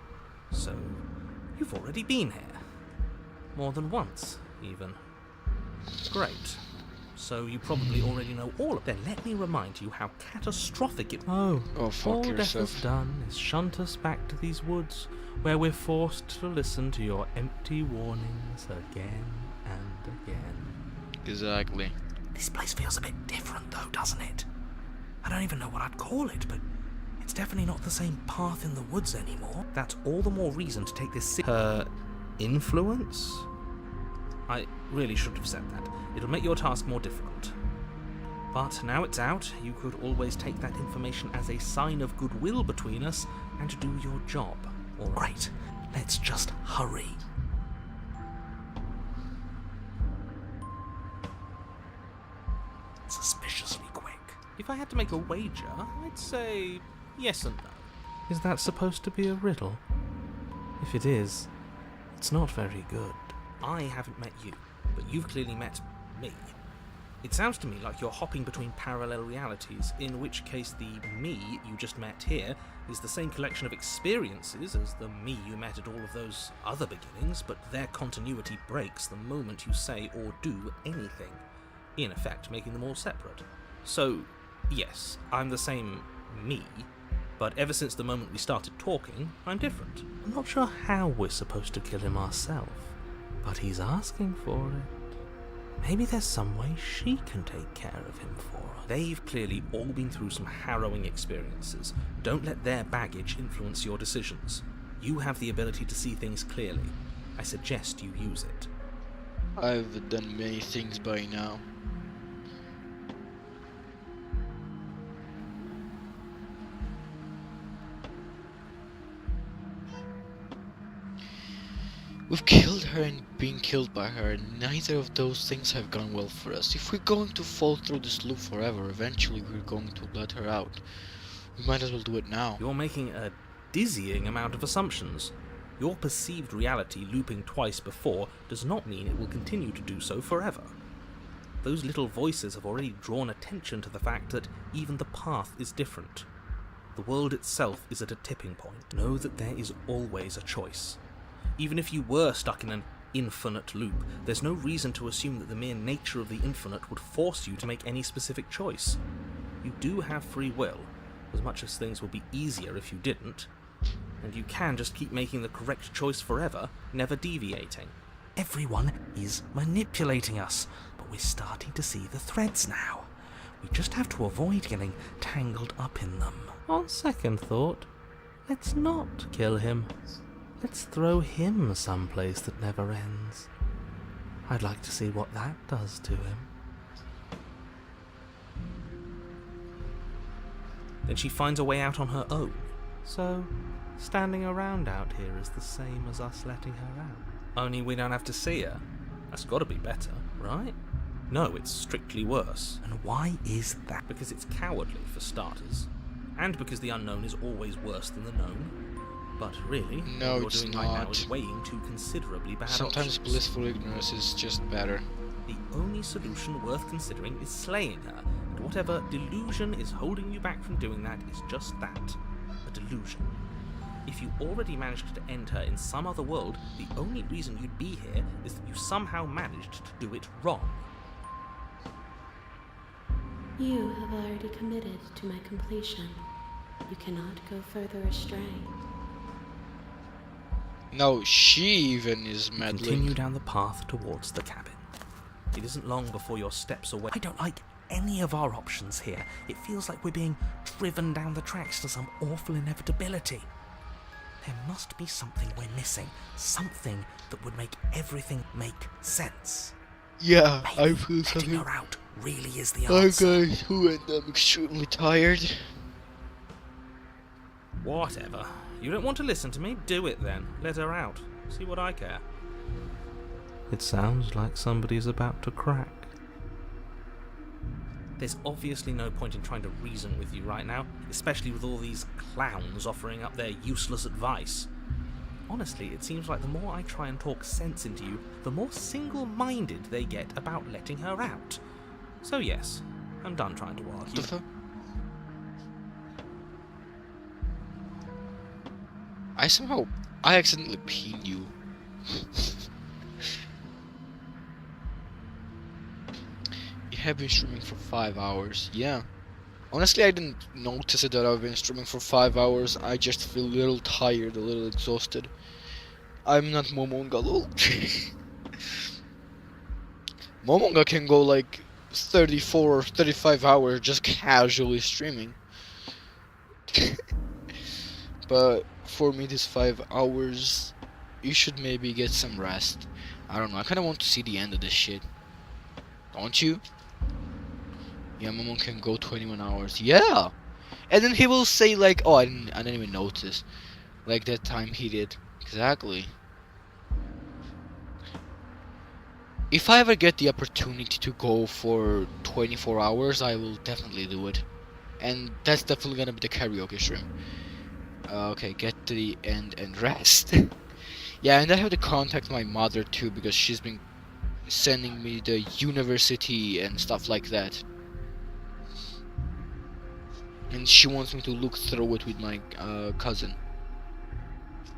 so you've already been here. More than once, even. Great. So you probably already know all of them. Then let me remind you how catastrophic it... Oh,
fuck
all
yourself.
death has done is shunt us back to these woods, where we're forced to listen to your empty warnings again and again.
Exactly.
This place feels a bit different though, doesn't it? I don't even know what I'd call it, but it's definitely not the same path in the woods anymore. That's all the more reason to take this Her influence? I really should have said that. It'll make your task more difficult. But now it's out, you could always take that information as a sign of goodwill between us and do your job. All right, let's just hurry. Suspiciously quick. If I had to make a wager, I'd say yes and no. Is that supposed to be a riddle? If it is, it's not very good. I haven't met you, but you've clearly met me. It sounds to me like you're hopping between parallel realities, in which case the me you just met here is the same collection of experiences as the me you met at all of those other beginnings, but their continuity breaks the moment you say or do anything, in effect making them all separate. So, yes, I'm the same me, but ever since the moment we started talking, I'm different. I'm not sure how we're supposed to kill him ourselves, but he's asking for it. Maybe there's some way she can take care of him for us. They've clearly all been through some harrowing experiences. Don't let their baggage influence your decisions. You have the ability to see things clearly. I suggest you use it.
I've done many things by now. We've killed her and been killed by her, and neither of those things have gone well for us. If we're going to fall through this loop forever, eventually we're going to let her out. We might as well do it now.
You're making a dizzying amount of assumptions. Your perceived reality looping twice before does not mean it will continue to do so forever. Those little voices have already drawn attention to the fact that even the path is different. The world itself is at a tipping point. Know that there is always a choice. Even if you were stuck in an infinite loop, there's no reason to assume that the mere nature of the infinite would force you to make any specific choice. You do have free will, as much as things would be easier if you didn't, and you can just keep making the correct choice forever, never deviating. Everyone is manipulating us, but we're starting to see the threads now. We just have to avoid getting tangled up in them. On second thought, let's not kill him. Let's throw him someplace that never ends. I'd like to see what that does to him. Then she finds a way out on her own. So, standing around out here is the same as us letting her out. Only we don't have to see her. That's gotta be better, right? No, it's strictly worse. And why is that? Because it's cowardly, for starters. And because the unknown is always worse than the known. But really,
no,
what you're
it's
doing
not.
right now is weighing two considerably bad
Sometimes
options.
blissful ignorance is just better.
The only solution worth considering is slaying her, and whatever delusion is holding you back from doing that is just that, a delusion. If you already managed to end her in some other world, the only reason you'd be here is that you somehow managed to do it wrong.
You have already committed to my completion. You cannot go further astray.
No, she even is meddling.
Continue down the path towards the cabin. It isn't long before your steps away. I don't like any of our options here. It feels like we're being driven down the tracks to some awful inevitability. There must be something we're missing. Something that would make everything make sense.
Yeah,
Maybe
I feel
letting
something.
her out really is the
I'm
answer.
going to end up extremely tired.
Whatever. You don't want to listen to me? Do it then. Let her out. See what I care. It sounds like somebody's about to crack. There's obviously no point in trying to reason with you right now, especially with all these clowns offering up their useless advice. Honestly, it seems like the more I try and talk sense into you, the more single-minded they get about letting her out. So yes, I'm done trying to argue.
I accidentally pinned you. You have been streaming for 5 hours. Yeah. Honestly, I didn't notice it that I've been streaming for 5 hours. I just feel a little tired, a little exhausted. I'm not Momonga, lol. Momonga can go like 34 or 35 hours just casually streaming. But for me, this 5 hours, you should maybe get some rest. I don't know, I kinda want to see the end of this shit. Don't you? Yeah, Momon can go 21 hours. Yeah! And then he will say like, oh, I didn't even notice. Like that time he did. Exactly. If I ever get the opportunity to go for 24 hours, I will definitely do it. And that's definitely gonna be the karaoke stream. Okay, get to the end and rest. Yeah, and I have to contact my mother too, because she's been sending me the university and stuff like that. And she wants me to look through it with my cousin.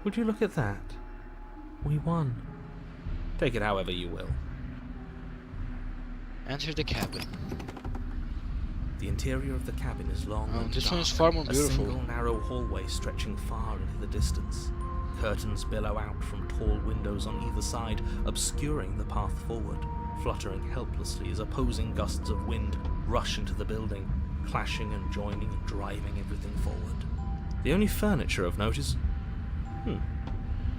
Would you look at that? We won. Take it however you will.
Enter the cabin.
The interior of the cabin is long and
this
dark.
one is far more beautiful.
A single narrow hallway stretching far into the distance. Curtains billow out from tall windows on either side, obscuring the path forward, fluttering helplessly as opposing gusts of wind rush into the building, clashing and joining and driving everything forward. The only furniture of note is...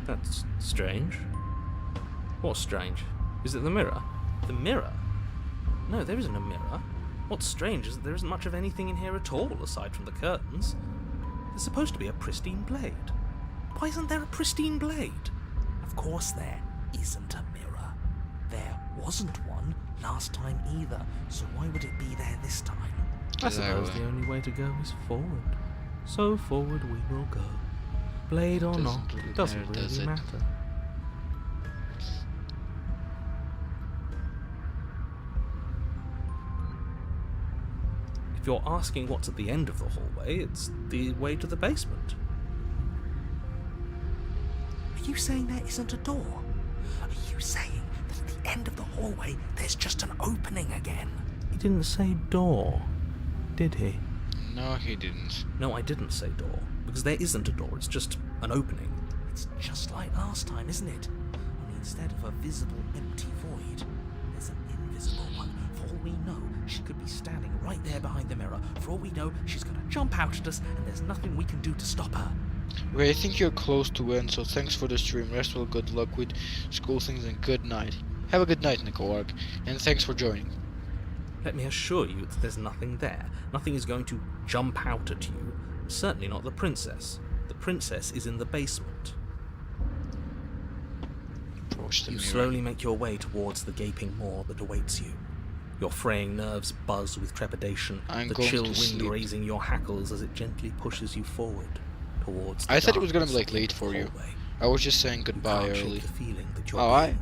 that's strange. What's strange? Is it the mirror? The mirror? No, there isn't a mirror. What's strange is that there isn't much of anything in here at all, aside from the curtains. There's supposed to be a pristine blade. Why isn't there a pristine blade? Of course there isn't a mirror. There wasn't one last time either, so why would it be there this time? I suppose the only way to go is forward. So forward we will go. Blade or not, doesn't really matter. If you're asking what's at the end of the hallway, it's the way to the basement.
Are you saying there isn't a door? Are you saying that at the end of the hallway there's just an opening again?
He didn't say door, did he?
No, he didn't.
No, I didn't say door, because there isn't a door, it's just an opening.
It's just like last time, isn't it? Only instead of a visible empty void, there's an invisible one. For all we know, she could be standing right there behind the mirror. For all we know, she's gonna jump out at us, and there's nothing we can do to stop her.
Okay, I think you're close to end, so thanks for the stream. Rest well, good luck with school things, and good night. Have a good night, Nicoark, and thanks for joining.
Let me assure you that there's nothing there. Nothing is going to jump out at you. Certainly not the princess. The princess is in the basement.
Approach the
You
mirror.
slowly make your way towards the gaping maw that awaits you. Your fraying nerves buzz with trepidation,
I'm
the
going
chill
to
wind
sleep.
raising your hackles as it gently pushes you forward towards the
I thought it was gonna be
darkness
like late
of
for
the
you.
hallway.
I was just saying goodbye
can't shake
early.
the feeling that you're
Oh,
being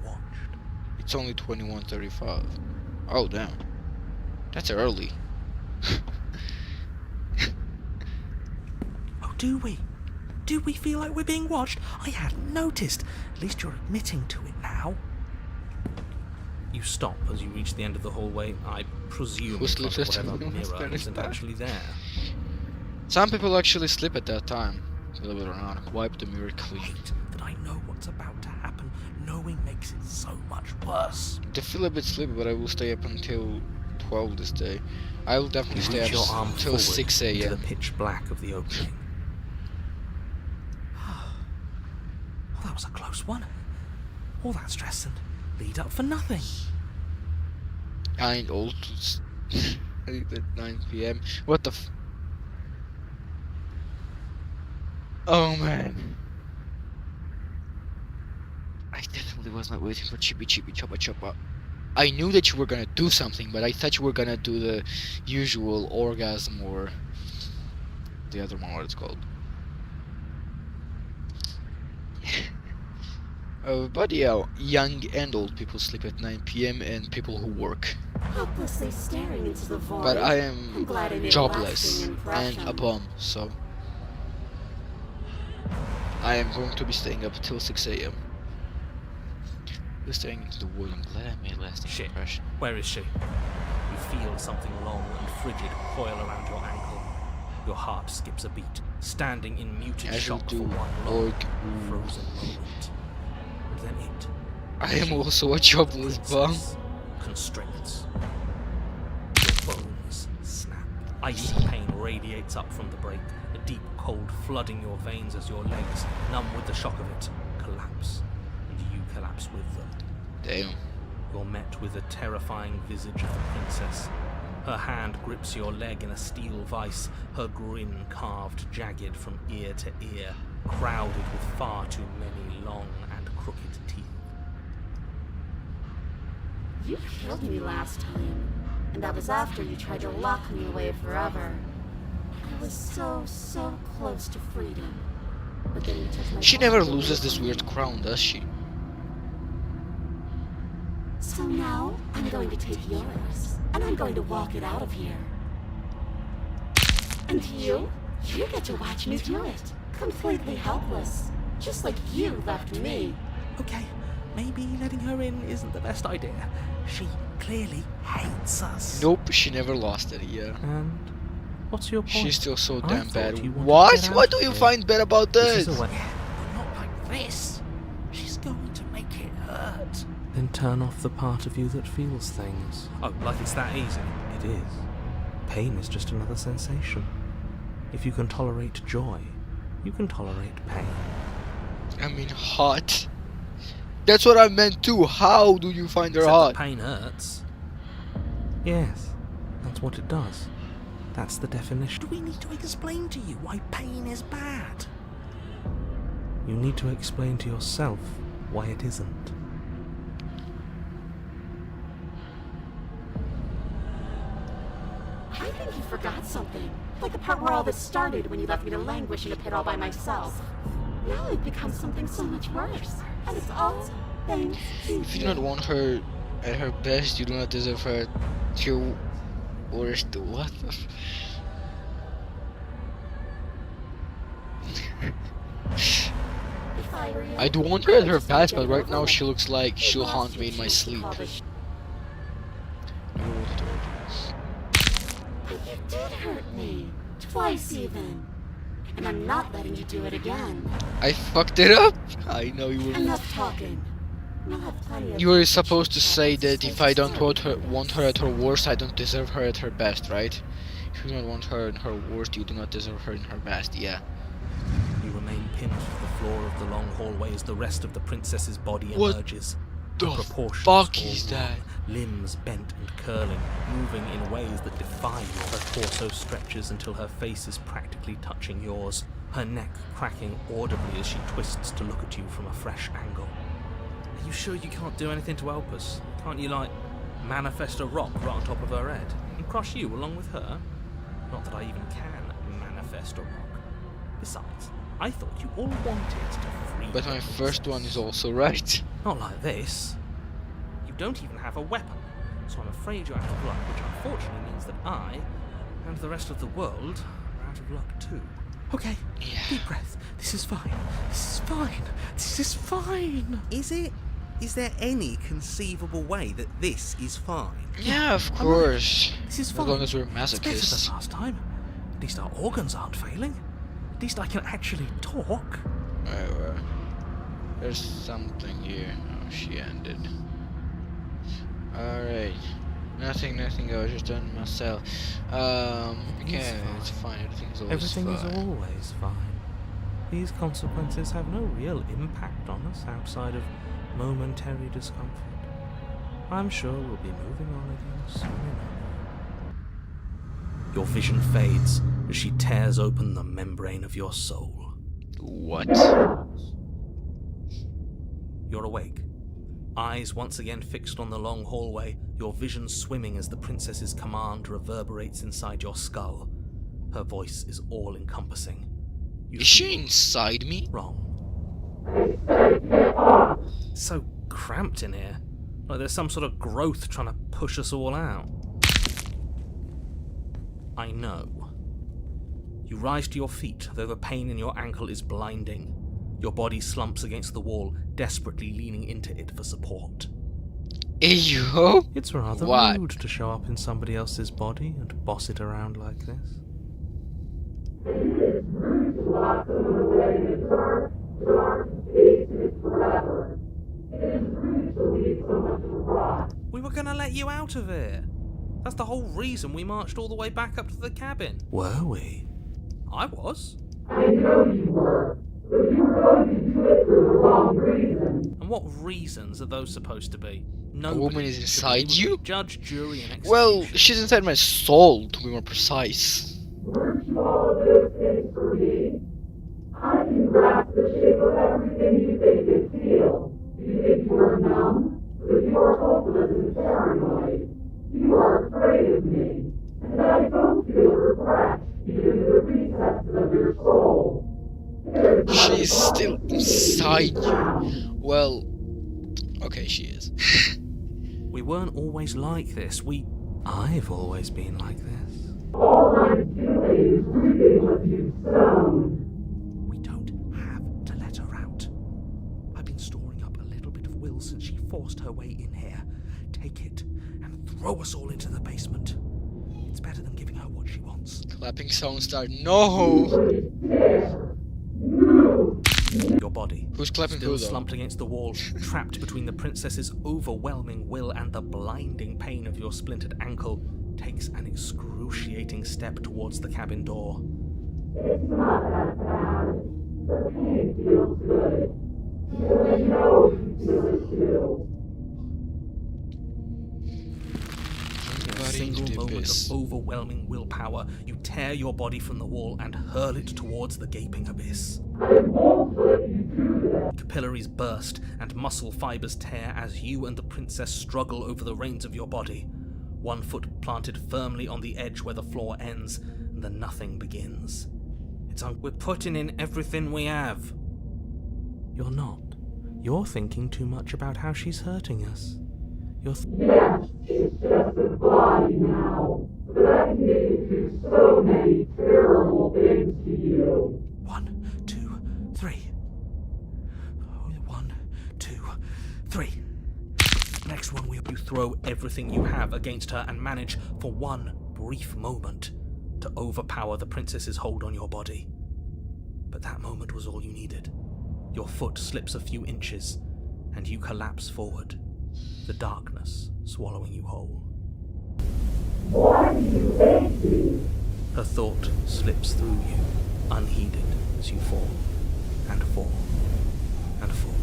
It's only 21:35. Oh damn, that's early.
Oh, do we? Do we feel like we're being watched? I hadn't noticed. At least you're admitting to it now.
You stop as you reach the end of the hallway. I presume
Who
it's
sleeps
not
at
whatever
21:35?
mirror isn't actually there.
Some people actually sleep at that time. Believe it or not, wipe the mirror clean.
That I know what's about to happen. Knowing makes it so much worse.
I feel a bit sleepy, but I will stay up until 12 this day. I will definitely
You
stay
reach your
up
arm
until
forward
6
into
a.m.
the pitch black of the opening.
Oh, that was a close one. All that stress and lead up for nothing.
I ain't old. I think at 9 p.m. What the f... Oh man. I definitely was not waiting for Chippy Chippy Choppa Choppa. I knew that you were gonna do something, but I thought you were gonna do the usual orgasm or the other one, what it's called. But yeah, young and old people sleep at 9 p.m. and people who work.
Hopelessly staring into the void.
But I
I'm
am
glad I made a
jobless
lasting
and
impression.
a bum, so I am going to be staying up till 6 a.m. Just staring into the void. I'm glad I made a lasting impression.
Where is she? You feel something long and frigid coil around your ankle. Your heart skips a beat, standing in muted
As you
shock
do,
for one long,
Org.
frozen moment. And then it,
I am also a jobless bum.
constricts. Your bones snap. Icy pain radiates up from the break, a deep cold flooding your veins as your legs, numb with the shock of it, collapse. And you collapse with them.
Damn.
You're met with the terrifying visage of the princess. Her hand grips your leg in a steel vice, her grin carved jagged from ear to ear, crowded with far too many long and crooked teeth.
You killed me last time, and that was after you tried to lock me away forever. I was so close to freedom. But then you took my
She
body
never
away
loses this
from me.
weird crown, does she?
So now I'm going to take yours, and I'm going to walk it out of here. And you get to watch me do it, completely helpless, just like you left me.
Okay, maybe letting her in isn't the best idea. She clearly hates us.
Nope, she never lost it, yeah.
And what's your point?
She's still so
I
damn
thought
bad.
you wanted to
What?
get
What
out
do
of
you
here.
find bad about this?
This is a way.
But not like this. She's going to make it hurt.
Then turn off the part of you that feels things. Oh, like it's that easy? It is. Pain is just another sensation. If you can tolerate joy, you can tolerate pain.
I mean, hot. That's what I meant too. How do you find her
Except
hot?
that pain hurts. Yes, that's what it does. That's the definition.
Do we need to explain to you why pain is bad?
You need to explain to yourself why it isn't.
I think you forgot something. Like the part where all this started when you left me to languish in a pit all by myself. Now it becomes something so much worse. And it's all thanks to
If you do not want her at her best, you do not deserve her at your worst. What the f-
If I were you,
I do want her at her
I'd just let
best,
it
but right
over
now
with.
she looks like
You
she'll
lost
haunt
your
me in my
chance to
sleep.
call this
Never wanted to hurt
But you did hurt me. Twice even. And I'm not letting you do it again.
you. I fucked it up. I know you will.
Enough talking. We'll have plenty of
You were
things
supposed to
chit-chat
say
and
that
safe
if I don't
story
want her at her worst, I don't deserve her at her best, right? If you do not want her in her worst, you do not deserve her in her best. Yeah.
You remain pinned to the floor of the long hallway as the rest of the princess's body
What
emerges.
the
Her proportions
fuck
all
is
wrong,
that?
limbs bent and curling, moving in ways that defy you. Her torso stretches until her face is practically touching yours, her neck cracking audibly as she twists to look at you from a fresh angle. Are you sure you can't do anything to help us? Can't you, like, manifest a rock right on top of her head and crush you along with her? Not that I even can manifest a rock. Besides, I thought you all wanted to free
But my
the
first one
princess.
is also right.
Not like this. You don't even have a weapon, so I'm afraid you're out of luck, which unfortunately means that I, and the rest of the world, are out of luck too. Okay, deep breath. This is fine. This is fine. This is fine.
Is it? Is there any conceivable way that this is fine?
Yeah, of course.
This is
As
fine.
long as we're
It's better
masochists.
than last time. At least our organs aren't failing. At least I can actually talk.
There's something here. Oh, she ended. Alright. Nothing. I was just doing myself. Okay, it's fine. Everything's always
Everything
fine.
is always fine. These consequences have no real impact on us outside of momentary discomfort. I'm sure we'll be moving on again soon enough. Your vision fades as she tears open the membrane of your soul.
What?
You're awake. Eyes once again fixed on the long hallway, your vision swimming as the princess's command reverberates inside your skull. Her voice is all-encompassing.
Is she inside me?
Wrong. So cramped in here. Like there's some sort of growth trying to push us all out. I know. You rise to your feet, though the pain in your ankle is blinding. Your body slumps against the wall, desperately leaning into it for support.
Eyo?
It's rather
What?
rude to show up in somebody else's body and boss it around like this. We were gonna let you out of here. That's the whole reason we marched all the way back up to the cabin.
Were we?
I was.
I know you were, but you were going to do it for the wrong reason.
And what reasons are those supposed to be?
A woman is inside you?
Judge, jury, and execution.
Well, she's inside my soul, to be more precise.
Weren't you all of those things for me? I can grasp the shape of everything you think and feel. You think you are numb, but you are hopeless and paranoid. You are afraid of me, and I don't feel regret, even in the recesses of your soul.
She's still inside you. Well, okay, she is.
We weren't always like this. I've always been like this.
All I'm doing is reading what you've sown.
We don't have to let her out. I've been storing up a little bit of will since she forced her way in here. Take it and throw us all into the basement. It's better than giving her what she wants.
Clapping sound start. No!
Your body,
who's clapping
still
who, though?
slumped against the wall, trapped between the princess's overwhelming will and the blinding pain of your splintered ankle, takes an excruciating step towards the cabin door.
It's not that bad. The pain feels good. I know you feel it too.
In a single moment of overwhelming willpower, you tear your body from the wall and hurl it towards the gaping abyss. Capillaries burst and muscle fibers tear as you and the princess struggle over the reins of your body. One foot planted firmly on the edge where the floor ends, and the nothing begins. We're putting in everything we have. You're not. You're thinking too much about how she's hurting us.
Yes, it's just a body now, but I can make it do so many terrible things to you.
1, 2, 3. 1, 2, 3. Next one, you throw everything you have against her and manage, for one brief moment, to overpower the princess's hold on your body. But that moment was all you needed. Your foot slips a few inches, and you collapse forward, the darkness swallowing you whole.
Why do you hate me?
Her thought slips through you, unheeded, as you fall, and fall, and fall.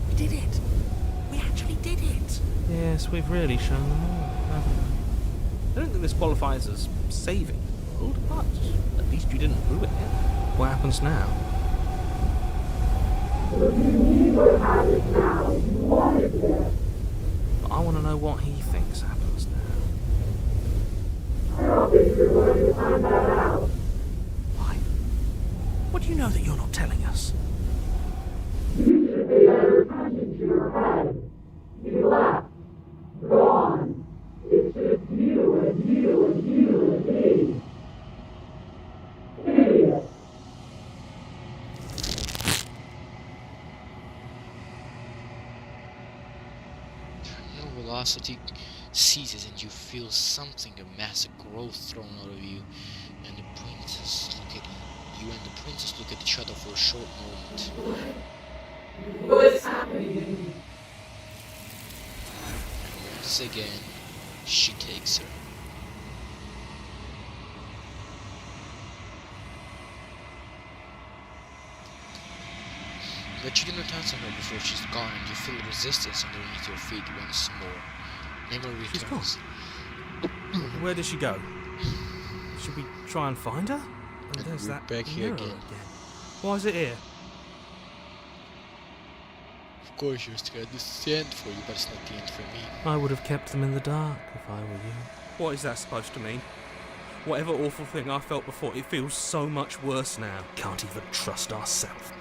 We did it! We actually did it! Yes, we've really shown them all, haven't we? I don't think this qualifies as saving the world, but at least you didn't ruin it. What happens now? But I want to know what he thinks happens now.
I don't think you're going to find that out.
Why? What do you know that you're not telling us?
You should pay better attention to your head. You left. Gone. It's just you and you and you and me. Idiot.
Terminal velocity ceases and you feel something, a massive growth thrown out of you, and the princess look at you and the princess look at each other for a short moment.
What's happening?
And once again, she takes her. But you do not answer her before she's gone, and you feel resistance underneath your feet once more. Never returns.
Where did she go? Should we try and find her? And
And
there's
we're
that
back here
mirror
again.
Why is it here?
Of course, you're scared. This is the end for you, but it's not the end for me.
I would have kept them in the dark if I were you. What is that supposed to mean? Whatever awful thing I felt before, it feels so much worse now. Can't even trust ourselves.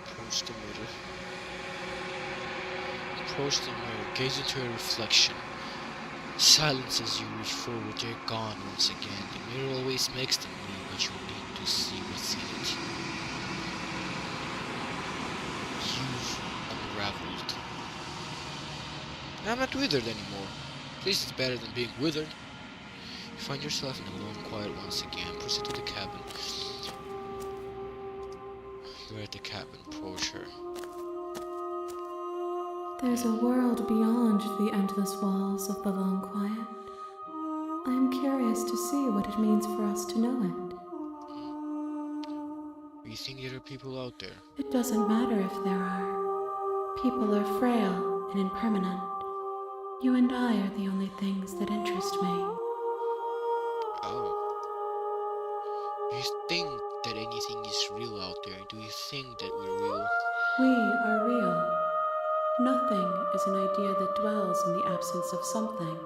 Approach the mirror. Approach the mirror. Gaze into your reflection. Silence as you reach forward. You're gone once again. The mirror always makes them leave, but you need to see what's in it. You've unraveled. I'm not withered anymore. At least it's better than being withered. You find yourself in a lone quiet once again. Proceed to the cabin. You're at the cabin. Approach her.
There's a world beyond the endless walls of the long quiet. I am curious to see what it means for us to know it.
You think there are people out there?
It doesn't matter if there are. People are frail and impermanent. You and I are the only things that interest me.
Oh. Do you think that anything is real out there? Do you think that we're real?
We are real. Nothing is an idea that dwells in the absence of something.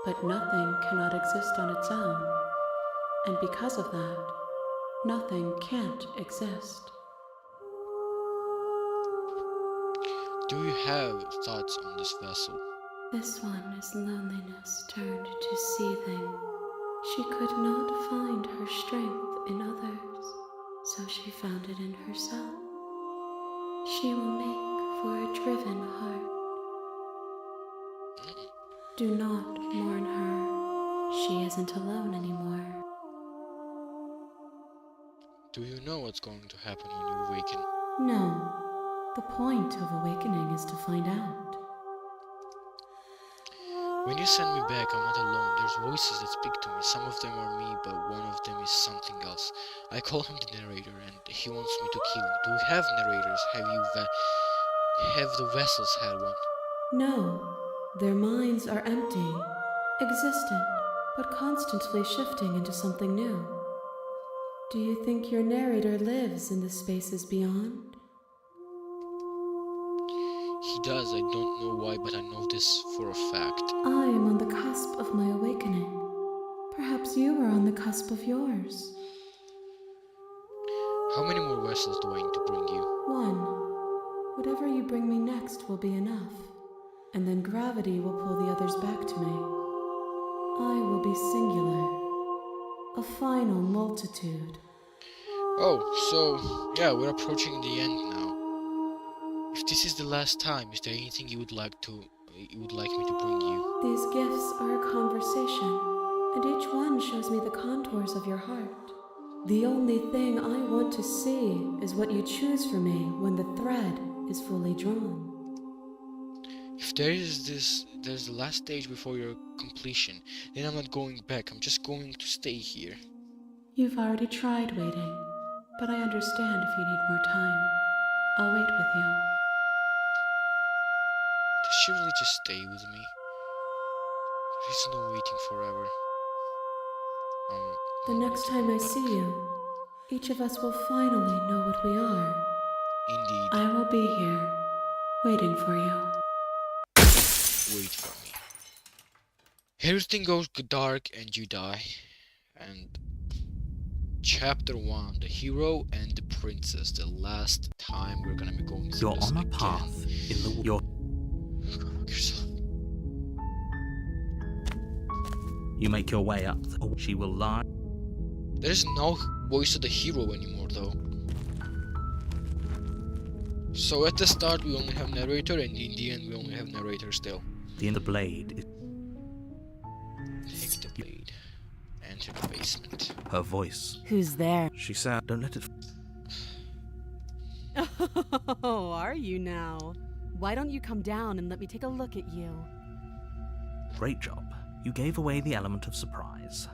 But nothing cannot exist on its own. And because of that, nothing can't exist.
Do you have thoughts on this vessel?
This one is loneliness turned to seething. She could not find her strength in others, so she found it in herself. She will make for a driven heart. Do not mourn her. She isn't alone anymore.
Do you know what's going to happen when you awaken?
No. The point of awakening is to find out.
When you send me back, I'm not alone. There's voices that speak to me. Some of them are me, but one of them is something else. I call him the narrator, and he wants me to kill him. Do you have narrators? Have the vessels had one?
No. Their minds are empty, existent, but constantly shifting into something new. Do you think your narrator lives in the spaces beyond?
He does. I don't know why, but I know this for a fact.
I am on the cusp of my awakening. Perhaps you are on the cusp of yours.
How many more vessels do I need to bring you?
One. Whatever you bring me next will be enough. And then gravity will pull the others back to me. I will be singular. A final multitude.
Oh, so, yeah, we're approaching the end now. If this is the last time, is there anything you would like me to bring you?
These gifts are a conversation, and each one shows me the contours of your heart. The only thing I want to see is what you choose for me when the thread is fully drawn.
If there's the last stage before your completion, then I'm not going back. I'm just going to stay here.
You've already tried waiting, but I understand if you need more time. I'll wait with you.
Does she really just stay with me? There's no waiting forever.
The next time I see you, each of us will finally know what we are.
Indeed.
I will be here, waiting for you.
Wait for me. Everything goes dark and you die. And Chapter 1, the hero and the princess. The last time we're gonna be going through
You're
this
on a
again.
path in the you're
yourself.
You make your way up. She will lie.
There is no voice of the hero anymore, though. So at the start we only have narrator, and in the end we only have narrator still.
The end of the blade.
Take the blade. Enter the basement.
Her voice.
Who's there?
She said, "Don't let it."
Oh, are you now? Why don't you come down and let me take a look at you?
Great job. You gave away the element of surprise.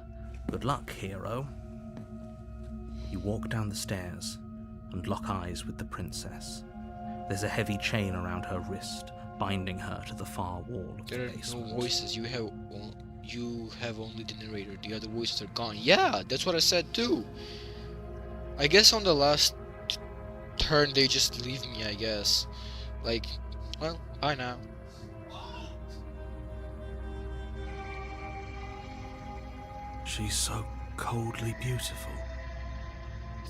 Good luck, hero. You walk down the stairs and lock eyes with the princess. There's a heavy chain around her wrist, binding her to the far wall of
There
the
are
basement.
no voices. You have only the narrator. The other voices are gone. Yeah, that's what I said too. I guess on the last turn they just leave me, I guess. Like, well, bye now.
She's so coldly beautiful.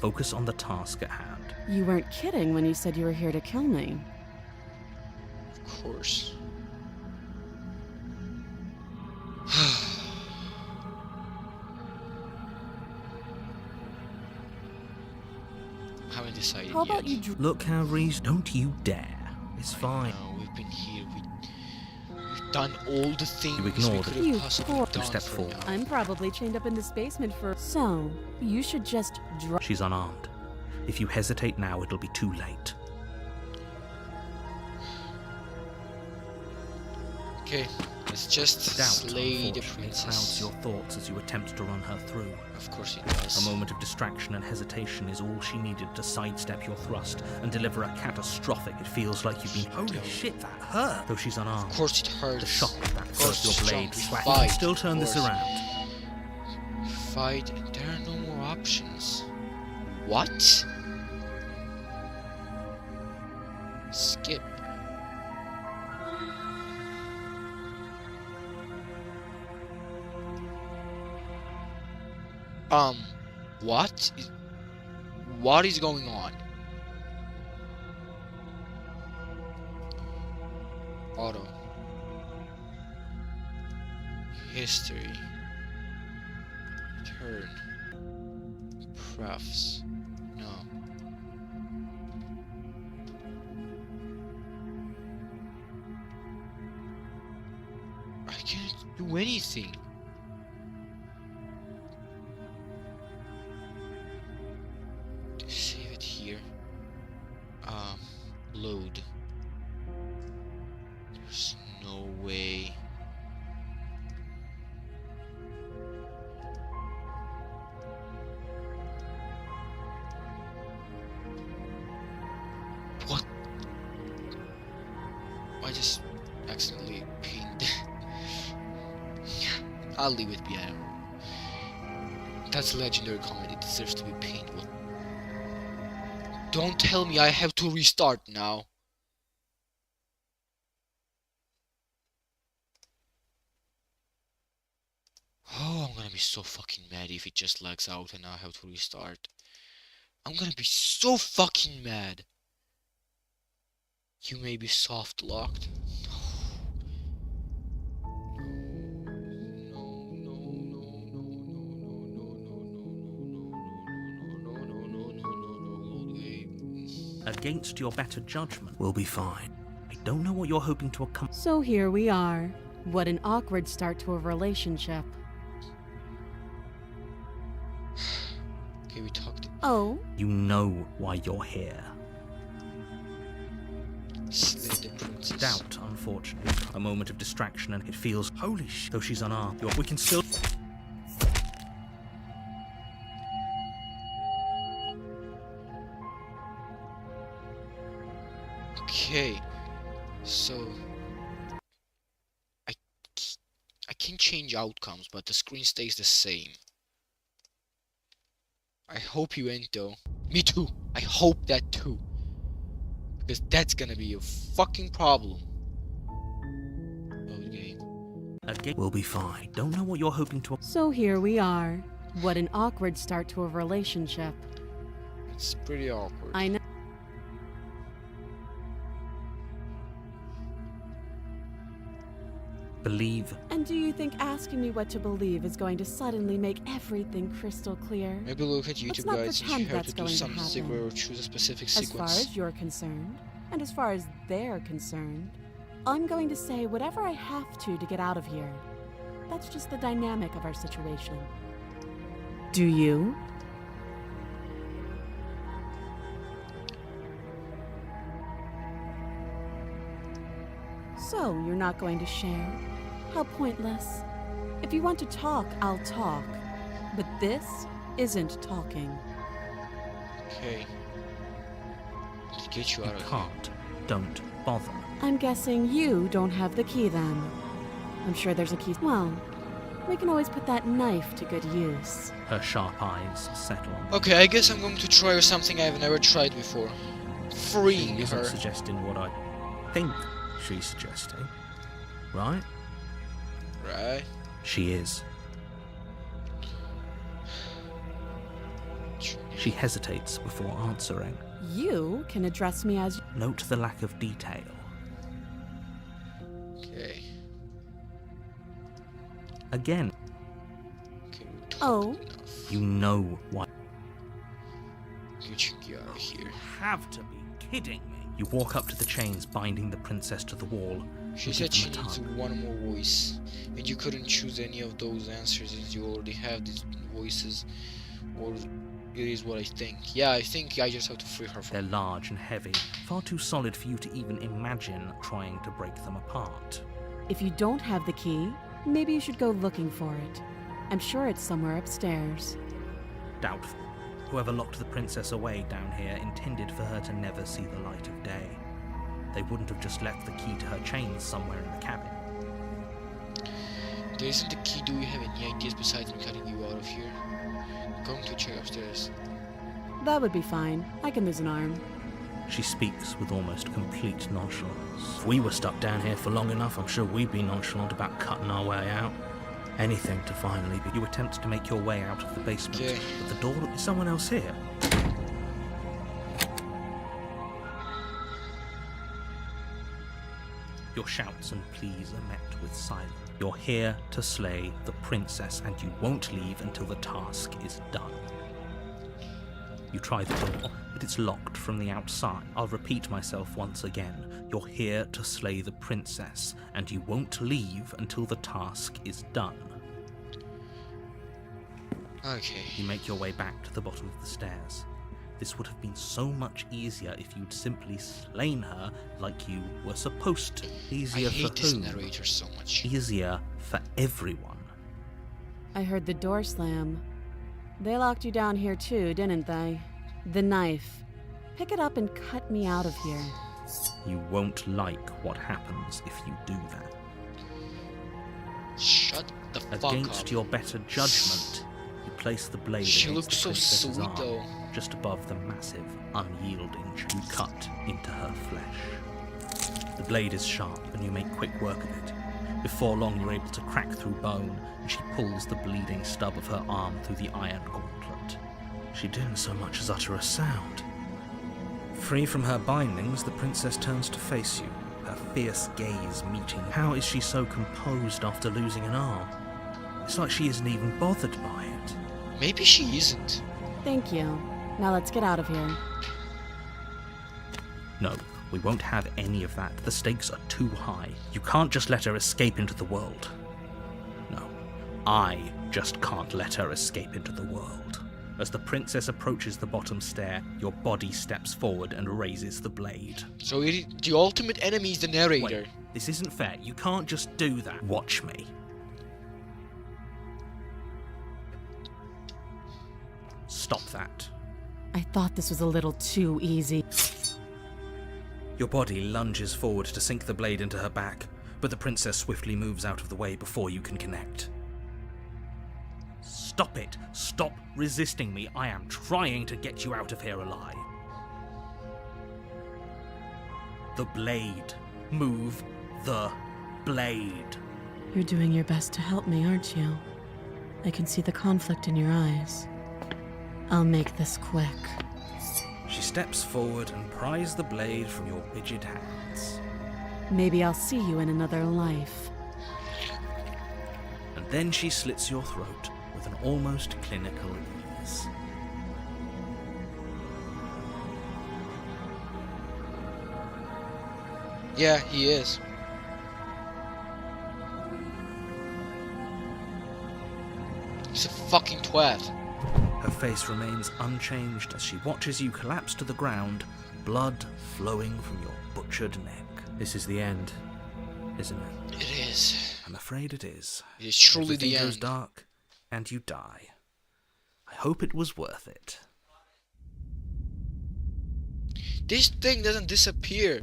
Focus on the task at hand.
You weren't kidding when you said you were here to kill me.
Of course. Haven't decided
How about
yet.
you
Look how don't you dare. It's fine.
No, we've been here. We've done all the things
You
we
ignored
could
it.
have possibly done.
Step
for
forward.
now.
I'm probably chained up in this basement for... So, you should just drop...
She's unarmed. If you hesitate now, it'll be too late.
Okay, let's just
Doubt,
slay the
unfortunately, clouds
princess.
your thoughts as you attempt to run her through.
Of course it does.
A moment of distraction and hesitation is all she needed to sidestep your thrust and deliver a catastrophic. It feels like you've been. Holy shit, that hurt! Though she's unarmed.
Of course it hurts.
The shock of that
Of course
first your
it's
blade
strong.
swat.
Fight,
You can still
of
turn this
course.
around.
Fight, and there are no more options. What? Skip. What is going on? Auto. History. Turn. Profs. No. I can't do anything. Save it here. Load. There's no way. What? I just accidentally pinned. I'll leave it be. That's a legendary comment. It deserves to be pinned. What? Don't tell me I have to restart now. Oh, I'm gonna be so fucking mad if it just lags out and I have to restart. I'm gonna be so fucking mad. You may be soft locked.
Against your better judgment, we'll be fine. I don't know what you're hoping to accomplish.
So here we are. What an awkward start to a relationship.
Okay, we talked.
Oh?
You know why you're here.
Slay the princess.
Doubt, unfortunately. A moment of distraction and it feels holy shit. Though she's unarmed, we can still.
Okay, so I can change outcomes, but the screen stays the same. I hope you ain't though. Me too. I hope that too, because that's gonna be a fucking problem. Load game.
Again, we'll be fine. Don't know what you're hoping to.
So here we are. What an awkward start to a relationship.
It's pretty awkward.
I know.
Believe.
And do you think asking me what to believe is going to suddenly make everything crystal clear?
Maybe look at
Let's
YouTube
not
guides if
pretend
you have
that's
to do
going to
something
happen.
or choose a specific
As far
sequence.
as you're concerned, and as far as they're concerned, I'm going to say whatever I have to get out of here. That's just the dynamic of our situation. Do you? So, you're not going to share? How pointless. If you want to talk, I'll talk. But this isn't talking.
Okay. To get you out of here.
Can't. Don't bother.
I'm guessing you don't have the key then. I'm sure there's a key. Well, we can always put that knife to good use.
Her sharp eyes settle on.
Okay, I guess I'm going to try something I've never tried before. Freeing
She isn't
her.
suggesting what I think she's suggesting. Right?
Right?
She is. She hesitates before answering.
You can address me as...
Note the lack of detail.
Okay.
Again.
Oh.
You know why.
Get you out of here.
Have to be kidding me. You walk up to the chains binding the princess to the wall.
She said she needs one more voice, and you couldn't choose any of those answers as you already have these voices, or it is what I think. Yeah, I think I just have to free her from.
They're large and heavy, far too solid for you to even imagine trying to break them apart.
If you don't have the key, maybe you should go looking for it. I'm sure it's somewhere upstairs.
Doubtful. Whoever locked the princess away down here intended for her to never see the light of day. They wouldn't have just left the key to her chains somewhere in the cabin.
There isn't the key. Do you have any ideas besides me cutting you out of here? I'm going to check upstairs.
That would be fine. I can lose an arm.
She speaks with almost complete nonchalance. If we were stuck down here for long enough, I'm sure we'd be nonchalant about cutting our way out. Anything to finally be. You attempt to make your way out of the basement, but the door is someone else here. Your shouts and pleas are met with silence. You're here to slay the princess, and you won't leave until the task is done. You try the door, but it's locked from the outside. I'll repeat myself once again. You're here to slay the princess, and you won't leave until the task is done.
Okay.
You make your way back to the bottom of the stairs. This would have been so much easier if you'd simply slain her like you were supposed to. Easier
I hate
for
this
who?
narrator so much.
Easier for everyone.
I heard the door slam. They locked you down here too, didn't they? The knife. Pick it up and cut me out of here.
You won't like what happens if you do that.
Shut the fuck up.
Against your better judgment, you place the blade
She
against
looks
the
so
princess's
sweet
arm,
though.
just above the massive, unyielding you cut into her flesh. The blade is sharp, and you make quick work of it. Before long, you're able to crack through bone, and she pulls the bleeding stub of her arm through the iron gauntlet. She didn't so much as utter a sound. Free from her bindings, the princess turns to face you, her fierce gaze meeting. How is she so composed after losing an arm? It's like she isn't even bothered by it.
Maybe she isn't.
Thank you. Now let's get out of here.
No, we won't have any of that. The stakes are too high. You can't just let her escape into the world. No, I just can't let her escape into the world. As the princess approaches the bottom stair, your body steps forward and raises the blade.
So the ultimate enemy is the narrator.
Wait, this isn't fair. You can't just do that. Watch me. Stop that.
I thought this was a little too easy.
Your body lunges forward to sink the blade into her back, but the princess swiftly moves out of the way before you can connect. Stop it! Stop resisting me! I am trying to get you out of here alive. The blade. Move the blade.
You're doing your best to help me, aren't you? I can see the conflict in your eyes. I'll make this quick.
She steps forward and pries the blade from your rigid hands.
Maybe I'll see you in another life.
And then she slits your throat with an almost clinical ease.
Yeah, he is. He's a fucking twat.
Her face remains unchanged as she watches you collapse to the ground, blood flowing from your butchered neck. This is the end, isn't it?
It is.
I'm afraid it is.
It is truly the
Everything goes
end.
dark, and you die. I hope it was worth it.
This thing doesn't disappear.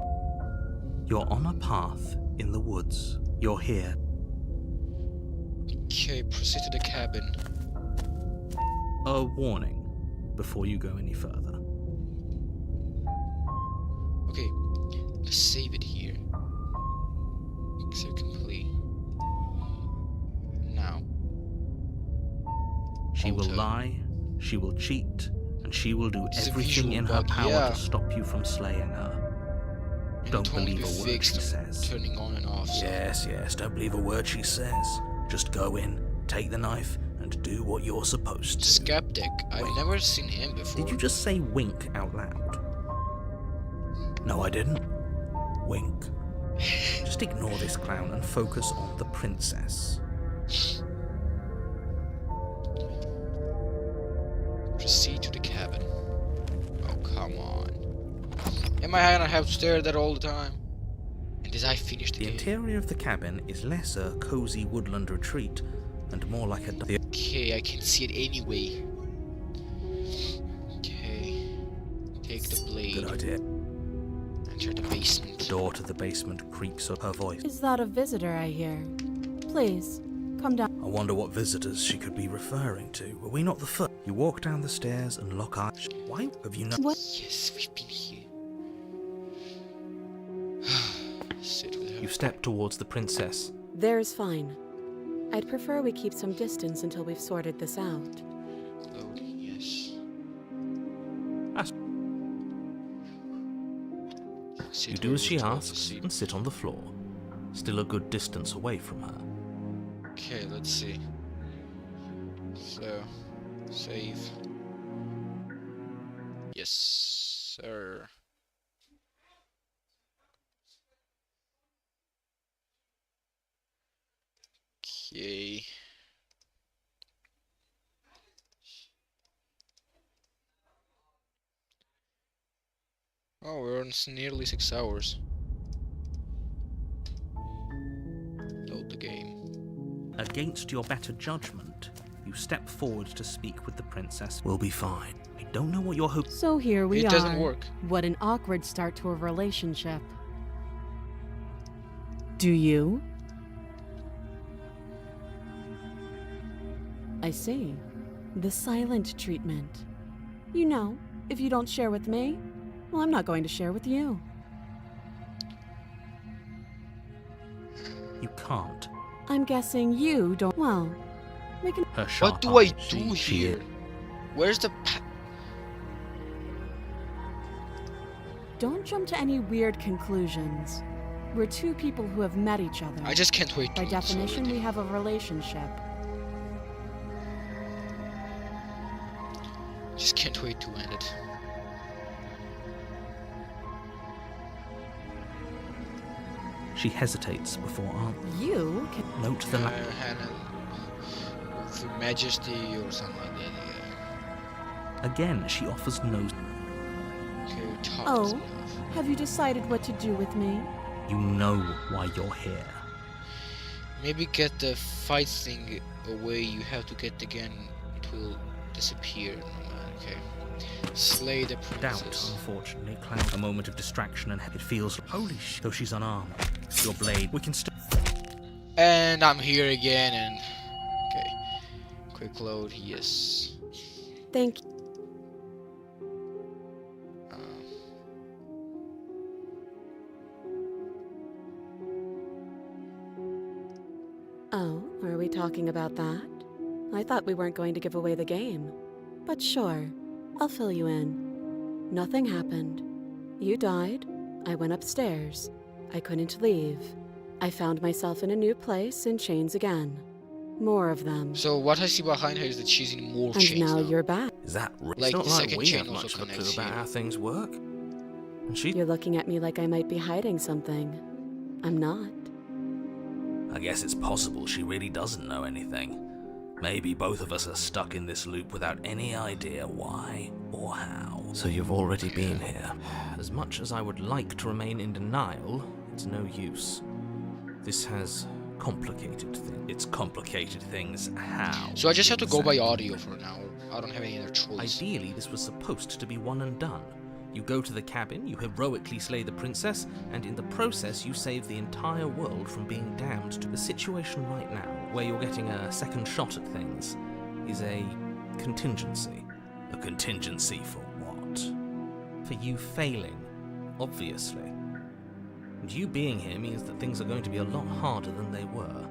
You're on a path in the woods. You're here.
Okay, proceed to the cabin.
A warning before you go any further.
Okay, let's save it here. Exit complete. Now.
She will
Alter.
lie, she will cheat, and and she will do
It's a
everything
visual
in her
bug,
power
yeah.
to stop you from slaying her.
And
Don't
it won't
believe
be
a word
fixed
she says.
turning on and off. So.
Yes, don't believe a word she says. Just go in, take the knife, and do what you're supposed to.
Skeptic. I've never seen him before.
Did you just say wink out loud? No, I didn't. Wink. Just ignore this clown and focus on the princess.
Proceed to the cabin. Oh, come on. Am I gonna have to stare at that all the time? And as I finish the game.
interior of the cabin is less a cozy woodland retreat and more like a...
Okay, I can see it anyway. Okay. Take the blade.
Good idea.
Enter the basement.
The door to the basement creaks up her voice.
Is that a visitor I hear? Please, come down.
I wonder what visitors she could be referring to. Were we not the first? You walk down the stairs and lock eyes. Why have you not?
What?
Yes, we've been here. Sit with her.
You step towards the princess.
There's fine. I'd prefer we keep some distance until we've sorted this out.
Loading, yes.
You do as she asks and sit on the floor, still a good distance away from her.
Okay, let's see. So, save. Yes, sir. Okay. Oh, we're on nearly 6 hours. Load the game.
Against your better judgment, you step forward to speak with the princess. We'll be fine. I don't know what you're hoping.
So here we are.
It doesn't work.
What an awkward start to a relationship. Do you? I see. The silent treatment. You know, if you don't share with me, well, I'm not going to share with you.
You can't.
I'm guessing you don't. Well, we can.
Her
What
sharp
do I
eyes,
do
she
here? Where's the
Don't jump to any weird conclusions. We're two people who have met each other.
I just can't wait to
By
eat
definition,
already.
we have a relationship.
Just can't wait to end it.
She hesitates before answering.
You can.
Note the
Hannah, with majesty or something like that. Yeah.
Again, she offers no.
Okay, talk.
Oh, have you decided what to do with me?
You know why you're here.
Maybe get the fight thing away. You have to get again. It will disappear. Okay. Slay the princess.
Doubt, unfortunately, clouds a moment of distraction and it feels holy shit. Though she's unarmed. Your blade. We can still.
And I'm here again. And okay. Quick load. Yes.
Thank you. Oh, are we talking about that? I thought we weren't going to give away the game. But sure, I'll fill you in. Nothing happened. You died. I went upstairs. I couldn't leave. I found myself in a new place in chains again. More of them.
So what I see behind her is that she's in more
And
chains
now
now.
you're back.
Is that
Like
it's not
the
like
second
we
chain
have
also
much of a
connects
clue about
here.
how things work. And she.
You're looking at me like I might be hiding something. I'm not.
I guess it's possible she really doesn't know anything. Maybe both of us are stuck in this loop without any idea why or how. So you've already been here. As much as I would like to remain in denial, it's no use. This has complicated things. It's complicated things how?
So I just have to go by audio for now. I don't have any other choice.
Ideally, this was supposed to be one and done. You go to the cabin, you heroically slay the princess, and in the process you save the entire world from being damned to the situation right now, where you're getting a second shot at things, is a contingency. A contingency for what? For you failing, obviously. And you being here means that things are going to be a lot harder than they were.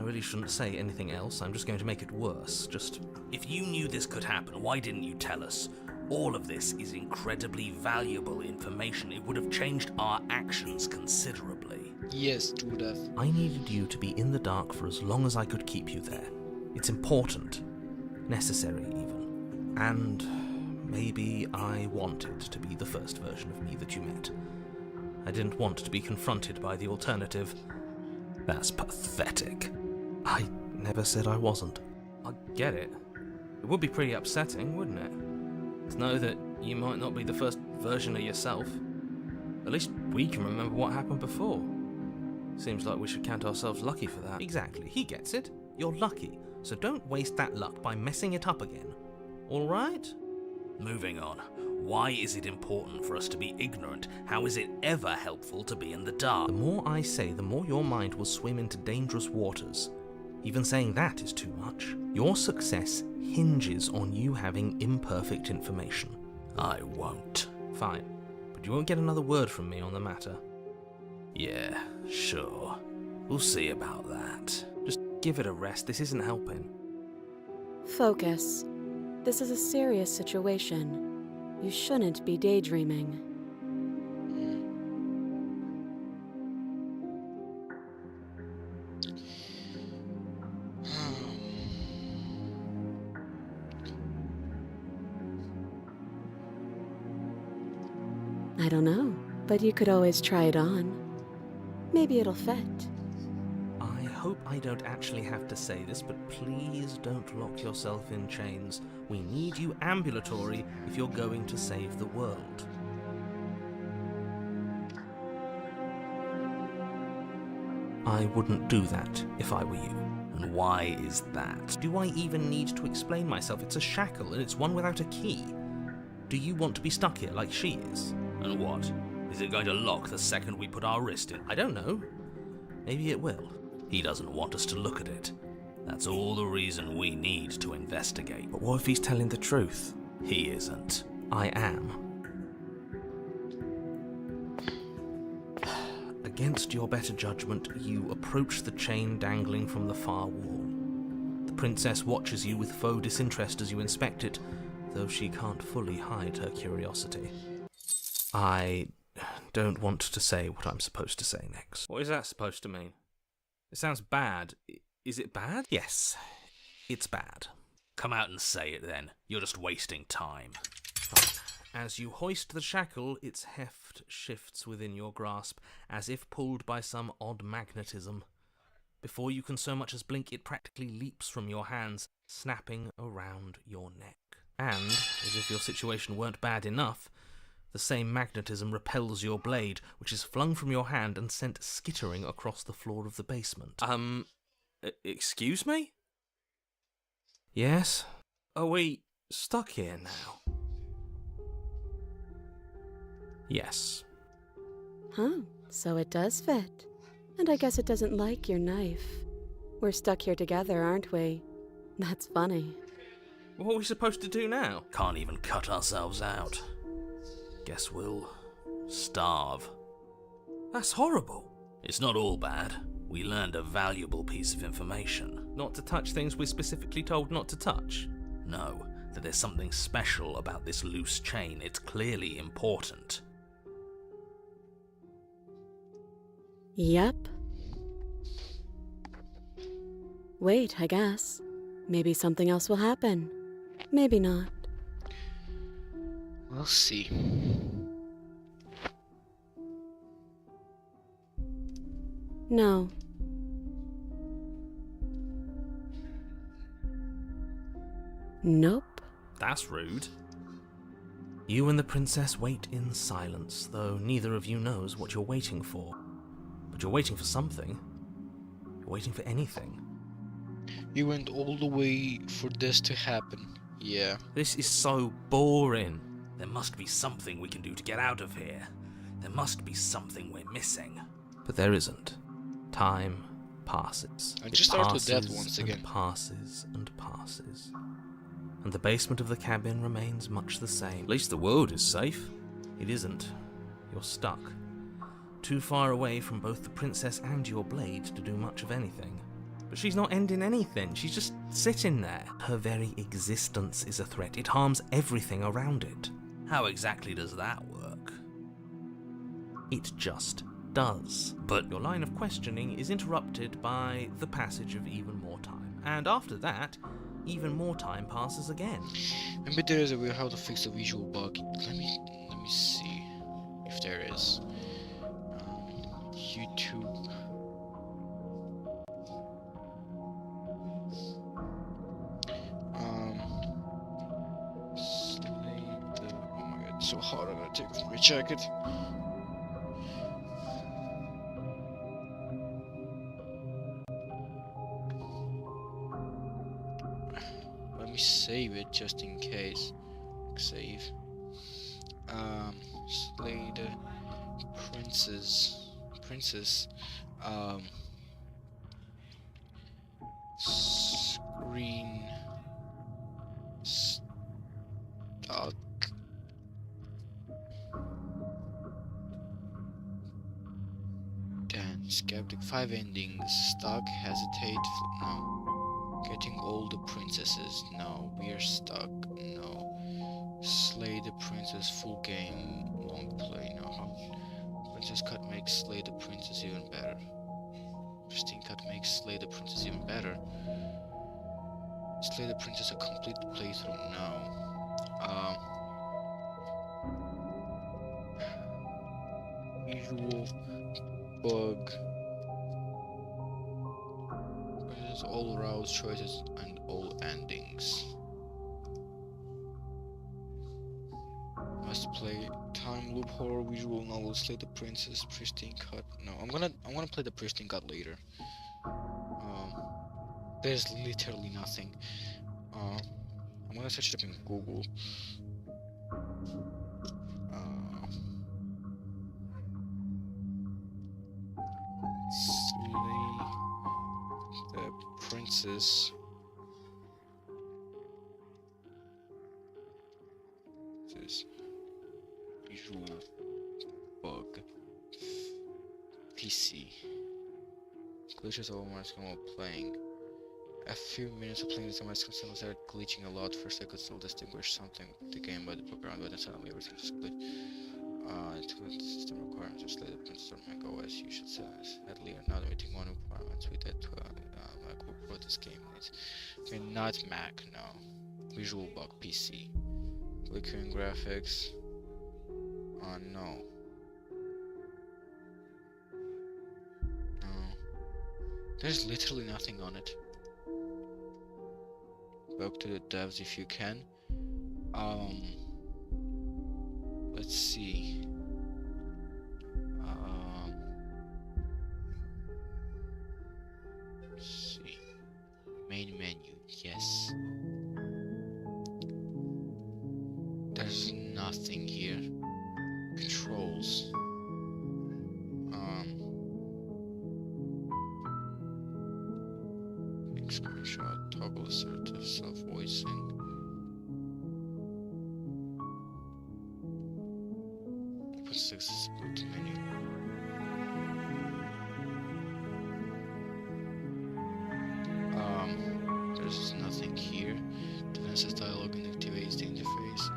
I really shouldn't say anything else. I'm just going to make it worse. Just,
if you knew this could happen, why didn't you tell us? All of this is incredibly valuable information. It would have changed our actions considerably.
Yes, it would have.
I needed you to be in the dark for as long as I could keep you there. It's important. Necessary, even. And maybe I wanted to be the first version of me that you met. I didn't want to be confronted by the alternative. That's pathetic. I never said I wasn't.
I get it. It would be pretty upsetting, wouldn't it? To know that you might not be the first version of yourself. At least we can remember what happened before. Seems like we should count ourselves lucky for that.
Exactly, he gets it. You're lucky, so don't waste that luck by messing it up again. Alright?
Moving on. Why is it important for us to be ignorant? How is it ever helpful to be in the dark?
The more I say, the more your mind will swim into dangerous waters. Even saying that is too much. Your success hinges on you having imperfect information.
I won't.
Fine, but you won't get another word from me on the matter.
Yeah, sure. We'll see about that.
Just give it a rest, this isn't helping.
Focus. This is a serious situation. You shouldn't be daydreaming. I don't know, but you could always try it on. Maybe it'll fit.
I hope I don't actually have to say this, but please don't lock yourself in chains. We need you ambulatory if you're going to save the world. I wouldn't do that if I were you.
And why is that?
Do I even need to explain myself? It's a shackle and it's one without a key. Do you want to be stuck here like she is?
And what? Is it going to lock the second we put our wrist in?
I don't know. Maybe it will.
He doesn't want us to look at it. That's all the reason we need to investigate.
But what if he's telling the truth?
He isn't.
I am. Against your better judgment, you approach the chain dangling from the far wall. The princess watches you with faux disinterest as you inspect it, though she can't fully hide her curiosity. I don't want to say what I'm supposed to say next.
What is that supposed to mean? It sounds bad. Is it bad?
Yes, it's bad.
Come out and say it then. You're just wasting time.
As you hoist the shackle, its heft shifts within your grasp, as if pulled by some odd magnetism. Before you can so much as blink, it practically leaps from your hands, snapping around your neck. And, as if your situation weren't bad enough, the same magnetism repels your blade, which is flung from your hand and sent skittering across the floor of the basement.
Excuse me?
Yes?
Are we stuck here now?
Yes.
Huh, so it does fit. And I guess it doesn't like your knife. We're stuck here together, aren't we? That's funny.
What are we supposed to do now?
Can't even cut ourselves out. Guess we'll starve.
That's horrible.
It's not all bad. We learned a valuable piece of information.
Not to touch things we're specifically told not to touch?
No, that there's something special about this loose chain. It's clearly important.
Yep. Wait, I guess. Maybe something else will happen. Maybe not.
We'll see.
No. Nope.
That's rude.
You and the princess wait in silence, though neither of you knows what you're waiting for. But you're waiting for something. You're waiting for anything.
You went all the way for this to happen. Yeah.
This is so boring.
There must be something we can do to get out of here. There must be something we're missing.
But there isn't. Time passes.
I just started with death once again.
And passes and passes. And the basement of the cabin remains much the same.
At least the world is safe.
It isn't. You're stuck. Too far away from both the princess and your blade to do much of anything. But she's not ending anything. She's just sitting there. Her very existence is a threat. It harms everything around it. How exactly does that work? It just does. But your line of questioning is interrupted by the passage of even more time. And after that, even more time passes again.
Maybe there is a way how to fix the visual bug. Let me see if there is. YouTube. Oh my god, it's so hard. I'm gonna take off my jacket. Let me save it just in case. Save. Slay the princess. Screen stock. Then skeptic 5 endings. Stuck, hesitate. No. Getting all the princesses. No. We're stuck. No. Slay the princess full game. Long play. No. Princess cut makes slay the princess even better. Pristine cut makes slay the princess even better. Slay the princess a complete playthrough now. Visual bug. Princess all rouse choices and all endings. Must play time loop horror visual novel slay the princess pristine cut. No, I'm gonna play the pristine cut later. There's literally nothing. I'm gonna search it up in Google. Slay the princess. This visual bug. PC. Glitches over my screen while playing. A few minutes of playing this on my screen started glitching a lot. First I could still distinguish something with the game by the background, but then suddenly everything just glitched. To system requirements, just let the princess go as you should say. Sadly, I'm not meeting one requirement with that Mac will put this game needs. Okay, not Mac, no. Visual bug PC. Flickering graphics. No. No. There's literally nothing on it. Go to the devs if you can. Let's see. Let's see. Main menu, yes. There's nothing here. Controls. Big screenshot, toggle assertive self-voicing. Accessibility menu. There's nothing here. Defenses dialogue and activates the interface.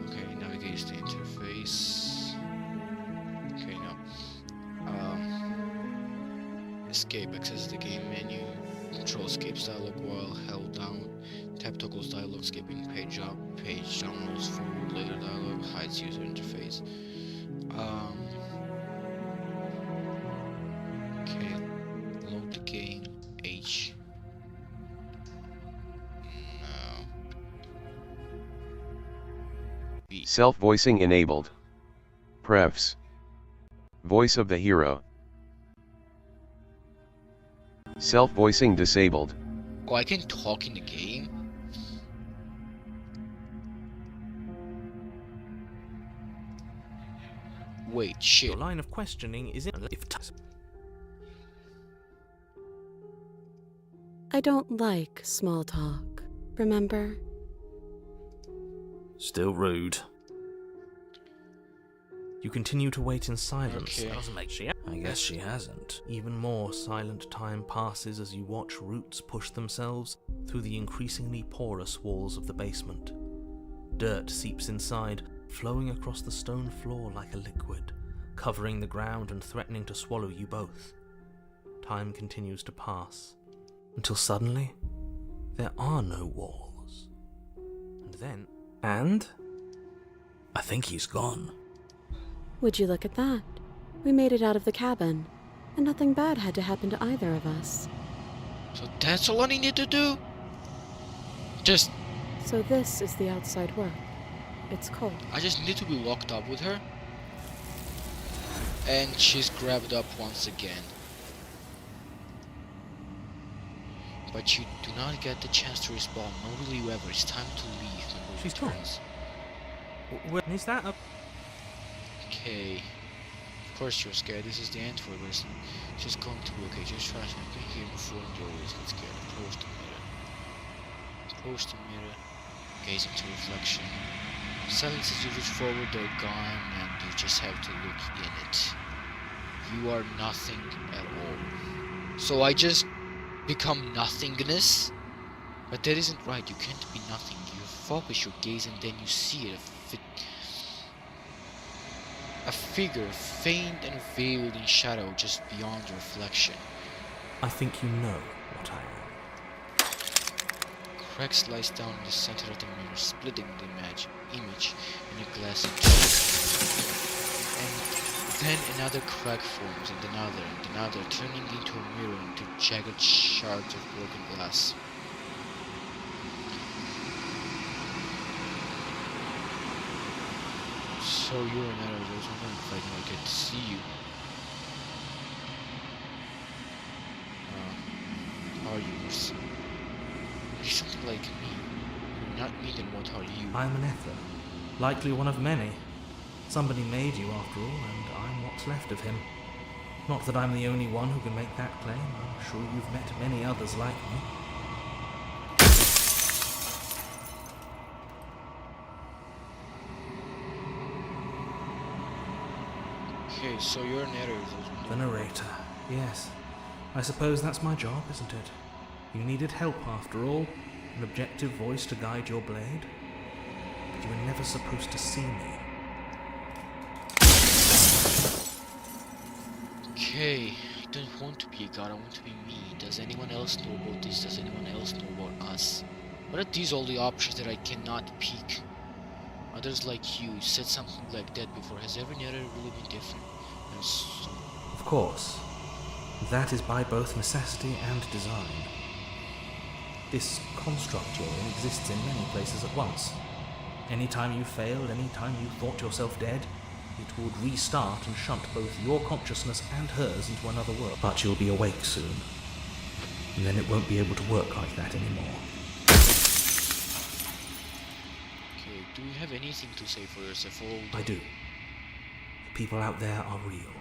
Okay, navigates the interface. Okay, no. Escape accesses the game menu. Control escapes dialogue while held down. Tap toggles dialogue skipping page up, page down rolls forward, later dialogue hides user interface. Okay, load the game, H. No. B.
Self-voicing enabled. Prefs. Voice of the hero. Self-voicing disabled.
Oh, I can talk in the game? Wait, shit.
Your line of questioning is in
I don't like small talk, remember?
Still rude. You continue to wait in silence.
Okay.
Doesn't make I guess she hasn't. Even more silent time passes as you watch roots push themselves through the increasingly porous walls of the basement. Dirt seeps inside, flowing across the stone floor like a liquid, covering the ground and threatening to swallow you both. Time continues to pass, until suddenly, there are no walls. And then... And? I think he's gone.
Would you look at that? We made it out of the cabin, and nothing bad had to happen to either of us.
So that's all I needed to do? Just...
So this is the outside world. It's cold.
I just need to be locked up with her. And she's grabbed up once again. But you do not get the chance to respawn. No, really, ever. It's time to leave when
She's
returns.
When is that up?
Okay. Of course you're scared. This is the end for a person. She's going to be okay. Just try to be here before and you always get scared. Approach the mirror. Approach the mirror. Gaze into reflection. Silence as you reach forward, they're gone, and you just have to look in it. You are nothing at all. So I just become nothingness? But that isn't right. You can't be nothing. You focus your gaze and then you see it. A figure, faint and veiled in shadow just beyond your reflection.
I think you know what I am.
Crack slides down in the center of the mirror, splitting the image in a glass and then another crack forms, and another, turning into a mirror into jagged shards of broken glass. So you're an arrow. I was wondering if I can get to see you. Are you? You're something like me. You're not me, then what are you?
I'm an ether. Likely one of many. Somebody made you after all, and I'm what's left of him. Not that I'm the only one who can make that claim. I'm sure you've met many others like me.
Okay, so you're a narrator.
The narrator. Yes. I suppose that's my job, isn't it? You needed help after all. An objective voice to guide your blade. But you were never supposed to see me.
Okay, I don't want to be a god, I want to be me. Does anyone else know about this? Does anyone else know about us? What are these all the options that I cannot pick? Others like you said something like that before. Has every narrator really been different?
Of course. That is by both necessity and design. This construct you're in exists in many places at once. Anytime you failed, anytime you thought yourself dead, it would restart and shunt both your consciousness and hers into another world. But you'll be awake soon. And then it won't be able to work like that anymore.
Okay, do you have anything to say for yourself?
I do. The people out there are real.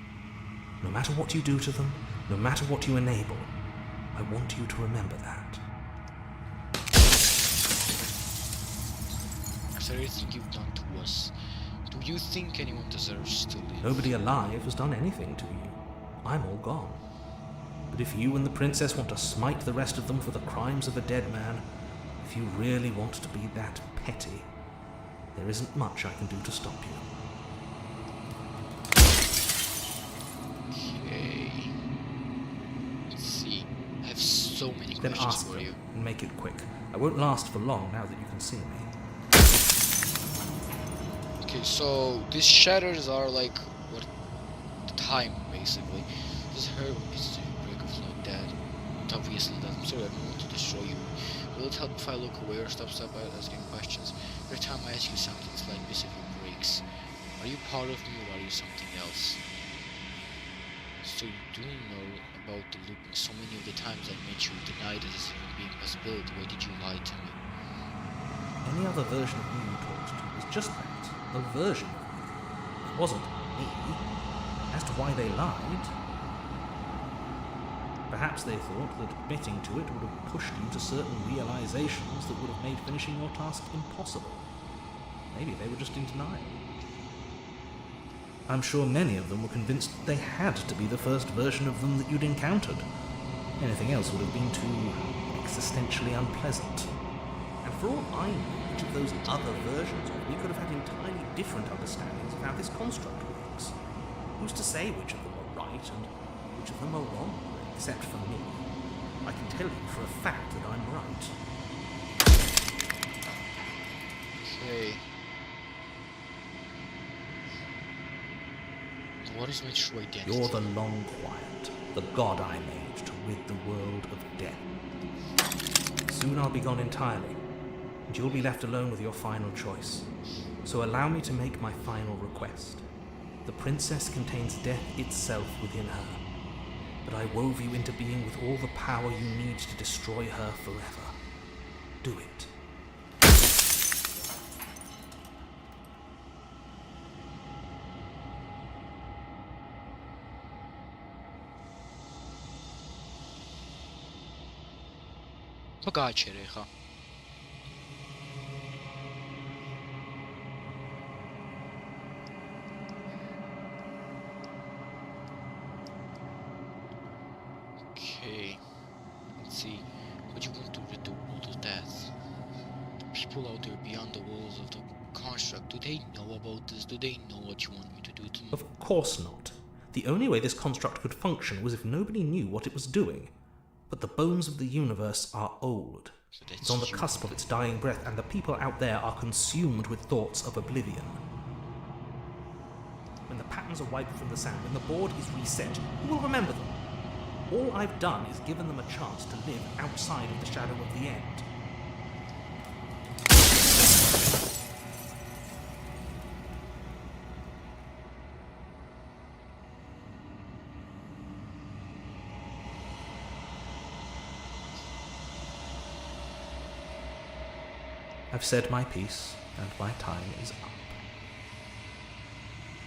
No matter what you do to them, no matter what you enable, I want you to remember that.
After everything you've done to us, do you think anyone deserves to live?
Nobody alive has done anything to you. I'm all gone. But if you and the princess want to smite the rest of them for the crimes of a dead man, if you really want to be that petty, there isn't much I can do to stop you.
Okay. Let's see. I have so many
Then
questions
ask
for
them
you.
and make it quick. I won't last for long now that you can see me.
Okay, so these shatters are like what time basically. Does her is break off like that? It obviously does. I'm sorry, I don't want to destroy you. Will it help if I look away or stop asking questions? Every time I ask you something, it's like this if it breaks. Are you part of me or are you something else? So you do know about the looping. So many of the times I met you denied it as even being a possibility. Why did you lie to me?
Any other version of me you talked to was just that. A version of me. It wasn't me. As to why they lied, perhaps they thought that admitting to it would have pushed you to certain realizations that would have made finishing your task impossible. Maybe they were just in denial. I'm sure many of them were convinced that they had to be the first version of them that you'd encountered. Anything else would have been too existentially unpleasant. And for all I know, each of those other versions of me could have had entirely different understandings of how this construct works. Who's to say which of them are right and which of them are wrong, except for me? I can tell you for a fact that I'm right.
Okay. What is my true identity?
You're the Long Quiet, the god I made to rid the world of death. Soon I'll be gone entirely, and you'll be left alone with your final choice. So allow me to make my final request. The princess contains death itself within her, but I wove you into being with all the power you need to destroy her forever. Do it.
Pagać, Recha. Okay. Let's see. What you want to rid the world of death? The people out there beyond the walls of the construct, do they know about this? Do they know what you want me to do to them?
Of course not. The only way this construct could function was if nobody knew what it was doing. But the bones of the universe are old. It's on the cusp of its dying breath, and the people out there are consumed with thoughts of oblivion. When the patterns are wiped from the sand, when the board is reset, who will remember them? All I've done is given them a chance to live outside of the shadow of the end. I've said my piece, and my time is up.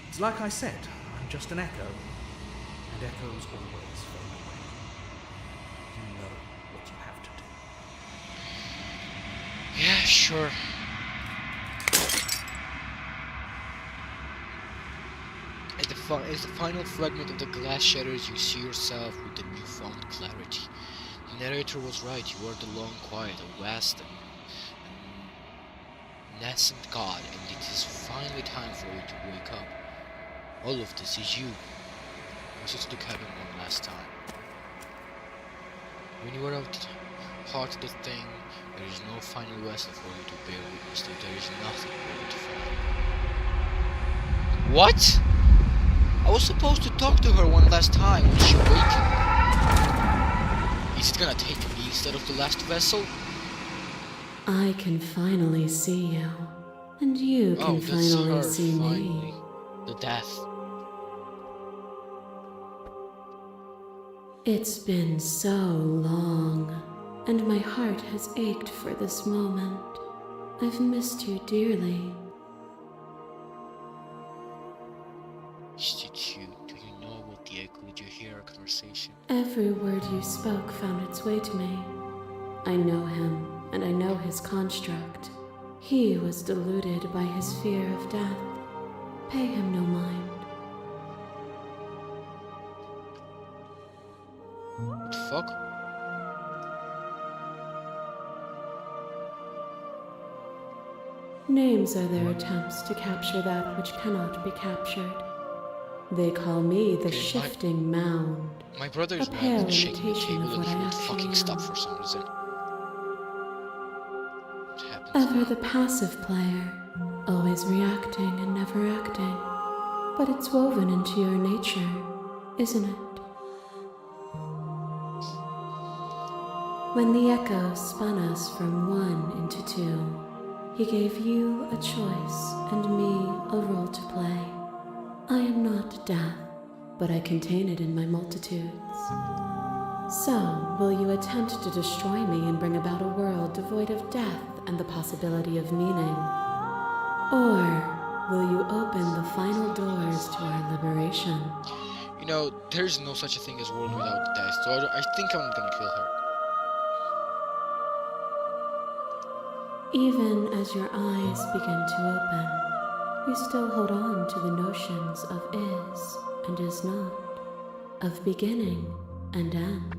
It's like I said, I'm just an echo, and echoes always fade away. You know what you have to do.
Yeah, sure. As the final fragment of the glass shatters, you see yourself with the newfound clarity. The narrator was right, you are the Long Quiet, a vast and nascent god, and it is finally time for you to wake up. All of this is you. Listen to the cabin one last time. When you are out part of the thing, there is no final vessel for you to bear witness to. There is nothing for you to find. What? I was supposed to talk to her one last time when she awakened. Is it gonna take me instead of the last vessel?
I can finally see you, and you can finally see me.
The death.
It's been so long, and my heart has ached for this moment. I've missed you dearly.
Is it you? Do you know what the echo? Did you hear our conversation?
Every word you spoke found its way to me. I know him, and I know his construct. He was deluded by his fear of death. Pay him no mind.
What the fuck?
Names are their attempts to capture that which cannot be captured. They call me the shifting mound.
My brother is
a pale
mad shaking the
imitation
table
of what
and
I
he won't
actually
fucking stop
am.
for some reason.
Ever the passive player, always reacting and never acting. But it's woven into your nature, isn't it? When the echo spun us from one into two, he gave you a choice and me a role to play. I am not death, but I contain it in my multitudes. So, will you attempt to destroy me and bring about a world devoid of death and the possibility of meaning? Or will you open the final doors to our liberation?
You know, there's no such a thing as world without death, so I think I'm gonna kill her.
Even as your eyes begin to open, You still hold on to the notions of is and is not, of beginning and end.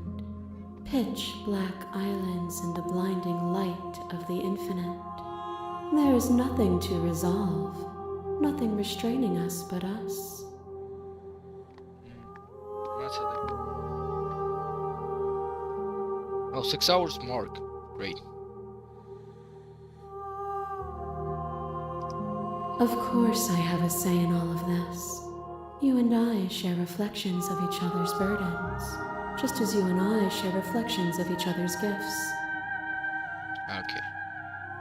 Pitch black islands in the blinding light of the infinite. There is nothing to resolve, nothing restraining us but us.
Oh, 6 hours mark. Great.
Of course I have a say in all of this. You and I share reflections of each other's burdens, just as you and I share reflections of each other's gifts.
Okay.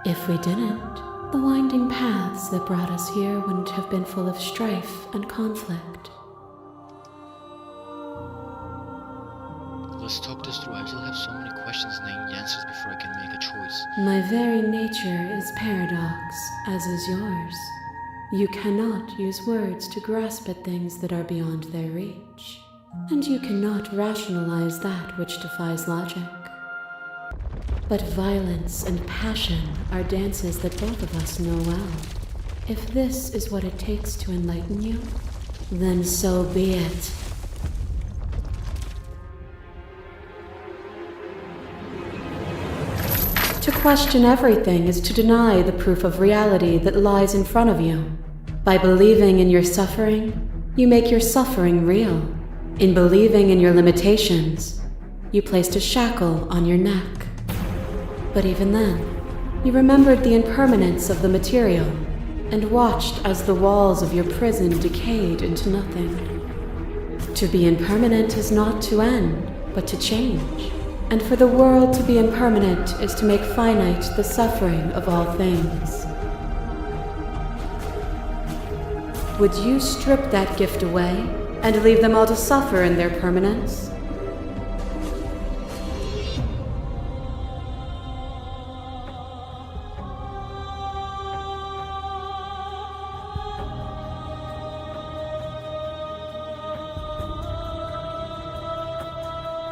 If we didn't, the winding paths that brought us here wouldn't have been full of strife and conflict.
Let's talk this through. I still have so many questions and I need answers before I can make a choice.
My very nature is paradox, as is yours. You cannot use words to grasp at things that are beyond their reach, and you cannot rationalize that which defies logic. But violence and passion are dances that both of us know well. If this is what it takes to enlighten you, then so be it. To question everything is to deny the proof of reality that lies in front of you. By believing in your suffering, you make your suffering real. In believing in your limitations, you placed a shackle on your neck. But even then, you remembered the impermanence of the material and watched as the walls of your prison decayed into nothing. To be impermanent is not to end, but to change. And for the world to be impermanent is to make finite the suffering of all things. Would you strip that gift away and leave them all to suffer in their permanence?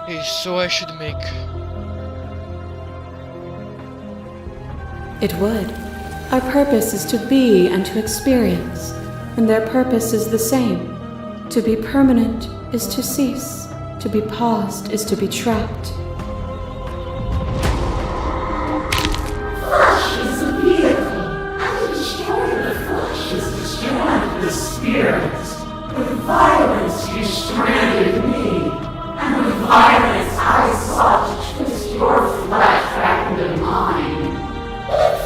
Hey, so I should make...
It would. Our purpose is to be and to experience, and their purpose is the same. To be permanent is to cease. To be paused is to be trapped.
Flesh is a vehicle, and to destroy the flesh is to strand the spirits. With violence you stranded me, and with violence I sought to twist your flesh back into mine.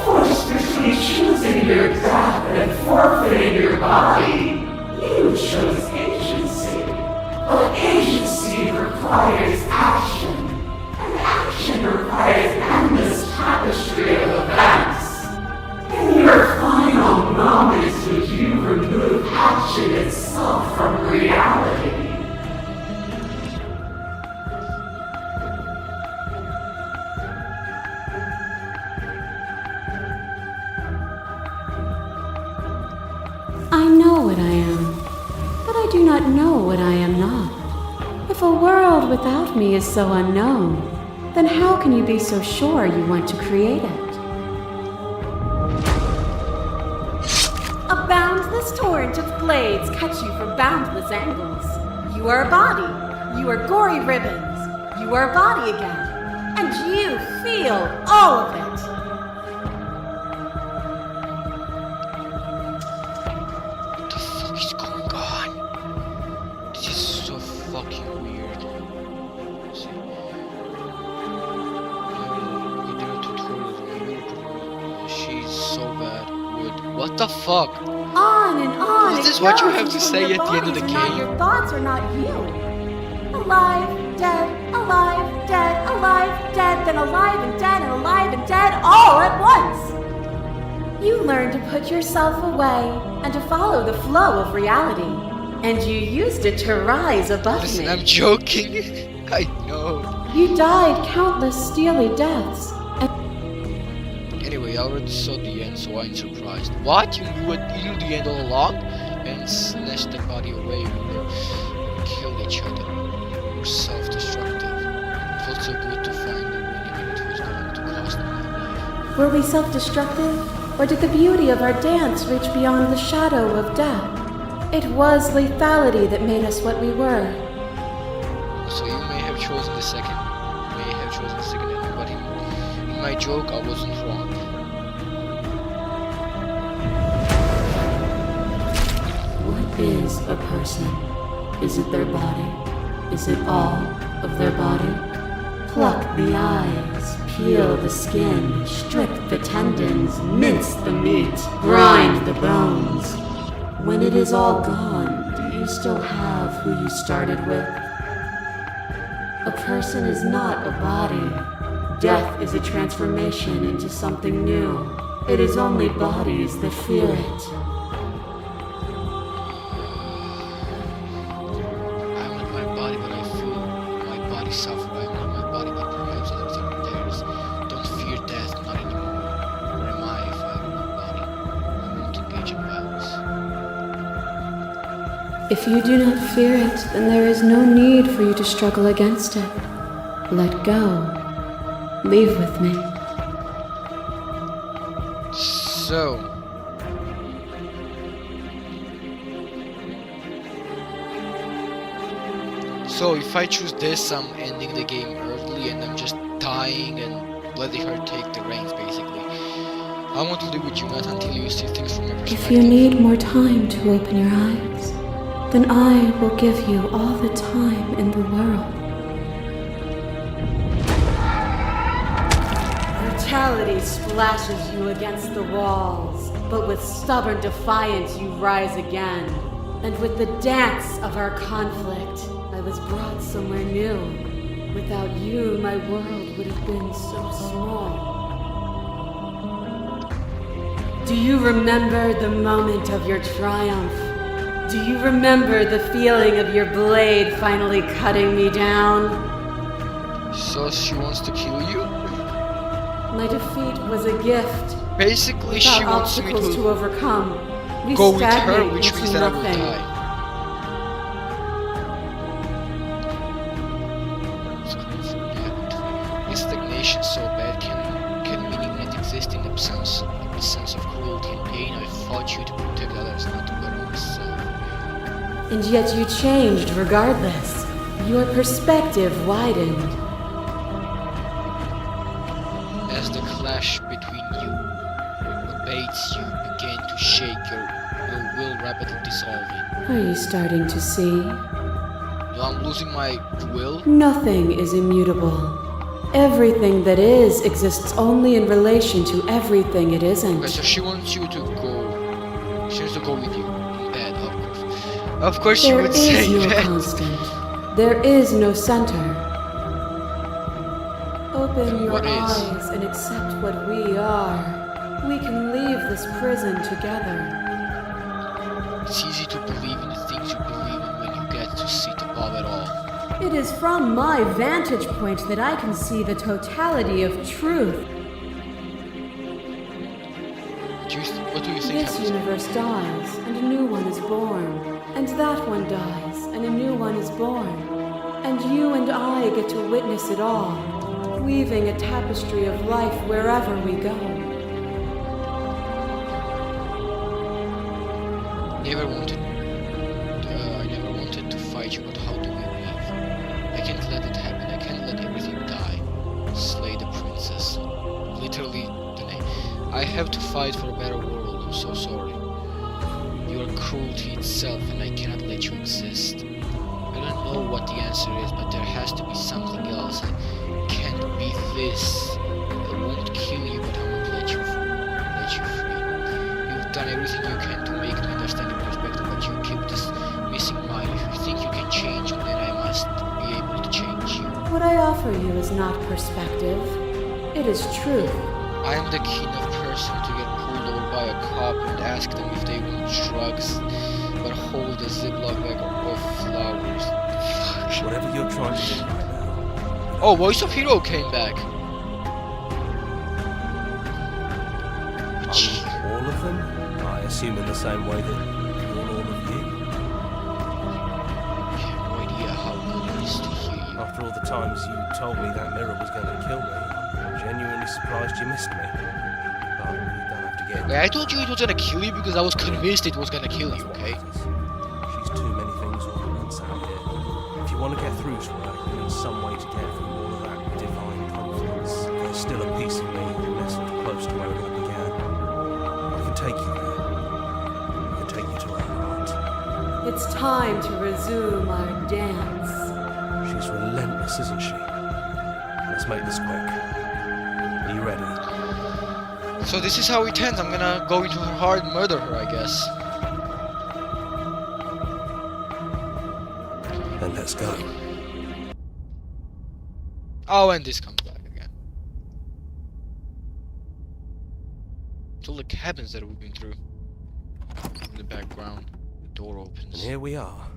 Forced between choosing your death and forfeiting your body, you chose agency. But agency requires action, and action requires endless tapestry of events. In your final moments would you remove action itself from reality.
I know what I am, but I do not know what I am not. If a world without me is so unknown, then how can you be so sure you want to create it?
A boundless torrent of blades cut you from boundless angles. You are a body. You are gory ribbons. You are a body again. And you feel all of it.
What the fuck?
On and on.
Is this what you have to say at the end of the game?
Your thoughts are not you. Alive, dead, alive, dead, alive, dead, then alive and dead and alive and dead all at once. You learn to put yourself away and to follow the flow of reality. And you used it to rise above
Listen,
me.
I'm joking. I know.
You died countless steely deaths.
Anyway, I already saw the end, so I'm surprised. What? You knew it? You knew the end all along? And snatched the body away. We killed each other. We're self-destructive. It felt so good to find the winning, and it was going to cost me my life.
Were we self-destructive? Or did the beauty of our dance reach beyond the shadow of death? It was lethality that made us what we were.
So you may have chosen the second. You may have chosen the second ending, but in my joke, I wasn't wrong.
What is a person? Is it their body? Is it all of their body? Pluck the eyes, peel the skin, strip the tendons, mince the meat, grind the bones. When it is all gone, do you still have who you started with? A person is not a body. Death is a transformation into something new. It is only bodies that feel it.
I'm not my body, but I feel my body suffer. I'm not my body, but perhaps others are theirs. Don't fear death, not anymore. Where am I if I'm my body? I won't engage in violence.
If you do not fear it, then there is no need for you to struggle against it. Let go. Leave with me.
So if I choose this, I'm ending the game early and I'm just dying and letting her take the reins, basically. I want to live with you, not until you see things from my perspective.
If you need more time to open your eyes, then I will give you all the time in the world.
Brutality splashes you against the walls, but with stubborn defiance you rise again. And with the dance of our conflict, I was brought somewhere new. Without you, my world would have been so small. Do you remember the moment of your triumph? Do you remember the feeling of your blade finally cutting me down?
So she wants to kill you?
My defeat was a gift.
Basically, she wants me
to overcome. We
go with her, which means that I will
nothing.
die. Is stagnation so bad? Can meaning not exist in absence of cruelty and pain? I fought you to protect others, not to better myself.
And yet you changed regardless. Your perspective widened.
As the clash between you abates, you begin to shake, your will rapidly dissolving.
Are you starting to see?
No, I'm losing my will?
Nothing is immutable. Everything that is exists only in relation to everything it isn't.
Okay, so she wants you to go. She wants to go with you in bed, of course. Of course she would say
There is no
that.
constant. There is no center. Open your
What is?
eyes and accept what we are. We can leave this prison together.
It's easy to believe in the things you believe in when you get to sit above it all.
It is from my vantage point that I can see the totality of truth.
What do you think
This
happens?
universe dies, and a new one is born. And that one dies, and a new one is born. And you and I get to witness it all, weaving a tapestry of life wherever we go.
I never wanted to fight you, but how do we live? I can't let it happen. I can't let everything die. Slay the princess. Literally, I have to fight for a better world. I'm so sorry. You are cruelty itself, and I cannot let you exist. I don't know what the answer is, but there has to be something else. It can't be this. I won't kill you, but I won't let you free. You've done everything you can to make me understand your perspective, but you keep this missing mine. If you think you can change me, then I must be able to change you.
What I offer you is not perspective. It is truth.
I am the kind of person to get pulled over by a cop and ask them if they want drugs, but hold a Ziploc bag of flowers. Fuck.
Whatever you're trying to do right now.
Oh, Voice of Hero came back.
All of them? I assume in the same way that you're all of you.
I have no idea how good it is to hear you.
After all the times you told me that mirror was going to kill me, I'm genuinely surprised you missed me. But you don't have to
again.
I told you it was gonna kill you because I was convinced it was gonna kill you, okay?
She's too many things all at once out here. If you want to get through to her, there is some way to get through all of that divine confidence. There's still a piece of me nestled close to where it all began. I can take you there. I can take you to her heart.
It's time to resume our dance.
She's relentless, isn't she? Let's make this quick. Are you ready?
So this is how it ends. I'm gonna go into her heart and murder her, I guess.
Then let's go.
Oh, and this comes back again. It's all the cabins that we've been through. In the background, the door opens.
And here we are.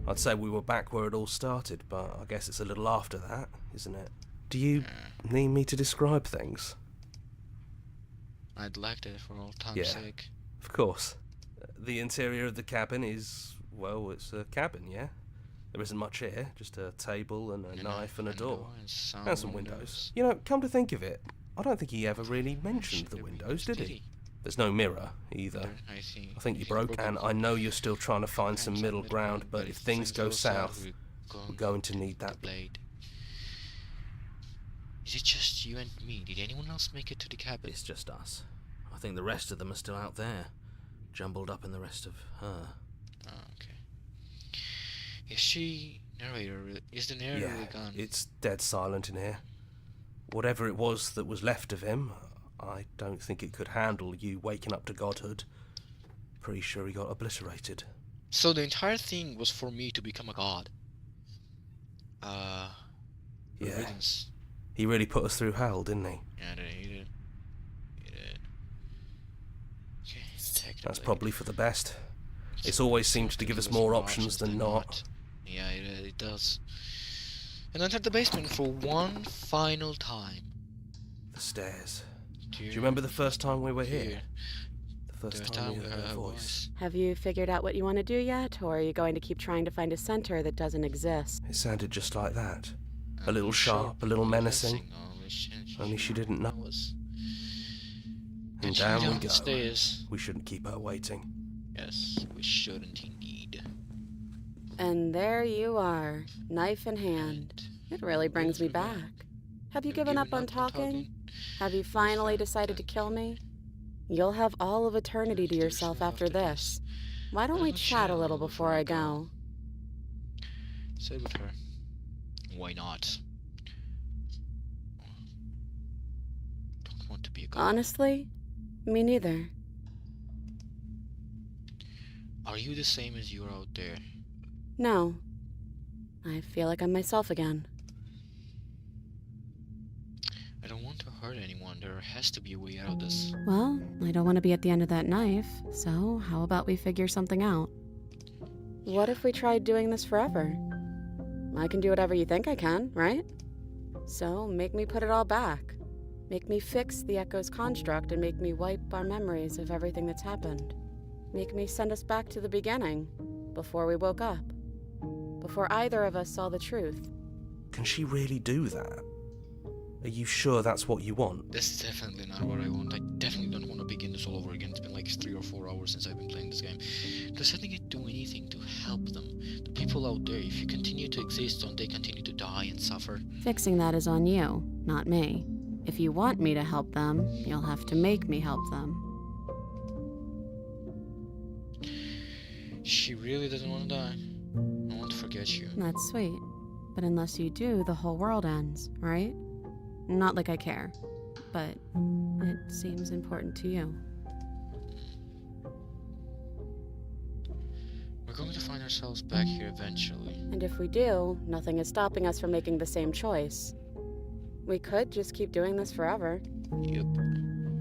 I'd say we were back where it all started, but I guess it's a little after that, isn't it? Do you need me to describe things?
I'd like that for all time's
Yeah,
sake.
of course. The interior of the cabin is, well, it's a cabin, yeah? There isn't much here, just a table and a knife and a door. And some windows. You know, come to think of it, I don't think he ever really mentioned the windows, did he? There's no mirror, either. I think you broke, and I know you're still trying to find some middle ground, but if things go south, we're going to need that blade.
Is it just you and me? Did anyone else make it to the cabin?
It's just us. I think the rest of them are still out there, jumbled up in the rest of her.
Oh, okay. Is the narrator really gone?
It's dead silent in here. Whatever it was that was left of him, I don't think it could handle you waking up to godhood. Pretty sure he got obliterated.
So the entire thing was for me to become a god.
Yeah.
Riddance.
He really put us through hell, didn't he?
Yeah, he did. Okay, take the
That's
blade.
probably for the best. It's always seemed to give us more options than not.
Yeah, it does. And enter the basement for one final time.
The stairs. Do you remember the first time we were here? The first time we heard her voice.
Have you figured out what you want to do yet, or are you going to keep trying to find a center that doesn't exist?
It sounded just like that. A little sharp, a little menacing. Only she didn't know us. And down we go.
Stairs.
We shouldn't keep her waiting.
Yes, we shouldn't indeed.
And there you are, knife in hand. It really brings me back. Have you given up on talking? Have you finally decided to kill me? You'll have all of eternity to yourself after this. Why don't we chat a little before I go?
Say with her. Why not? Don't want to be a god.
Honestly, me neither.
Are you the same as you are out there?
No. I feel like I'm myself again.
I don't want to hurt anyone. There has to be a way out of this.
Well, I don't want to be at the end of that knife, so how about we figure something out?
What if we tried doing this forever? I can do whatever you think I can, right? So make me put it all back. Make me fix the Echo's construct and make me wipe our memories of everything that's happened. Make me send us back to the beginning, before we woke up. Before either of us saw the truth.
Can she really do that? Are you sure that's what you want?
This is definitely not what I want. I definitely don't want to begin this all over again. It's been like 3 or 4 hours since I've been playing this game. Does it do anything to help them? The people out there, if you continue to exist, don't they continue to die and suffer?
Fixing that is on you, not me. If you want me to help them, you'll have to make me help them.
She really doesn't want to die. I want to forget you.
That's sweet. But unless you do, the whole world ends, right? Not like I care, but it seems important to you.
We're going to find ourselves back here eventually.
And if we do, nothing is stopping us from making the same choice. We could just keep doing this forever.
Yep.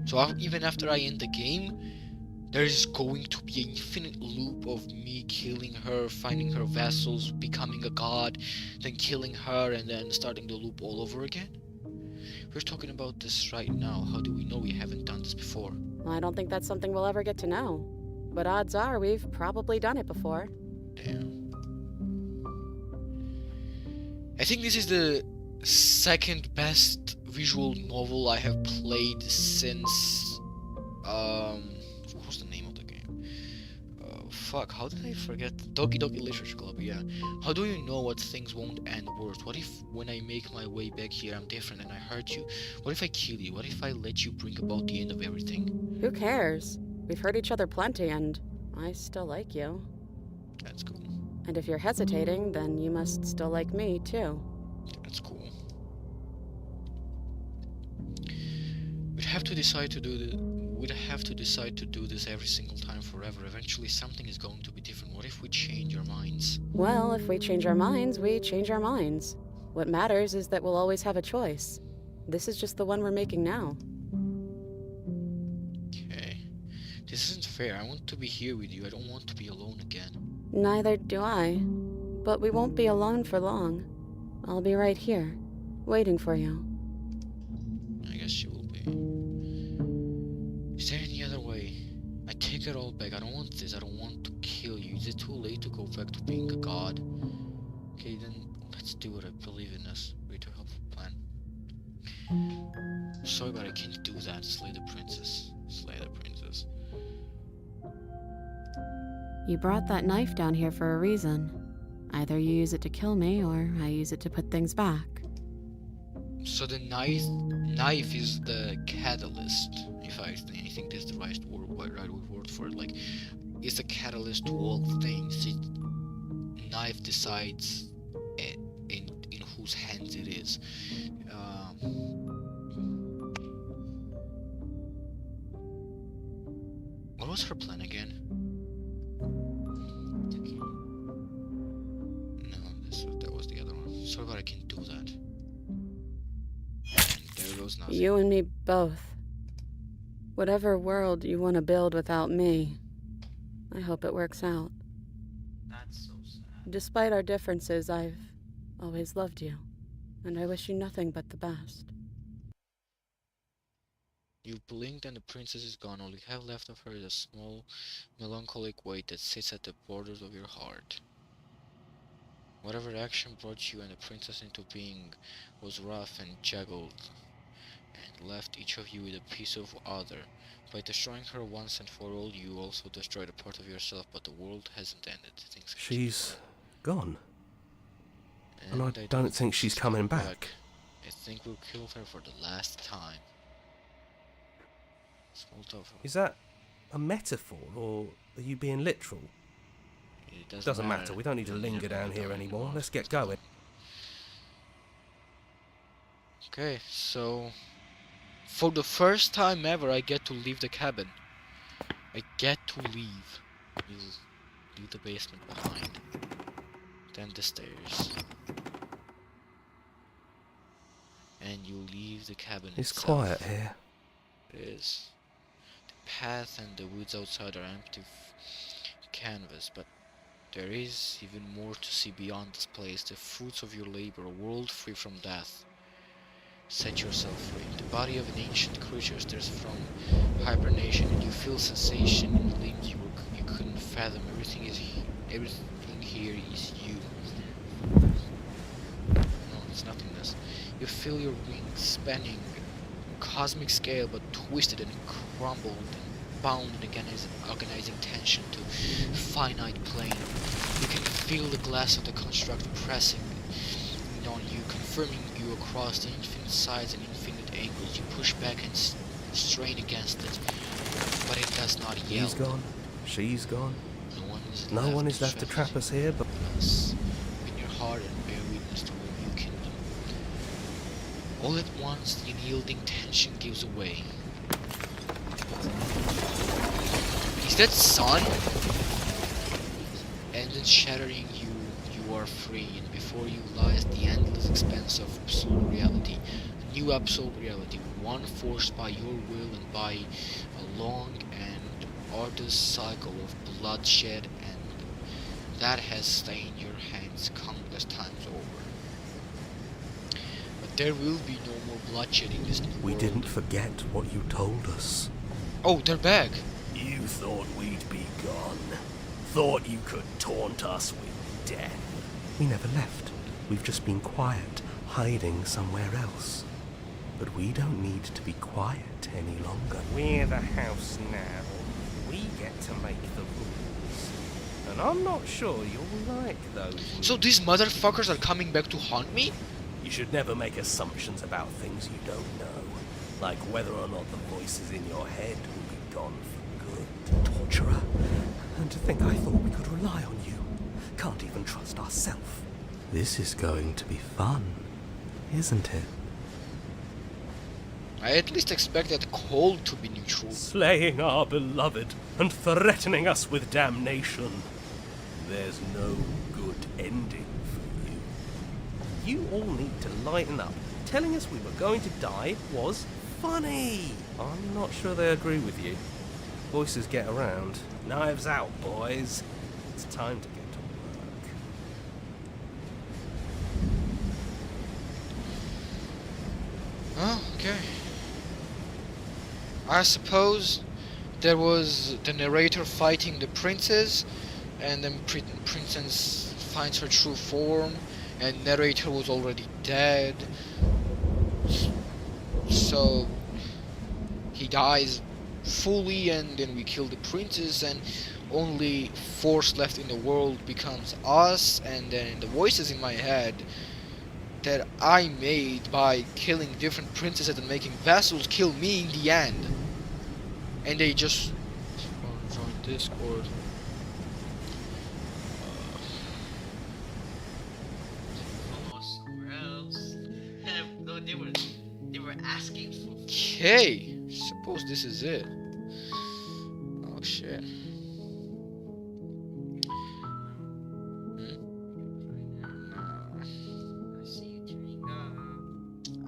So even after I end the game, there is going to be an infinite loop of me killing her, finding her vessels, becoming a god, then killing her, and then starting the loop all over again? We're talking about this right now. How do we know we haven't done this before?
Well, I don't think that's something we'll ever get to know. But odds are we've probably done it before.
Damn. I think this is the second best visual novel I have played since What's the name of the game? Fuck, how did I forget? Doki Doki Literature Club, yeah. How do you know what things won't end worse? What if when I make my way back here I'm different and I hurt you? What if I kill you? What if I let you bring about the end of everything?
Who cares? We've hurt each other plenty, and I still like you.
That's cool.
And if you're hesitating, then you must still like me, too.
That's cool. We'd have to decide to do this every single time forever. Eventually something is going to be different. What if we change our minds?
Well, if we change our minds, we change our minds. What matters is that we'll always have a choice. This is just the one we're making now.
Okay. This isn't fair. I want to be here with you. I don't want to be alone again.
Neither do I. But we won't be alone for long. I'll be right here, waiting for you.
I guess you will be. Is there any other way? I take it all back. I don't want this. I don't want to kill you. Is it too late to go back to being a god? Okay, then let's do it. I believe in us. Way too helpful plan. Sorry, but I can't do that. Slay the princess. Slay the princess.
You brought that knife down here for a reason. Either you use it to kill me, or I use it to put things back.
So the knife is the catalyst. If I think this is the right word for it. Like, it's a catalyst to all things. Knife decides in whose hands it is. What was her plan again? No, that was the other one. Sorry, but I can't do that. And there goes nothing.
You and me both. Whatever world you want to build without me, I hope it works out.
That's so sad.
Despite our differences, I've always loved you, and I wish you nothing but the best.
You blinked and the princess is gone. All you have left of her is a small, melancholic weight that sits at the borders of your heart. Whatever action brought you and the princess into being was rough and jaggled, and left each of you with a piece of other. By destroying her once and for all, you also destroyed a part of yourself, but the world hasn't ended. Things
She's gone. And I
I
don't think she's coming back.
I think we'll kill her for the last time. Small tough.
Is that a metaphor, or are you being literal?
It
doesn't matter. We don't need to linger down here anymore. Let's get going.
Okay, so for the first time ever, I get to leave the cabin. I get to leave. You leave the basement behind. Then the stairs. And you leave the cabin
It's
itself.
quiet here.
It is. The path and the woods outside are empty canvas, but there is even more to see beyond this place. The fruits of your labor, a world free from death. Set yourself free. The body of an ancient creature stirs from hibernation, and you feel sensation in limbs you couldn't fathom. Everything here is you. No, it's nothingness. You feel your wings spanning cosmic scale, but twisted and crumbled and bound in agonizing tension to finite plane. You can feel the glass of the construct pressing on you, confirming you across the infinite sides and infinite angles. You push back and strain against it, but it does not yell.
He's gone. She's gone.
No
one is left to trap us here, but
us in your heart and bear witness to a new kingdom. All at once, the unyielding tension gives way. Is that sun? And then shattering you are free, and before you lies the endless expanse of absolute reality. A new absolute reality, one forced by your will and by a long and arduous cycle of bloodshed, and that has stained your hands countless times over. But there will be no more bloodshed in this new world.
we didn't forget what you told us.
Oh, they're back!
You thought we'd be gone. Thought you could taunt us with death.
We never left. We've just been quiet, hiding somewhere else.
But we don't need to be quiet any longer.
We're the house now. We get to make the rules. And I'm not sure you'll like those.
So these motherfuckers are coming back to haunt me?
You should never make assumptions about things you don't know. Like whether or not the voices in your head will be gone for good. Torturer. And to think I thought we could rely on you. Can't even trust ourselves. This is going to be fun, isn't it?
I at least expected cold to be neutral.
Slaying our beloved and threatening us with damnation. There's no good ending for you.
You all need to lighten up. Telling us we were going to die was funny. I'm not sure they agree with you. Voices get around. Knives out, boys. It's time to get to work.
Oh, okay. I suppose there was the narrator fighting the princess, and then princess finds her true form, and narrator was already dead. So he dies fully, and then we kill the princess, and only force left in the world becomes us, and then the voices in my head that I made by killing different princesses and making vassals kill me in the end. And they just join Discord. Somewhere else. No, they were asking for. Okay, suppose this is it. Oh shit.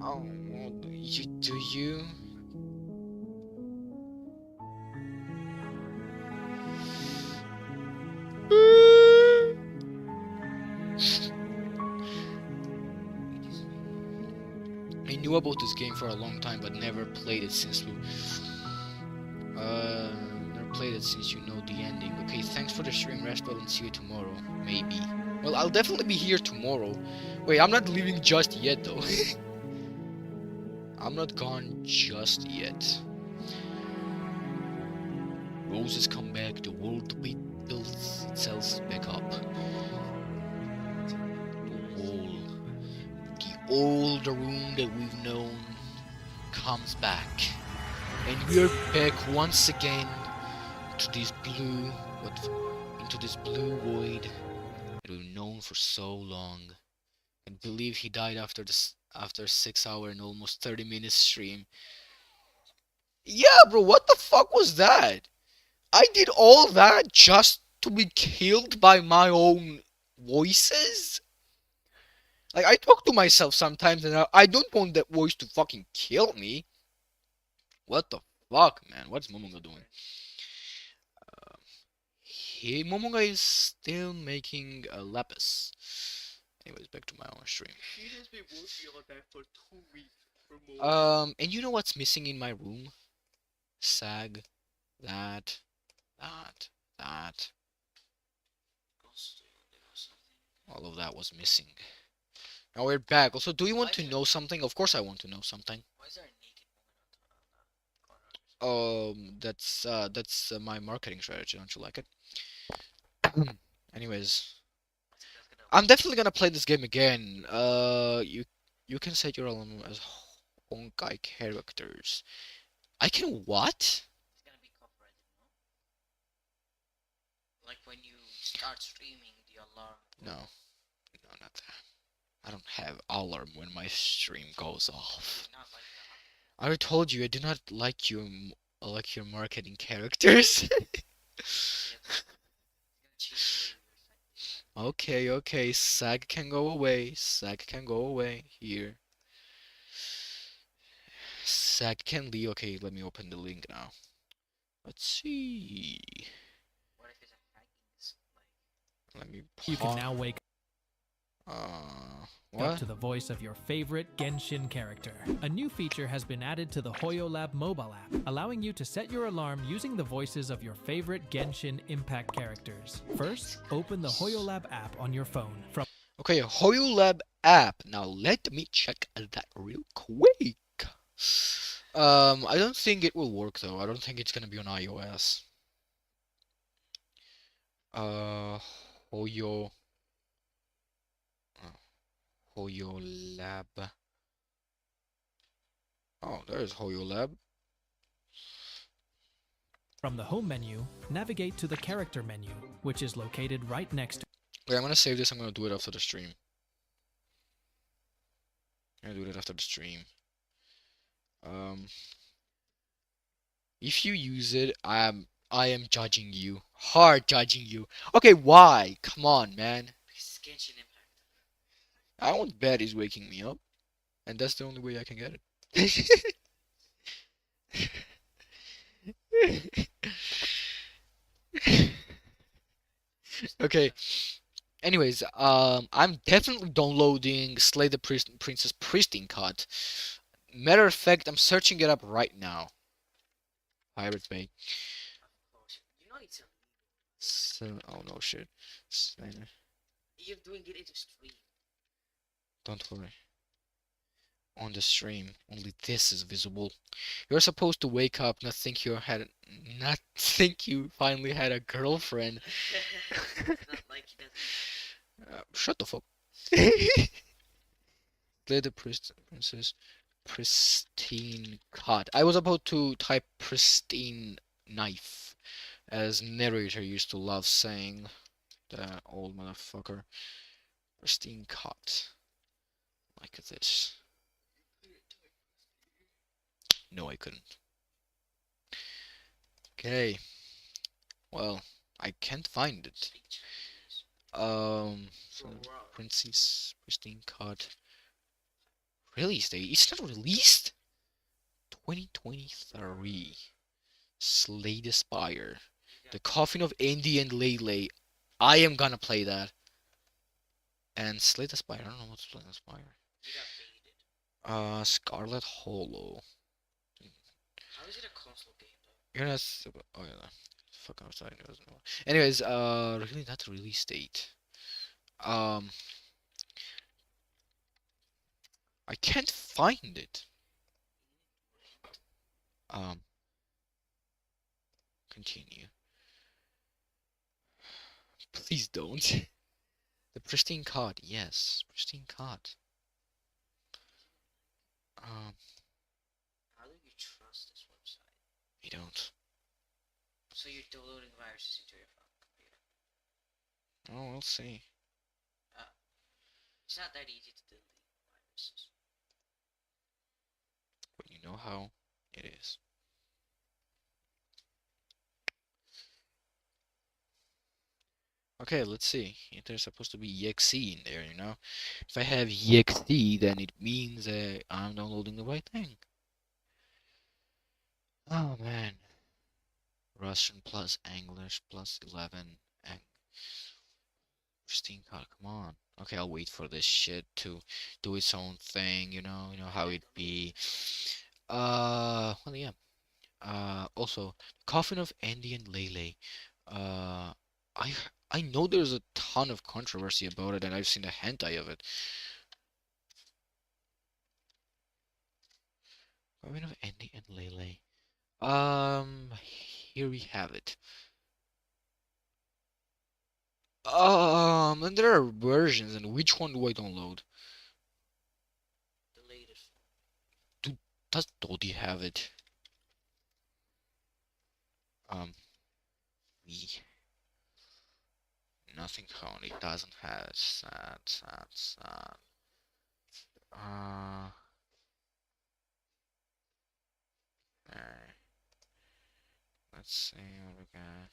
Oh, well, do you? I knew about this game for a long time, but never played it since never played it since you know the ending. Okay, thanks for the stream, Raspel, and see you tomorrow. Maybe. Well, I'll definitely be here tomorrow. Wait, I'm not leaving just yet, though. I'm not gone just yet. Roses come back, the world builds itself back up. The old room that we've known comes back. And we're back once again to this into this blue void that we've known for so long. I believe he died after 6 hour and almost 30 minutes stream. Yeah, bro, what the fuck was that? I did all that just to be killed by my own voices? Like, I talk to myself sometimes and I don't want that voice to fucking kill me. What the fuck, man? What's Momonga doing? Momonga is still making a lapis. Anyways, back to my own stream.
She has been working on that for 2 weeks.
And you know what's missing in my room? Sag. That. All of that was missing. Now we're back. Also, do you want to know something? Of course I want to know something.
Why is there a naked woman
That's my marketing strategy. Don't you like it? Anyways, I'm definitely gonna play this game again. You can set your alarm as Honkai characters. I can what?
It's gonna be copyrighted, no? Like when you start streaming, the alarm.
No, not that. I don't have alarm when my stream goes off.
Not like that.
I already told you I do not like your marketing characters. Okay, Sag can go away. Here. Sag can leave. Okay, let me open the link now. Let's see.
What if it's a hacking?
Let me.
You can now wake
what?
up to the voice of your favorite Genshin character. A new feature has been added to the HoYoLab mobile app, allowing you to set your alarm using the voices of your favorite Genshin Impact characters. First, open the HoYoLab app on your phone.
Okay, HoYoLab app. Now let me check that real quick. I don't think it will work though. I don't think it's gonna be on iOS. Uh, Hoyo, uh, Hoyo Lab. Oh, there's Hoyo Lab.
From the home menu, navigate to the character menu, which is located right next to.
Okay, I'm gonna save this. I'm gonna do it after the stream. I'm gonna do it after the stream. If you use it, I am judging you. Hard judging you. Okay, why? Come on, man. I want bed is waking me up, and that's the only way I can get it. Okay. Anyways, I'm definitely downloading Slay the Princess Pristine Cut. Matter of fact, I'm searching it up right now. Pirate Bay. So, oh no shit.
You're doing it in the stream.
Don't worry. On the stream, only this is visible. You're supposed to wake up, not think you finally had a girlfriend.
Not like he doesn't.
Shut the fuck. Play the princess pristine cut. I was about to type pristine knife, as narrator used to love saying. The old motherfucker. Pristine cut. Like this. No, I couldn't. Okay. Well, I can't find it. So Princess Pristine Cut. Release date? It's not released? 2023. Slay the Spire. The Coffin of Andy and Lele. I am gonna play that. And Slay the Spire. I don't know what's Slay the Spire. Scarlet Hollow.
How is it a console game though?
You're not. Oh yeah. Fuck outside. Anyways, really not the release date. I can't find it. Continue. Please don't. The pristine card, yes, pristine card.
How do you trust this website?
You don't.
So you're downloading viruses into your phone computer.
Oh, we'll see.
It's not that easy to delete viruses.
But you know how it is. Okay, let's see. There's supposed to be exe in there, you know? If I have exe, then it means I'm downloading the right thing. Oh, man. Russian plus English plus 11. Pristine card, come on. Okay, I'll wait for this shit to do its own thing, you know how it be. Well, yeah. Also, Coffin of Andy and Lele. I know there's a ton of controversy about it, and I've seen a hentai of it. Coffin of Andy and Lele. Here we have it. And there are versions, and which one do I download?
The latest.
Does Dodi have it? Nothing currently doesn't have it. Sad. Okay. Let's see what we got.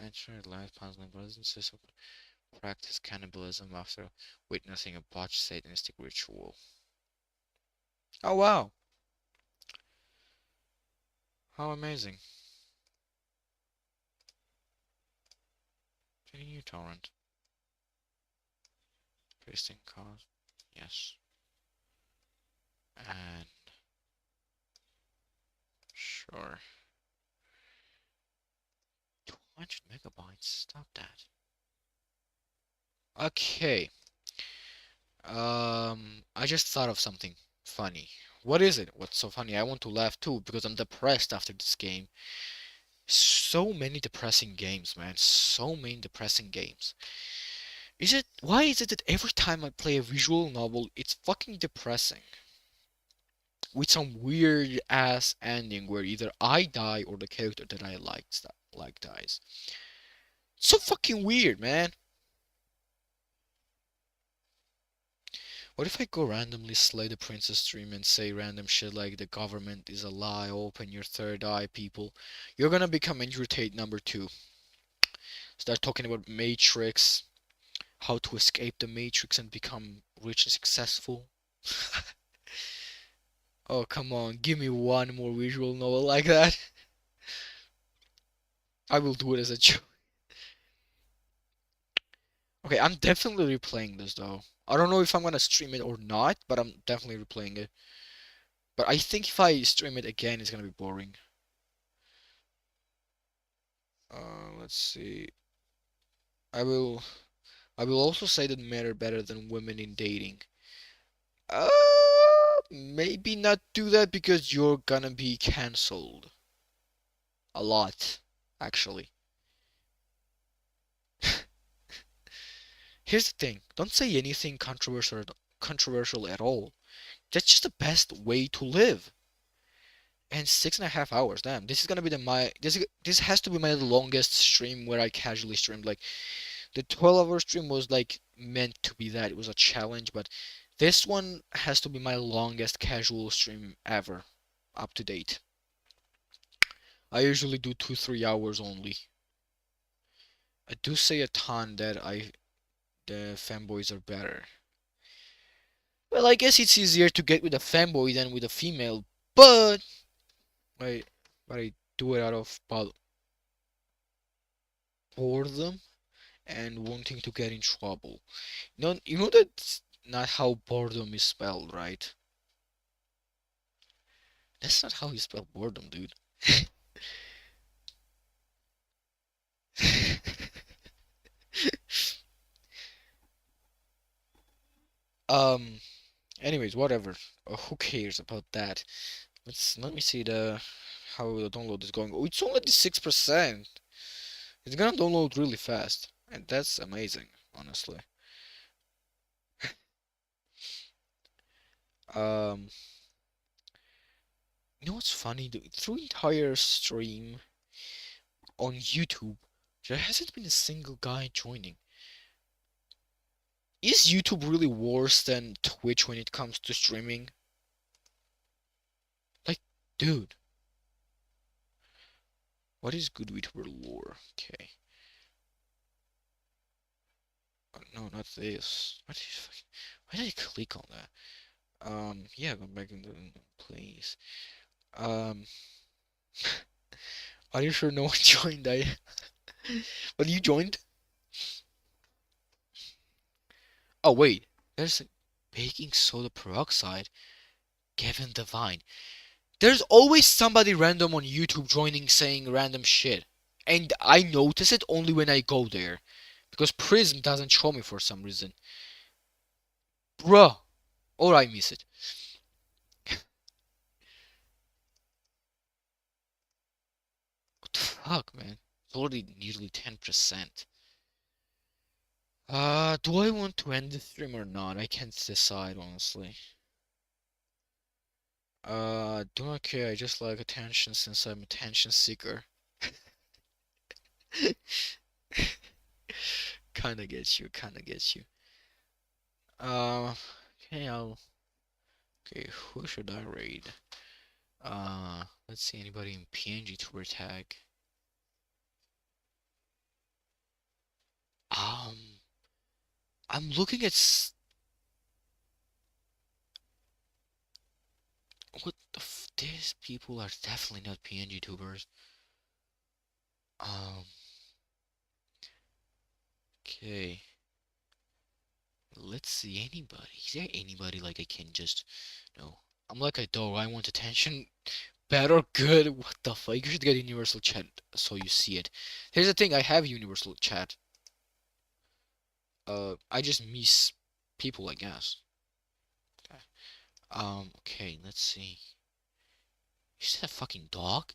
Entered life puzzling brothers and sisters practice cannibalism after witnessing a botched satanistic ritual. Oh wow! How amazing. Continue torrent. Pasting card. Yes. And sure. 200 megabytes. Stop that. Okay. I just thought of something funny. What is it? What's so funny? I want to laugh too because I'm depressed after this game. So many depressing games, man. So many depressing games. Why is it that every time I play a visual novel, it's fucking depressing? With some weird ass ending where either I die or the character that I like dies. So fucking weird, man. What if I go randomly slay the princess stream and say random shit like the government is a lie, open your third eye, people? You're gonna become Andrew Tate #2. Start talking about Matrix, how to escape the Matrix and become rich and successful. Oh, come on, give me one more visual novel like that. I will do it as a joke. Okay, I'm definitely replaying this though. I don't know if I'm gonna stream it or not, but I'm definitely replaying it. But I think if I stream it again, it's gonna be boring. Let's see. I will I will also say that men are better than women in dating. Uh, Maybe not do that because you're gonna be cancelled. A lot, actually. Here's the thing, don't say anything controversial at all. That's just the best way to live. And 6.5 hours, damn. This is gonna be this has to be my longest stream where I casually streamed. Like the 12-hour stream was like meant to be that. It was a challenge, but this one has to be my longest casual stream ever, up to date. I usually do 2-3 hours only. I do say a ton that the fanboys are better. Well, I guess it's easier to get with a fanboy than with a female, but I I do it out of boredom and wanting to get in trouble. You know that's not how boredom is spelled, right? That's not how you spell boredom, dude. um. Anyways, whatever. Who cares about that? Let me see how the download is going. Oh, it's only 6%. It's gonna download really fast, and that's amazing, honestly. Um, you know what's funny? Through entire stream on YouTube, there hasn't been a single guy joining. Is YouTube really worse than Twitch when it comes to streaming? Like, dude. What is good VTuber lore? Okay. No, not this. Why did I click on that? Yeah, go back into please. Um, are you sure no one joined? But you joined? Oh wait, there's baking soda peroxide. Kevin Devine. There's always somebody random on YouTube joining saying random shit. And I notice it only when I go there. Because Prism doesn't show me for some reason. Bruh. Or I miss it. What the fuck, man? It's already nearly 10%. Do I want to end the stream or not? I can't decide, honestly. Do not care, I just like attention since I'm attention seeker. Kinda gets you, kinda gets you. Okay, okay, who should I raid? Let's see, anybody in PNG to tag? I'm looking at what the these people are definitely not PNG tubers. Okay. Let's see, anybody. Is there anybody like I can just, no. I'm like a dog, I want attention. Bad or good? What the fuck? You should get universal chat so you see it. Here's the thing, I have universal chat. I just miss people, I guess. Okay, let's see. Is that a fucking dog?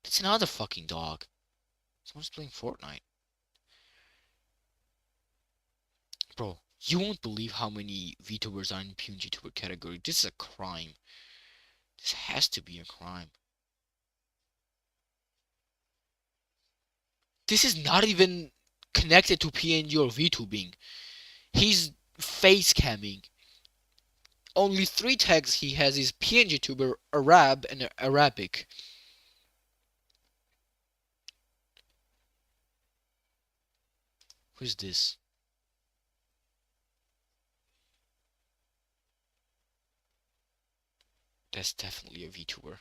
That's another fucking dog. Someone's playing Fortnite. Bro, you won't believe how many VTubers are in PNGTuber category. This is a crime. This has to be a crime. This is not even connected to PNG or VTubing. He's face camming. Only 3 tags he has is PNGTuber, Arab, and Arabic. Who's this? That's definitely a VTuber.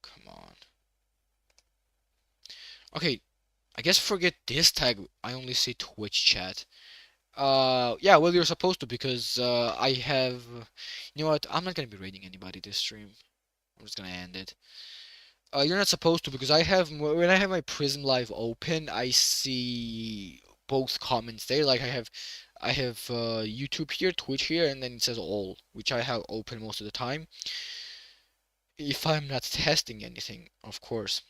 Come on. Okay, I guess forget this tag. I only see Twitch chat. Yeah, well, you're supposed to because I have. You know what? I'm not gonna be rating anybody this stream. I'm just gonna end it. You're not supposed to because I have when I have my Prism Live open, I see both comments there. Like I have YouTube here, Twitch here, and then it says all, which I have open most of the time. If I'm not testing anything, of course.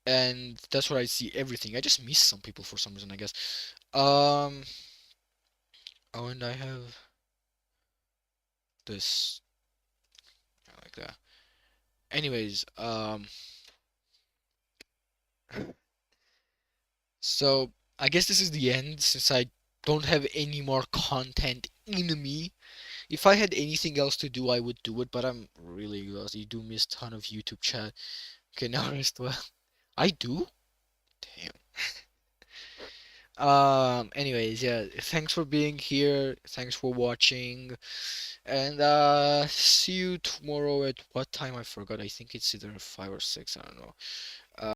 And that's where I see everything. I just miss some people for some reason, I guess. Oh, and I have this. I like that. Anyways, so I guess this is the end since I don't have any more content in me. If I had anything else to do, I would do it, but I'm really lost. You do miss a ton of YouTube chat. Okay, now rest well. I do? Damn. Anyways, yeah, thanks for being here. Thanks for watching. And see you tomorrow at what time? I forgot. I think it's either 5 or 6. I don't know.